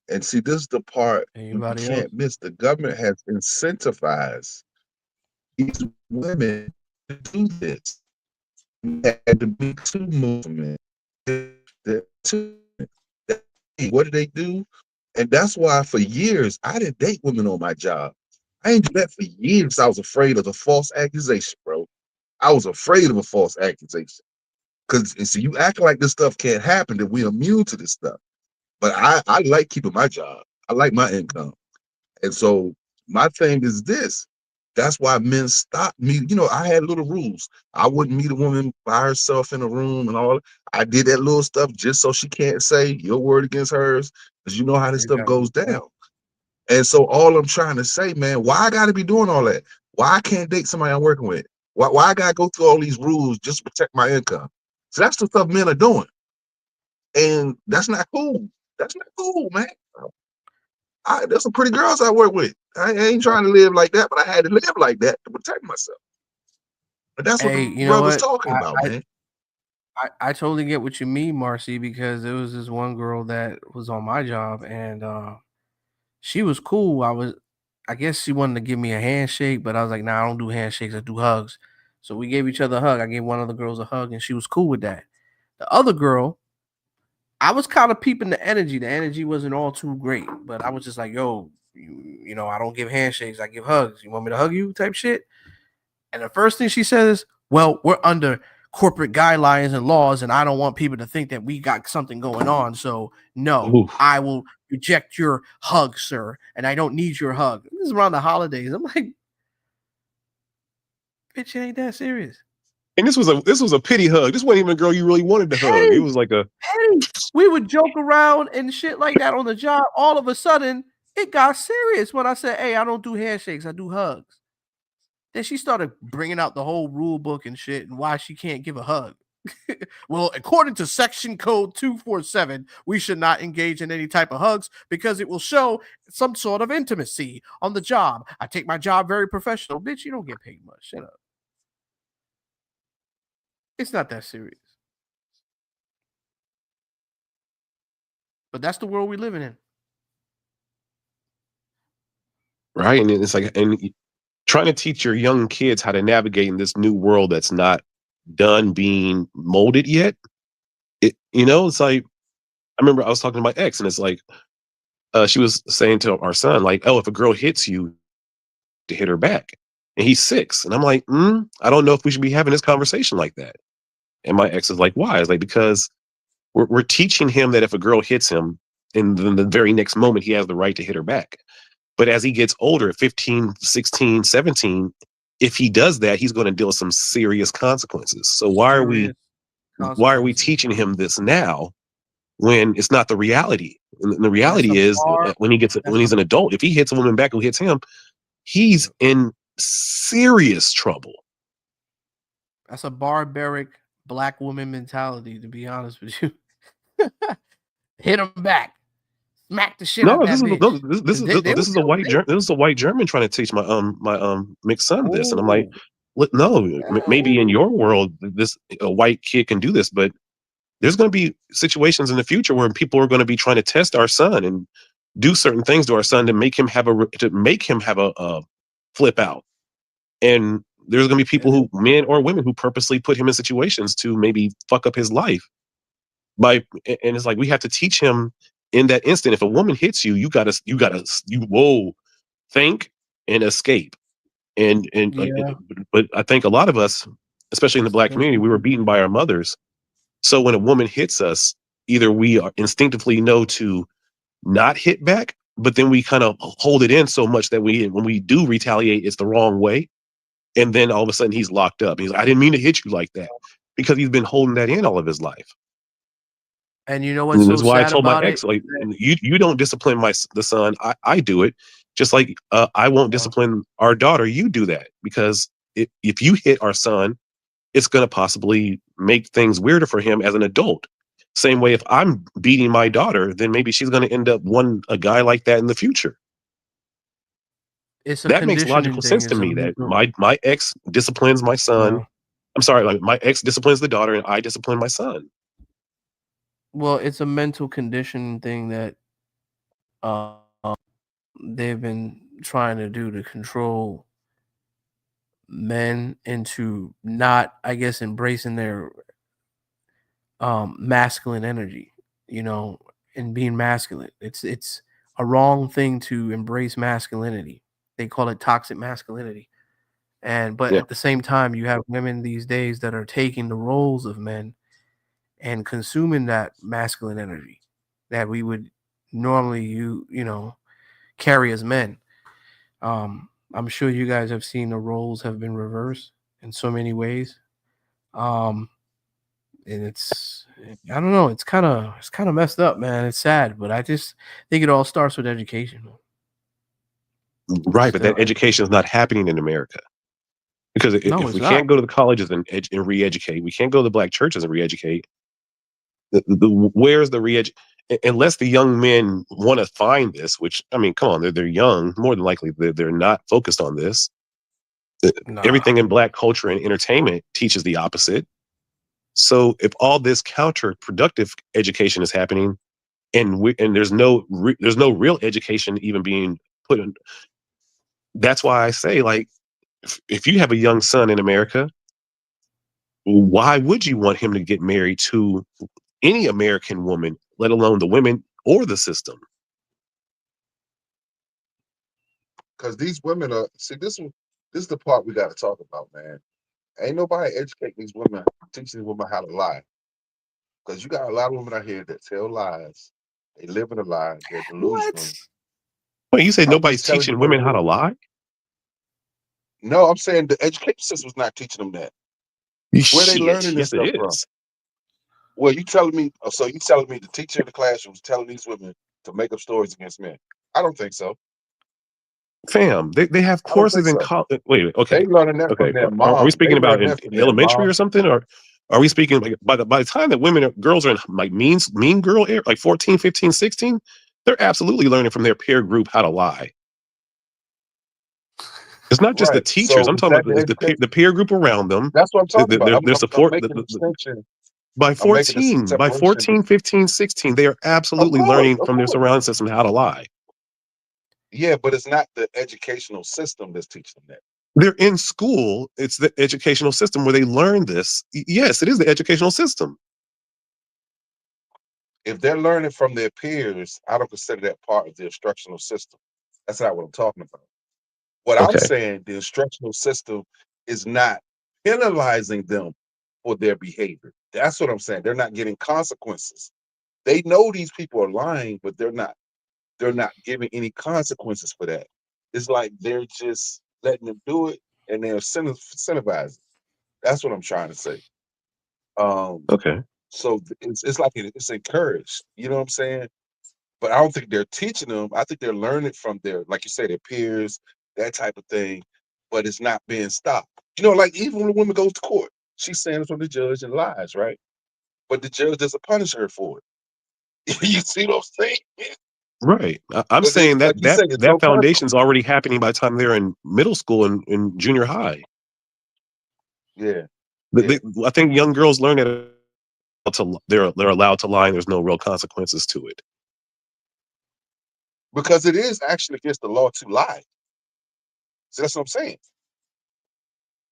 and see, this is the part you can't miss. The government has incentivized these women to do this. Had the Me Too movement. What did they do? And that's why for years I didn't date women on my job. I ain't do that for years. I was afraid of the false accusation, bro. I was afraid of a false accusation. Because so you act like this stuff can't happen, that we're immune to this stuff. But I like keeping my job. I like my income. And so my thing is this. That's why men stopped me. You know, I had little rules. I wouldn't meet a woman by herself in a room and all. I did that little stuff just so she can't say your word against hers, because you know how this stuff goes down. And so all I'm trying to say, man, why I got to be doing all that? Why I can't date somebody I'm working with? Why I got to go through all these rules just to protect my income? So that's the stuff men are doing. And that's not cool. That's not cool, man. There's some pretty girls I work with. I ain't trying to live like that, but I had to live like that to protect myself. But that's what the brother's talking about, man. I totally get what you mean, Marcy, because there was this one girl that was on my job, and she was cool. I guess she wanted to give me a handshake, but I was like, nah, I don't do handshakes, I do hugs. So we gave each other a hug. I gave one of the girls a hug, and she was cool with that. The other girl, I was kind of peeping the energy. The energy wasn't all too great, but I was just like, yo, you know, I don't give handshakes, I give hugs. You want me to hug you type shit? And the first thing she says, well, we're under corporate guidelines and laws, and I don't want people to think that we got something going on. So no, I will reject your hug, sir, and I don't need your hug. This is around the holidays. I'm like, bitch, it ain't that serious. And this was a pity hug. This wasn't even a girl you really wanted to hug. It was like we would joke around and shit like that on the job. All of a sudden, it got serious when I said, hey, I don't do handshakes, I do hugs. Then she started bringing out the whole rule book and shit and why she can't give a hug. Well, according to section code 247, we should not engage in any type of hugs because it will show some sort of intimacy on the job. I take my job very professional. Bitch, you don't get paid much. Shut up. It's not that serious. But that's the world we're living in. Right. And it's like, and trying to teach your young kids how to navigate in this new world that's not done being molded yet. It's like, I remember I was talking to my ex, and it's like, she was saying to our son, like, oh, if a girl hits you, to hit her back. And he's 6. And I'm like, I don't know if we should be having this conversation like that. And my ex is like, why? It's like, because we're teaching him that if a girl hits him, in the very next moment, he has the right to hit her back. But as he gets older, at 15, 16, 17, if he does that, he's going to deal with some serious consequences. So why are we teaching him this now when it's not the reality? And the reality is when he's an adult, if he hits a woman back who hits him, he's in serious trouble. That's a barbaric black woman mentality, to be honest with you. Hit him back. Smack the shit out of that bitch. This is a white German trying to teach my mixed son this, and I'm like, no, maybe in your world a white kid can do this, but there's going to be situations in the future where people are going to be trying to test our son and do certain things to our son to make him have a flip out, and there's going to be people men or women who purposely put him in situations to maybe fuck up his life And it's like we have to teach him in that instant. If a woman hits you, you gotta think and escape. And Yeah. but I think a lot of us, especially in the Black community, we were beaten by our mothers. So when a woman hits us, either we are instinctively know to not hit back, but then we kind of hold it in so much that when we do retaliate, it's the wrong way. And then all of a sudden he's locked up. He's like, I didn't mean to hit you like that, because he's been holding that in all of his life. And you know what's And so that's why I sad told my about it? ex, like, you don't discipline the son. I do it. Just like I won't discipline our daughter. You do that, because if you hit our son, it's going to possibly make things weirder for him as an adult. Same way, if I'm beating my daughter, then maybe she's going to end up wanting a guy like that in the future. It's a That makes logical conditioning thing. sense to It's a me, that mental. my ex disciplines my son. No. I'm sorry, like my ex disciplines the daughter and I discipline my son. Well, it's a mental condition thing that uh, they've been trying to do to control men into not, I guess, embracing their masculine energy, you know, and being masculine. It's a wrong thing to embrace masculinity. They call it toxic masculinity. But Yeah. at the same time, you have women these days that are taking the roles of men and consuming that masculine energy that we would normally carry as men. I'm sure you guys have seen the roles have been reversed in so many ways. Um, and I don't know, it's kind of messed up, man. It's sad, but I just think it all starts with education. Right, but that Still, education is not happening in America. Because no, if it's we not. can't go to the colleges and re-educate, we can't go to the Black churches and re-educate. Where's the unless the young men want to find this, which, I mean, come on, they're young. More than likely, they're not focused on this. Nah. Everything in Black culture and entertainment teaches the opposite. So if all this counterproductive education is happening, and there's no real education even being put in, that's why I say, like, if you have a young son in America, why would you want him to get married to any American woman, let alone the women or the system? Because these women are, see, this is the part we got to talk about, man. Ain't nobody educating these women, teaching these women how to lie. Because you got a lot of women out here that tell lies. They live in a lie. They're What? delusional. Wait, you said I'm just nobody's telling you teaching what women it how to is. lie? No, I'm saying the education system's not teaching them that. Where they Shit, learning this yes, it stuff from? is. Well, you telling me? So you telling me the teacher in the classroom is telling these women to make up stories against men? I don't think so. Fam, they have I don't think courses in so. college. Wait, They okay, learning that from okay. their Are we mom. They speaking about learning in that from their elementary mom. or something, or are we speaking like by the time that girls are in like mean girl era, like 14, 15, 16, they're absolutely learning from their peer group how to lie. It's not just the Right. teachers. So I'm is talking that about the the education? peer group around them. That's what I'm talking about. Their I'm support. making a distinction. By I'm making a 14, by separation. 14, 15, 16, they are Of absolutely course, learning of from their course. surrounding system how to lie. Yeah, but it's not the educational system that's teaching them that. They're in school. It's the educational system where they learn this. Yes, it is the educational system. If they're learning from their peers, I don't consider that part of the instructional system. That's not what I'm talking about. What I'm Okay. saying, the instructional system is not penalizing them for their behavior. That's what I'm saying. They're not getting consequences. They know these people are lying, but they're not giving any consequences for that. It's like they're just letting them do it and they're incentivizing. That's what I'm trying to say. Um, Okay. so it's like it's encouraged. You know what I'm saying? But I don't think they're teaching them. I think they're learning from their, like you say, their peers, that type of thing. But it's not being stopped. You know, like even when a woman goes to court, she's saying it from the judge and lies, right? But the judge doesn't punish her for it. You see what I'm saying? Right. I'm Because saying like that you said, there's no that consequence. foundation's already happening by the time they're in middle school and junior high. Yeah, yeah. I think young girls learn that they're allowed to lie and there's no real consequences to it. Because it is actually against the law to lie. So that's what I'm saying.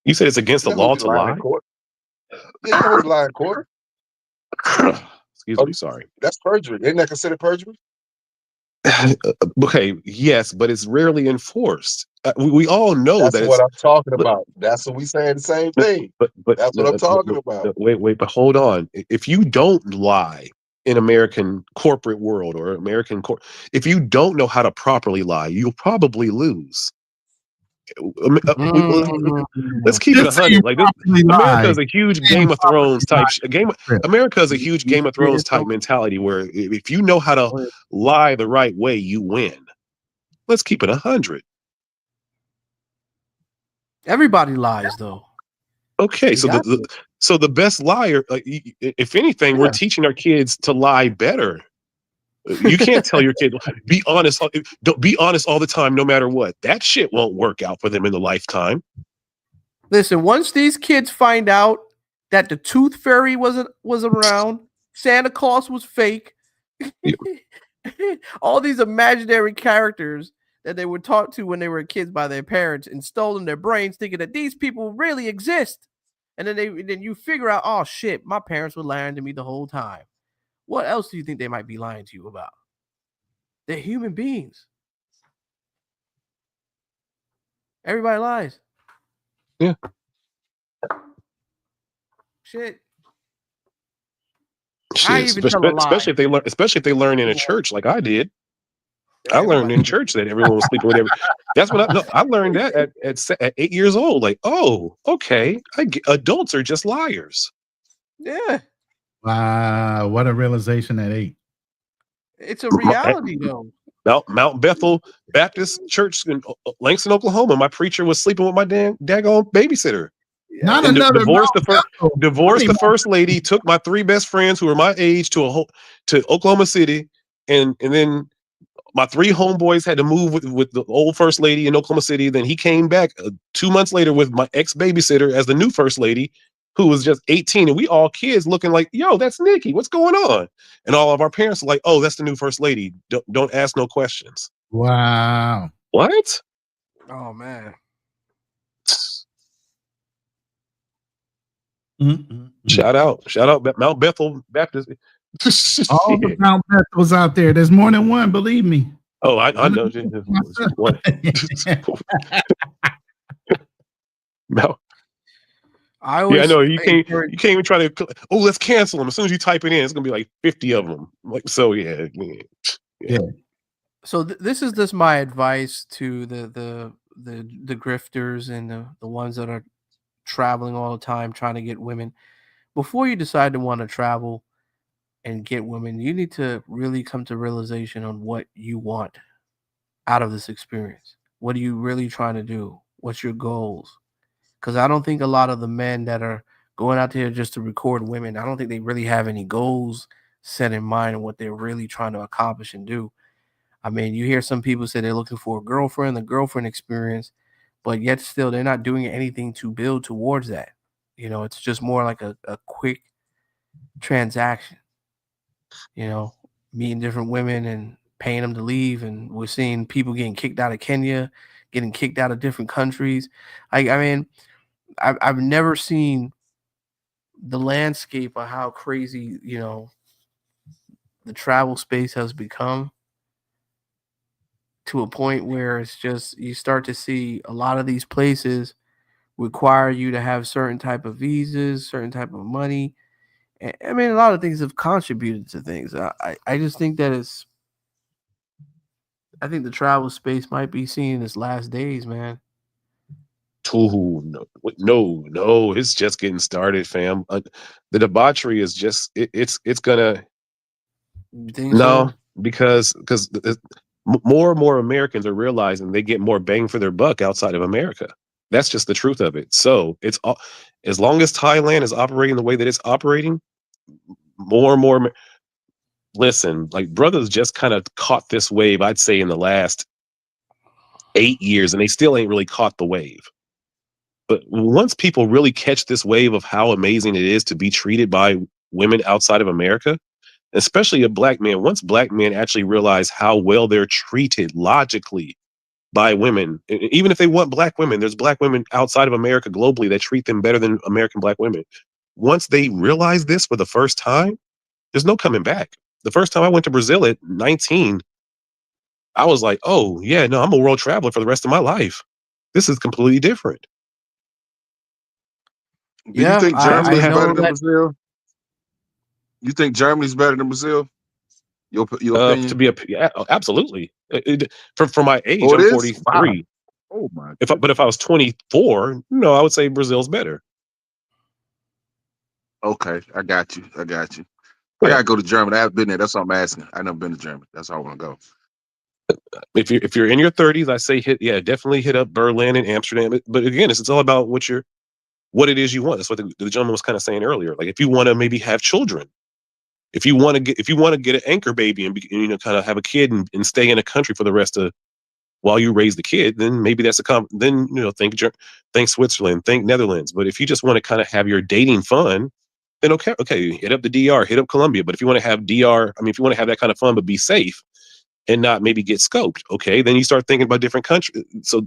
You said it's against You're the not supposed law to be to lying in lie? court. Yeah, you're not supposed to lie in court. Excuse Oh, me. Sorry. that's perjury. Isn't that considered perjury? Okay, yes, but it's rarely enforced. We all know That's that what it's. I'm talking But about. That's what we saying the same but thing. but That's what I'm talking about. wait, but hold on. If you don't lie in American corporate world or if you don't know how to properly lie, you'll probably lose. Let's keep it Just say you 100. Like this, probably America is lied. a huge And Game of Thrones probably type. lied. America is a huge Game of Thrones type mentality where if you know how to lie the right way, you win. Let's keep it 100. Everybody lies though. Okay, You so got to. so the best liar, if anything, we're Yeah. teaching our kids to lie better. You can't tell your kid be honest. Don't be honest all the time, no matter what. That shit won't work out for them in the lifetime. Listen, once these kids find out that the tooth fairy was around, Santa Claus was fake, all these imaginary characters that they were taught to when they were kids by their parents and stole in their brains, thinking that these people really exist. And then you figure out, oh shit, my parents were lying to me the whole time. What else do you think they might be lying to you about? They're human beings. Everybody lies. Yeah. Shit. I Shit, even tell a lie. especially if they learn in a church like I did. I learned in church that everyone was sleeping with everyone. That's what I learned that at 8 years old. Like, oh, okay, adults are just liars. Yeah. Wow, what a realization at 8. It's a reality though. Mount Bethel Baptist Church in Langston, Oklahoma. My preacher was sleeping with my daggone babysitter. Not And another divorced Mount the first lady, took my 3 best friends who were my age to Oklahoma City, and then my 3 homeboys had to move with the old first lady in Oklahoma City. Then he came back 2 months later with my ex babysitter as the new first lady, who was just 18, and we all kids looking like, yo, that's Nikki. What's going on? And all of our parents were like, oh, that's the new first lady. Don't ask no questions. Wow. What? Oh man. Shout out Mount Bethel Baptist. All the Mount Bethels out there. There's more than one, believe me. Oh, I know. Mount. I know you can't even try to. Oh, let's cancel them. As soon as you type it in, it's gonna be like 50 of them. Like so, yeah. So this is just my advice to the grifters and the ones that are traveling all the time trying to get women. Before you decide to want to travel and get women, you need to really come to realization on what you want out of this experience. What are you really trying to do? What's your goals? Because I don't think a lot of the men that are going out there just to record women, I don't think they really have any goals set in mind and what they're really trying to accomplish and do. I mean, you hear some people say they're looking for a girlfriend, the girlfriend experience, but yet still they're not doing anything to build towards that. You know, it's just more like a quick transaction, meeting different women and paying them to leave. And we're seeing people getting kicked out of Kenya, getting kicked out of different countries. I mean, I've never seen the landscape of how crazy, the travel space has become, to a point where it's just you start to see a lot of these places require you to have certain type of visas, certain type of money. I mean, a lot of things have contributed to things. I just think that I think the travel space might be seeing its last days, man. Oh, no, it's just getting started, fam. The debauchery is just it's gonna. You think No, so? because more and more Americans are realizing they get more bang for their buck outside of America. That's just the truth of it. So it's all, as long as Thailand is operating the way that it's operating, more and more. Listen, like brothers just kind of caught this wave, I'd say, in the last 8 years, and they still ain't really caught the wave. But once people really catch this wave of how amazing it is to be treated by women outside of America, especially a black man, once black men actually realize how well they're treated logically by women, even if they want black women, there's black women outside of America globally that treat them better than American black women. Once they realize this for the first time, There's no coming back. The first time I went to Brazil at 19, I was like, oh yeah, no, I'm a world traveler for the rest of my life. This is completely different. Do you think I Germany is better know than that. Brazil? You think Germany's better than Brazil? Your opinion? To be absolutely. For my age, Oh, it I'm is. Wow. 43. Oh my But if I was 24, no, I would say Brazil's better. Okay, I got you. I got you. I Yeah. gotta go to Germany. I haven't been there. That's what I'm asking. I've never been to Germany. That's all I want to go. If you're in your 30s, I say definitely hit up Berlin and Amsterdam. But again, it's all about what it is you want. That's what the gentleman was kind of saying earlier. Like if you want to maybe have children, if you want to get an anchor baby and kind of have a kid and stay in a country for the rest of while you raise the kid, then maybe that's then think Switzerland, think Netherlands. But if you just want to kind of have your dating fun, then okay, hit up the DR, hit up Colombia. But if you want to have if you want to have that kind of fun but be safe and not maybe get scoped, okay, then you start thinking about different countries. So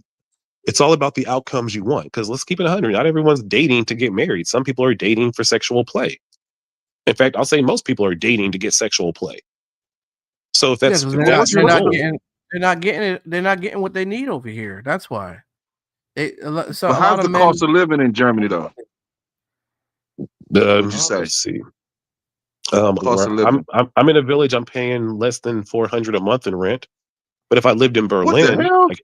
it's all about the outcomes you want. Because let's keep it 100. Not everyone's dating to get married. Some people are dating for sexual play. In fact, I'll say most people are dating to get sexual play. So if Yeah, that's because if that's your goal, they're not getting what they need over here. That's why. So But a how's lot of the men. cost of living in Germany though? Would you say let's see. cost of Where living? I'm in a village. I'm paying less than $400 a month in rent. But if I lived in What the Berlin, hell? like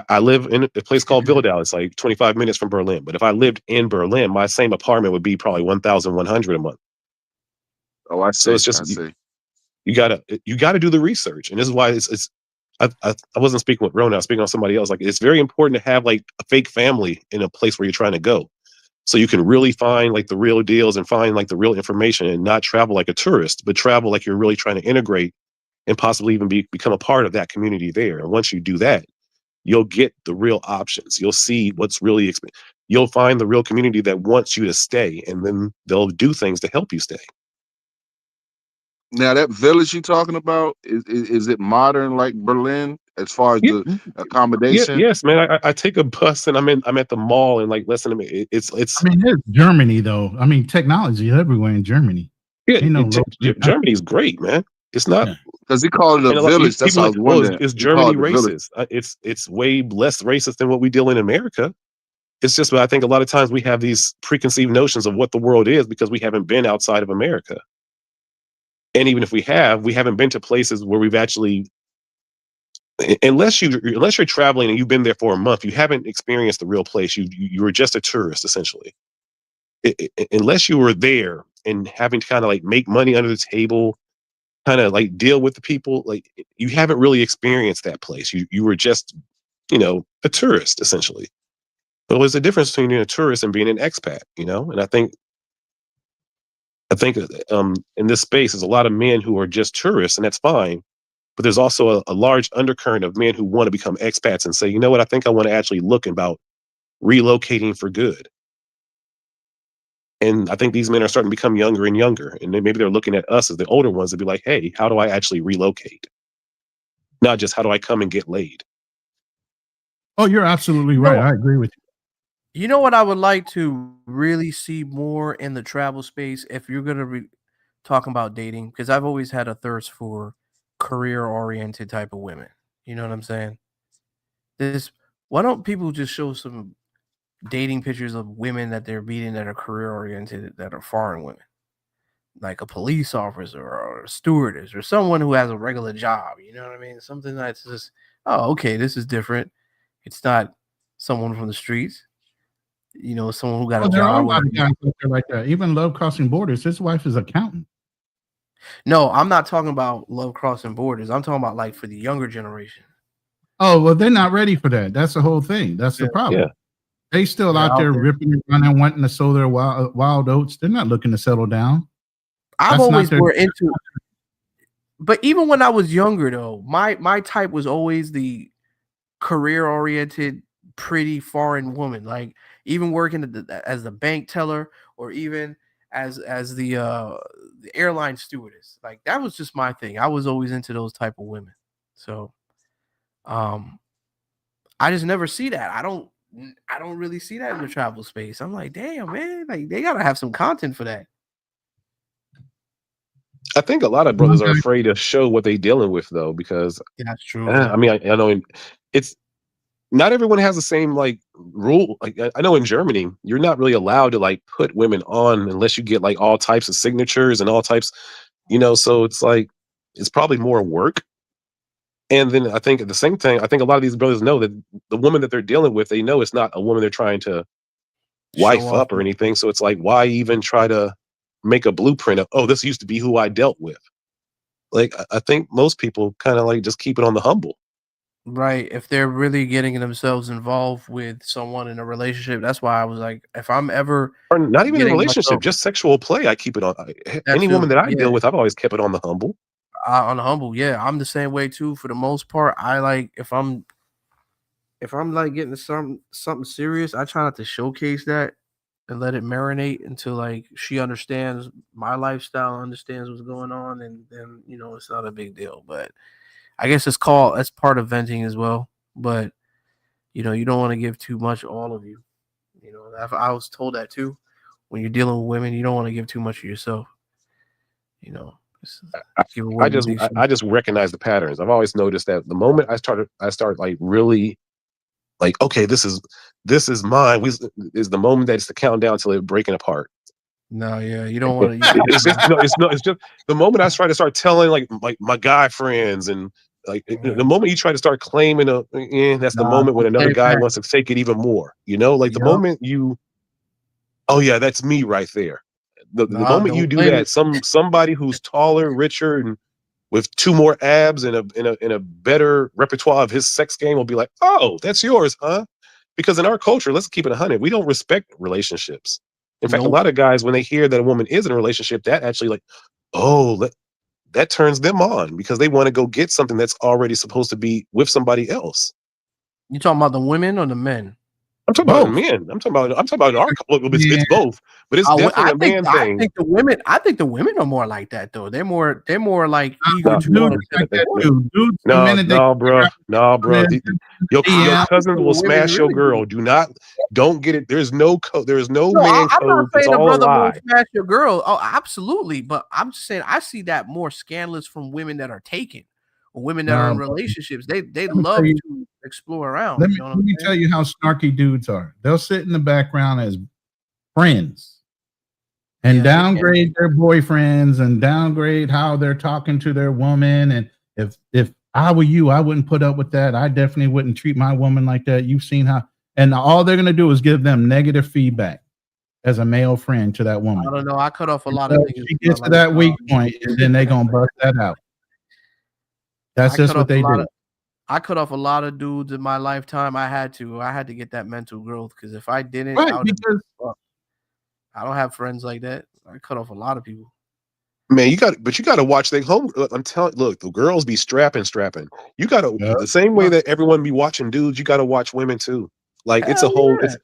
I live in a place called Villadal. It's like 25 minutes from Berlin. But if I lived in Berlin, my same apartment would be probably 1,100 a month. Oh, I So it's see. I just see. you gotta do the research, and this is why it's. I wasn't speaking with Rona. I was speaking on somebody else. Like it's very important to have like a fake family in a place where you're trying to go, so you can really find like the real deals and find like the real information, and not travel like a tourist, but travel like you're really trying to integrate and possibly even become a part of that community there. And once you do that, you'll get the real options. You'll see what's really you'll find the real community that wants you to stay, and then they'll do things to help you stay. Now that village you're talking about is it modern like Berlin as far as Yeah, the accommodation? yes, man. I take a bus and I'm at the mall and like listen to me. It's I mean, it's Germany though. I mean, technology is everywhere in Germany. yeah. Ain't no low. Germany's great, man. It's not. Yeah. Because he called it a And village. That's people what I like, was oh, wondering. is He called Germany it the village. racist? It's way less racist than what we deal in America. It's just, I think a lot of times we have these preconceived notions of what the world is because we haven't been outside of America. And even if we haven't been to places where we've actually, unless you're traveling and you've been there for a month, you haven't experienced the real place. You were just a tourist essentially. Unless you were there and having to kind of like make money under the table, kind of like deal with the people, like you haven't really experienced that place. You were just, a tourist essentially. But there's a difference between being a tourist and being an expat, And I think in this space there's a lot of men who are just tourists, and that's fine. But there's also a large undercurrent of men who want to become expats and say, you know what, I think I want to actually look about relocating for good. And I think these men are starting to become younger and younger. And then maybe they're looking at us as the older ones to be like, hey, how do I actually relocate? Not just how do I come and get laid? Oh, you're absolutely right. I agree with you. You know what I would like to really see more in the travel space if you're going to talking about dating, because I've always had a thirst for career-oriented type of women. You know what I'm saying? Why don't people just show some dating pictures of women that they're meeting that are career-oriented, that are foreign women, like a police officer or a stewardess or someone who has a regular job. You know what I mean? Something that's just, oh, okay, this is different. It's not someone from the streets. Someone who got a There are a job. lot of guys out there like that. Even Love Crossing Borders, his wife is accountant. No, I'm not talking about Love Crossing Borders. I'm talking about like for the younger generation. Oh, well, they're not ready for that. That's the whole thing. That's the problem. Yeah. They still out there ripping and running, wanting to sow their wild oats. They're not looking to settle down. I've always were into, but even when I was younger though, my type was always the career-oriented, pretty foreign woman. Like even working as the bank teller, or even as the airline stewardess. Like that was just my thing. I was always into those type of women. So, I just never see that. I don't really see that in the travel space. I'm like, damn, man, like they gotta have some content for that. I think a lot of brothers are afraid to show what they dealing with though, because That's true. I mean, I know it's not everyone has the same like rule. Like I know in Germany, you're not really allowed to like put women on unless you get like all types of signatures and all types, so it's like it's probably more work. And then I think the same thing, I think a lot of these brothers know that the woman that they're dealing with, they know it's not a woman they're trying to Show wife off. up or anything. So it's like, why even try to make a blueprint of, oh, this used to be who I dealt with? Like, I think most people kind of like just keep it on the humble. Right. If they're really getting themselves involved with someone in a relationship, that's why I was like, if I'm ever Or not even in a getting relationship, myself just sexual play, I keep it on. that Any woman too, that I yeah, deal with, I've always kept it on the humble. on the humble, yeah, I'm the same way too. For the most part, I like if I'm like getting something serious, I try not to showcase that and let it marinate until like she understands my lifestyle, understands what's going on, and then it's not a big deal. But I guess that's part of venting as well. But you don't want to give too much, all of you. I was told that too. When you're dealing with women, you don't want to give too much of yourself. Just give away I the just big I, stuff. I just recognize the patterns. I've always noticed that the moment I start like really like, okay, this is mine. Is the moment that it's the countdown till it breaking apart. No, yeah, you don't want to. It's just it's just the moment I try to start telling like my guy friends and like the moment you try to start claiming that's the Nah, moment when don't another play guy back. wants to take it even more. Like the Yup. moment oh yeah, that's me right there. The Nah, moment you don't do claim it. that, somebody who's taller, richer, and with two more abs and a better repertoire of his sex game will be like, oh, that's yours, huh? Because in our culture, let's keep it 100. We don't respect relationships. In fact, a Nope. lot of guys, when they hear that a woman is in a relationship, that actually like, oh, that turns them on because they want to go get something that's already supposed to be with somebody else. You talking about the women or the men? I'm talking about Both. men. I'm talking about our. It's both, but it's definitely a man thing. I think the women are more like that though. They're more like eager No, to Dudes want to are take like that women. too. Dudes, the no, minute they no, bro, no, bro. Your I think cousins the will women smash your really girl. do. Don't get it. There's no code. There is no No, man I'm not code. It's saying a all a brother won't lie. smash your girl. Oh, absolutely. But I'm just saying I see that more scandalous from women that are taken or women that are nah, in bro. relationships. They Let me tell love you. to explore around. Let You me know what let I'm me saying? tell you how snarky dudes are. They'll sit in the background as friends and Yeah, they can. downgrade their boyfriends and downgrade how they're talking to their woman. And if I were you, I wouldn't put up with that. I definitely wouldn't treat my woman like that. You've seen how, and all they're gonna do is give them negative feedback as a male friend to that I woman. don't know. I cut off a lot of Until niggas she in my gets to that weak lifetime. point, and then they gonna bust that out. That's I cut just what off a they lot do. of I cut off a lot of dudes in my lifetime. I had to. I had to get that mental growth because if I didn't, Right, I would have been because fucked. I don't have friends like that. I cut off a lot of people. Man, you got to watch their home. I'm telling. Look, the girls be strapping. You got to yeah, the same way that everyone be watching dudes. You got to watch women too. Like it's a Hell whole. yeah. It's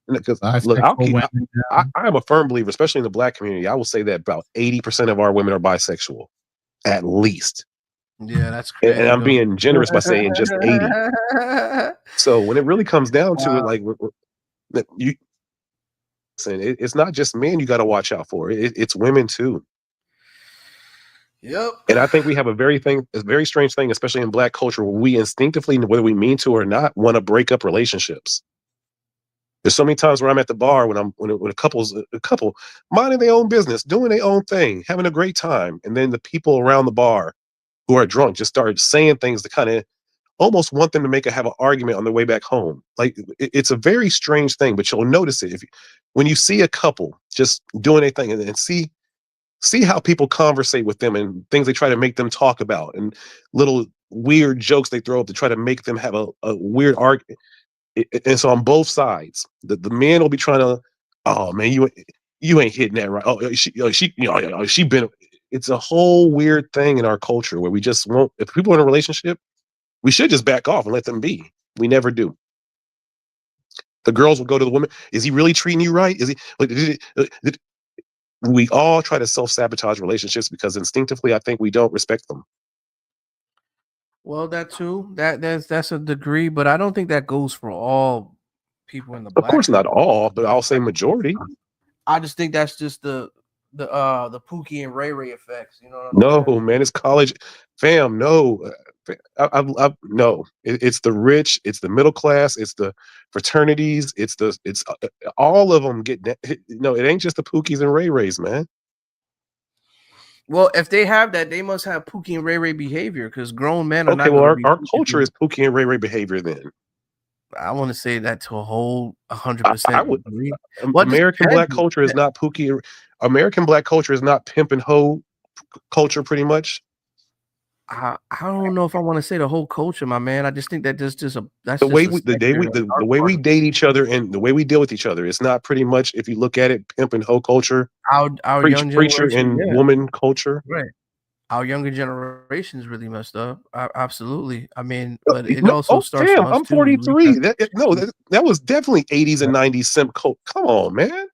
because look, bisexual women. I am a firm believer, especially in the black community. I will say that about 80% of our women are bisexual, at least. Yeah, that's And crazy I'm though. being generous by saying just 80. So when it really comes down to it, Wow. like you saying, it's not just men you got to watch out for. It's women too. Yep. And I think we have a very strange thing, especially in black culture, where we instinctively, whether we mean to or not, want to break up relationships. There's so many times where I'm at the bar when a couple minding their own business, doing their own thing, having a great time, and then the people around the bar who are drunk just start saying things to kind of almost want them to have an argument on their way back home. Like it's a very strange thing, but you'll notice it when you see a couple just doing a thing and see how people conversate with them and things they try to make them talk about and little weird jokes they throw up to try to make them have a weird argument. And so on both sides, the men will be trying to, oh man, you ain't hitting that right. She been. It's a whole weird thing in our culture where we just won't. If people are in a relationship, we should just back off and let them be. We never do. The girls will go to the woman. Is he really treating you right? Is he? We all try to self-sabotage relationships because instinctively, I think we don't respect them. Well, that too. That's a degree, but I don't think that goes for all people in the Of black course, not community. all, but I'll say majority. I just think that's just the the Pookie and Ray Ray effects. You know what I'm No, saying? man, it's college, fam. No, no. It's the rich, it's the middle class, it's the fraternities, it's all of them get. No, it ain't just the Pookies and Ray Rays, man. Well, if they have that, they must have Pookie and Ray Ray behavior because grown men are Okay, not well, going to be. our culture is Pookie and Ray Ray behavior. Then I want to say that to a whole I 100% would. agree. Well, it just American black depends. culture is not Pookie. American black culture is not pimp and hoe culture, pretty much. I don't know if I want to say the whole culture, my man. I just think that that's just a The way a we sector of the our way part we of date each other and the way we deal with each other, it's not pretty much, if you look at it, pimp and hoe culture, our young preacher generation. and Yeah, woman culture. right. Our younger generation's really messed up. Absolutely. I mean, but it No, also oh starts from damn, us I'm too. We 43. have No, that was definitely 80s and 90s simp cult. Come on, man.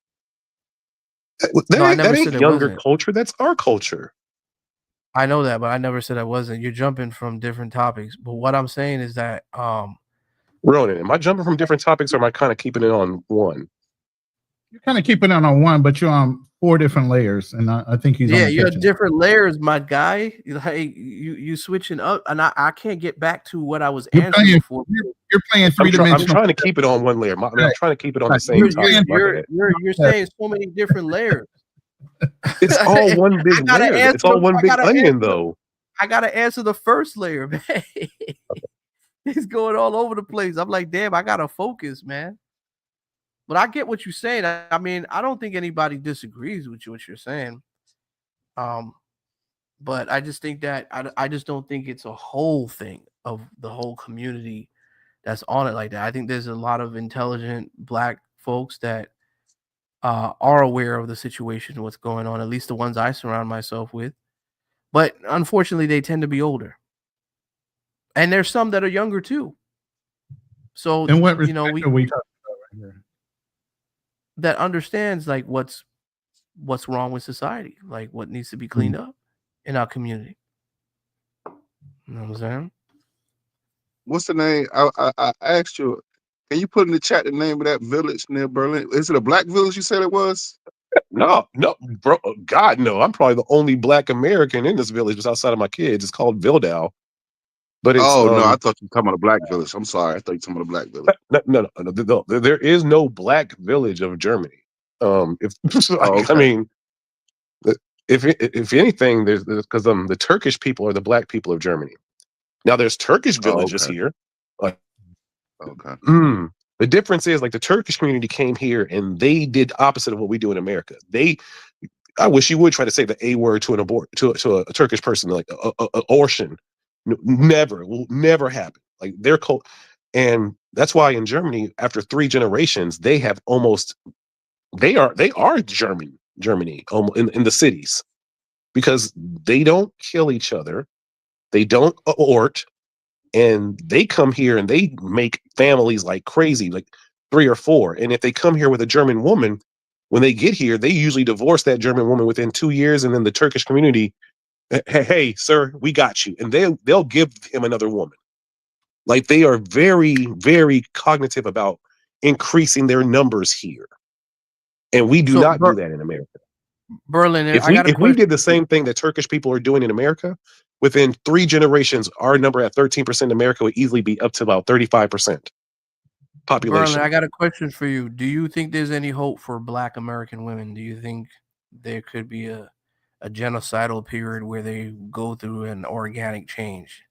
no, I That never ain't said it younger wasn't. culture. That's our culture. I know that, but I never said I wasn't. You're jumping from different topics. But what I'm saying is that Ronan, am I jumping from different topics or am I kind of keeping it on one? You're kind of keeping it on one, but you're on 4 different layers, and I think he's yeah, only you have catching. different layers, my guy. Like you switching up, and I can't get back to what I was You're answering playing. before. You're playing I'm 3-dimensional. trying to keep it on one layer. I mean, I'm trying to keep it on the same You're topic. playing. My bad. You're saying so many different layers. It's all one big I gotta layer. answer. It's all one I big gotta onion, answer. though. I gotta answer the first layer, man. It's going all over the place. I'm like, damn, I gotta focus, man. But I get what you're saying. I mean, I don't think anybody disagrees with you what you're saying. But I just think that I just don't think it's a whole thing of the whole community that's on it like that. I think there's a lot of intelligent black folks that are aware of the situation, what's going on, at least the ones I surround myself with. But unfortunately, they tend to be older. And there's some that are younger too. So, In what respect you know, are we talking about right here? that understands like what's wrong with society, like what needs to be cleaned up in our community. You know what I'm saying? What's the name? I asked you. Can you put in the chat the name of that village near Berlin? Is it a black village? You said it was. No, bro. God, no. I'm probably the only black American in this village just outside of my kids. It's called Wildau. But it's Oh no, I thought you were talking about a black village. I'm sorry, I thought you were talking about a black village. no. There is no black village of Germany. Okay. I mean, if anything, there's because the Turkish people are the black people of Germany. Now there's Turkish villages Okay. here. Like, Okay. the difference is like the Turkish community came here and they did opposite of what we do in America. I wish you would try to say the A word to to a Turkish person, like abortion. Never will never happen. Like they're cold, and that's why in Germany, after 3 generations, they have almost they are Germany in the cities because they don't kill each other, they don't abort, and they come here and they make families like crazy, like 3 or 4. And if they come here with a German woman, when they get here, they usually divorce that German woman within 2 years, and then the Turkish community, hey, sir, we got you, and they'll give him another woman. Like they are very, very cognitive about increasing their numbers here, and we do So not do that in America. Berlin, If I got a we question. did the same thing that Turkish people are doing in America, within 3 generations, our number at 13% in America would easily be up to about 35% population. Berlin, I got a question for you. Do you think there's any hope for Black American women? Do you think there could be a genocidal period where they go through an organic change?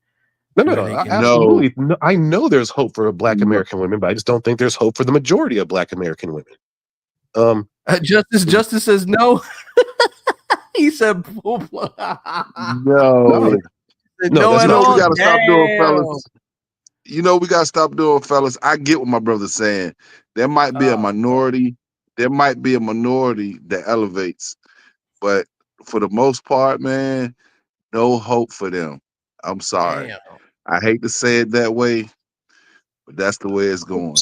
No, absolutely. No, I know there's hope for Black American women, but I just don't think there's hope for the majority of Black American women. Justice says no. He said No. no You at know all. we gotta stop doing, Damn. fellas. You know we gotta stop doing, fellas. I get what my brother's saying. There might be a minority. There might be a minority that elevates, but for the most part, man, no hope for them. I'm sorry. Damn. I hate to say it that way, but that's the way it's going.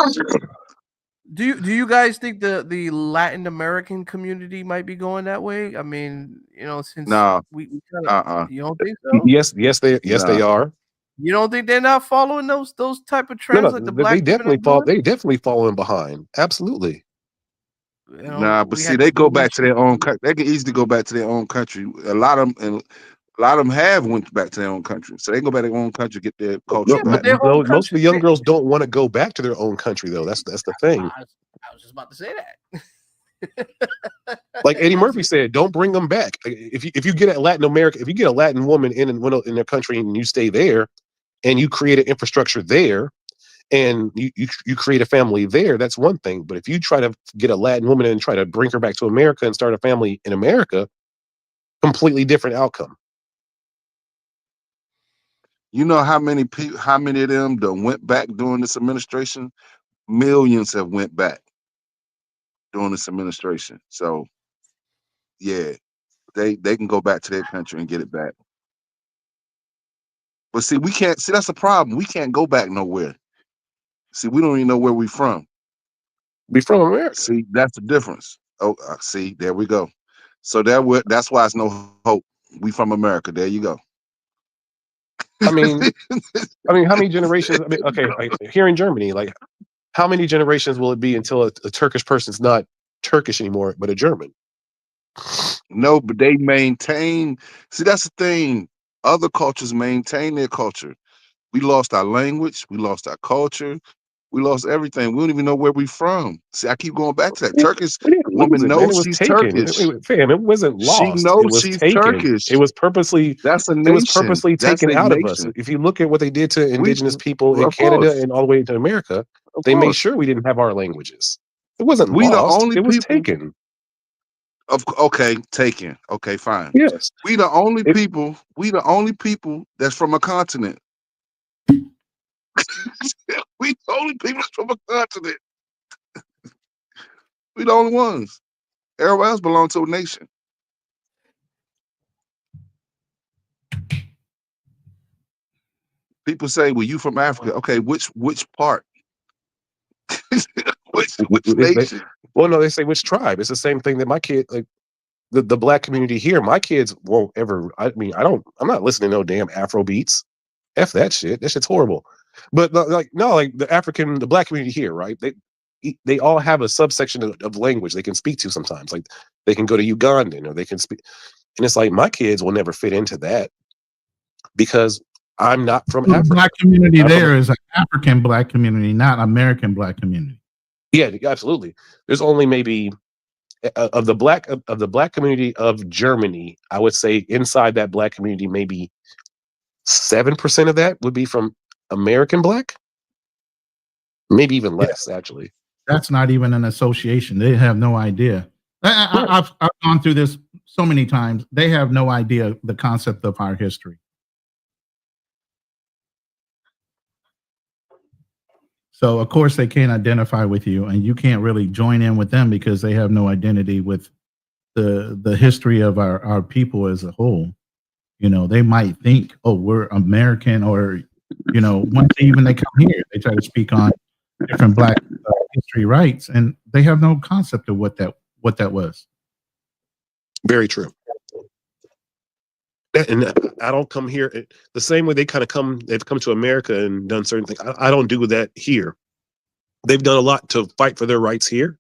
Do you guys think the Latin American community might be going that way? I mean, you know, since No. we kind of you don't think so? Yes, they are. You don't think they're not following those type of No, trends like the Black they women are definitely doing? They definitely falling behind. Absolutely. You know, Nah, but we see, had they go back to revolution. their own country. They can easily go back to their own country. A lot of them have went back to their own country, so they can go back to their own country, get their culture Yeah, but back. their own Most of country. the young girls don't want to go back to their own country, though. That's the thing. I was just about to say that. Like Eddie Murphy said, don't bring them back. If you get a Latin America, if you get a Latin woman in their country and you stay there, and you create an infrastructure there, and you create a family there, that's one thing. But if you try to get a Latin woman and try to bring her back to America and start a family in America, completely different outcome. You know how many people, how many of them done went back during this administration? Millions have went back during this administration. So yeah, they can go back to their country and get it back. But see, we can't. See, that's the problem. We can't go back nowhere. See, we don't even know where we from. Be from America. See, that's the difference. Oh, see, there we go. So that's why it's no hope. We from America. There you go. I mean, how many generations? I mean, okay, like, here in Germany, like, how many generations will it be until a Turkish person's not Turkish anymore, but a German? No, but they maintain. See, that's the thing. Other cultures maintain their culture. We lost our language. We lost our culture. We lost everything. We don't even know where we from. See, I keep going back to that. Turkish woman Man, it knows was she's taken. Turkish. Fam, it wasn't She lost. It knows was she's taken. Turkish. It was purposely. That's a It was nation. purposely That's taken a out of us. nation. If you look at what they did to We, indigenous people in of Canada course, and all the way to America, of they made course. sure we didn't have our languages. It wasn't We the lost. only It was people. taken. Okay, taken. Okay, fine. Yes. We the only people. We the only people that's from a continent. We the only people that's from a continent. We the only ones. Everybody else belong to a nation. People say, "Well, you from Africa?" Okay, which part? which nation? Well, no, they say which tribe. It's the same thing that my kid, like the black community here. My kids won't ever. I mean, I'm not listening to no damn Afro beats. F that shit. That shit's horrible. But like the black community here, right? They all have a subsection of language they can speak to sometimes. Like they can go to Ugandan or they can speak, and it's like my kids will never fit into that because I'm not from The Africa. black community there is an African black community, not American black community. Yeah, absolutely. There's only maybe of the black community of Germany, I would say inside that black community, maybe 7% of that would be from American black, maybe even less, actually. That's not even an association. They have no idea. I've gone through this so many times. They have no idea the concept of our history. So of course they can't identify with you, and you can't really join in with them because they have no identity with the history of our people as a whole. You know, they might think, oh, we're American, or once they come here, they try to speak on different black history rights, and they have no concept of what that was. Very true. And I don't come here the same way they've come to America and done certain things. I don't do that here. They've done a lot to fight for their rights here.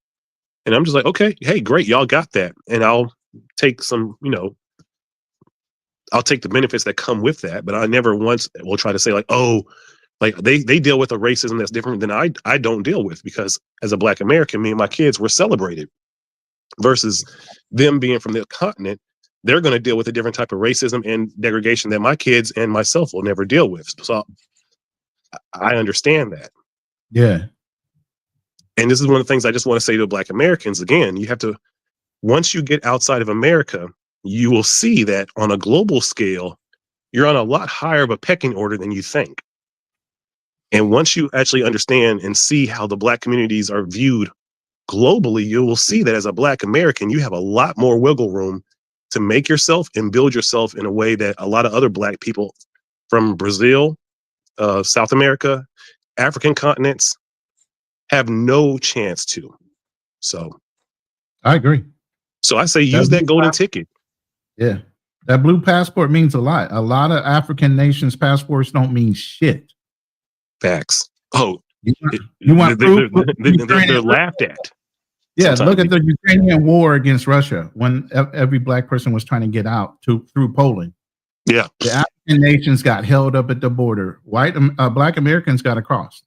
And I'm just like, okay, hey, great. Y'all got that. And I'll take some, I'll take the benefits that come with that. But I never once will try to say like, oh, like they deal with a racism that's different than I don't deal with, because as a black American, me and my kids were celebrated versus them being from the continent. They're going to deal with a different type of racism and degradation that my kids and myself will never deal with. So I understand that. Yeah. And this is one of the things I just want to say to black Americans. Again, you have to, once you get outside of America, you will see that on a global scale, you're on a lot higher of a pecking order than you think. And once you actually understand and see how the black communities are viewed globally, you will see that as a black American, you have a lot more wiggle room to make yourself and build yourself in a way that a lot of other black people from Brazil, South America, African continents have no chance to. So I agree. So I say use that golden ticket. Yeah. That blue passport means a lot. A lot of African nations' passports don't mean shit. Facts. Oh, you want proof? they're laughed at. Yeah, Sometimes look at the Ukrainian war against Russia when every black person was trying to get out through Poland. Yeah, the African nations got held up at the border. Black Americans got across.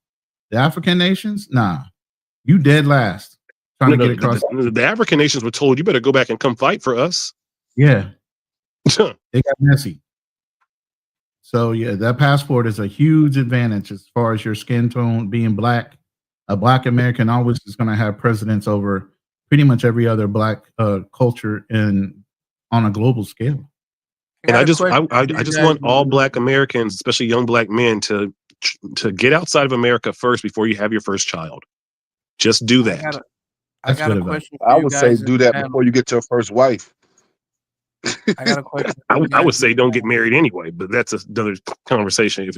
The African nations, nah, you dead last trying to get across. The African nations were told you better go back and come fight for us. Yeah, they got messy. So yeah, that passport is a huge advantage as far as your skin tone being black. A black American always is going to have precedence over pretty much every other black culture on a global scale. And I just want all black Americans, especially young black men, to get outside of America first before you have your first child. Just do that. I got a question for I you would say guys. do that before you get your first wife. I got a question. I would say don't get married anyway, but that's another conversation.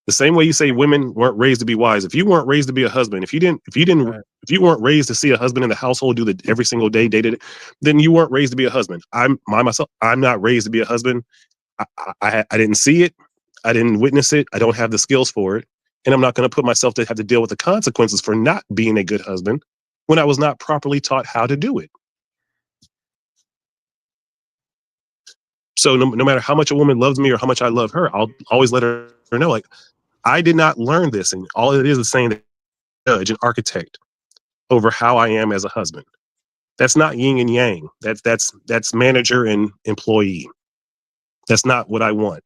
The same way you say women weren't raised to be wives. If you weren't raised to be a husband, if you weren't raised to see a husband in the household do that every single day, then you weren't raised to be a husband. I'm not raised to be a husband. I didn't see it. I didn't witness it. I don't have the skills for it. And I'm not going to put myself to have to deal with the consequences for not being a good husband when I was not properly taught how to do it. So no matter how much a woman loves me or how much I love her, I'll always let her know, like, I did not learn this. And all it is saying that judge, an architect over how I am as a husband. That's not yin and yang. That's manager and employee. That's not what I want.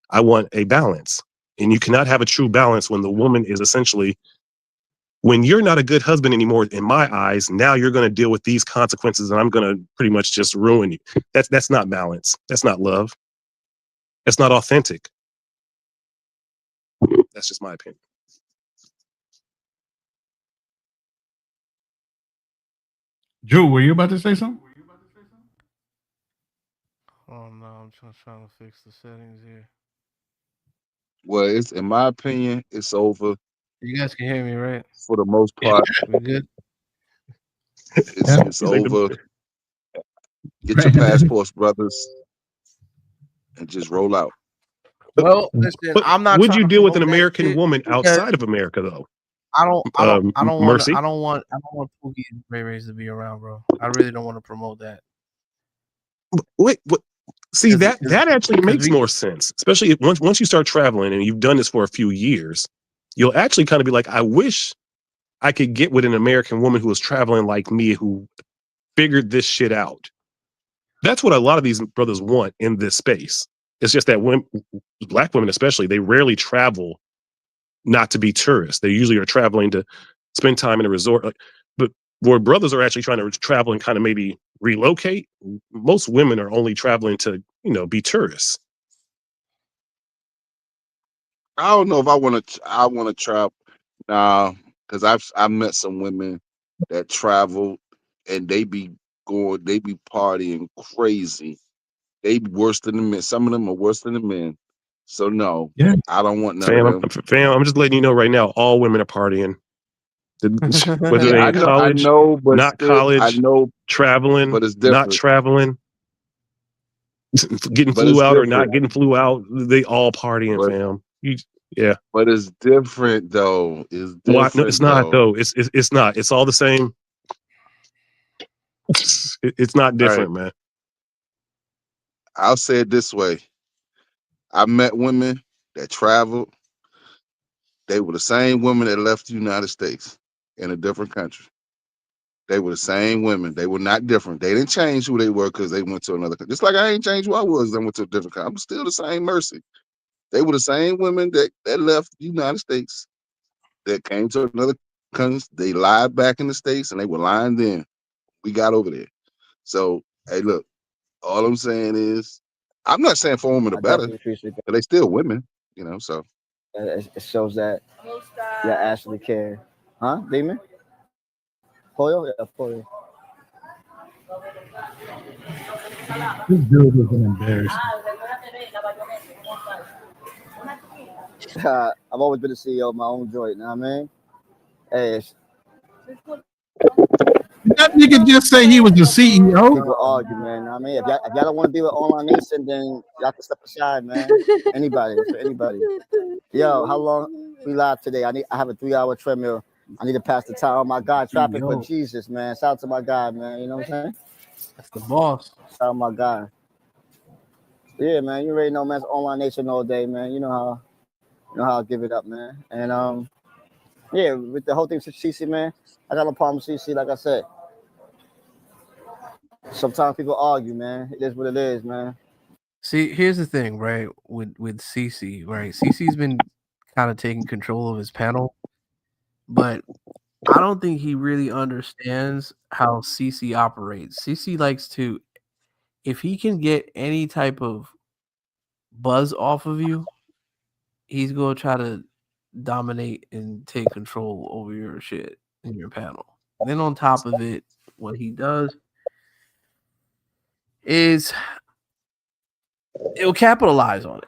I want a balance. And you cannot have a true balance when the woman is essentially, when you're not a good husband anymore, in my eyes, now you're going to deal with these consequences and I'm going to pretty much just ruin you. That's not balance. That's not love. That's not authentic. That's just my opinion. Drew, were you about to say something? Oh no, I'm trying to fix the settings here. Well, it's in my opinion, it's over. You guys can hear me, right? For the most part. We good? It's over. Get your passports, brothers, and just roll out. Well, listen, I'm not. Would you deal with an promote that American shit woman because outside of America, though? I don't want Mercy? I don't want Pookie and Ray Rays to be around, bro. I really don't want to promote that. Wait, what? See, that actually makes more sense, especially once you start traveling and you've done this for a few years. You'll actually kind of be like, I wish I could get with an American woman who was traveling like me, who figured this shit out. That's what a lot of these brothers want in this space. It's just that black women, especially, they rarely travel not to be tourists. They usually are traveling to spend time in a resort. But where brothers are actually trying to travel and kind of maybe relocate, most women are only traveling to, be tourists. I don't know if I want to travel now, because I've met some women that travel and they be partying crazy. They be worse than the men. Some of them are worse than the men. So no, I don't want none of them. Fam, I'm just letting you know right now, all women are partying. Whether they in college, I know, but not still, college, I know, traveling, but it's not different. traveling, getting But flew it's out or different. not getting flew out, they all partying, fam. Yeah. But it's different though. It's different. No, it's not though. It's not. It's all the same. It's not different, man. I'll say it this way. I met women that traveled. They were the same women that left the United States in a different country. They were the same women. They were not different. They didn't change who they were because they went to another country. Just like I ain't changed who I was. I went to a different country. I'm still the same Mercy. They were the same women that left the United States, that came to another country. They lied back in the States and they were lying then. We got over there. So, hey, look, all I'm saying is, I'm not saying for women are better, but they still women, so. It shows that you actually care. Huh, Demon? Pollo? Yeah, Pollo. This dude is an embarrassment. I've always been the CEO of my own joint, you know what I mean? Hey, That nigga just say he was the CEO. people argue, man. You know what I mean? If y'all don't want to be with Online Nation, then y'all can step aside, man. Anybody, for anybody. Yo, how long we live today? I have a 3-hour treadmill. I need to pass the time. Oh my God, trapping for Yo, Jesus, man. Shout out to my God, man. You know what I'm saying? that's the boss. Shout out to my God. Yeah, man. You already know, man. It's Online Nation all day, man. You know how I give it up, man. And yeah, with the whole thing with CC, man, I got no problem with CC. Like I said, sometimes people argue, man. It is what it is, man. See, here's the thing, right? With CC, right? CC's been kind of taking control of his panel, but I don't think he really understands how CC operates. CC likes to, if he can get any type of buzz off of you, he's gonna try to dominate and take control over your shit in your panel. Then on top of it, what he does is he'll capitalize on it.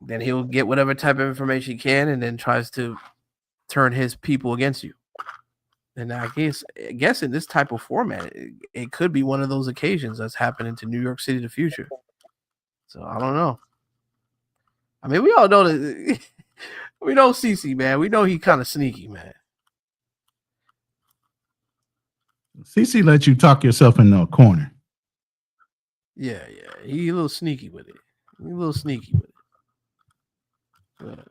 Then he'll get whatever type of information he can, and then tries to turn his people against you. And I guess in this type of format, it could be one of those occasions that's happening to New York City in the future. So I don't know. I mean, we all know that we know CC, man. We know he kind of sneaky, man. CC let you talk yourself in a corner. Yeah. He a little sneaky with it. But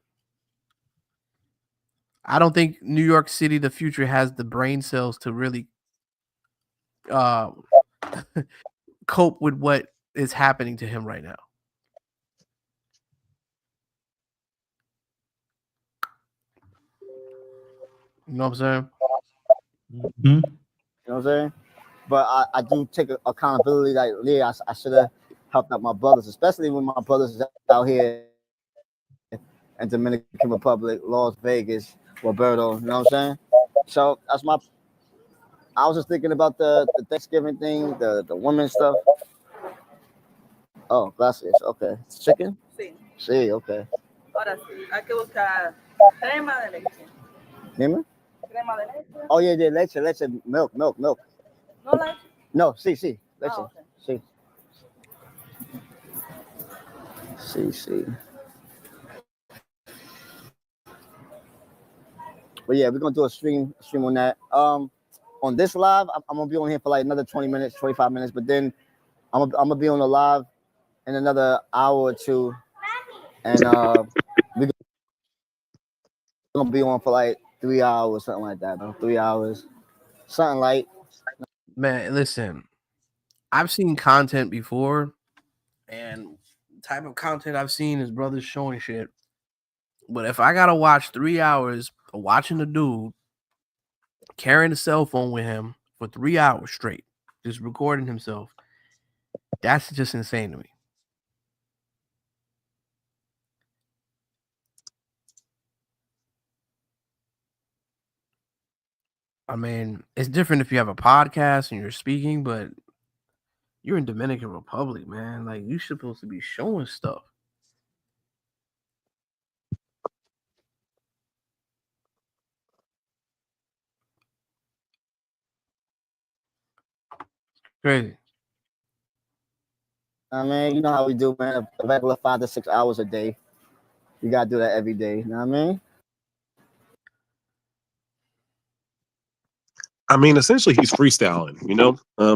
I don't think New York City, the future, has the brain cells to really cope with what is happening to him right now. You know what I'm saying? Mm-hmm. You know what I'm saying? But I do take accountability. Like, yeah, I should have helped out my brothers, especially when my brothers is out here in Dominican Republic, Las Vegas, Roberto. You know what I'm saying? So that's my. I was just thinking about the Thanksgiving thing, the women stuff. Oh, gracias. Okay. Chicken? Sí. Sí, okay. Ahora sí, hay que buscar crema de leche. Dime? Crema de leche. Oh, yeah, leche, milk. No leche. No, sí, leche. Oh, okay. Sí. But yeah, we're gonna do a stream on that. On this live, I'm gonna be on here for like another 20 minutes, 25 minutes, but then I'm gonna be on the live in another hour or two, and we're gonna be on for like 3 hours, something like that, bro. 3 hours, something like. Man, listen, I've seen content before, and the type of content I've seen is brothers showing shit. But if I gotta watch 3 hours of watching a dude carrying a cell phone with him for 3 hours straight, just recording himself, that's just insane to me. I mean, it's different if you have a podcast and you're speaking, but you're in Dominican Republic, man. Like, you're supposed to be showing stuff. Crazy. I mean, you know how we do, man. A regular 5 to 6 hours a day. You gotta do that every day. You know what I mean? I mean, essentially, he's freestyling. You know, a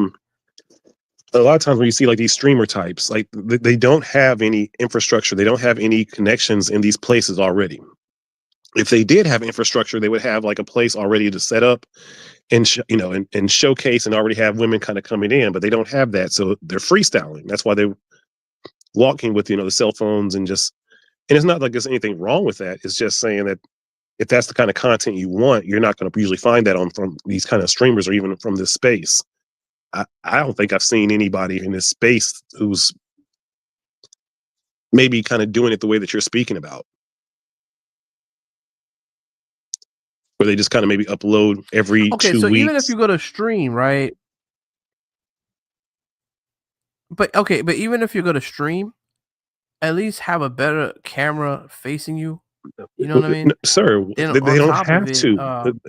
lot of times when you see like these streamer types, like they don't have any infrastructure, they don't have any connections in these places already. If they did have infrastructure, they would have like a place already to set up and and showcase and already have women kind of coming in, but they don't have that, so they're freestyling. That's why they're walking with the cell phones and it's not like there's anything wrong with that. It's just saying that if that's the kind of content you want, you're not going to usually find that from these kind of streamers or even from this space. I don't think I've seen anybody in this space who's maybe kind of doing it the way that you're speaking about, where they just kind of maybe upload every 2 so weeks. Even if you go to stream, right? But even if you go to stream, at least have a better camera facing you. You know what I mean? Sir, Then they on don't top have of it, to.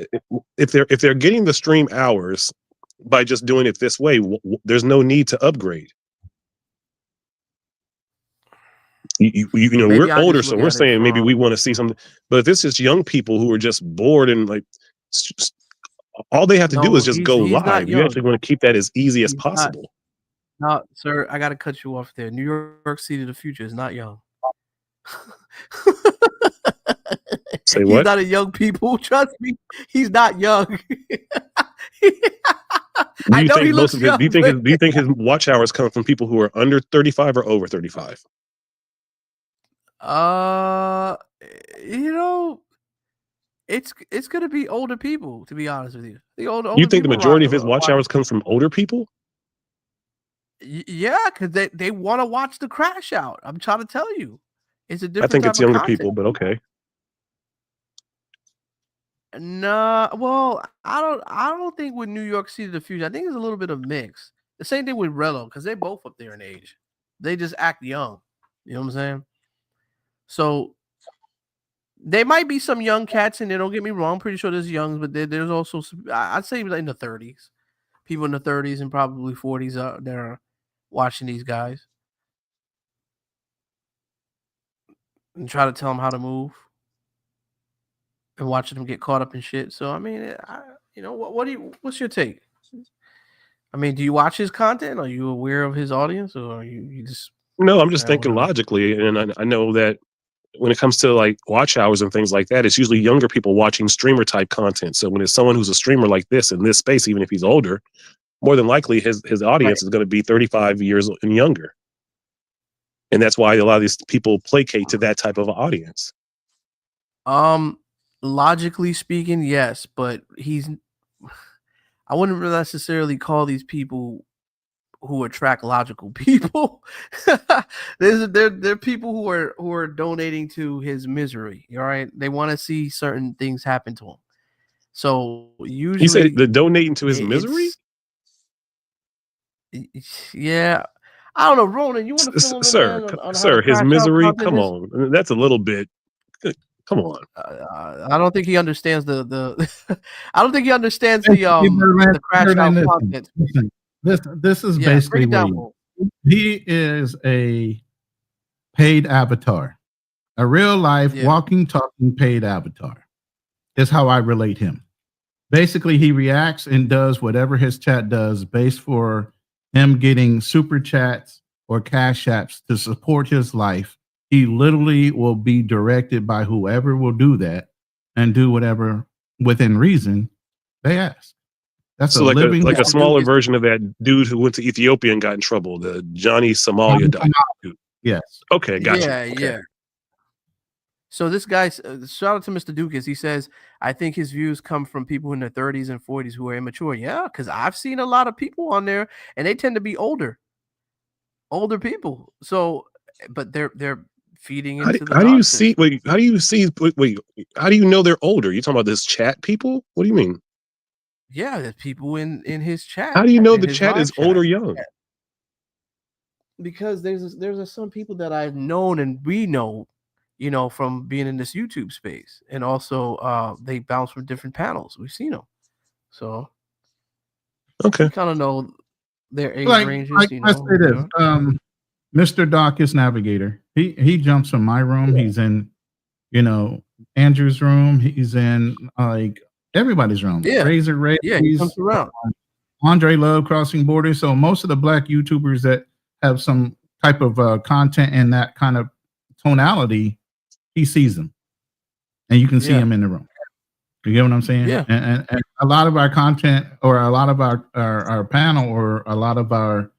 If they're getting the stream hours by just doing it this way, there's no need to upgrade. We're older, so we're saying maybe we want to see something. But if this is young people who are just bored and like All they have to do No, is just go he's not live. You young. actually want to keep that as easy as He's not. possible. No, sir, I gotta cut you off there. New York City of the future is not young. Say He's what? not a young people. Trust me, he's not young. Do I you know he think most looks of it? young. Do you think his watch hours come from people who are under 35 or over 35? Uh, you know, it's gonna be older people. To be honest with you, the older You think the people majority of his watch watch. hours comes from older people? Yeah, because they want to watch the crash out. I'm trying to tell you, it's a I different think type it's of younger content. people, but okay. No, well, I don't think with New York City the future. I think it's a little bit of mix. The same thing with Rello, because they're both up there in age. They just act young. You know what I'm saying? So there might be some young cats in there. Don't get me wrong. I'm pretty sure there's youngs, but there's also I'd say like in the 30s. People in the 30s and probably 40s that are watching these guys and try to tell them how to move and watching them get caught up in shit. So I mean, what's your take? I mean, do you watch his content? Are you aware of his audience, or you just No, I'm just thinking whatever? logically, and I know that when it comes to like watch hours and things like that, it's usually younger people watching streamer type content. So when it's someone who's a streamer like this in this space, even if he's older, more than likely his audience is going to be 35 years and younger. And that's why a lot of these people placate to that type of audience. Logically speaking, yes, but I wouldn't necessarily call these people who attract logical people. They're people who are donating to his misery. All right, they want to see certain things happen to him. So usually, He said the donating to his misery. Yeah, I don't know, Ronan. You want to fill him in, Sir, man, on how the sir, his crash out misery. content Come is? on, that's a little bit. Come on. I don't think he understands the. I don't think he understands Basically, the crash out listen, content. listen. This is Yeah, basically break it what down. he is a paid avatar, a real life walking, talking paid avatar. Is how I relate him. Basically, he reacts and does whatever his chat does based for him getting super chats or cash apps to support his life. He literally will be directed by whoever will do that and do whatever within reason they ask. That's So a living a smaller version of that dude who went to Ethiopia and got in trouble, the Johnny Somalia dude. Yes. Okay, gotcha. Yeah, Okay. yeah. So this guy, shout out to Mr. Dukas. He says, I think his views come from people in their 30s and 40s who are immature. Yeah, because I've seen a lot of people on there, and they tend to be older people. So, but they're feeding into the How do you nonsense. see? Wait, how do you see? Wait, how do you know they're older? You talking about this chat people? What do you mean? Yeah, there's people in his chat. How do you know in the his chat live is old or young? chat. Because there's some people that I've known and we know, from being in this YouTube space, and also they bounce from different panels. We've seen them, so okay, we kind of know their age ranges. Let's say this. Mr. Doc is Navigator. He jumps from my room. He's in, Andrew's room. He's in like everybody's room. Yeah. Razor Ray. Yeah, he comes around. Andre Love Crossing Borders. So most of the black YouTubers that have some type of content in that kind of tonality, he sees them, and you can see him in the room. You get what I'm saying? Yeah. And a lot of our content, or a lot of our panel, or a lot of our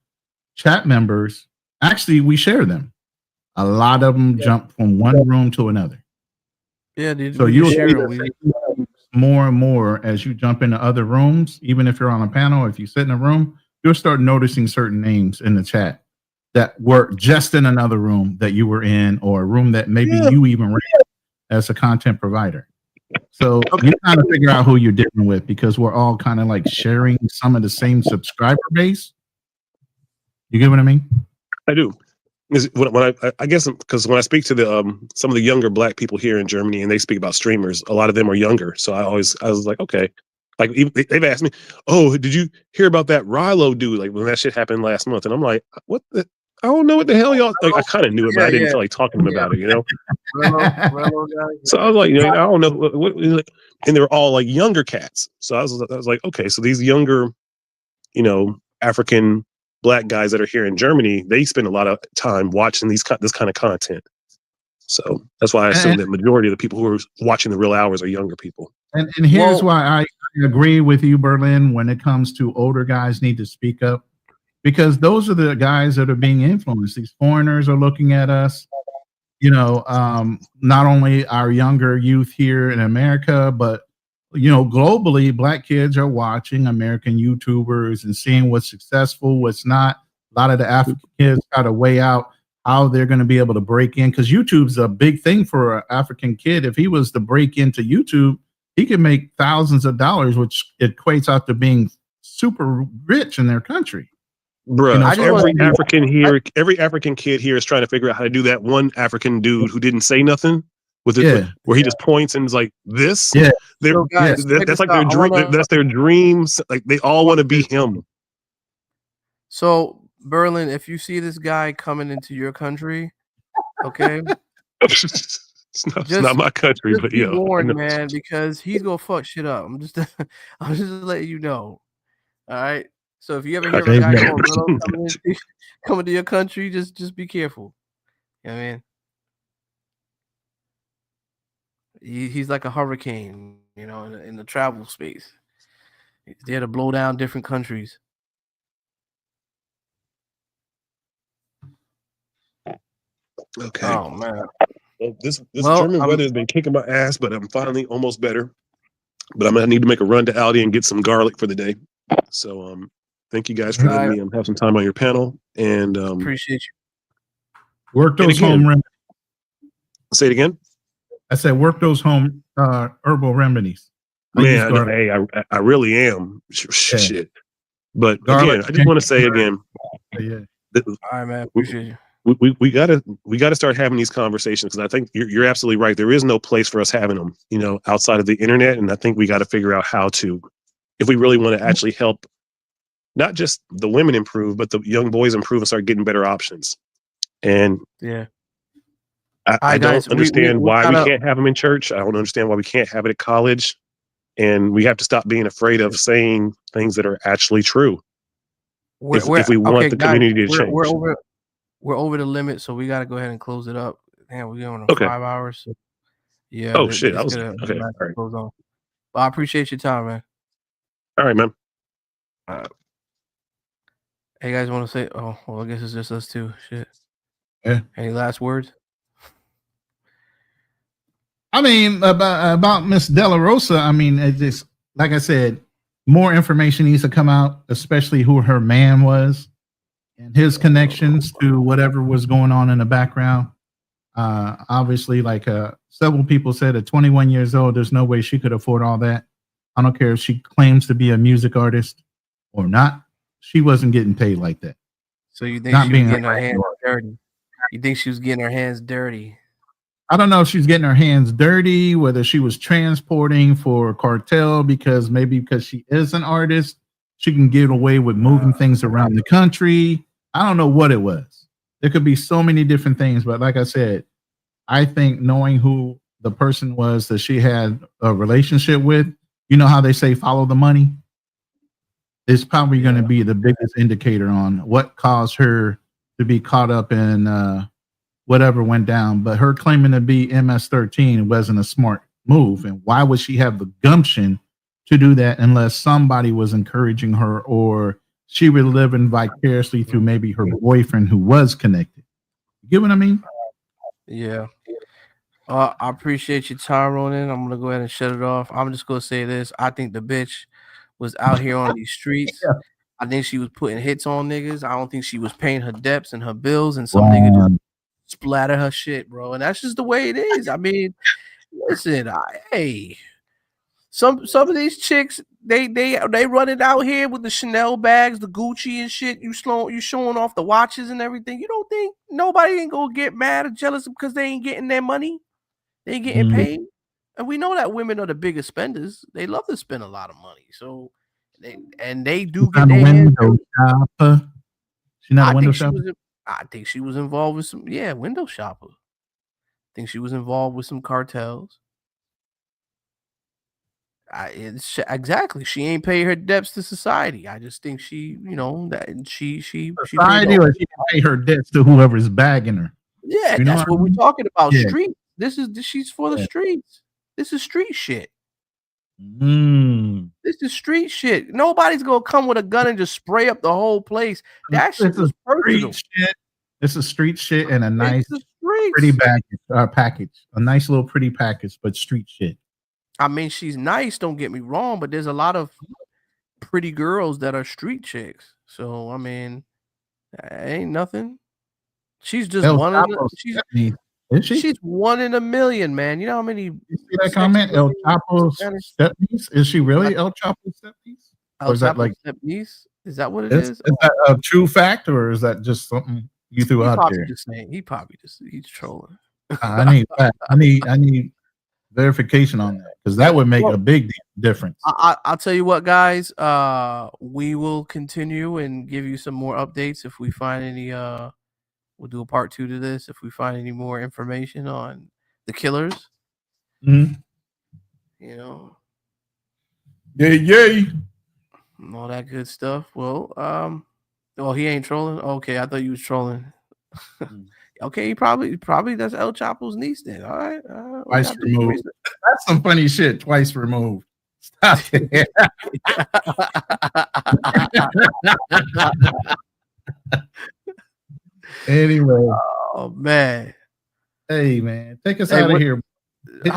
chat members, actually we share them. A lot of them jump from one room to another. Yeah, dude. So you'll see more and more as you jump into other rooms. Even if you're on a panel, if you sit in a room, you'll start noticing certain names in the chat that were just in another room that you were in, or a room that maybe you even ran as a content provider. So you kind of figure out who you're dealing with, because we're all kind of like sharing some of the same subscriber base. You get what I mean? I do. When I guess because when I speak to the some of the younger black people here in Germany, and they speak about streamers, a lot of them are younger. So I was like, okay, like they've asked me, oh, did you hear about that Rilo dude? Like when that shit happened last month, and I'm like, what? I don't know what the hell y'all. Like, I kind of knew it, but Yeah, I didn't yeah, feel like talking to him about it. You know. Rello guy. So I was like, I don't know what, and they were all like younger cats. So I was like, okay, so these younger, African black guys that are here in Germany, they spend a lot of time watching this kind of content. So that's why I assume that majority of the people who are watching the real hours are younger people. And here's why I agree with you, Berlin, when it comes to older guys need to speak up, because those are the guys that are being influenced. These foreigners are looking at us, not only our younger youth here in America, but globally, black kids are watching American YouTubers and seeing what's successful, what's not. A lot of the African kids got to weigh out how they're going to be able to break in, because YouTube's a big thing for an African kid. If he was to break into YouTube, he could make thousands of dollars, which equates out to being super rich in their country. Bruh, every African kid here is trying to figure out how to do that one African dude who didn't say nothing with it, where he just points and is like this. Yeah, that's like their dream. That's their dreams. Like they all want to be him. So Berlin, if you see this guy coming into your country, okay, it's not my country, but be warned, man, because he's gonna fuck shit up. I'm just letting you know. All right. So if you ever hear a guy called Rello coming to your country, just be careful. You know what I mean? He's like a hurricane, in the travel space. He's there to blow down different countries. Okay. Oh man. Well, this German weather has been kicking my ass, but I'm finally almost better. But I'm gonna need to make a run to Aldi and get some garlic for the day. So thank you guys for letting me have some time on your panel, and appreciate you. Work those home remedies. Say it again. I said work those home herbal remedies. Man, hey, I really am. Shit. But garlic, again, I just want to say again. Yeah. All right, man. Appreciate you. We gotta start having these conversations, because I think you're absolutely right. There is no place for us having them, outside of the internet, and I think we got to figure out how to, if we really want to actually help, not just the women improve, but the young boys improve and start getting better options. And I don't understand why we can't have them in church. I don't understand why we can't have it at college, and we have to stop being afraid of saying things that are actually true. If we want the community to change. We're over the limit, so we got to go ahead and close it up. Damn, we're going on 5 hours. So yeah. Oh shit! Okay. All right. Close on. Well, I appreciate your time, man. All right, man. Hey, you guys want to say? Oh, well, I guess it's just us two. Shit. Yeah. Any last words? I mean, about Miss DELAROSA. I mean, it just, like I said, more information needs to come out, especially who her man was and his connections to whatever was going on in the background. Obviously, like several people said, at 21 years old, there's no way she could afford all that. I don't care if she claims to be a music artist or not. She wasn't getting paid like that. So you think she was getting her hands dirty? You think she was getting her hands dirty? I don't know if she's getting her hands dirty, whether she was transporting for cartel, because she is an artist, she can get away with moving things around the country. I don't know what it was. There could be so many different things, but like I said, I think knowing who the person was that she had a relationship with, you know how they say follow the money? It's probably going to be the biggest indicator on what caused her to be caught up in whatever went down. But her claiming to be MS-13 wasn't a smart move. And why would she have the gumption to do that unless somebody was encouraging her, or she was living vicariously through maybe her boyfriend who was connected? You get what I mean? Yeah. I appreciate your time, Ronan. I'm gonna go ahead and shut it off. I'm just gonna say this. I think the bitch was out here on these streets. Yeah. I think she was putting hits on niggas. I don't think she was paying her debts and her bills, and some nigga just splatter her shit, bro. And that's just the way it is. I mean, listen, some of these chicks, they running out here with the Chanel bags, the Gucci and shit. You showing off the watches and everything. You don't think nobody ain't gonna get mad or jealous because they ain't getting their money? They ain't getting paid. And we know that women are the biggest spenders. They love to spend a lot of money. So they do get their hands. She's not a window shopper. I think she was involved with some window shopper. I think she was involved with some cartels. Exactly. She ain't pay her debts to society. I just think she, that she Society, or she can pay her debts to whoever's bagging her. Yeah, You know that's what what we're talking about. Yeah. Street. She's for the streets. This is street shit. Mm. This is street shit. Nobody's gonna come with a gun and just spray up the whole place. That shit was personal. Shit. This is street shit and a nice, It's the streets. pretty package. A nice little pretty package, but street shit. I mean, she's nice. Don't get me wrong, but there's a lot of pretty girls that are street chicks. So I mean, ain't nothing. She's just El one of the, Chapo she's Stephanie. Is she? she's one in a million, man. You know how many? You see that comment? El Chapo stepniece? Is she really El Chapo stepniece? El Or is that Chapo like stepniece? Is that what it is is? that a true fact, or is that just something you threw out there? He's trolling. I need fact. I need verification on that, because that would make a big difference. I'll tell you what, guys. We will continue and give you some more updates if we find any. We'll do a part 2 to this if we find any more information on the killers. Mm-hmm. You know, yay, and all that good stuff. Well, he ain't trolling. Okay, I thought you was trolling. Okay, he probably that's El Chapo's niece then. All right, twice removed. That's some funny shit. Twice removed. Stop it. Anyway. Oh man. Hey man, take us out of here. Hit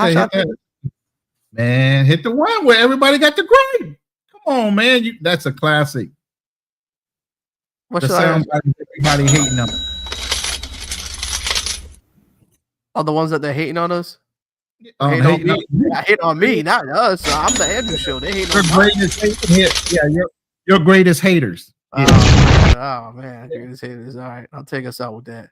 man, hit the one where everybody got the grade. Come on, man. That's a classic. What's the sound everybody hating them. Oh, the ones that they're hating on us? Hate on me, not us. So I'm the Andrew Show. They hate on greatest hate. Yeah, your greatest haters. Yeah. Oh man, greatest haters. All right, I'll take us out with that.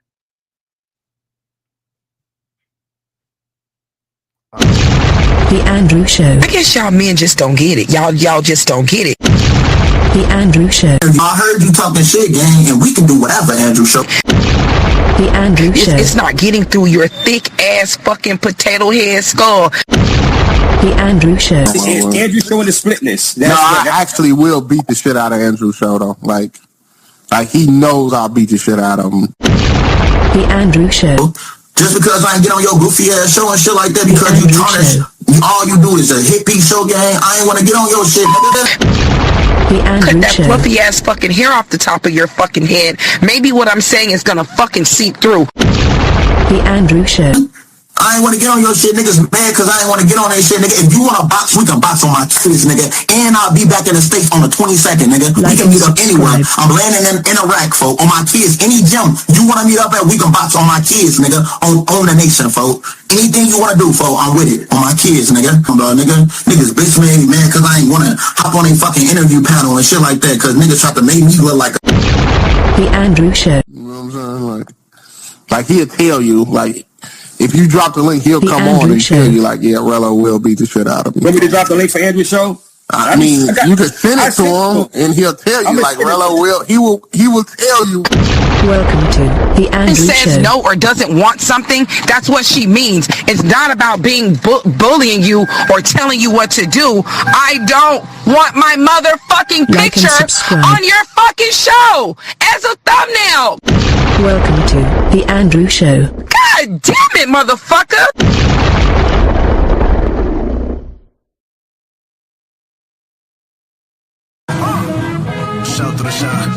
The Andrew Show. I guess y'all men just don't get it. Y'all just don't get it. The Andrew Show. I heard you talking shit, gang, and we can do whatever, Andrew Show. The Andrew Show. It's not getting through your thick ass fucking potato head skull. The Andrew Show. Andrew Show in the splitness. No, I actually will beat the shit out of Andrew Show though. Like he knows I'll beat the shit out of him. The Andrew Show. Just because I ain't get on your goofy ass show and shit like that because you tarnish, all you do is a hit piece show, gang. I ain't want to get on your shit, nigga. Cut that fluffy ass fucking hair off the top of your fucking head. Maybe what I'm saying is gonna fucking seep through. The Andrew Show. I ain't want to get on your shit, niggas mad because I ain't want to get on that shit, nigga. If you want to box, we can box on my kids, nigga. And I'll be back in the States on the 22nd, nigga. We can meet up anywhere. I'm landing in Iraq, folk, on my kids. Any gym you want to meet up at, we can box on my kids, nigga. On the nation, folk. Anything you want to do, folk, I'm with it. On my kids, nigga. Niggas bitch made me mad because I ain't want to hop on a fucking interview panel and shit like that because niggas try to make me look like a... The Andrew Show. You know what I'm saying? Like he'll tell you, like, if you drop the link, he'll come on and tell you, like, yeah, Rello will beat the shit out of me. Want me to drop the link for Andrew's show? I mean, you can send it to him, and he'll tell you, like, Rello will. He will tell you. Welcome to the Andrew Show. Says no or doesn't want something. That's what she means. It's not about being bullying you or telling you what to do. I don't want my motherfucking picture on your fucking show as a thumbnail. Welcome to the Andrew Show. God damn it, motherfucker! Shout to the shot.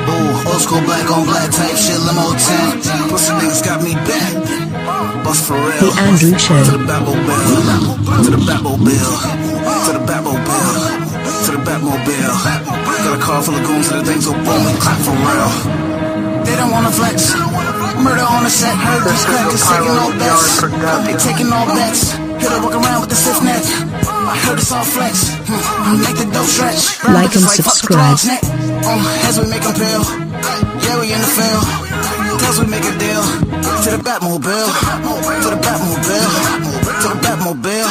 Ooh, old school black on black type shit, limo 10. Pussy niggas got me back. Bust for real. The Andrew Show. To the Batmobile. To the Batmobile. To the Batmobile. To the Batmobile. Got a car full of goons and the things go boom and clap for real. They don't wanna flex. Murder on the set. Heard these crackers taking all bets. They taking all bets. Hit her walk around with the stiff neck. I heard it's all flex. Make the dough stretch. Like and subscribe. As we make them peel. Yeah, we in the field. Cause we make a deal. To the Batmobile. To the Batmobile. To the Batmobile.